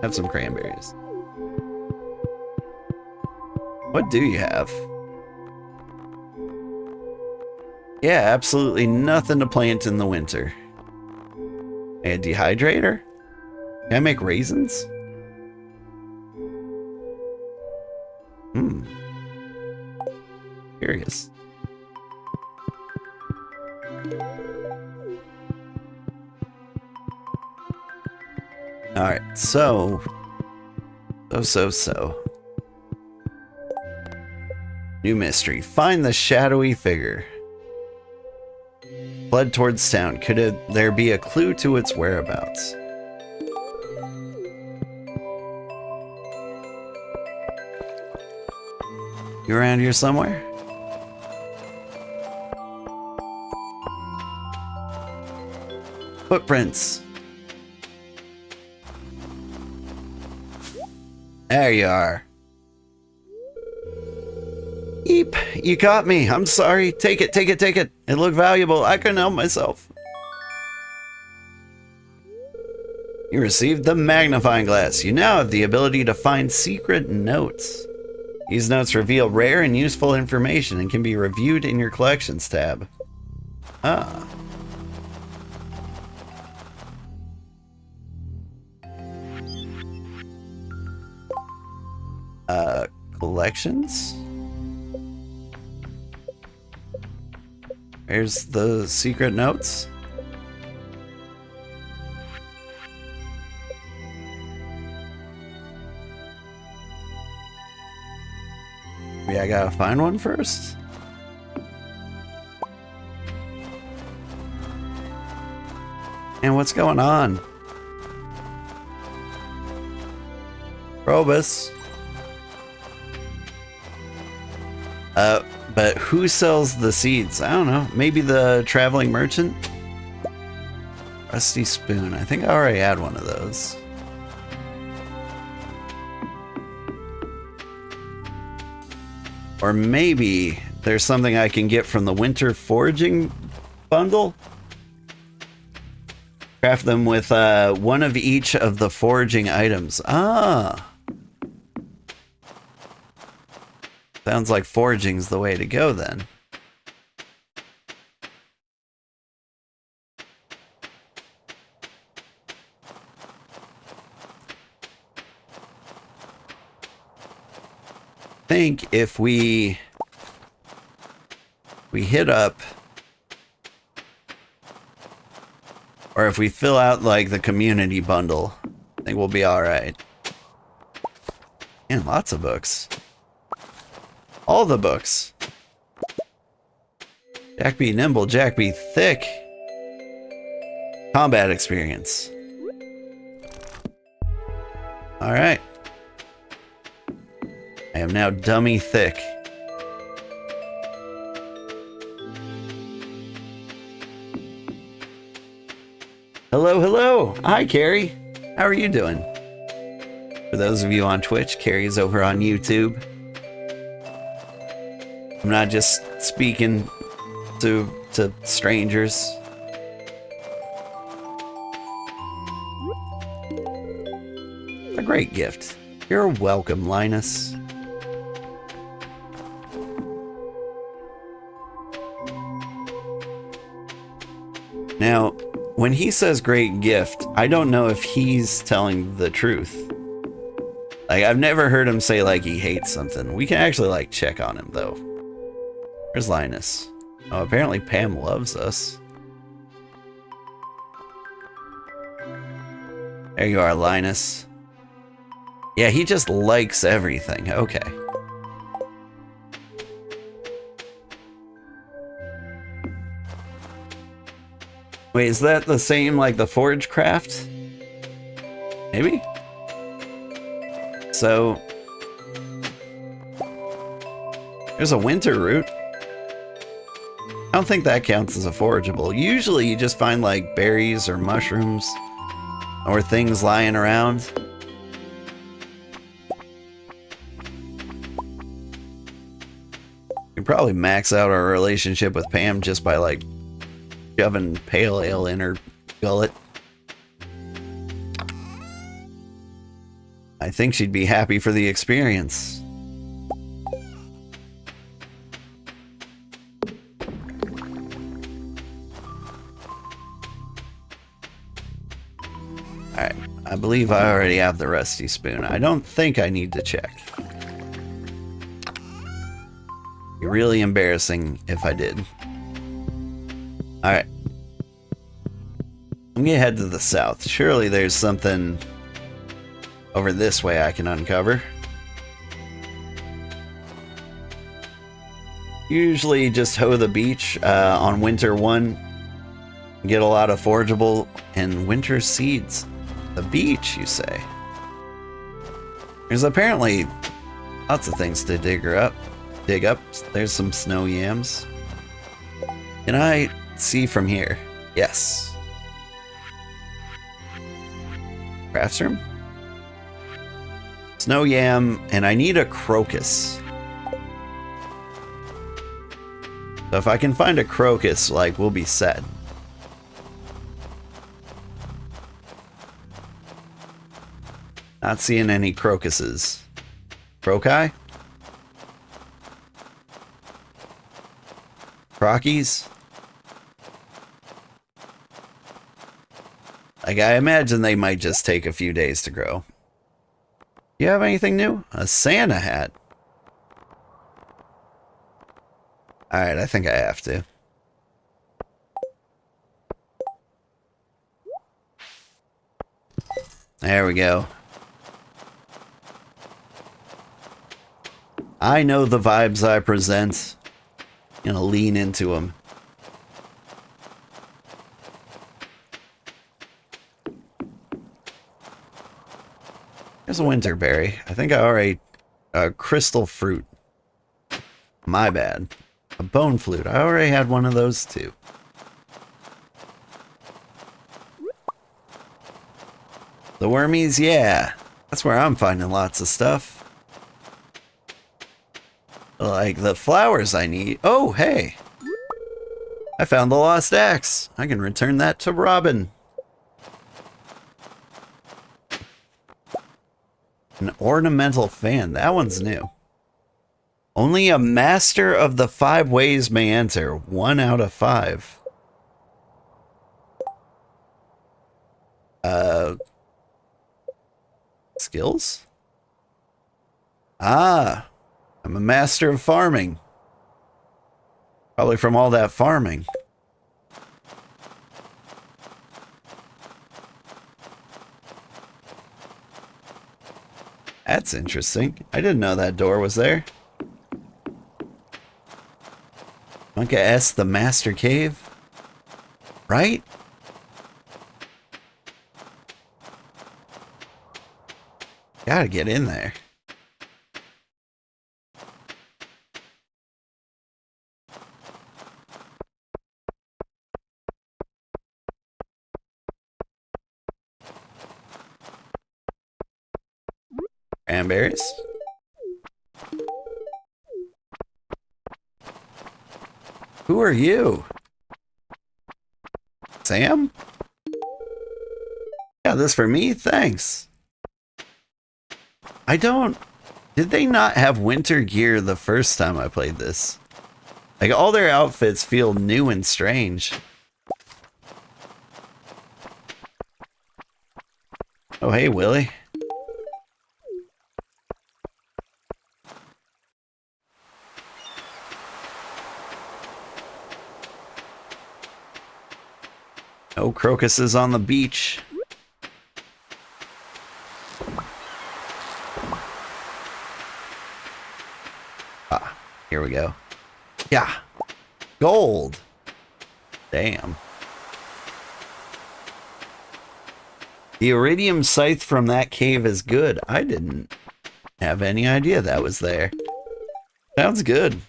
Have some cranberries. What do you have? Yeah, absolutely nothing to plant in the winter. A dehydrator? Can I make raisins? Curious. Alright, so. New mystery. Find the shadowy figure. Fled towards town. Could there be a clue to its whereabouts? You around here somewhere? Footprints. There you are. Eep, you caught me. I'm sorry. Take it, take it, take it. It looked valuable. I couldn't help myself. You received the magnifying glass. You now have the ability to find secret notes. These notes reveal rare and useful information and can be reviewed in your collections tab. Ah. Collections? Here's the secret notes. Maybe I gotta find one first. And what's going on? Probus. But who sells the seeds? I don't know. Maybe the traveling merchant? Rusty spoon. I think I already had one of those. Or maybe there's something I can get from the winter foraging bundle. Craft them with one of each of the foraging items. Ah. Sounds like foraging's the way to go then. I think if we hit up, or if we fill out like the community bundle, I think we'll be all right. And lots of books. All the books. Jack be nimble, Jack be thick. Combat experience. All right. I am now dummy thick. Hello, hello. Hi, Carrie. How are you doing? For those of you on Twitch, Carrie's over on YouTube. I'm not just speaking to strangers. A great gift. You're welcome, Linus. when he says great gift, I don't know if he's telling the truth. Like, I've never heard him say, like, he hates something. We can actually, like, check on him, though. Where's Linus? Oh, apparently Pam loves us. There you are, Linus. Yeah, he just likes everything. Okay. Wait, is that the same like the forage craft? Maybe? So... there's a winter root. I don't think that counts as a forageable. Usually you just find like berries or mushrooms or things lying around. We probably max out our relationship with Pam just by like shoving pale ale in her gullet. I think she'd be happy for the experience. Alright, I believe I already have the rusty spoon. I don't think I need to check. Be really embarrassing if I did. Alright. I'm gonna head to the south. Surely there's something over this way I can uncover. Usually just hoe the beach on winter 1. Get a lot of forageable and winter seeds. The beach, you say? There's apparently lots of things to dig up. There's some snow yams. Can I see from here? Yes. Crafts room? Snow yam, and I need a crocus. So if I can find a crocus, like, we'll be set. Not seeing any crocuses. Croci? Crockies? Like, I imagine they might just take a few days to grow. Do you have anything new? A Santa hat. Alright, I think I have to. There we go. I know the vibes I present. I'm gonna lean into them. There's a winterberry. I think I already... a crystal fruit. My bad. A bone flute. I already had one of those too. The wormies, yeah. That's where I'm finding lots of stuff. Like the flowers I need. Oh, hey. I found the lost axe. I can return that to Robin. An ornamental fan. That one's new. Only a master of the 5 ways may enter. 1 out of 5. Skills? Ah. I'm a master of farming. Probably from all that farming. That's interesting. I didn't know that door was there. Monka S, the Master Cave? Right? Gotta get in there. Cranberries. Who are you? Sam? Yeah, this for me? Thanks. I don't... Did they not have winter gear the first time I played this? Like, all their outfits feel new and strange. Oh, hey, Willie. No crocuses on the beach. Ah, here we go. Yeah. Gold. Damn. The iridium scythe from that cave is good. I didn't have any idea that was there. Sounds good.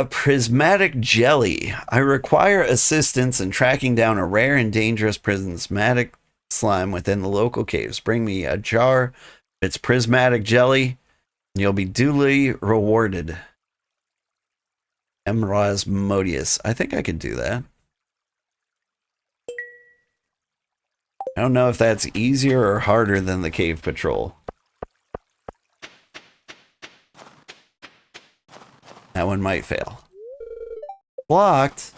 Prismatic jelly. I require assistance in tracking down a rare and dangerous prismatic slime within the local caves. Bring me a jar of its prismatic jelly, and you'll be duly rewarded. Emrasmodius. I think I could do that. I don't know if that's easier or harder than the cave patrol. That one might fail. Blocked.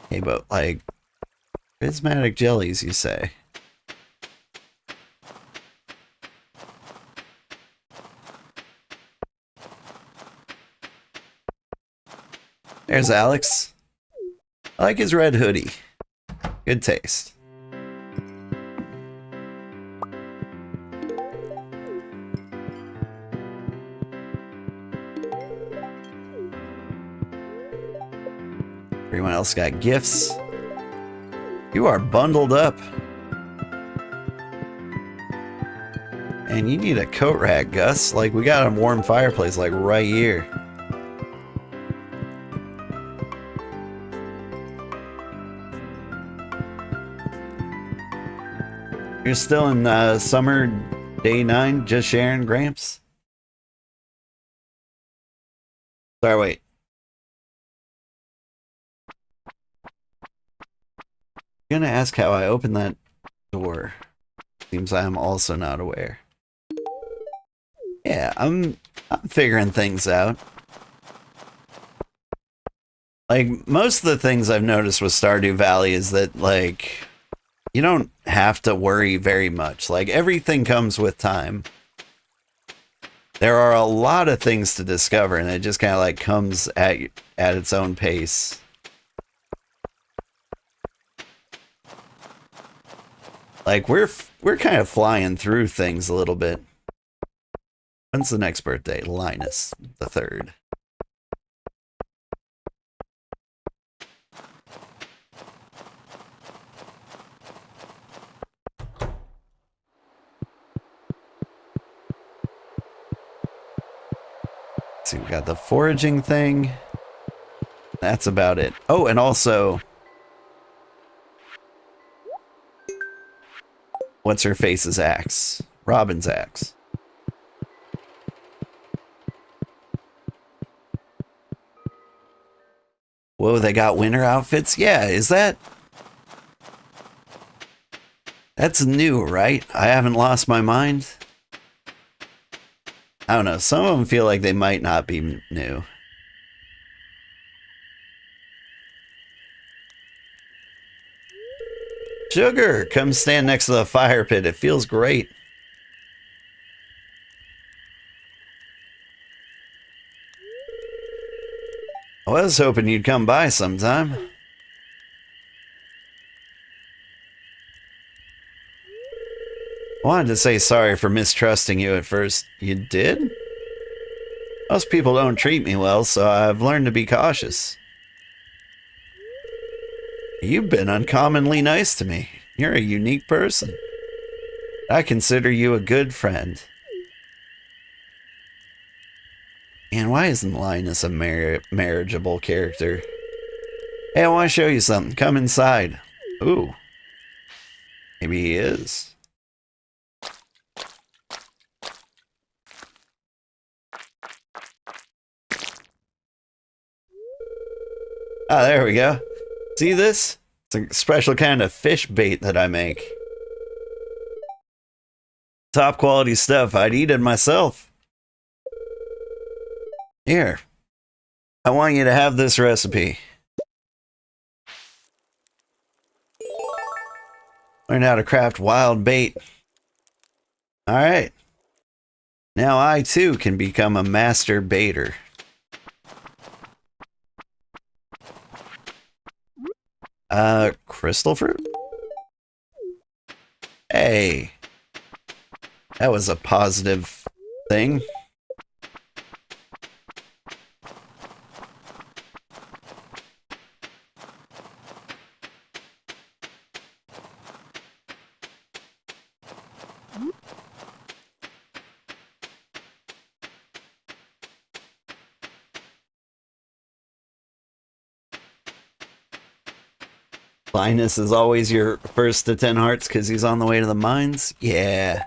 Okay, but like prismatic jellies, you say? There's Alex. I like his red hoodie. Good taste. Everyone else got gifts. You are bundled up. And you need a coat rack, Gus. Like, we got a warm fireplace, like, right here. You're still in summer day 9, just sharing, Gramps? Sorry, wait. I'm gonna ask how I opened that door. Seems I'm also not aware. Yeah, I'm figuring things out. Like, most of the things I've noticed with Stardew Valley is that, like, you don't have to worry very much. Like, everything comes with time. There are a lot of things to discover, and it just kind of, like, comes at its own pace. Like, we're kind of flying through things a little bit. When's the next birthday? Linus the 3rd. Let's see, we got the foraging thing. That's about it. Oh, and also, what's her face's axe? Robin's axe. Whoa, they got winter outfits? Yeah, is that... That's new, right? I haven't lost my mind. I don't know, some of them feel like they might not be new. Sugar, come stand next to the fire pit. It feels great. I was hoping you'd come by sometime. I wanted to say sorry for mistrusting you at first. You did? Most people don't treat me well, so I've learned to be cautious. You've been uncommonly nice to me. You're a unique person. I consider you a good friend. And why isn't Linus a marriageable character? Hey, I want to show you something. Come inside. Ooh. Maybe he is. Ah, there we go. See this? It's a special kind of fish bait that I make. Top quality stuff. I'd eat it myself. Here. I want you to have this recipe. Learn how to craft wild bait. Alright. Now I too can become a master baiter. Crystal fruit? Hey. That was a positive thing. Linus is always your first to 10 hearts because he's on the way to the mines? Yeah.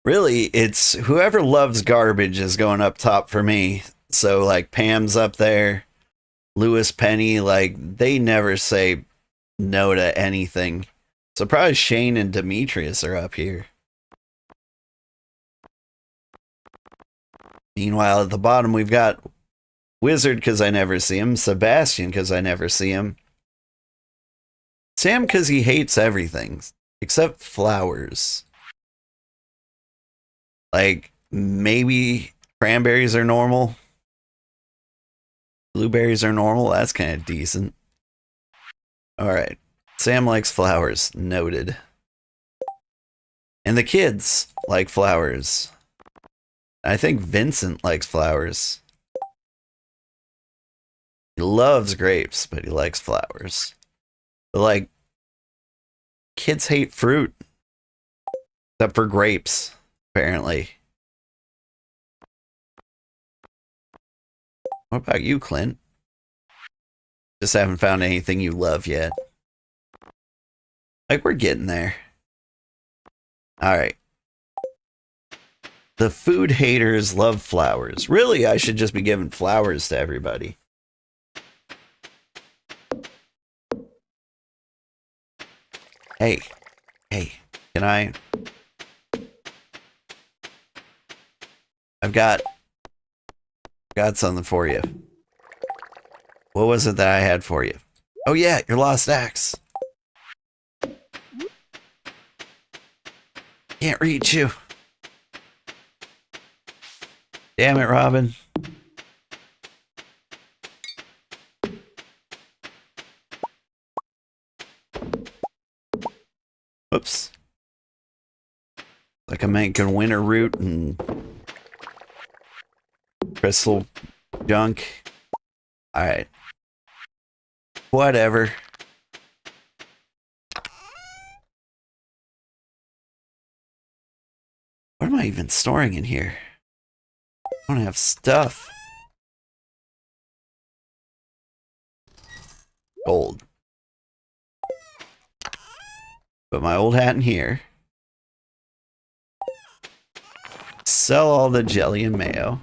Really, it's whoever loves garbage is going up top for me. So, like, Pam's up there. Lewis, Penny, like, they never say no to anything. Surprised Shane and Demetrius are up here. Meanwhile, at the bottom, we've got Wizard because I never see him. Sebastian because I never see him. Sam because he hates everything except flowers. Like, maybe cranberries are normal. Blueberries are normal. That's kind of decent. Alright. Sam likes flowers. Noted. And the kids like flowers. I think Vincent likes flowers. He loves grapes, but he likes flowers. But, like, kids hate fruit. Except for grapes, apparently. What about you, Clint? Just haven't found anything you love yet. Like, we're getting there. Alright. The food haters love flowers. Really, I should just be giving flowers to everybody. Hey, can I? I've got something for you. What was it that I had for you? Oh yeah, your lost axe. Can't reach you. Damn it, Robin. Whoops. Like I'm making winter root and crystal junk. Alright. Whatever. What am I even storing in here? I don't have stuff. Gold. Put my old hat in here. Sell all the jelly and mayo.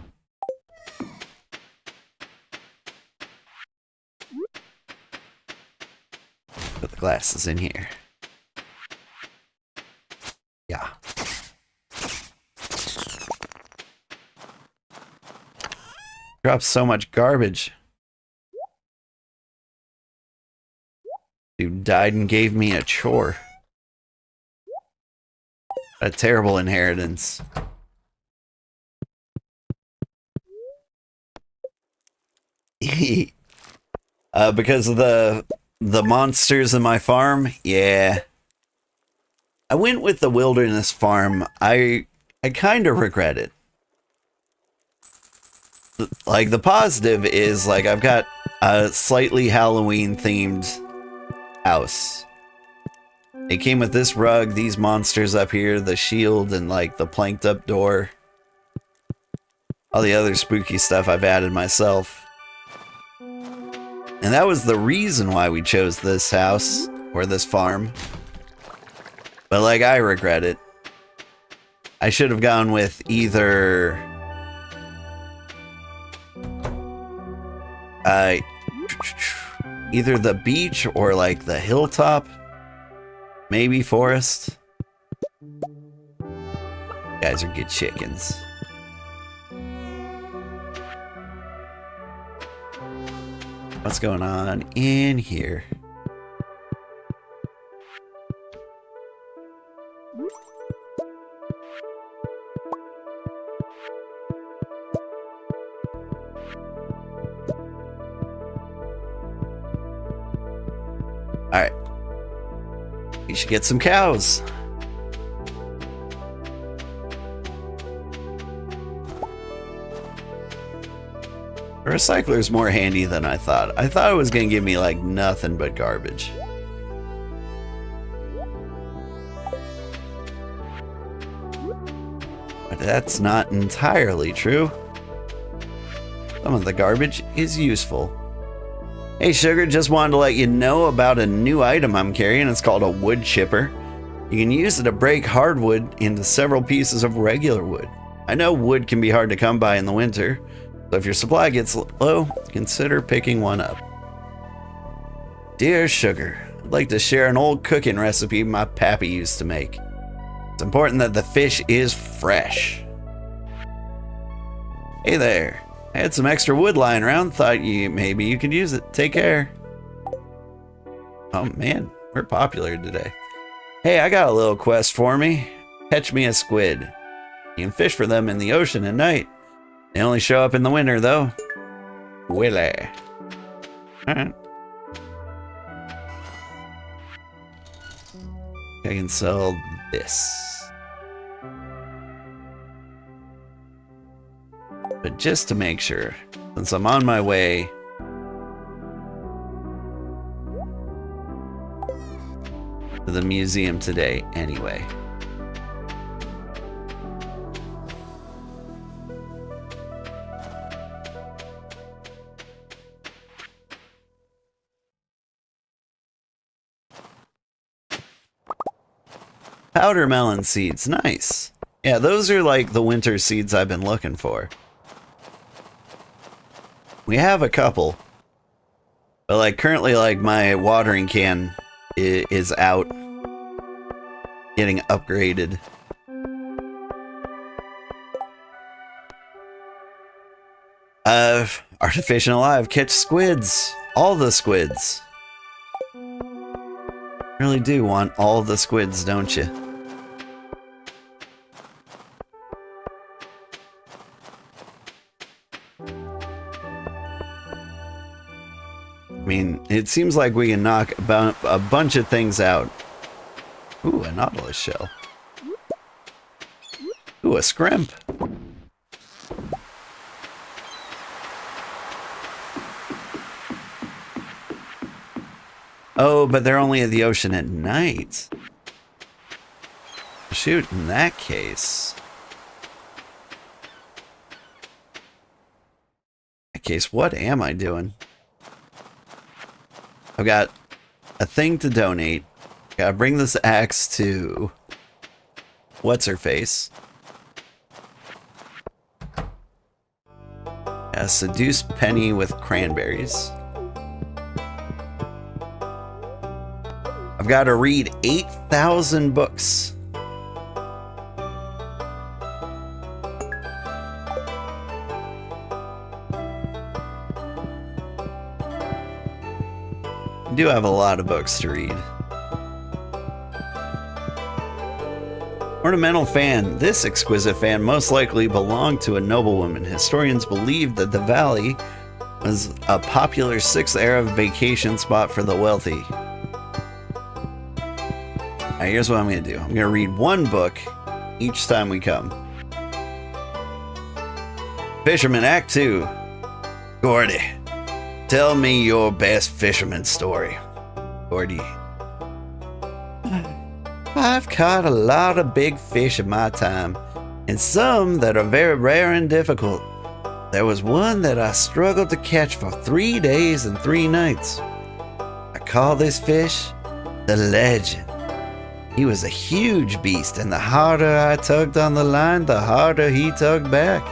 Put the glasses in here. Yeah. Dropped so much garbage. Dude died and gave me a chore. A terrible inheritance. Because of the monsters in my farm, yeah. I went with the wilderness farm. I kind of regret it. Like, the positive is, like, I've got a slightly Halloween themed house. It came with this rug, these monsters up here, the shield, and like the planked up door. All the other spooky stuff I've added myself. And that was the reason why we chose this house, or this farm. But like, I regret it. I should have gone with either either the beach or like the hilltop. Maybe forest. You guys are good chickens. What's going on in here? Alright. We should get some cows. The recycler's more handy than I thought. I thought it was gonna give me like nothing but garbage. But that's not entirely true. Some of the garbage is useful. Hey Sugar, just wanted to let you know about a new item I'm carrying. It's called a wood chipper. You can use it to break hardwood into several pieces of regular wood. I know wood can be hard to come by in the winter, so if your supply gets low, consider picking one up. Dear Sugar, I'd like to share an old cooking recipe my pappy used to make. It's important that the fish is fresh. Hey there. I had some extra wood lying around, thought maybe you could use it. Take care. Oh man, we're popular today. Hey, I got a little quest for me. Catch me a squid. You can fish for them in the ocean at night. They only show up in the winter though. Willy. Alright. I can sell this. But just to make sure, since I'm on my way to the museum today anyway. Powder melon seeds, nice. Yeah, those are like the winter seeds I've been looking for. We have a couple, but like currently like my watering can is out, getting upgraded. Artificial alive, catch squids, all the squids. Really do want all the squids, don't you? I mean, it seems like we can knock a bunch of things out. Ooh, a nautilus shell. Ooh, a scrimp. Oh, but they're only at the ocean at night. Shoot, in that case. What am I doing? I've got a thing to donate. Gotta bring this axe to what's-her-face. A seduced penny with cranberries. I've got to read 8,000 books. I do have a lot of books to read. Ornamental fan. This exquisite fan most likely belonged to a noblewoman. Historians believe that the valley was a popular 6th era vacation spot for the wealthy. Alright, here's what I'm going to do. I'm going to read one book each time we come. Fisherman Act 2. Gordy, tell me your best fisherman story. Gordy. I've caught a lot of big fish in my time, and some that are very rare and difficult. There was one that I struggled to catch for 3 days and 3 nights. I call this fish the Legend. He was a huge beast, and the harder I tugged on the line, the harder he tugged back.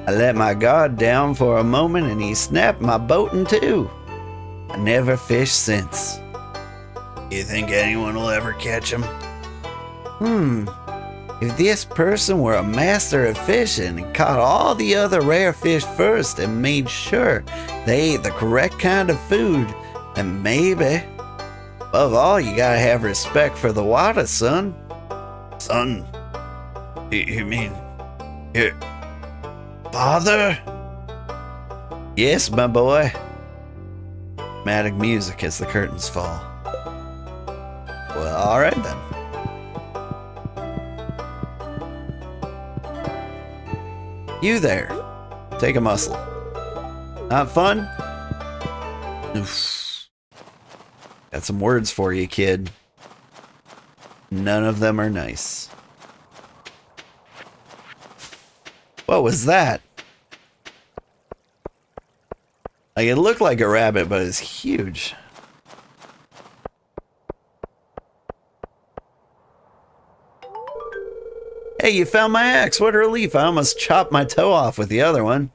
I let my guard down for a moment, and he snapped my boat in two. I never fished since. You think anyone will ever catch him? If this person were a master of fishing and caught all the other rare fish first and made sure they ate the correct kind of food, then maybe. Above all, you gotta have respect for the water, son. Son? You mean your father? Yes, my boy. Dramatic music as the curtains fall. Well, alright then. You there. Take a muscle. Not fun? Oof. Got some words for you, kid. None of them are nice. What was that? Like, it looked like a rabbit, but it's huge. Hey, you found my axe. What a relief. I almost chopped my toe off with the other one.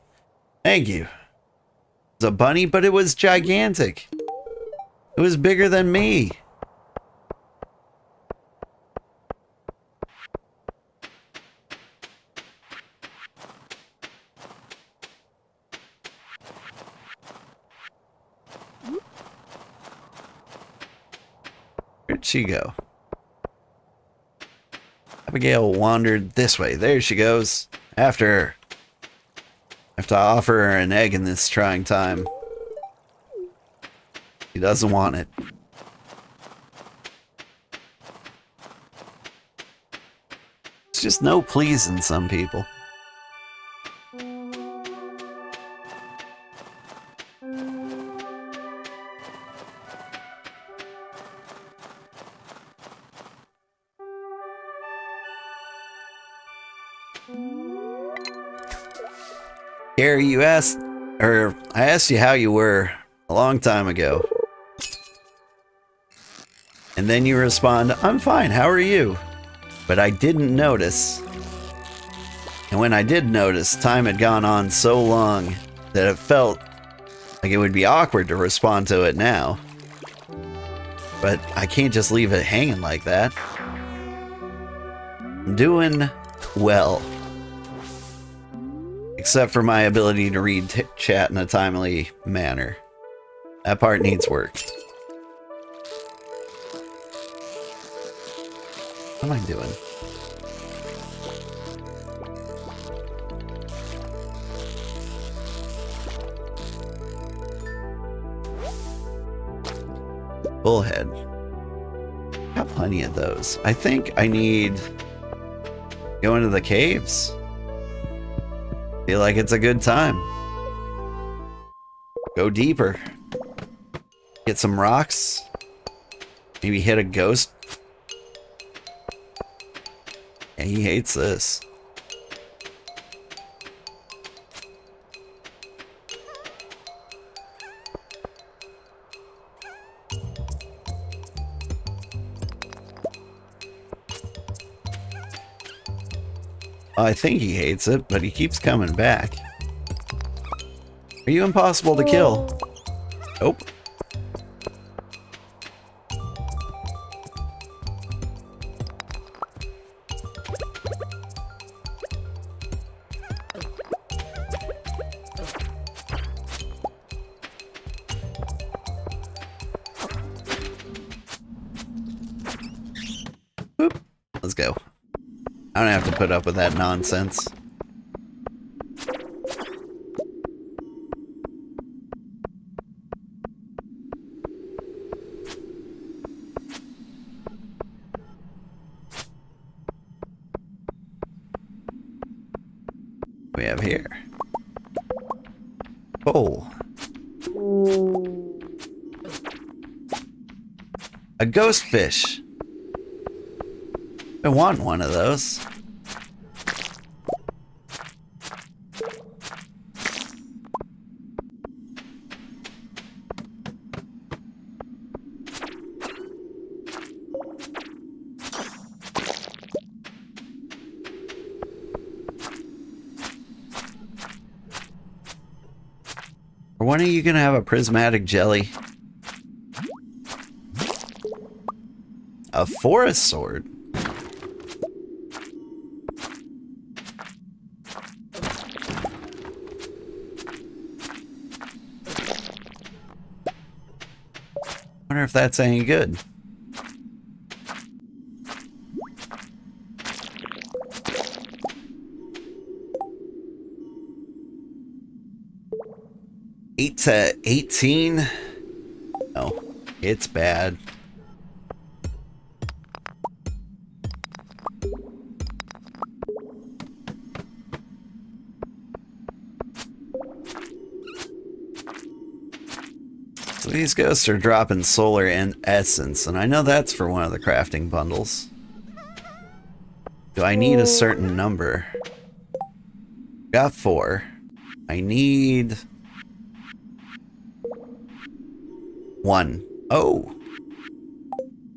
Thank you. It was a bunny, but it was gigantic. It was bigger than me. Where'd she go? Abigail wandered this way. There she goes. After her. I have to offer her an egg in this trying time. She doesn't want it. It's just no pleasing some people. Gary, I asked you how you were a long time ago. And then you respond, I'm fine, how are you? But I didn't notice. And when I did notice, time had gone on so long that it felt like it would be awkward to respond to it now. But I can't just leave it hanging like that. I'm doing well. Except for my ability to read chat in a timely manner. That part needs work. What am I doing? Bullhead. Got plenty of those. I think I need go into the caves. Feel like it's a good time. Go deeper. Get some rocks. Maybe hit a ghost. Yeah, he hates this. I think he hates it, but he keeps coming back. Are you impossible to kill? Nope. Boop. Let's go. I don't have to put up with that nonsense. We have here. Oh. A ghost fish. Been wanting one of those. Or when are you gonna have a prismatic jelly? A forest sword? Wonder if that's any good. Eight to 18? No, it's bad. So these ghosts are dropping solar and essence, and I know that's for one of the crafting bundles. Do I need a certain number? Got 4. I need 1. Oh.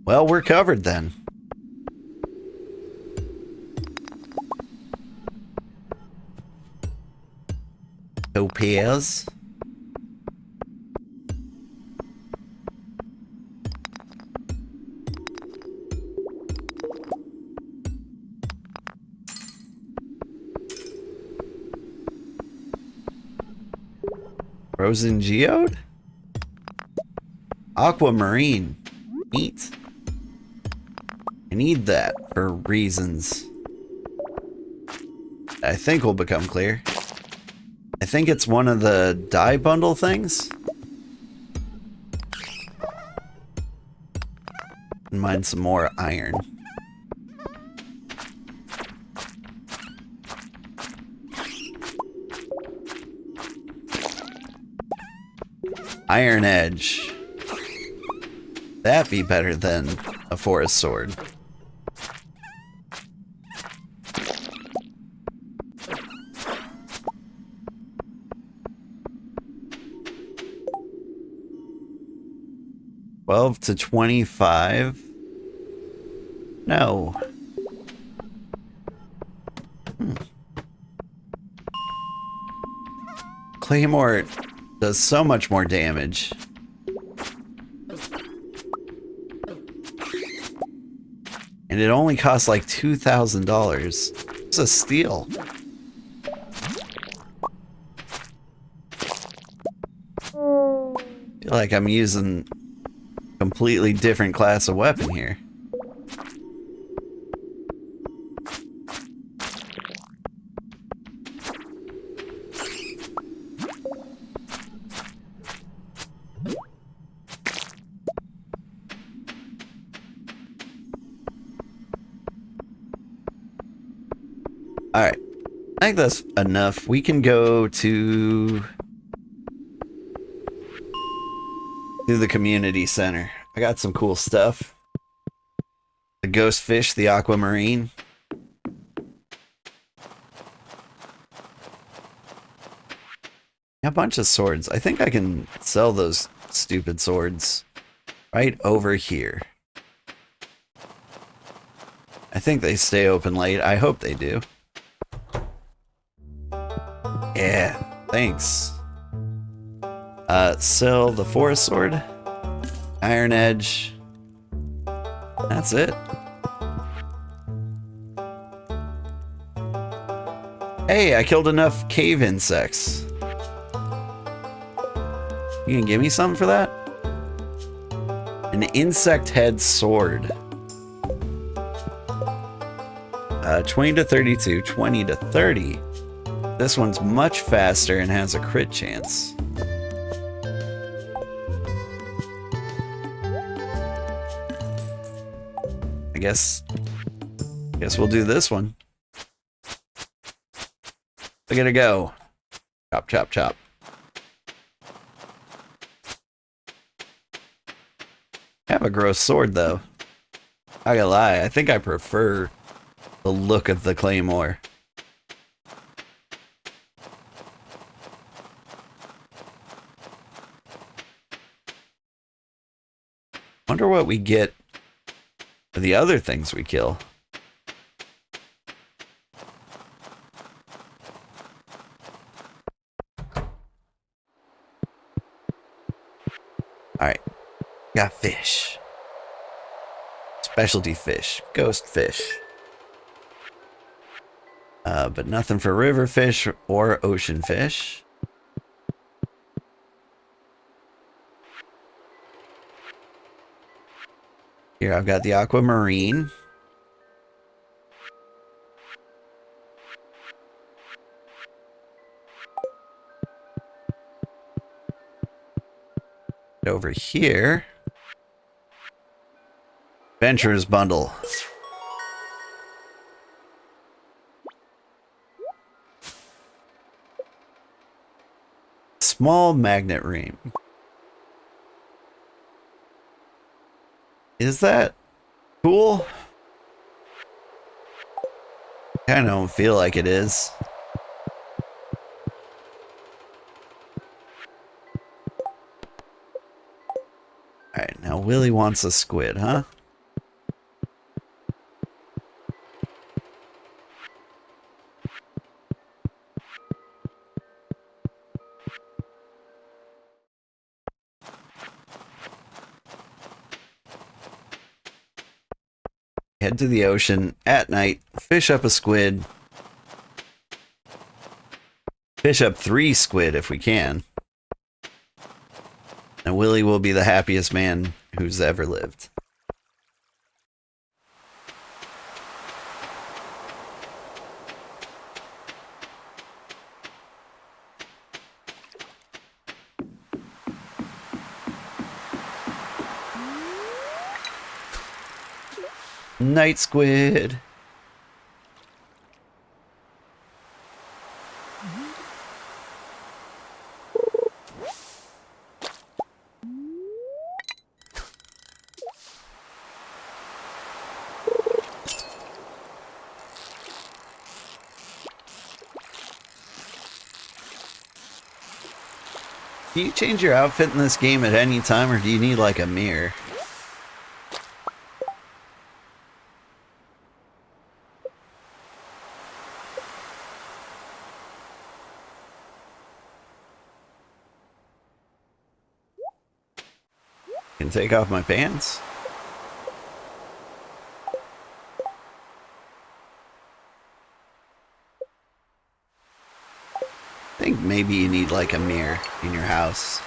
Well, we're covered then. Topaz. Frozen geode? Aquamarine. Neat. I need that for reasons I think will become clear. I think it's one of the dye bundle things. And mine some more iron. Iron Edge. That'd be better than a forest sword. $12 to $25. No. Claymore does so much more damage. And it only costs like $2,000. It's a steal. I feel like I'm using a completely different class of weapon here. Alright, I think that's enough. We can go to the community center. I got some cool stuff. The ghost fish, the aquamarine. A bunch of swords. I think I can sell those stupid swords right over here. I think they stay open late. I hope they do. Yeah, thanks. Sell the forest sword, iron edge. That's it. Hey, I killed enough cave insects. You can give me something for that? An insect head sword. 20 to 32, 20 to 30. This one's much faster and has a crit chance. I guess we'll do this one. Look at it go. Chop, chop, chop. I have a gross sword though. I gotta lie, I think I prefer the look of the claymore. Wonder what we get for the other things we kill. Alright. Got fish. Specialty fish. Ghost fish. But nothing for river fish or ocean fish. Here, I've got the aquamarine. Over here. Adventurers bundle. Small magnet ring. Is that cool? I don't feel like it is. Alright, now Willie wants a squid, huh? Head to the ocean at night, fish up a squid. Fish up 3 squid if we can. And Willie will be the happiest man who's ever lived. Night squid. Do you change your outfit in this game at any time, or do you need like a mirror? Can take off my pants. I think maybe you need like a mirror in your house.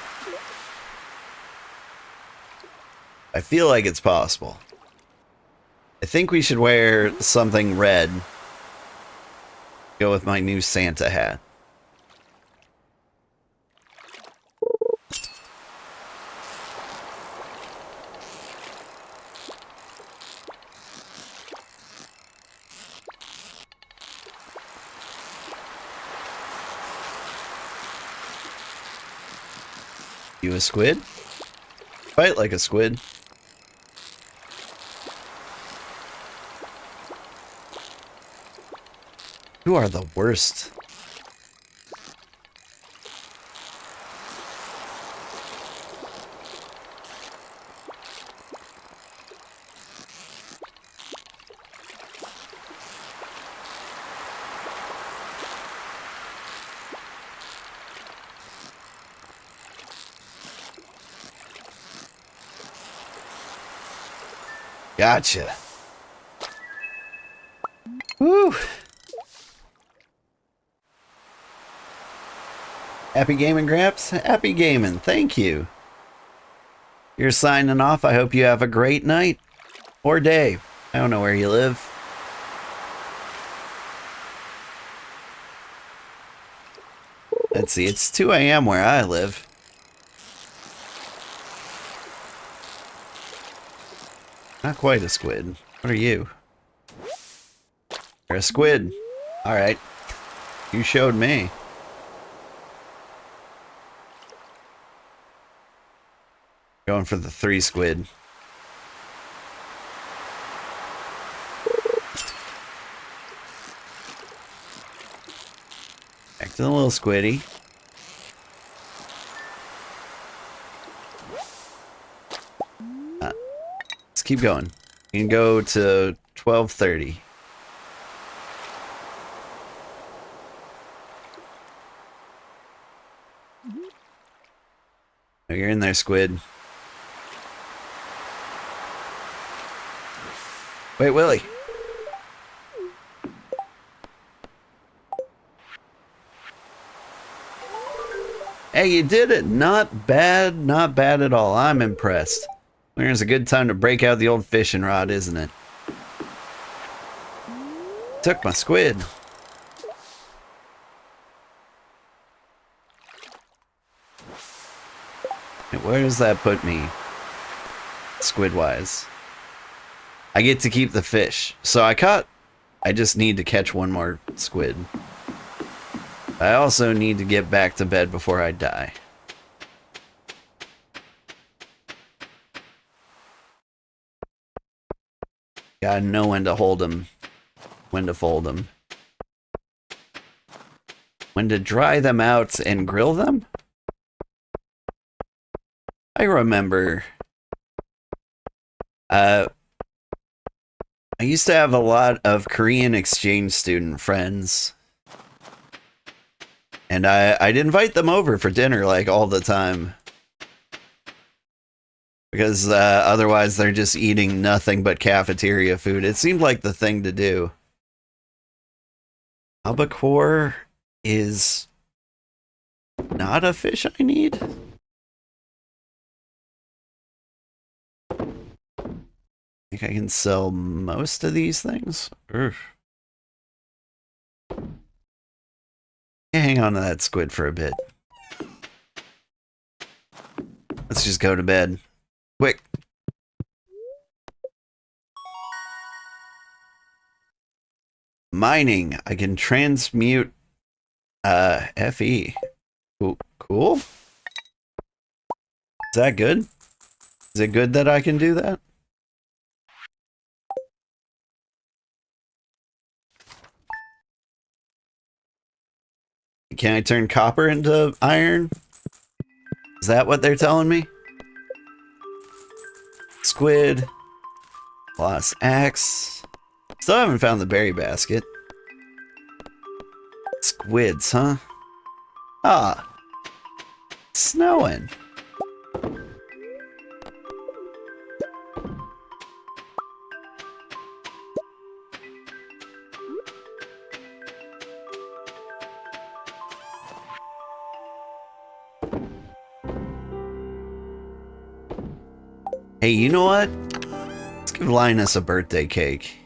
I feel like it's possible. I think we should wear something red. Go with my new Santa hat. You a squid? Fight like a squid. You are the worst. Gotcha. Woo. Happy gaming, Gramps? Happy gaming. Thank you. You're signing off. I hope you have a great night or day. I don't know where you live. Let's see. It's 2 a.m. where I live. Not quite a squid. What are you? You're a squid. Alright. You showed me. Going for the 3 squid. Back to the little squiddy. Let's keep going. You can go to 12:30. Oh, you're in there, squid. Wait, Willie. Hey, you did it. Not bad. Not bad at all. I'm impressed. Winter's a good time to break out the old fishing rod, isn't it? Took my squid. Where does that put me? Squid-wise. I get to keep the fish. So I just need to catch one more squid. I also need to get back to bed before I die. Gotta know when to hold them. When to fold them. When to dry them out and grill them? I remember I used to have a lot of Korean exchange student friends. And I'd invite them over for dinner like all the time. Because otherwise they're just eating nothing but cafeteria food. It seemed like the thing to do. Albacore is not a fish I need. I think I can sell most of these things. Urgh. Hang on to that squid for a bit. Let's just go to bed. Quick. Mining. I can transmute FE. Cool. Is that good? Is it good that I can do that? Can I turn copper into iron? Is that what they're telling me? Squid. Lost axe. Still haven't found the berry basket. Squids, huh? Ah. Snowing. Hey, you know what? Let's give Linus a birthday cake.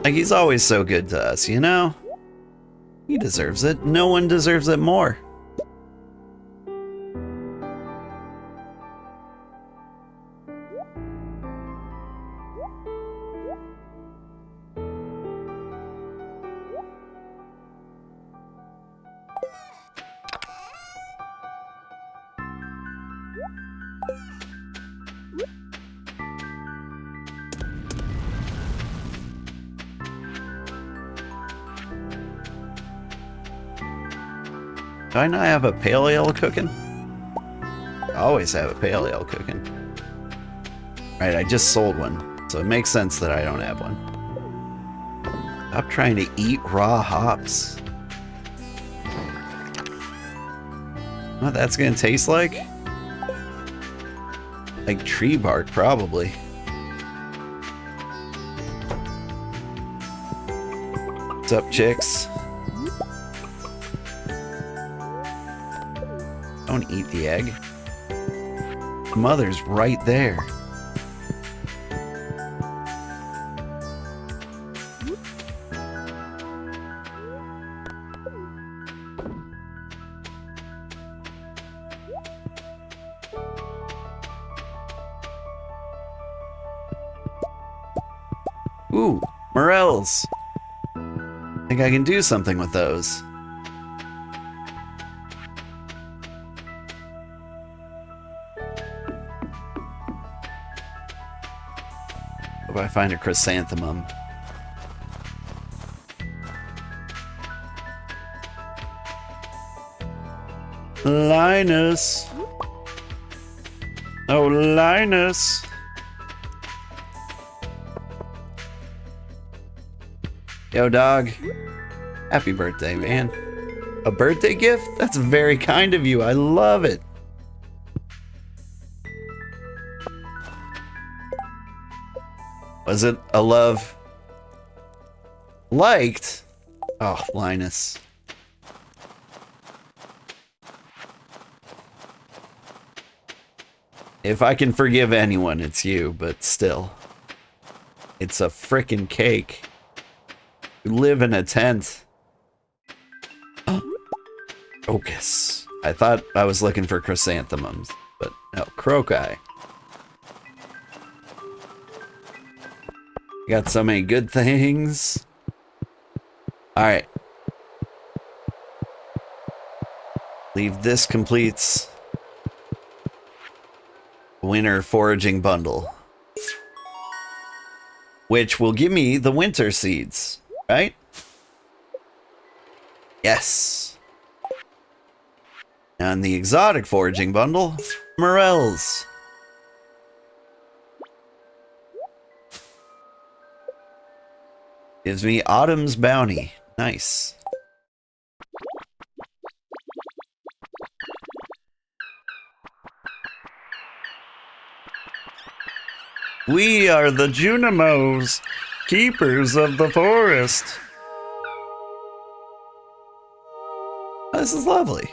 Like, he's always so good to us, you know? He deserves it. No one deserves it more. Do I not have a pale ale cooking? I always have a pale ale cooking. Right, I just sold one, so it makes sense that I don't have one. Stop trying to eat raw hops. What that's gonna taste like? Like tree bark, probably. What's up, chicks? Don't eat the egg. The mother's right there. Ooh, morels. I think I can do something with those. Hope I find a chrysanthemum. Linus. Oh, Linus. Yo, dog. Happy birthday, man. A birthday gift? That's very kind of you. I love it. Was it a love liked? Oh, Linus. If I can forgive anyone, it's you, but still. It's a frickin' cake. You live in a tent. Crocus. I thought I was looking for chrysanthemums, but no, croci. Got so many good things. Alright. Leave this completes winter foraging bundle, which will give me the winter seeds, right? Yes. And the exotic foraging bundle, morels. Gives me autumn's bounty. Nice. We are the Junimos, keepers of the forest. This is lovely.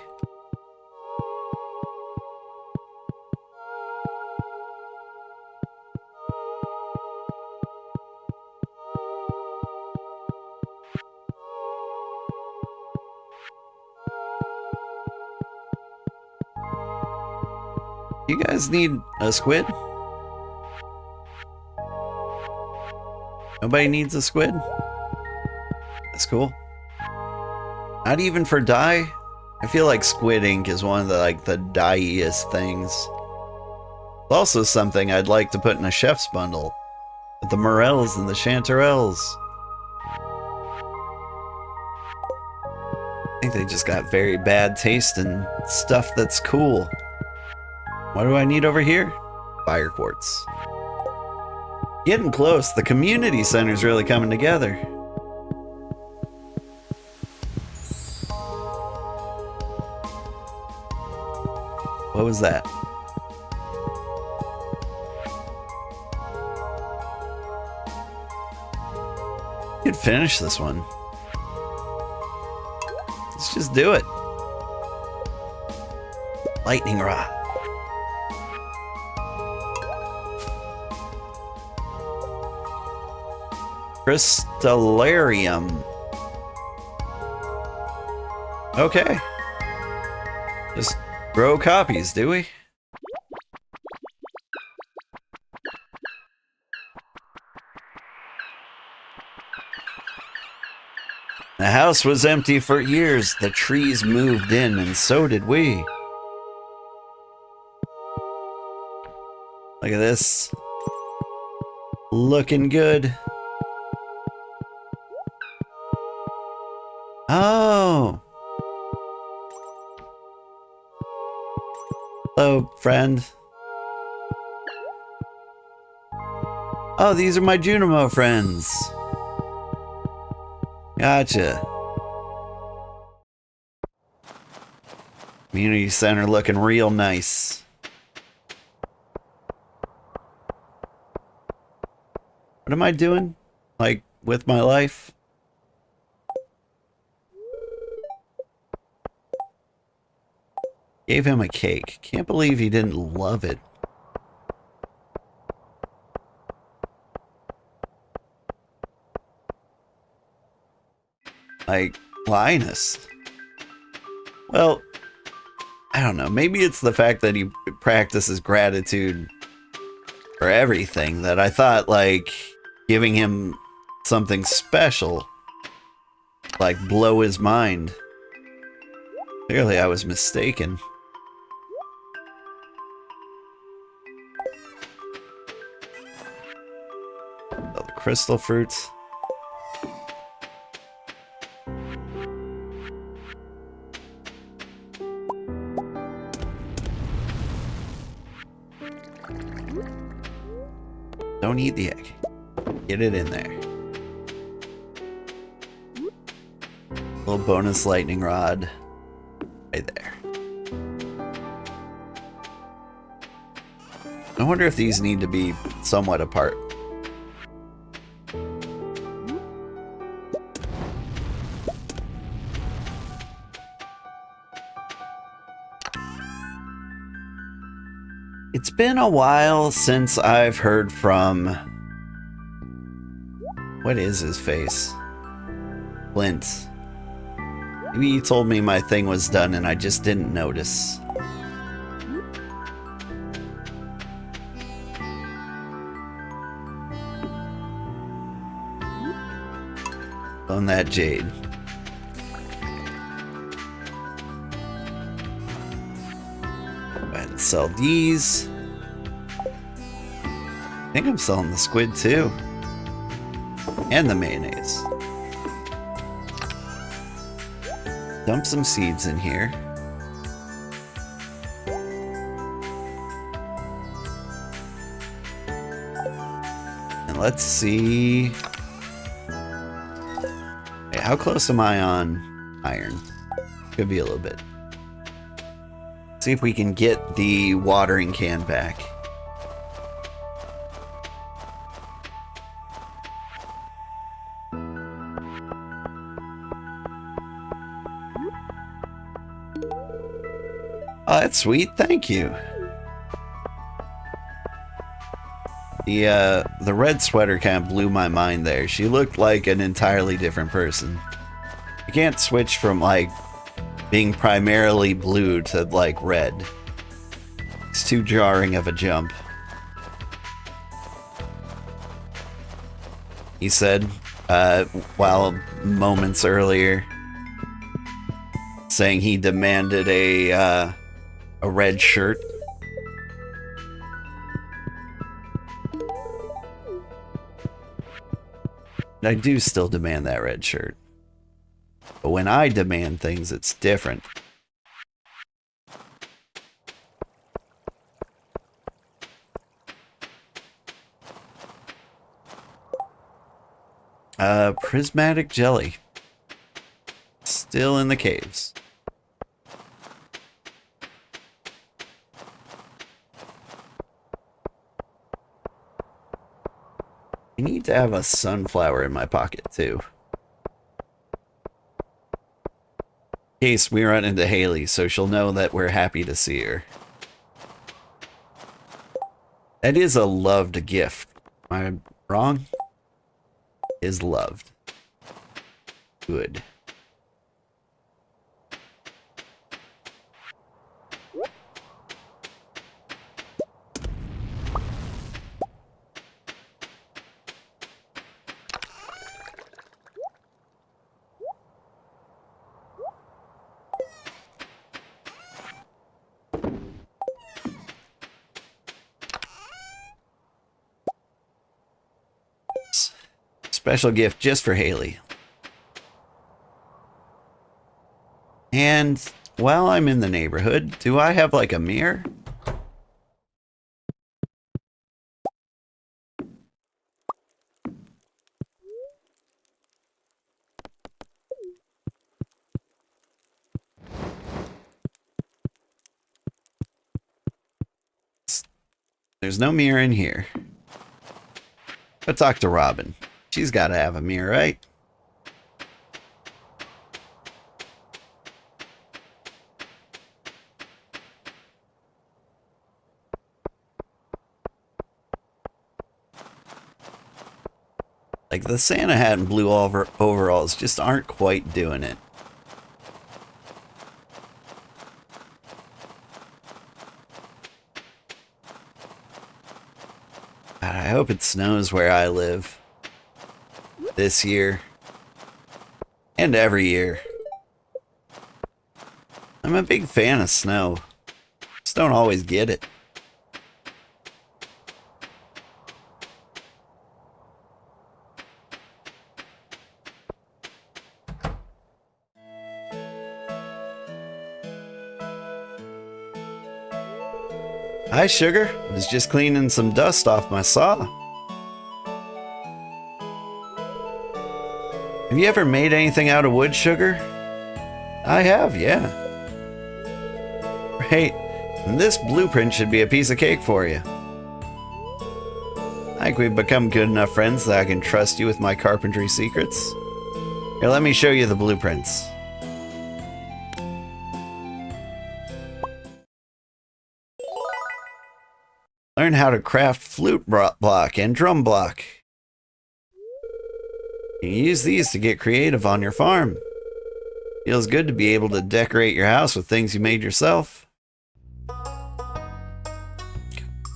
You guys need a squid? Nobody needs a squid? That's cool. Not even for dye? I feel like squid ink is one of the dye-iest things. It's also something I'd like to put in a chef's bundle. With the morels and the chanterelles. I think they just got very bad taste in stuff that's cool. What do I need over here? Fire quartz. Getting close. The community center's really coming together. What was that? You could finish this one. Let's just do it. Lightning rod. Crystallarium. Okay. Just grow copies, do we? The house was empty for years. The trees moved in, and so did we. Look at this. Looking good. Oh. Hello, friend. Oh, these are my Junimo friends. Gotcha. Community center looking real nice. What am I doing? Like, with my life? Gave him a cake. Can't believe he didn't love it. Like, Linus. Well, I don't know. Maybe it's the fact that he practices gratitude for everything that I thought, like, giving him something special, like, blow his mind. Clearly, I was mistaken. Oh, the crystal fruits. Don't eat the egg. Get it in there. Little bonus lightning rod. Right there. I wonder if these need to be somewhat apart. It's been a while since I've heard from... What is his face? Clint. Maybe he told me my thing was done and I just didn't notice. On that jade. Go ahead and sell these. I think I'm selling the squid too. And the mayonnaise. Dump some seeds in here. And let's see. Hey, how close am I on iron? Could be a little bit. See if we can get the watering can back. Oh, that's sweet. Thank you. The red sweater kind of blew my mind there. She looked like an entirely different person. You can't switch from, like, being primarily blue to, like, red. It's too jarring of a jump. He said, while moments earlier, saying he demanded a red shirt. I do still demand that red shirt. But when I demand things, it's different. Prismatic jelly. Still in the caves. I need to have a sunflower in my pocket, too. In case we run into Haley, so she'll know that we're happy to see her. That is a loved gift. Am I wrong? Is loved. Good. Special gift just for Haley. And while I'm in the neighborhood, do I have like a mirror? There's no mirror in here. Go talk to Robin. She's got to have a mirror, right? Like, the Santa hat and blue overalls just aren't quite doing it. God, I hope it snows where I live. This year. And every year. I'm a big fan of snow. Just don't always get it. Hi, Sugar. Was just cleaning some dust off my saw. Have you ever made anything out of wood, Sugar? I have, yeah. Right, and this blueprint should be a piece of cake for you. I think we've become good enough friends that I can trust you with my carpentry secrets. Here, let me show you the blueprints. Learn how to craft flute block and drum block. You can use these to get creative on your farm. Feels good to be able to decorate your house with things you made yourself.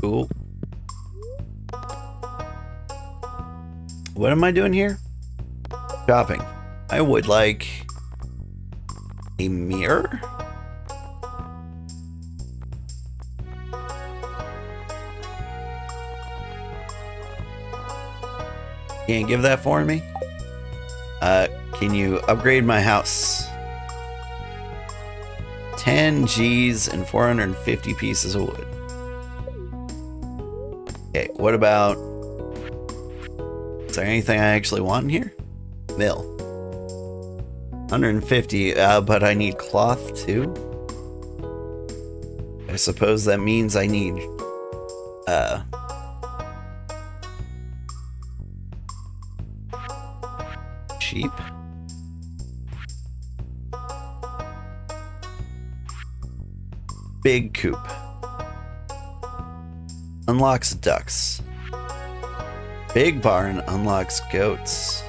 Cool. What am I doing here? Shopping. I would like a mirror. Can't give that for me? Can you upgrade my house? 10 G's and 450 pieces of wood. Okay, what about... Is there anything I actually want in here? Mill. 150, but I need cloth too? I suppose that means I need... sheep? Big coop. Unlocks ducks. Big barn unlocks goats.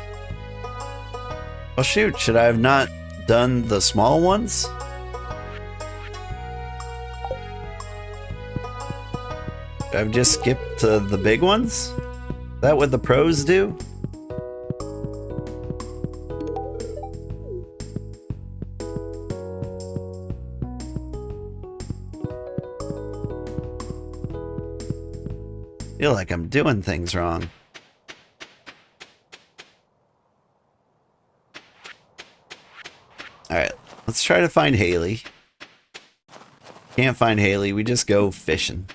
Oh shoot, should I have not done the small ones? Should I have just skipped to the big ones? Is that what the pros do? I feel like I'm doing things wrong. Alright, let's try to find Haley. Can't find Haley, we just go fishing.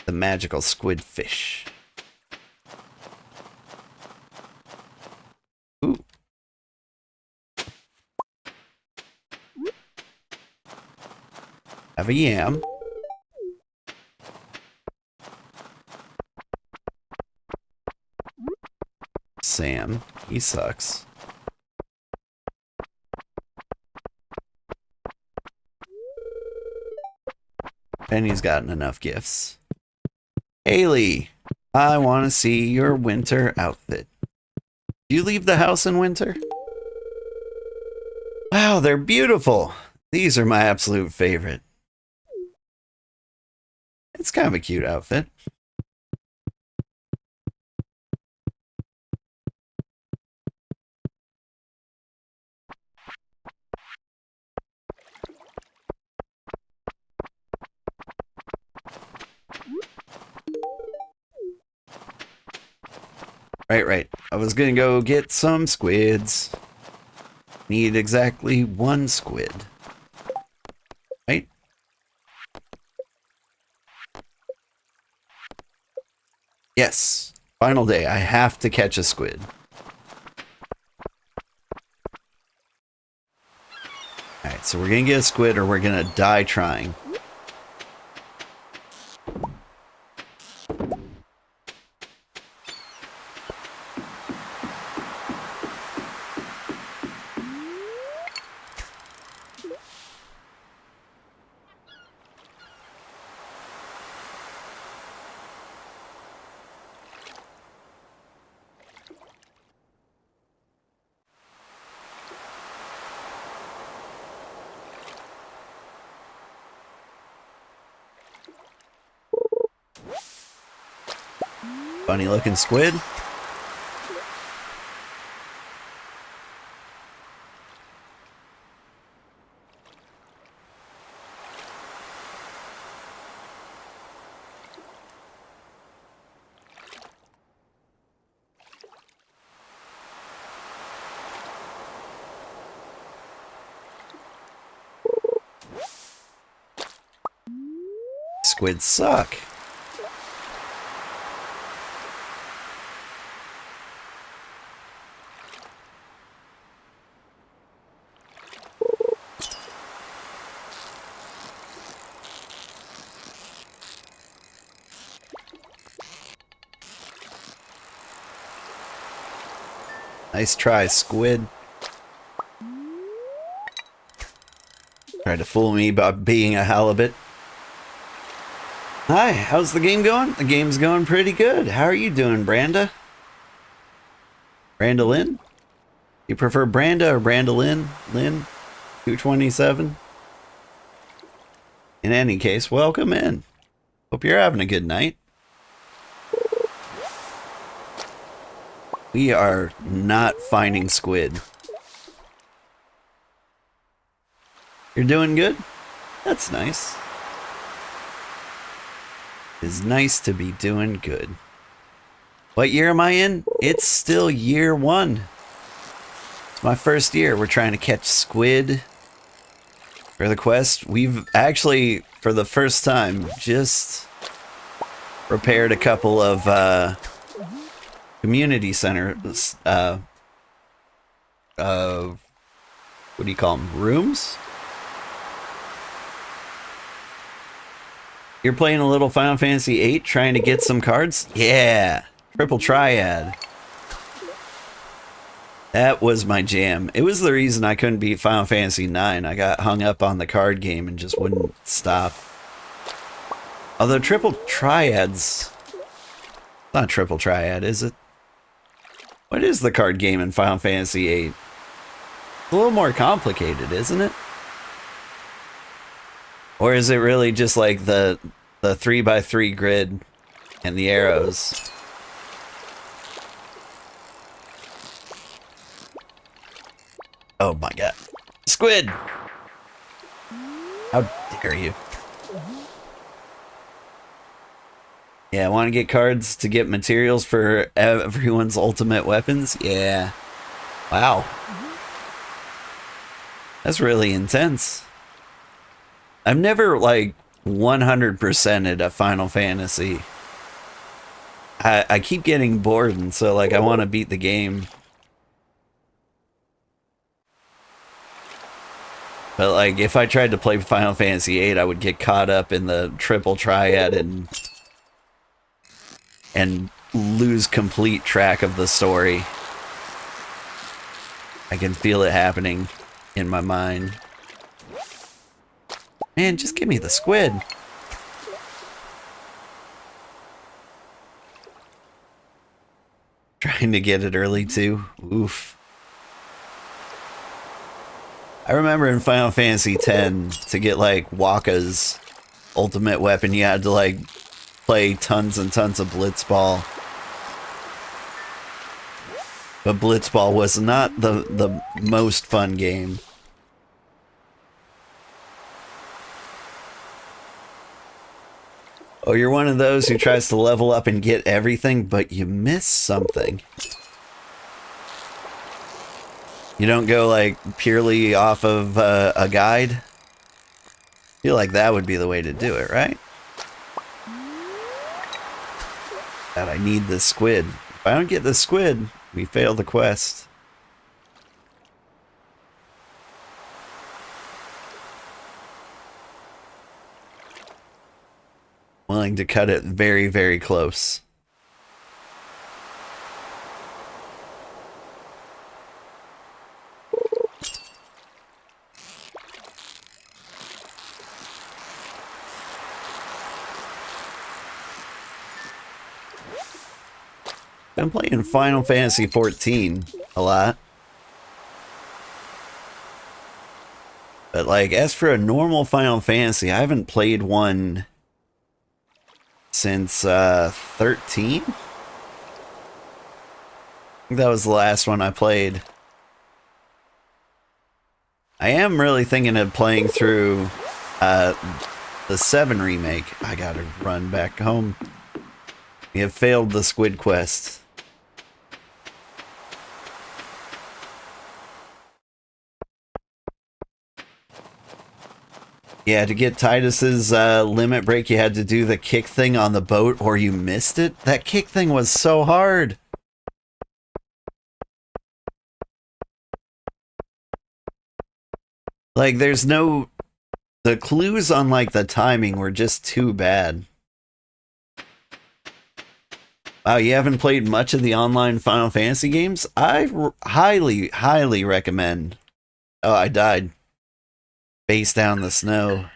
The magical squid fish. Ooh. Have a yam. Sam, he sucks. Penny's gotten enough gifts. Haley, I want to see your winter outfit. Do you leave the house in winter? Wow, they're beautiful. These are my absolute favorite. It's kind of a cute outfit. Right. I was gonna go get some squids. Need exactly one squid. Right? Yes. Final day. I have to catch a squid. Alright, so we're gonna get a squid or we're gonna die trying. Funny looking squid. Squids suck. Nice try, squid. Tried to fool me about being a halibut. Hi, how's the game going? The game's going pretty good. How are you doing, Branda? Brandolyn? You prefer Branda or Brandolyn? Lynn? 227? In any case, welcome in. Hope you're having a good night. We are not finding squid. You're doing good? That's nice. It's nice to be doing good. What year am I in? It's still year 1. It's my first year. We're trying to catch squid for the quest. We've actually, for the first time, just repaired a couple of community centers. What do you call them? Rooms? You're playing a little Final Fantasy VIII, trying to get some cards? Yeah! Triple Triad. That was my jam. It was the reason I couldn't beat Final Fantasy IX. I got hung up on the card game and just wouldn't stop. Although Triple Triad's... not Triple Triad, is it? What is the card game in Final Fantasy VIII? It's a little more complicated, isn't it? Or is it really just like the 3x3 grid and the arrows? Oh my god. Squid! How dare you? Yeah, want to get cards to get materials for everyone's ultimate weapons? Yeah. Wow. That's really intense. I've never, like, 100%ed a Final Fantasy. I keep getting bored, and so, like, I want to beat the game. But, like, if I tried to play Final Fantasy VIII, I would get caught up in the Triple Triad and lose complete track of the story. I can feel it happening in my mind. Man, just give me the squid. Trying to get it early too. Oof. I remember in Final Fantasy X, to get like Wakka's ultimate weapon, you had to like play tons and tons of Blitzball. But Blitzball was not the most fun game. Oh, you're one of those who tries to level up and get everything, but you miss something. You don't go, like, purely off of a guide? I feel like that would be the way to do it, right? God, I need this squid. If I don't get this squid, we fail the quest. Willing to cut it very, very close. Been playing Final Fantasy 14 a lot. But like, as for a normal Final Fantasy, I haven't played one since 13? I think that was the last one I played. I am really thinking of playing through the 7 remake. I gotta run back home. We have failed the Squid Quest. Yeah, to get Titus's limit break, you had to do the kick thing on the boat, or you missed it. That kick thing was so hard. Like, there's no... the clues on, like, the timing were just too bad. Wow, you haven't played much of the online Final Fantasy games? I highly, highly recommend... Oh, I died. Face down the snow.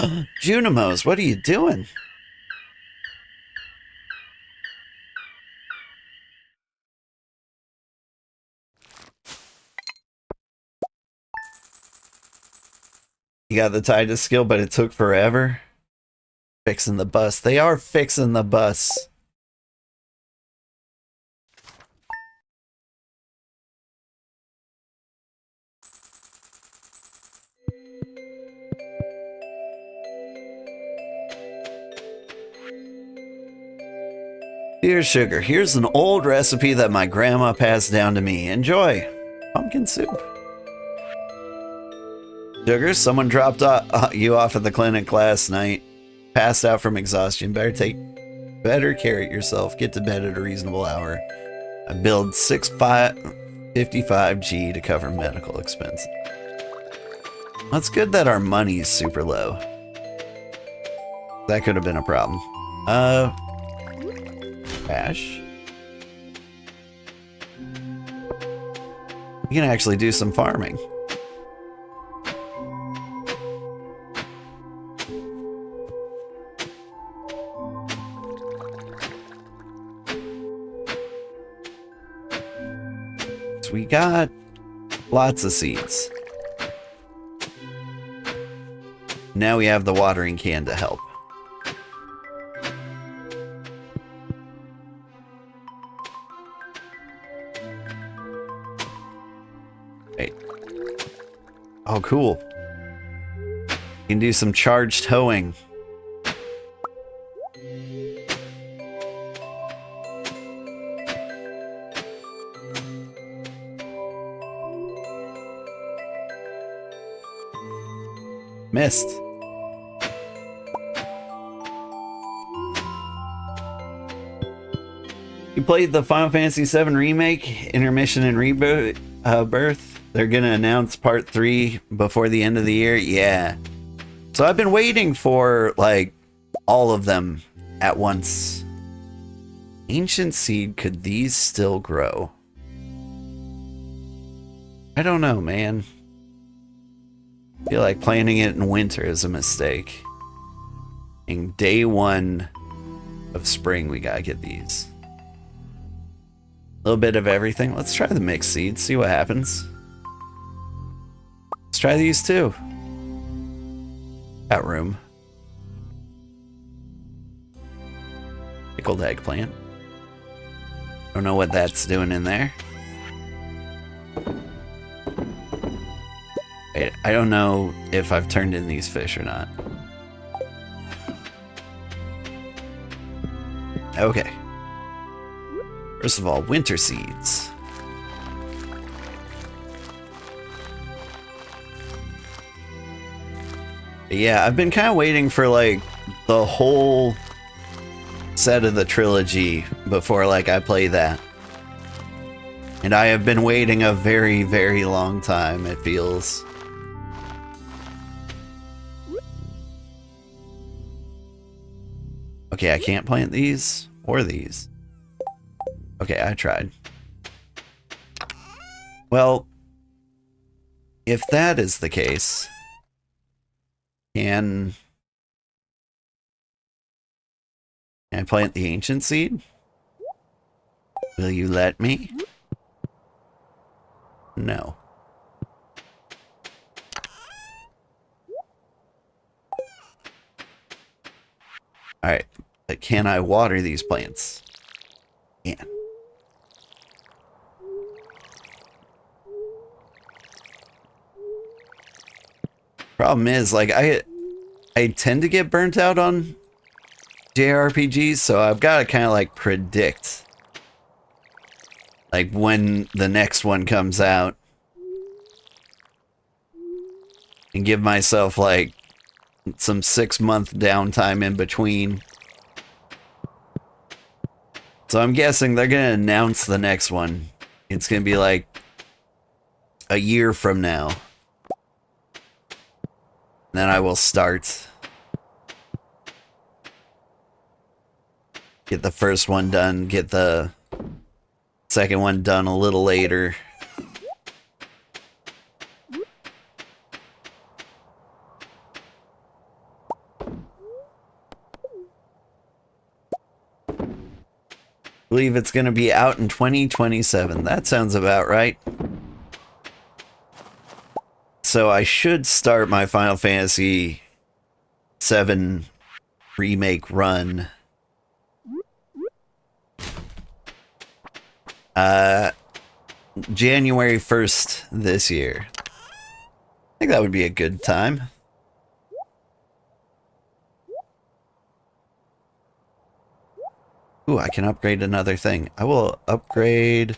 Junimos, what are you doing? You got the Titus skill, but it took forever. Fixing the bus. They are fixing the bus. Dear Sugar, here's an old recipe that my grandma passed down to me. Enjoy. Pumpkin soup. Sugar, someone dropped you off at the clinic last night. Passed out from exhaustion. Better care of yourself. Get to bed at a reasonable hour. I billed $55G to cover medical expenses. That's good that our money is super low. That could have been a problem. Cash. We can actually do some farming. So we got lots of seeds. Now we have the watering can to help. Oh, cool. You can do some charged towing. Missed. You played the Final Fantasy VII Remake, Intermission and Rebirth. They're gonna announce part 3 before the end of the year. Yeah. So I've been waiting for, like, all of them at once. Ancient seed, could these still grow? I don't know, man. I feel like planting it in winter is a mistake. In day 1 of spring, we gotta get these. A little bit of everything. Let's try the mixed seeds, see what happens. Let's try these too. Got room. Pickled eggplant. Don't know what that's doing in there. I don't know if I've turned in these fish or not. Okay. First of all, winter seeds. Yeah, I've been kind of waiting for, like, the whole set of the trilogy before, like, I play that. And I have been waiting a very, very long time, it feels. Okay, I can't plant these or these. Okay, I tried. Well, if that is the case, can I plant the ancient seed? Will you let me? No. Alright, but can I water these plants? Yeah. Problem is, like, I tend to get burnt out on JRPGs, so I've got to kind of, like, predict, like, when the next one comes out. And give myself, like, some 6-month downtime in between. So I'm guessing they're going to announce the next one. It's going to be, like, a year from now. Then I will start. Get the first one done, get the second one done a little later. believe it's going to be out in 2027. That sounds about right. So I should start my Final Fantasy VII remake run. January 1st this year. I think that would be a good time. Ooh, I can upgrade another thing. I will upgrade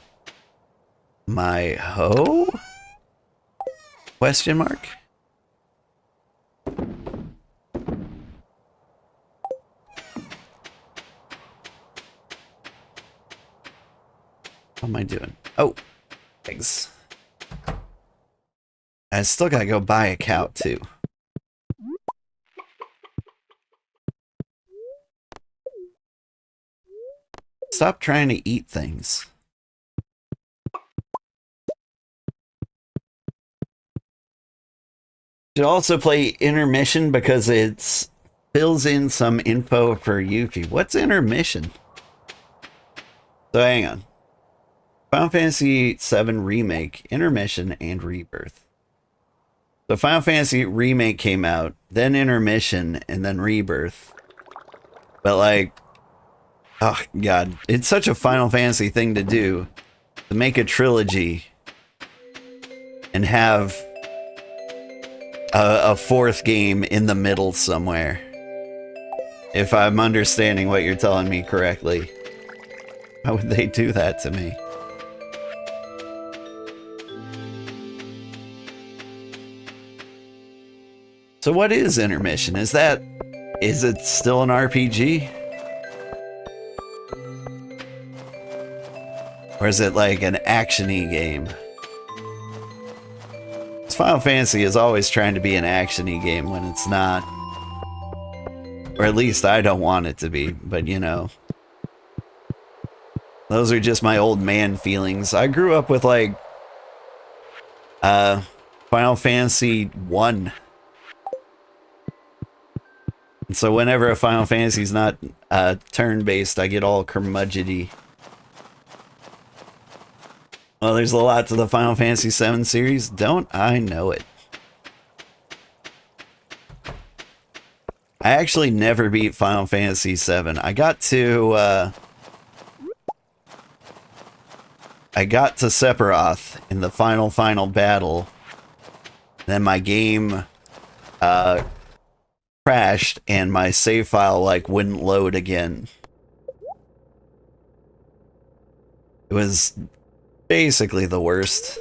my hoe? Question mark? How am I doing? Oh, eggs. I still gotta go buy a cow too. Stop trying to eat things. Should also play intermission because it fills in some info for Yuffie. What's intermission? So hang on. Final Fantasy VII Remake, Intermission, and Rebirth. So Final Fantasy Remake came out, then Intermission, and then Rebirth. But like, oh god, it's such a Final Fantasy thing to do, to make a trilogy and have a fourth game in the middle somewhere. If I'm understanding what you're telling me correctly. How would they do that to me? So what is Intermission? Is it still an RPG? Or is it like an action-y game? Final Fantasy is always trying to be an action-y game when it's not. Or at least I don't want it to be, but you know. Those are just my old man feelings. I grew up with like Final Fantasy 1. And so whenever a Final Fantasy's not turn-based, I get all curmudgeony. Well, there's a lot to the Final Fantasy VII series. Don't I know it? I actually never beat Final Fantasy VII. I got to Sephiroth in the final battle. Then my game crashed and my save file like wouldn't load again. It was basically the worst.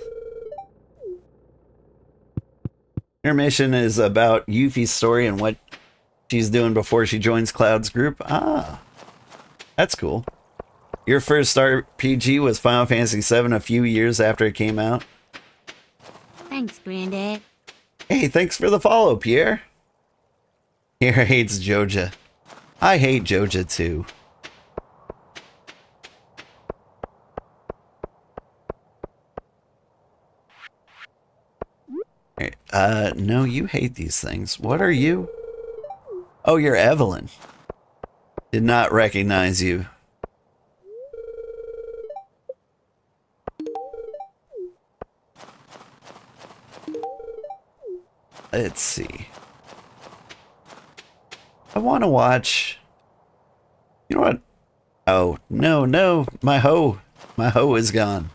Intermission is about Yuffie's story and what she's doing before she joins Cloud's group. Ah, that's cool. Your first RPG was Final Fantasy VII a few years after it came out. Thanks, Granddad. Hey, thanks for the follow, Pierre. Pierre hates Joja. I hate Joja too. No, you hate these things. What are you? Oh, you're Evelyn. Did not recognize you. Let's see. I want to watch... You know what? Oh, no, my hoe. My hoe is gone.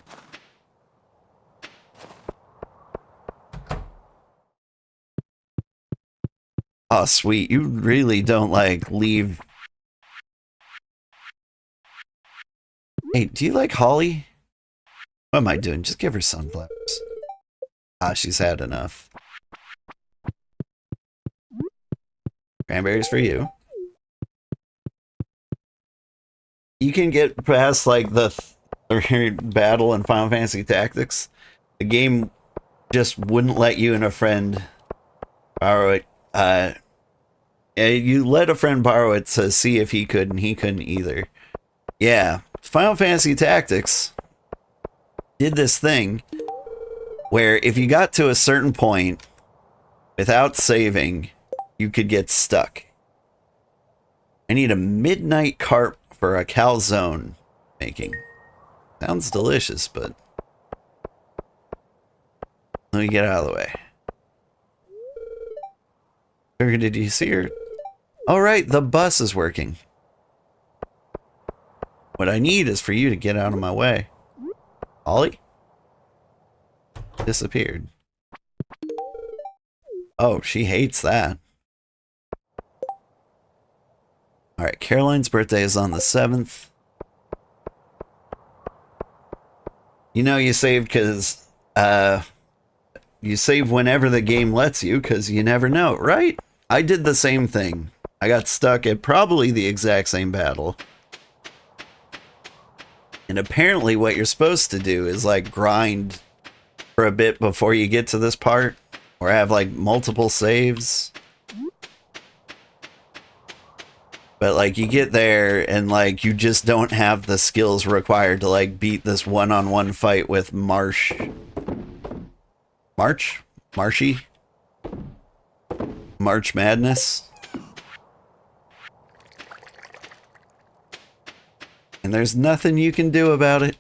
Oh, sweet. You really don't, like, leave... Hey, do you like holly? What am I doing? Just give her sunflowers. Ah, she's had enough. Cranberries for you. You can get past, like, the third battle in Final Fantasy Tactics. The game just wouldn't let you and a friend borrow it. You let a friend borrow it to see if he could, and he couldn't either. Yeah, Final Fantasy Tactics did this thing where if you got to a certain point without saving, you could get stuck. I need a midnight carp for a calzone. making. Sounds delicious, but let me get out of the way. Sugar, did you see her? All right, the bus is working. What I need is for you to get out of my way. Ollie? Disappeared. Oh, she hates that. Alright, Caroline's birthday is on the 7th. You know you saved because, you save whenever the game lets you because you never know, right? I did the same thing. I got stuck at probably the exact same battle. And apparently what you're supposed to do is like grind for a bit before you get to this part. Or have like multiple saves. But like you get there and like you just don't have the skills required to like beat this one-on-one fight with Marshy? March Madness. And there's nothing you can do about it.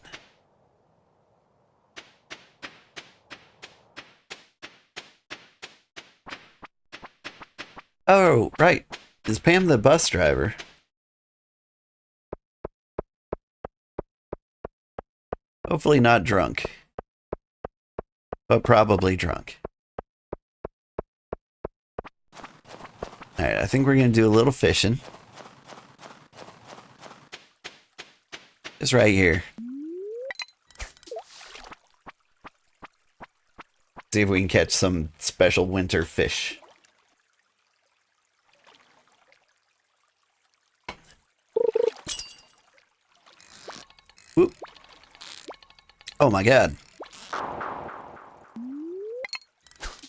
Oh, right. Is Pam the bus driver? Hopefully not drunk. But probably drunk. Alright, I think we're going to do a little fishing. Just right here. See if we can catch some special winter fish. Whoop. Oh my god.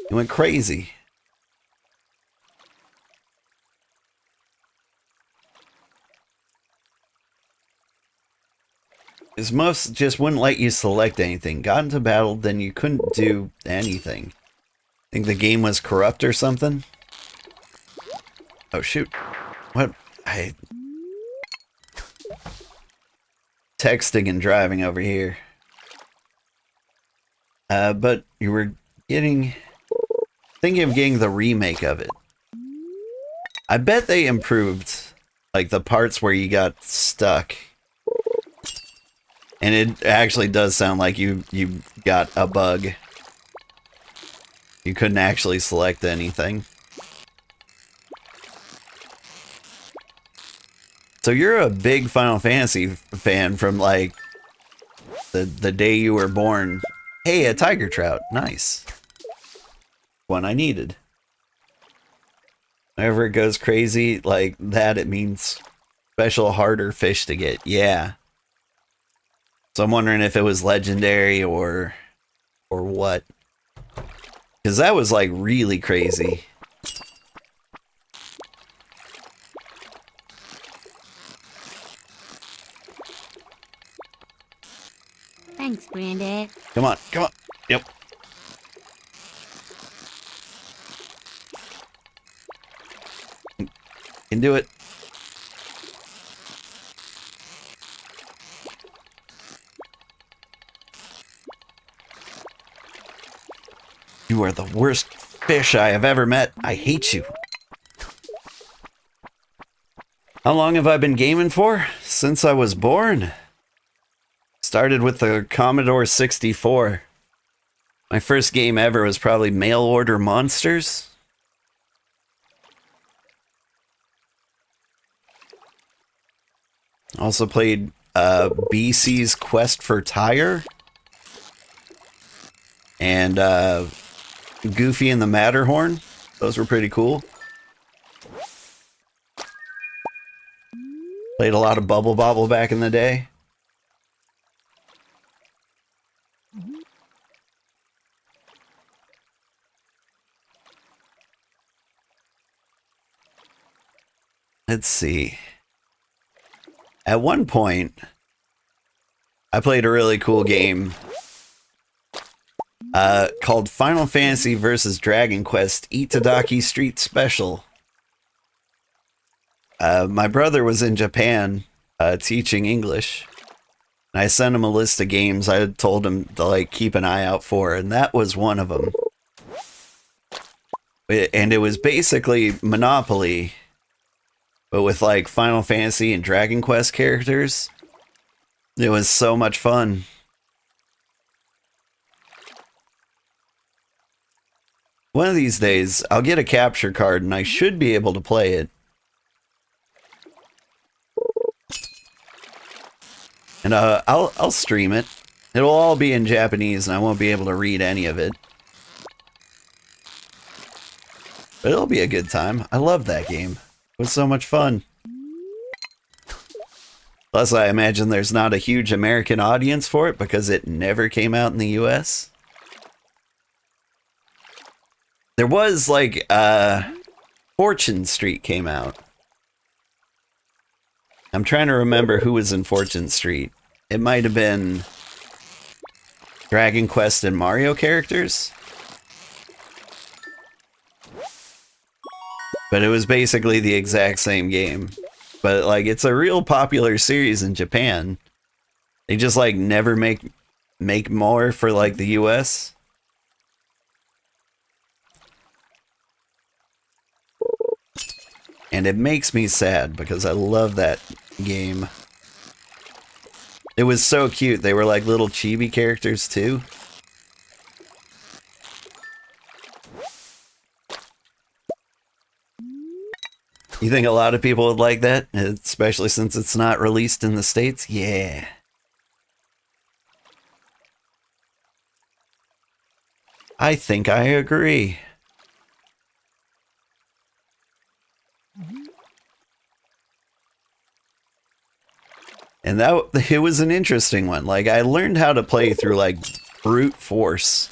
It went crazy. Because most just wouldn't let you select anything. Got into battle, then you couldn't do anything. Think the game was corrupt or something? Oh shoot. What? Texting and driving over here. But you were thinking of getting the remake of it. I bet they improved like the parts where you got stuck. And it actually does sound like you got a bug. You couldn't actually select anything. So you're a big Final Fantasy fan from like the day you were born. Hey, a tiger trout. Nice. One I needed. Whenever it goes crazy like that, it means special harder fish to get. Yeah. So I'm wondering if it was legendary or what. Because that was like really crazy. Thanks, Granddad. Come on, come on. Yep. Can do it. You are the worst fish I have ever met. I hate you. How long have I been gaming for? Since I was born. Started with the Commodore 64. My first game ever was probably Mail Order Monsters. Also played BC's Quest for Tyre. And Goofy and the Matterhorn. Those were pretty cool. Played a lot of Bubble Bobble back in the day. Let's see. At one point, I played a really cool game called Final Fantasy vs. Dragon Quest Itadaki Street Special. My brother was in Japan teaching English. And I sent him a list of games I had told him to like keep an eye out for, and that was one of them. And it was basically Monopoly, but with like Final Fantasy and Dragon Quest characters. It was so much fun. One of these days, I'll get a capture card and I should be able to play it. And I'll stream it. It'll all be in Japanese and I won't be able to read any of it. But it'll be a good time. I love that game. It was so much fun. Plus, I imagine there's not a huge American audience for it because it never came out in the US. There was, like, Fortune Street came out. I'm trying to remember who was in Fortune Street. It might have been Dragon Quest and Mario characters. But it was basically the exact same game. But, like, it's a real popular series in Japan. They just, like, never make more for, like, the US. And it makes me sad because I love that game. It was so cute. They were like little chibi characters too. You think a lot of people would like that? Especially since it's not released in the States? Yeah. I think I agree. And it was an interesting one. Like, I learned how to play through, like, brute force.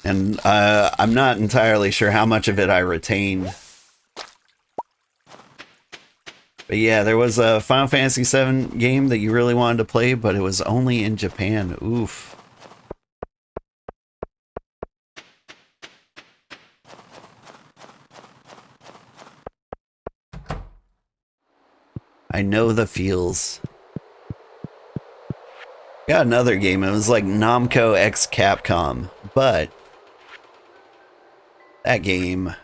And I'm not entirely sure how much of it I retained. But yeah, there was a Final Fantasy VII game that you really wanted to play, but it was only in Japan. Oof. I know the feels. Got another game. It was like Namco X Capcom, but that game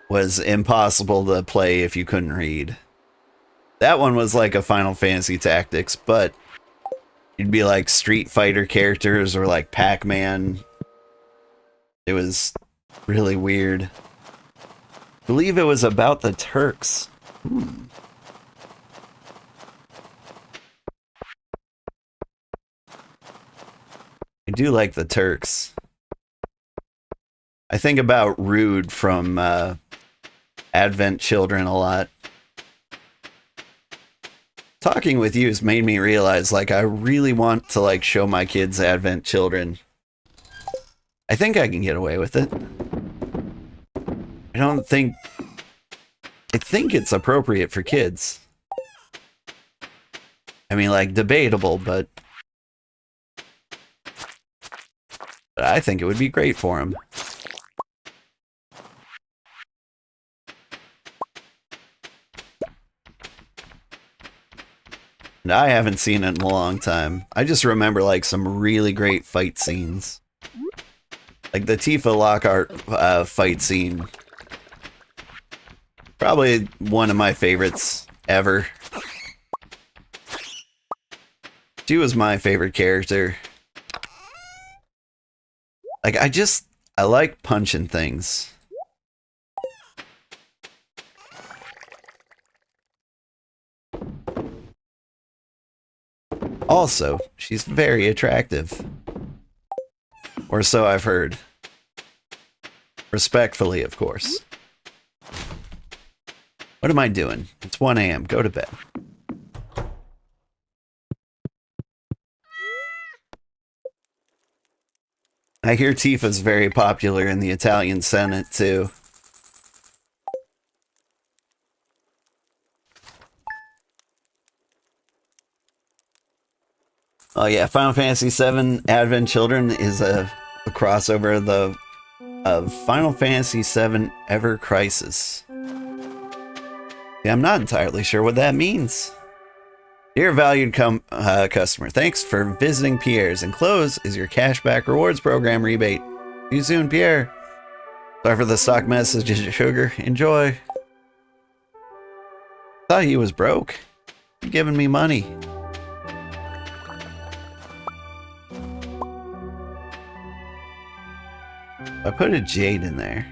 was impossible to play if you couldn't read. That one was like a Final Fantasy Tactics, but you'd be like Street Fighter characters or like Pac-Man. It was really weird. I believe it was about the Turks. I do like the Turks. I think about Rude from Advent Children a lot. Talking with you has made me realize, like, I really want to, like, show my kids Advent Children. I think I can get away with it. I think it's appropriate for kids. I mean, like, debatable, but I think it would be great for them. And I haven't seen it in a long time. I just remember, like, some really great fight scenes. Like the Tifa Lockhart fight scene. Probably one of my favorites ever. She was my favorite character. Like, I like punching things. Also, she's very attractive. Or so I've heard. Respectfully, of course. What am I doing? It's 1 a.m. Go to bed. I hear Tifa's very popular in the Italian Senate, too. Oh yeah, Final Fantasy VII Advent Children is a crossover of Final Fantasy VII Ever Crisis. Yeah, I'm not entirely sure what that means. Dear valued customer, thanks for visiting Pierre's. Enclosed is your cashback rewards program rebate. See you soon, Pierre. Sorry for the stock messages, sugar. Enjoy. Thought he was broke. You're giving me money. I put a jade in there.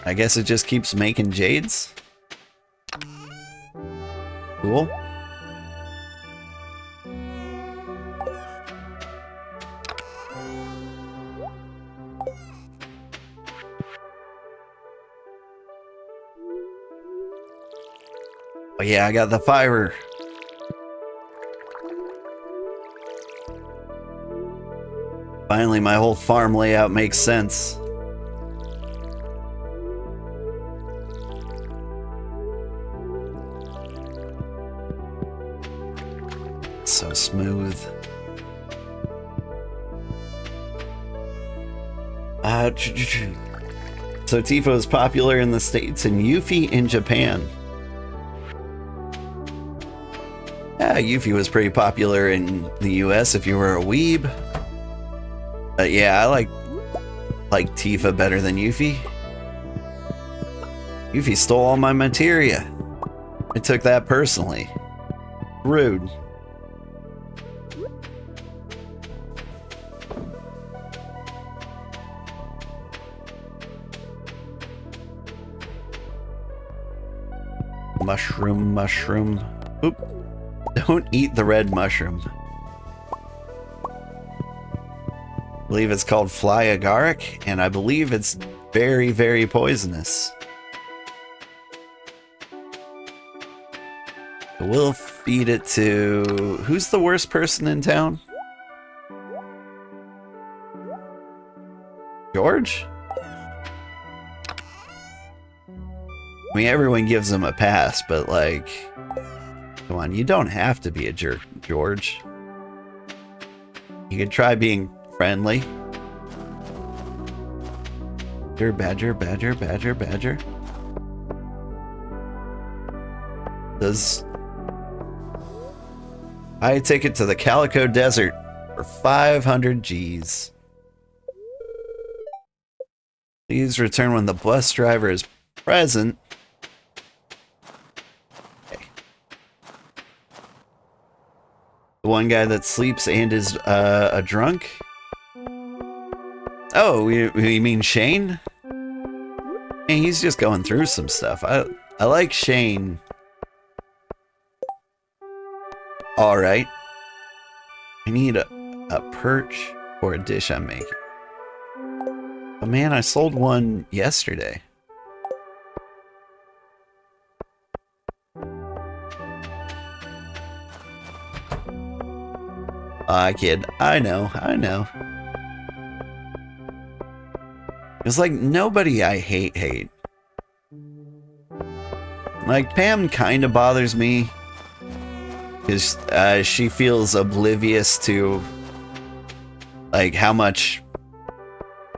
I guess it just keeps making jades. Cool. Oh yeah, I got the fiber. Finally, my whole farm layout makes sense. So smooth. So Tifo is popular in the States and Yuffie in Japan. Yeah, Yuffie was pretty popular in the US if you were a weeb. Yeah, I like Tifa better than Yuffie. Yuffie stole all my materia. I took that personally. Rude. Mushroom. Oop. Don't eat the red mushroom. I believe it's called fly agaric, and I believe it's very, very poisonous. We'll feed it to... Who's the worst person in town? George? I mean, everyone gives him a pass, but like... Come on, you don't have to be a jerk, George. You could try being friendly. Badger. Does... I take it to the Calico Desert for 500 G's. Please return when the bus driver is present. Okay. The one guy that sleeps and is a drunk? Oh, you mean Shane? Hey, he's just going through some stuff. I like Shane. Alright. I need a perch or a dish I'm making. But man, I sold one yesterday. Kid. I know. It's like nobody I hate. Like, Pam kind of bothers me. Because she feels oblivious to, like, how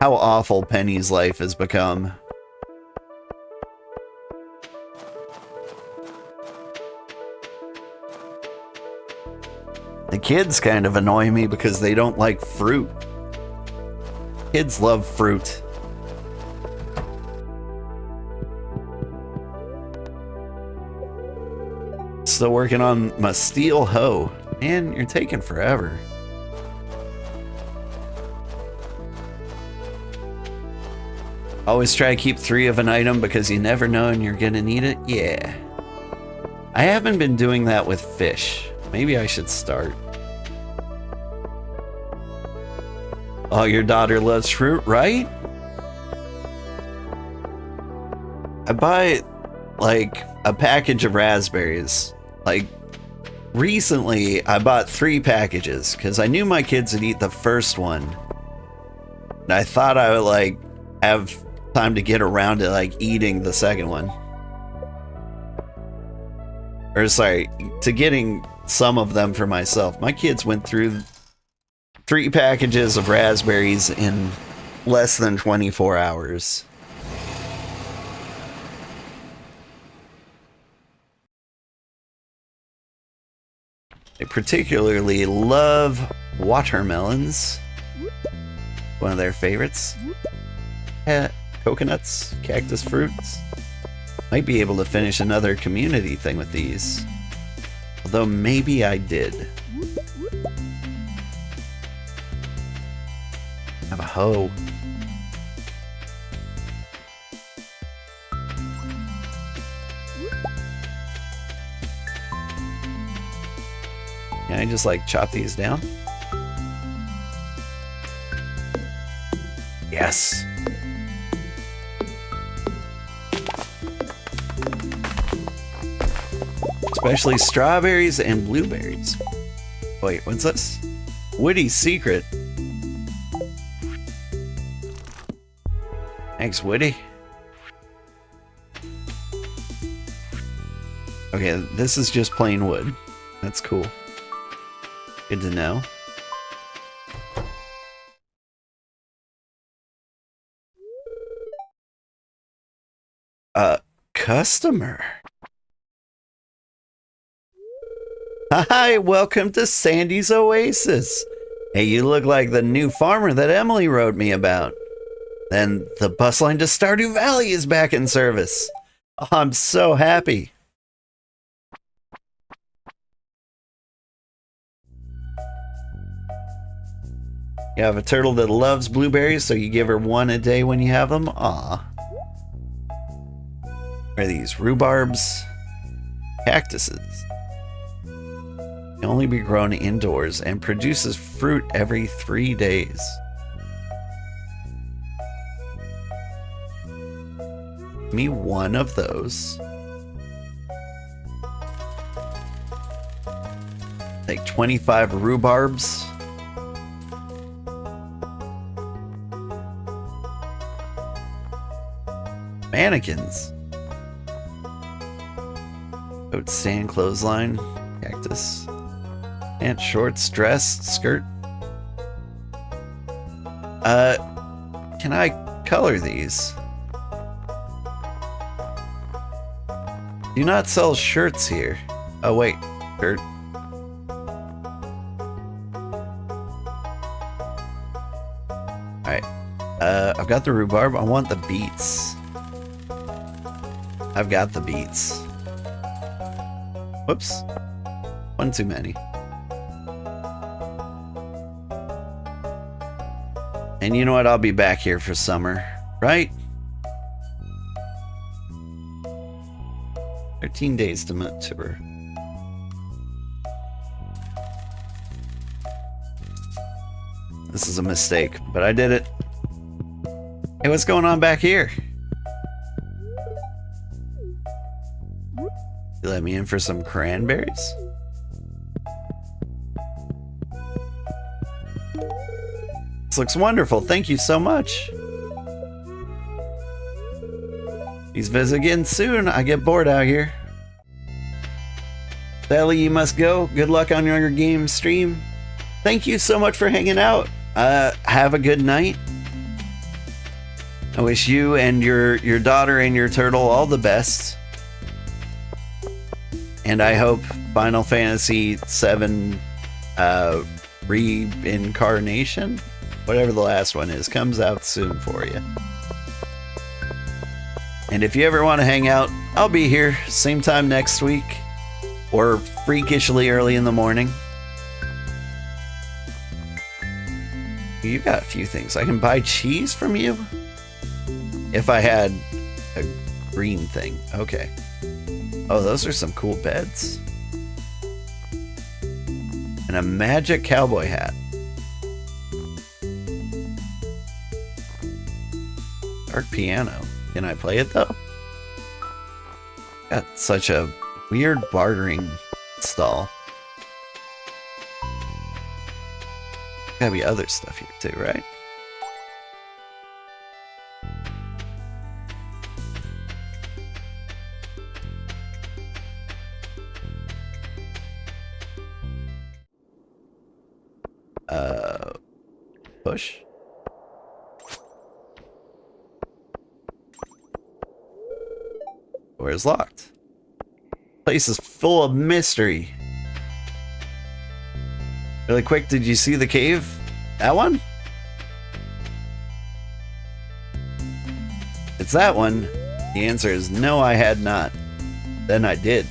awful Penny's life has become. The kids kind of annoy me because they don't like fruit. Kids love fruit. Still working on my steel hoe. Man, you're taking forever. Always try to keep 3 of an item because you never know when you're gonna need it. Yeah. I haven't been doing that with fish. Maybe I should start. Oh, your daughter loves fruit, right? I buy, like, a package of raspberries. Like, recently, I bought 3 packages because I knew my kids would eat the first one. And I thought I would, like, have time to get around to, like, eating the second one. Or, sorry, to getting some of them for myself. My kids went through 3 packages of raspberries in less than 24 hours. They particularly love watermelons. One of their favorites. Coconuts, cactus fruits. Might be able to finish another community thing with these. Although maybe I did. I have a hoe. Can I just like chop these down? Yes. Especially strawberries and blueberries. Wait, what's this? Woody's secret. Thanks, Woody. Okay, this is just plain wood. That's cool. Good to know. Customer. Hi, welcome to Sandy's Oasis. Hey, you look like the new farmer that Emily wrote me about. Then the bus line to Stardew Valley is back in service. Oh, I'm so happy. You have a turtle that loves blueberries, so you give her one a day when you have them? Aw. Are these rhubarbs? Cactuses. Can only be grown indoors and produces fruit every 3 days. Give me one of those. Like 25 rhubarbs. Mannequins. Oat sand clothesline. Cactus. Pants, shorts, dress, skirt. Can I color these? Do not sell shirts here. Oh wait, shirt. Alright. I've got the rhubarb. I want the beets. I've got the beets. Whoops. One too many. And you know what? I'll be back here for summer, right? 13 days to mature. This is a mistake, but I did it. Hey, what's going on back here? You let me in for some cranberries? This looks wonderful. Thank you so much. Please visit again soon. I get bored out here. Sally, you must go. Good luck on your game stream. Thank you so much for hanging out. Have a good night. I wish you and your daughter and your turtle all the best. And I hope Final Fantasy VII Reincarnation, whatever the last one is, comes out soon for you. And if you ever want to hang out, I'll be here same time next week or freakishly early in the morning. You got a few things. I can buy cheese from you if I had a green thing. Okay. Oh, those are some cool beds. And a magic cowboy hat. Dark piano. Can I play it though? Got such a weird bartering stall. Gotta be other stuff here too, right? Push. Door is locked. Place is full of mystery. Really quick, did you see the cave? That one? It's that one. The answer is no, I had not. Then I did.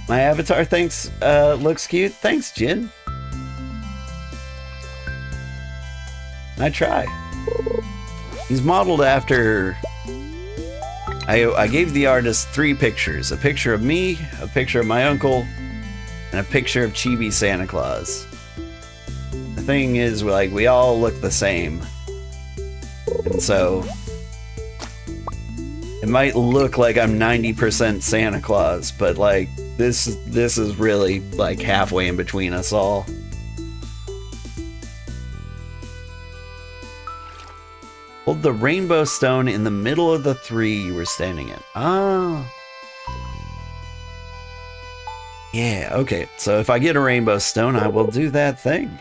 My avatar thinks looks cute. Thanks, Jin. I try. He's modeled after... I gave the artist 3 pictures. A picture of me, a picture of my uncle, and a picture of Chibi Santa Claus. The thing is, like, we all look the same. And so... it might look like I'm 90% Santa Claus, but, like, this is really, like, halfway in between us all. Hold the rainbow stone in the middle of the 3 you were standing in. Ah. Yeah, okay. So if I get a rainbow stone, I will do that thing.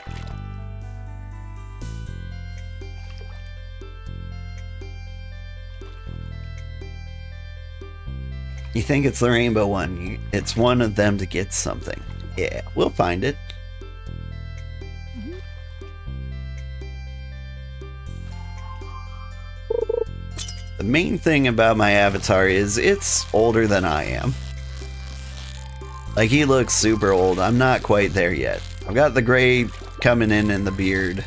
You think it's the rainbow one. It's one of them to get something. Yeah, we'll find it. The main thing about my avatar is it's older than I am. Like, he looks super old. I'm not quite there yet. I've got the gray coming in and the beard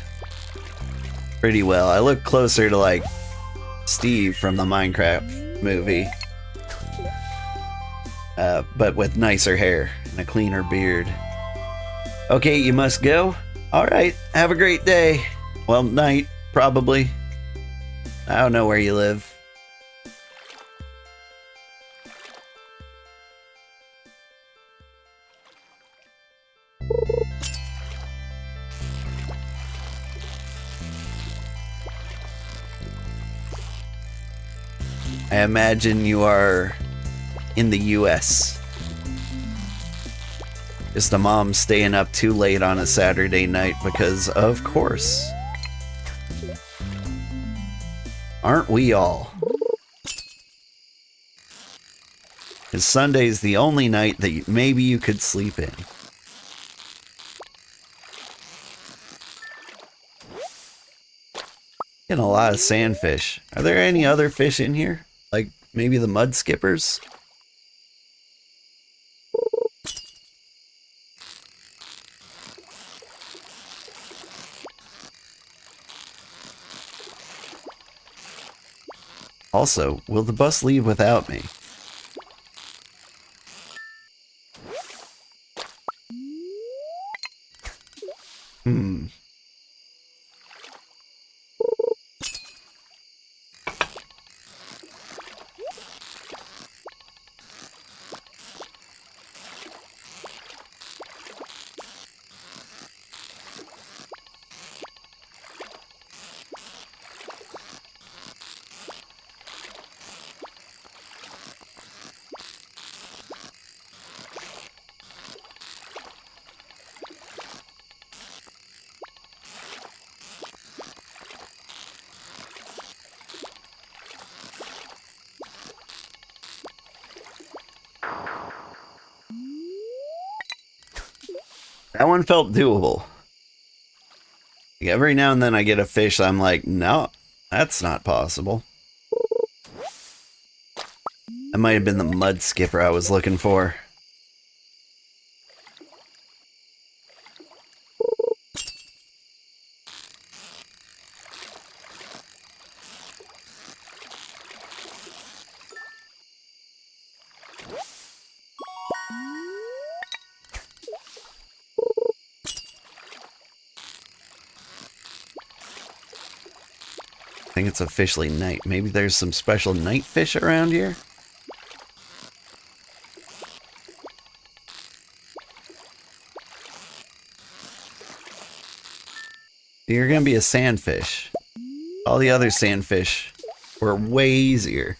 pretty well. I look closer to, like, Steve from the Minecraft movie. But with nicer hair and a cleaner beard. Okay, you must go? Alright, have a great day. Well, night, probably. I don't know where you live. I imagine you are in the US. Just a mom staying up too late on a Saturday night because, of course. Aren't we all? Because Sunday's the only night that maybe you could sleep in. Getting a lot of sandfish. Are there any other fish in here? Like maybe the mud skippers? Also, will the bus leave without me? That one felt doable. Like every now and then I get a fish I'm like, no, that's not possible. That might have been the mud skipper I was looking for. I think it's officially night. Maybe there's some special night fish around here? You're gonna be a sandfish. All the other sandfish were way easier.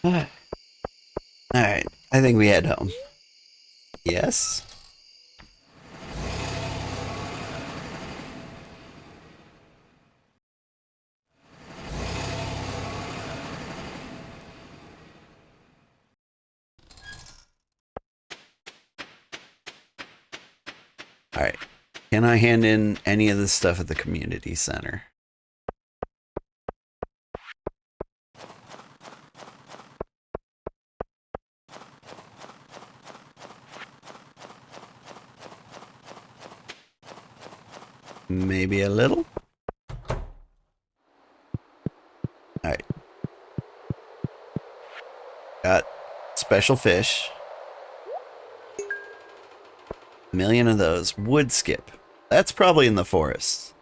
Alright, I think we head home. Yes? Alright. Can I hand in any of this stuff at the community center? Maybe a little? Alright. Got special fish. A million of those. Wood skip. That's probably in the forest.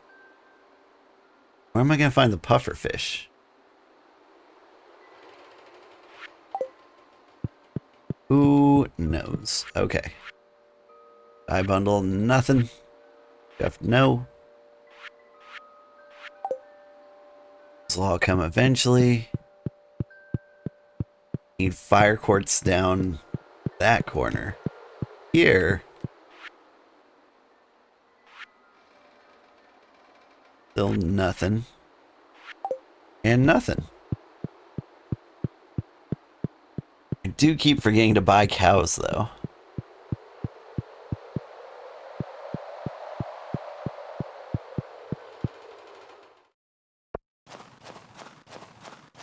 Where am I going to find the puffer fish? Who knows? Okay. I bundle nothing. Jeff, no. This will all come eventually. Need fire quartz down that corner. Here. Still nothing. And nothing. I do keep forgetting to buy cows, though.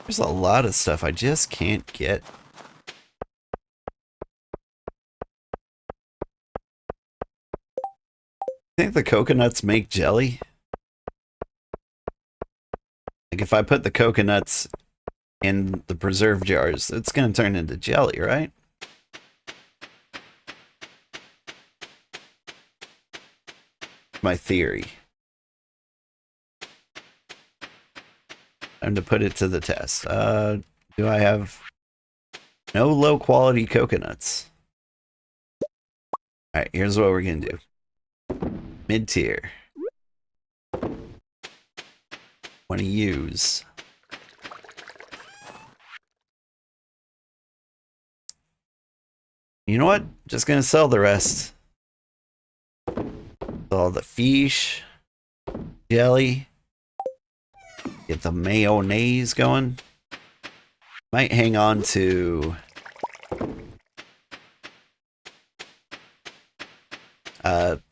There's a lot of stuff I just can't get. I think the coconuts make jelly. Like if I put the coconuts in the preserve jars, it's going to turn into jelly, right? My theory. Time to put it to the test. Do I have no low quality coconuts? Alright, here's what we're going to do. Mid-tier. Want to use. You know what? Just going to sell the rest. All the fish. Jelly. Get the mayonnaise going. Might hang on to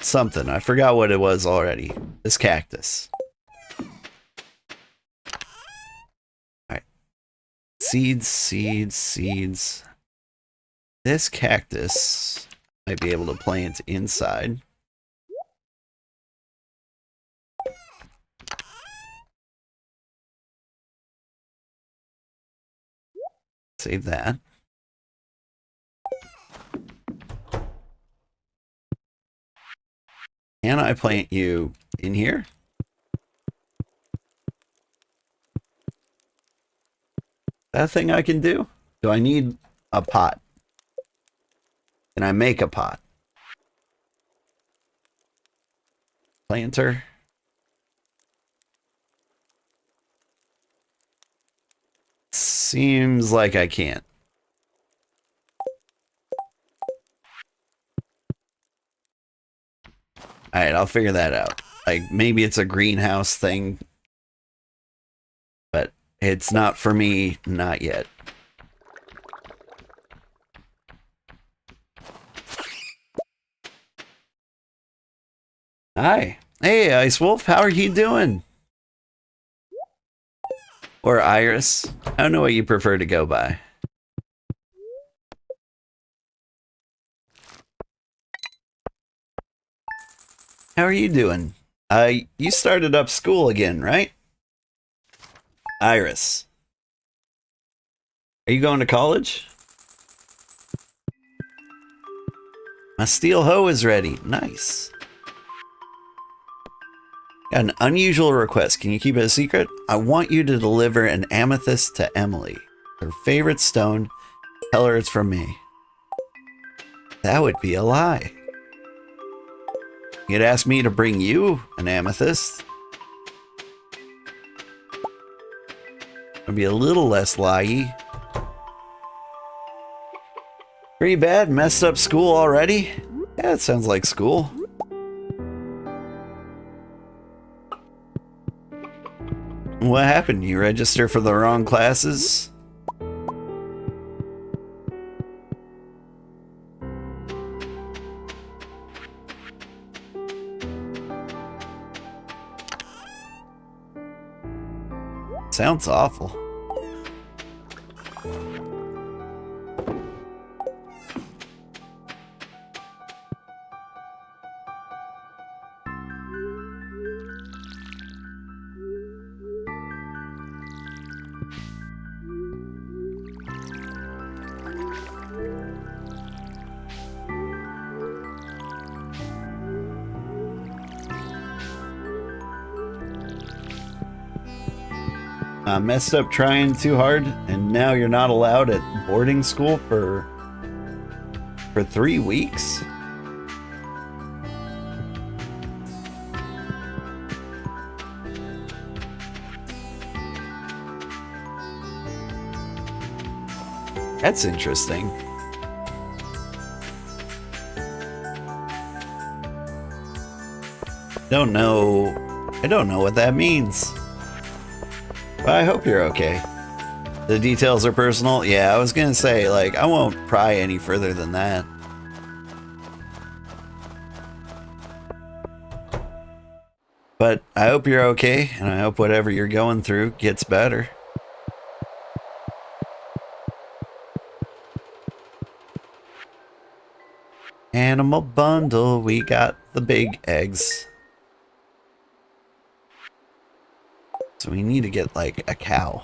something. I forgot what it was already. This cactus. Alright. Seeds, seeds, seeds. This cactus might be able to plant inside. Save that. Can I plant you in here? That thing I can do? Do I need a pot? Can I make a pot? Planter. Seems like I can't. Alright, I'll figure that out. Like, maybe it's a greenhouse thing. But it's not for me, not yet. Hi. Hey, Ice Wolf, how are you doing? Or Iris. I don't know what you prefer to go by. How are you doing? You started up school again, right? Iris. Are you going to college? My steel hoe is ready. Nice. Got an unusual request. Can you keep it a secret? I want you to deliver an amethyst to Emily. Her favorite stone. Tell her it's from me. That would be a lie. You'd ask me to bring you an amethyst. It'd be a little less lie-y. Pretty bad. Messed up school already? Yeah, it sounds like school. What happened? You register for the wrong classes? Sounds awful. Messed up trying too hard, and now you're not allowed at boarding school for 3 weeks? That's interesting. I don't know what that means. But I hope you're okay. The details are personal. Yeah, I was gonna say, like, I won't pry any further than that. But I hope you're okay, and I hope whatever you're going through gets better. Animal bundle, we got the big eggs. So we need to get, like, a cow.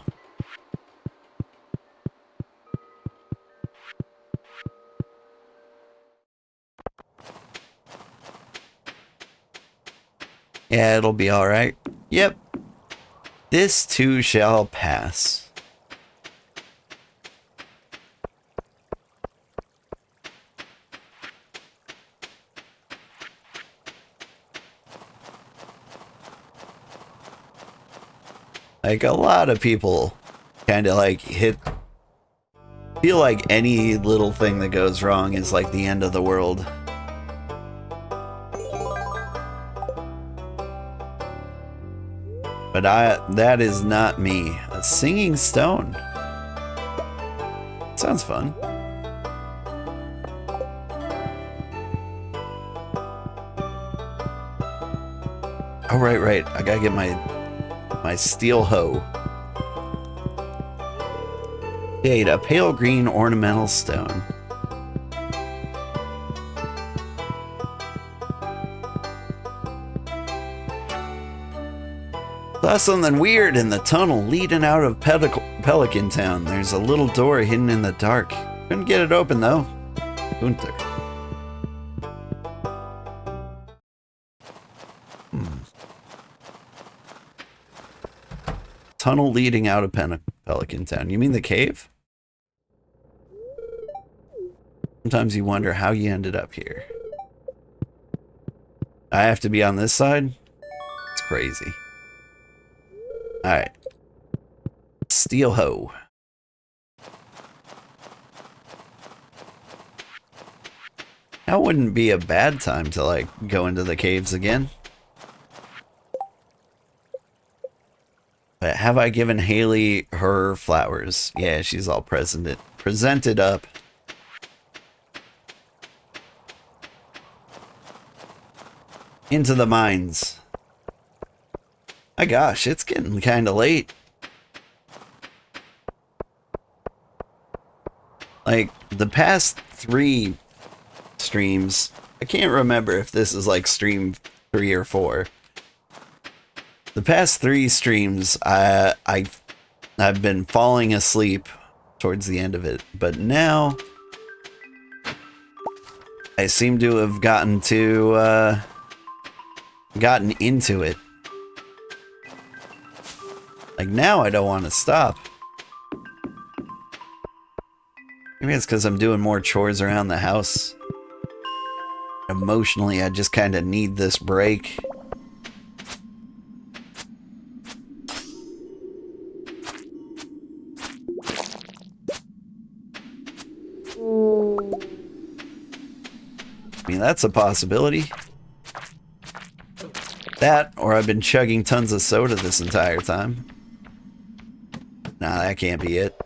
Yeah, it'll be alright. Yep. This too shall pass. Like, a lot of people kind of like feel like any little thing that goes wrong is like the end of the world. But that is not me. A singing stone. Sounds fun. Oh, right. I gotta get my steel hoe. Jade, a pale green ornamental stone. Saw something weird in the tunnel leading out of Pelican Town. There's a little door hidden in the dark. Couldn't get it open though. Gunther. Tunnel leading out of Pelican Town. You mean the cave? Sometimes you wonder how you ended up here. I have to be on this side? It's crazy. Alright. Steel hoe. That wouldn't be a bad time to, like, go into the caves again. But have I given Haley her flowers? Yeah, she's all presented up. Into the mines. My gosh, it's getting kind of late. Like, the past 3 streams, I can't remember if this is like stream 3 or 4. The past 3 streams, I've been falling asleep towards the end of it, but now I seem to have gotten into it. Like, now I don't want to stop. Maybe it's because I'm doing more chores around the house. Emotionally, I just kind of need this break. that's a possibility. That, or I've been chugging tons of soda this entire time. Nah, that can't be it.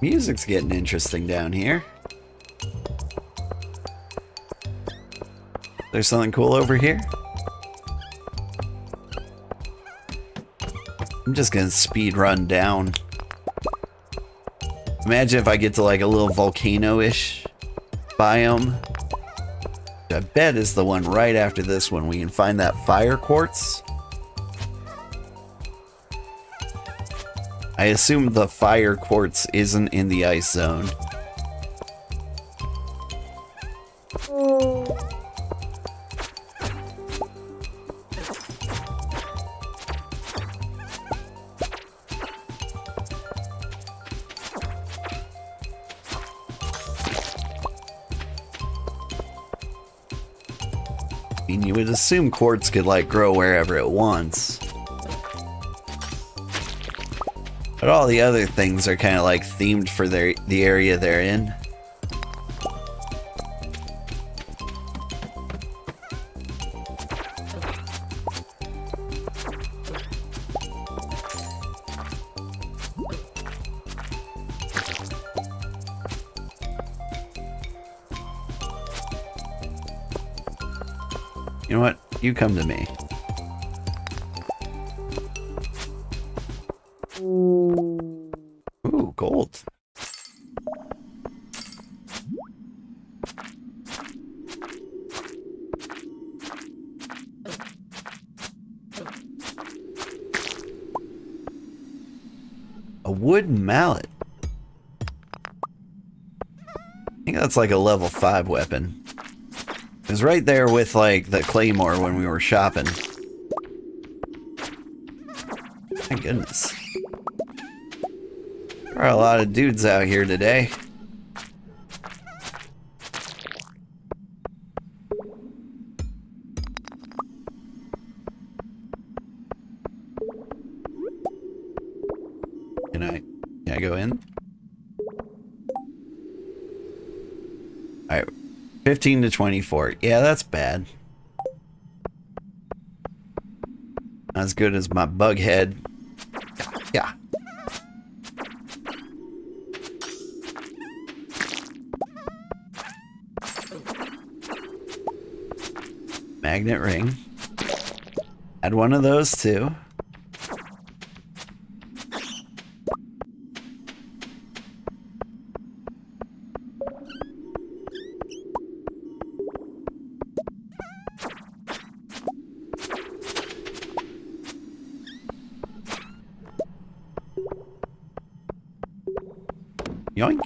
Music's getting interesting down here. There's something cool over here? I'm just gonna speed run down. Imagine if I get to like a little volcano-ish biome. I bet is the one right after this one. We can find that fire quartz. I assume the fire quartz isn't in the ice zone. I mean, you would assume quartz could like grow wherever it wants. But all the other things are kind of like themed for the area they're in. You know what? You come to me. Ooh, gold. A wooden mallet. I think that's like a level 5 weapon. It was right there with like the claymore when we were shopping. My goodness. There are a lot of dudes out here today. Can I go in? Alright. 15 to 24. Yeah, that's bad. Not as good as my bug head. Yeah. Magnet ring. Add one of those too. Yoink.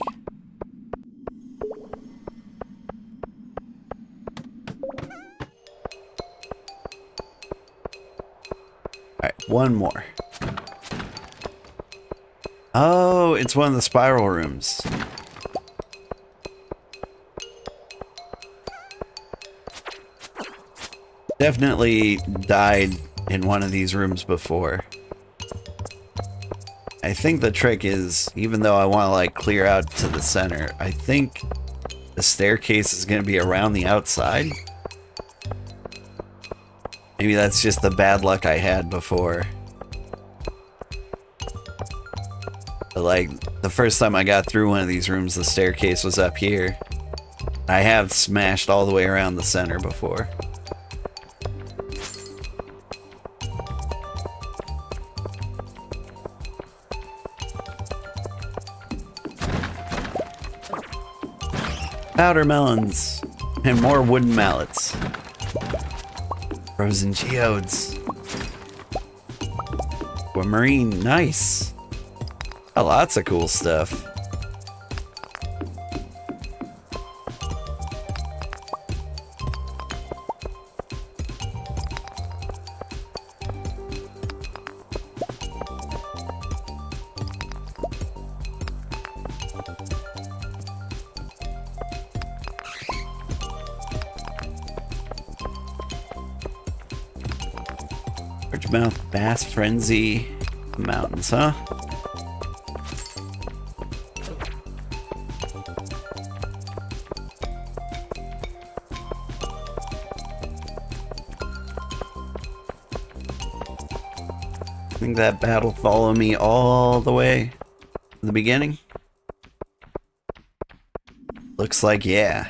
Alright, one more. Oh, it's one of the spiral rooms. Definitely died in one of these rooms before. I think the trick is, even though I want to like clear out to the center, I think the staircase is going to be around the outside. Maybe that's just the bad luck I had before. But like, the first time I got through one of these rooms, the staircase was up here. I have smashed all the way around the center before. Powder melons and more wooden mallets. Frozen geodes. Aquamarine, nice. Oh, lots of cool stuff. Largemouth bass frenzy mountains, huh? I think that bat'll follow me all the way to the beginning. Looks like yeah.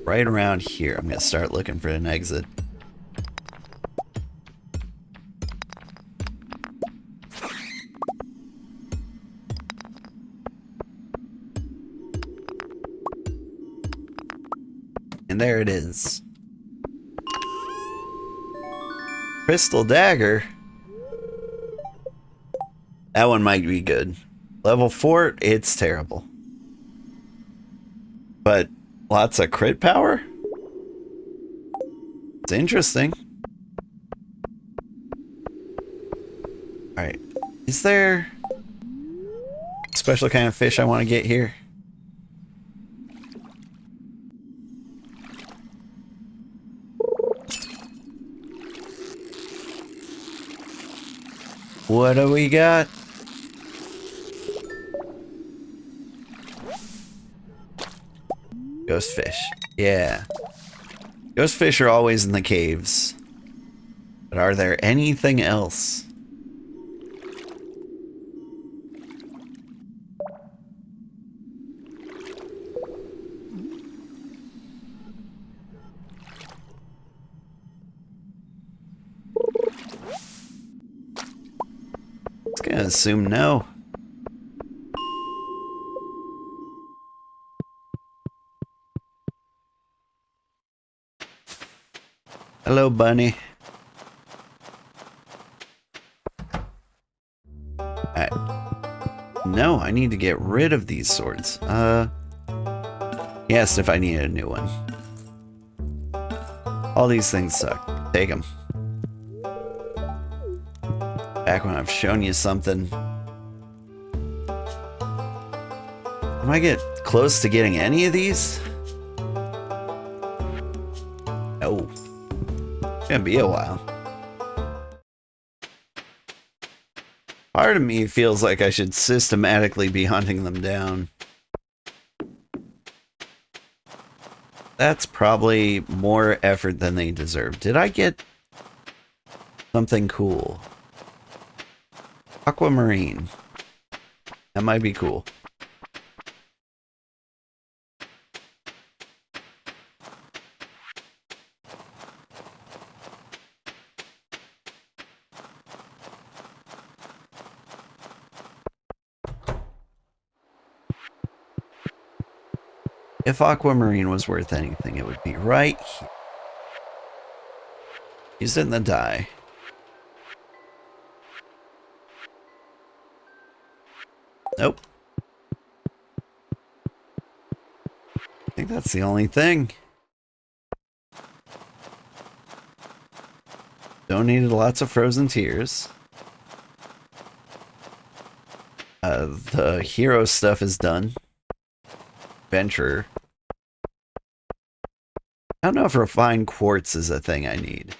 Right around here, I'm gonna start looking for an exit. And there it is. Crystal dagger. That one might be good. Level 4, it's terrible. But lots of crit power? It's interesting. Alright. Is there a special kind of fish I want to get here? What do we got? Ghost fish. Yeah. Ghost fish are always in the caves. But are there anything else? Just gonna assume no. Hello, bunny. No, I need to get rid of these swords. He asked if I needed a new one. All these things suck. Take them. Back when I've shown you something. Am I get close to getting any of these? No. It's gonna be a while. Part of me feels like I should systematically be hunting them down. That's probably more effort than they deserve. Did I get something cool? Aquamarine. That might be cool. If aquamarine was worth anything, it would be right here. Use it in the dye. Nope. I think that's the only thing. Donated lots of frozen tears. The hero stuff is done. Venture. I don't know if refined quartz is a thing I need.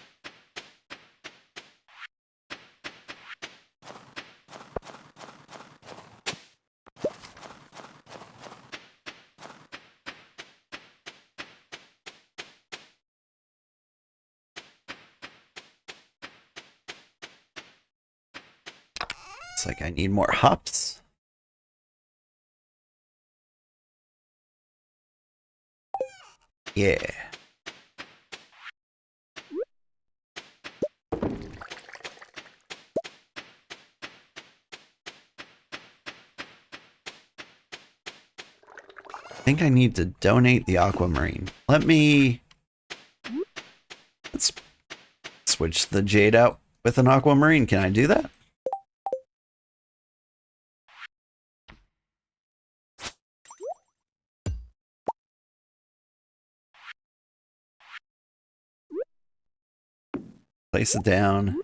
It's like I need more hops. Yeah. I think I need to donate the aquamarine. Let's switch the jade out with an aquamarine. Can I do that? Place it down.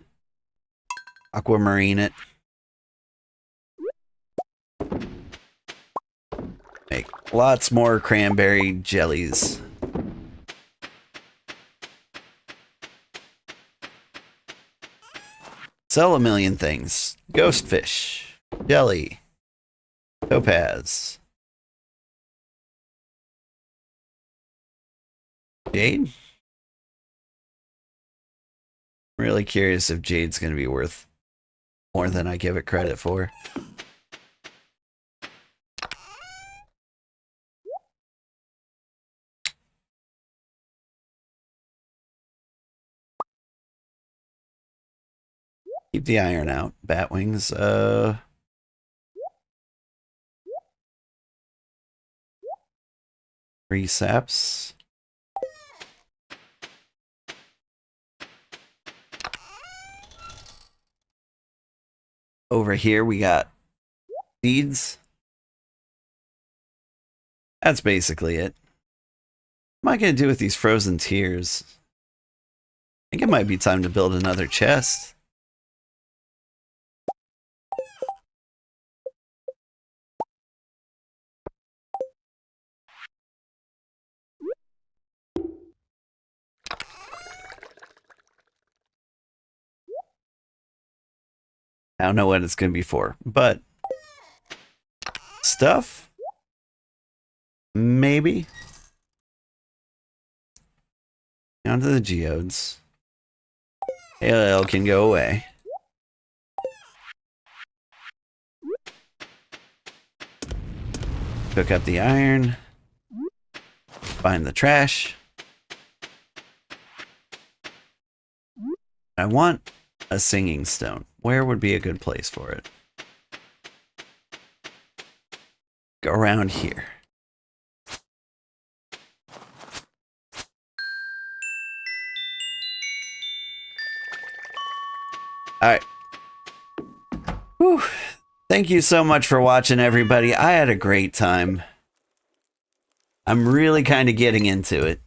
Aquamarine it. Make Lots more cranberry jellies. Sell a million things. Ghost fish. Jelly. Topaz. Jade? I'm really curious if Jade's going to be worth more than I give it credit for. Keep the iron out. Bat wings. 3 saps. Over here we got seeds. That's basically it. What am I going to do with these frozen tears? I think it might be time to build another chest. I don't know what it's going to be for, but stuff? Maybe. Down to the geodes. ALL can go away. Cook up the iron. Find the trash. I want a singing stone. Where would be a good place for it? Go around here. Alright. Whew. Thank you so much for watching, everybody. I had a great time. I'm really kind of getting into it.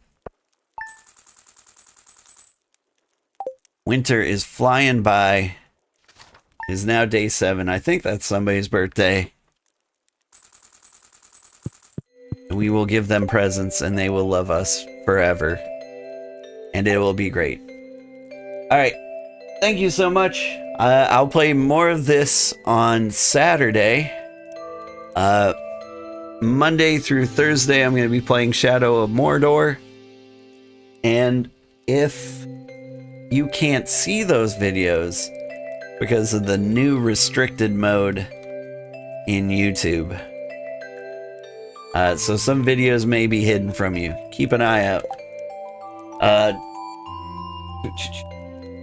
Winter is flying by. It is now day 7. I think that's somebody's birthday. We will give them presents and they will love us forever. And it will be great. Alright. Thank you so much. I'll play more of this on Saturday. Monday through Thursday, I'm going to be playing Shadow of Mordor. And if you can't see those videos because of the new restricted mode in YouTube, so some videos may be hidden from you. Keep an eye out.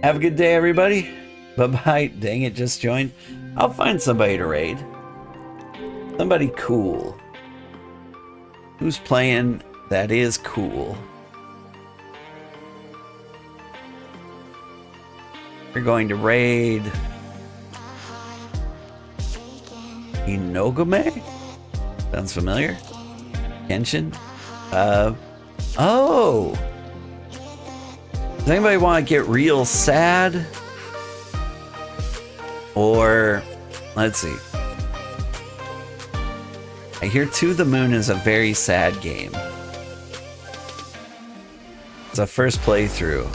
Have a good day, everybody. Bye-bye. Dang it, just joined. I'll find somebody to raid. Somebody cool. Who's playing that is cool? We're going to raid Inogame? Sounds familiar. Kenshin? Oh! Does anybody want to get real sad? Or, let's see. I hear To the Moon is a very sad game. It's a first playthrough.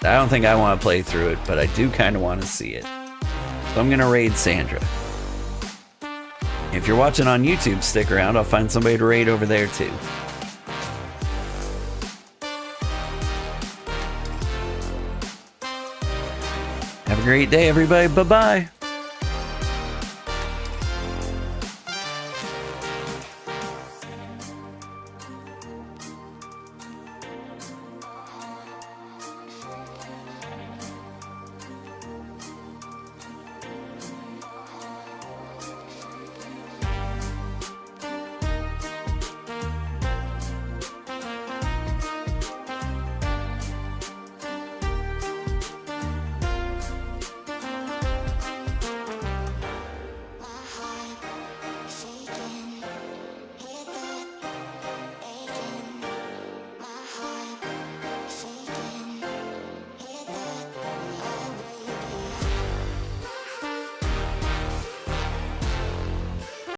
I don't think I want to play through it, but I do kind of want to see it. So I'm going to raid Sandra. If you're watching on YouTube, stick around. I'll find somebody to raid over there too. Have a great day, everybody. Bye-bye.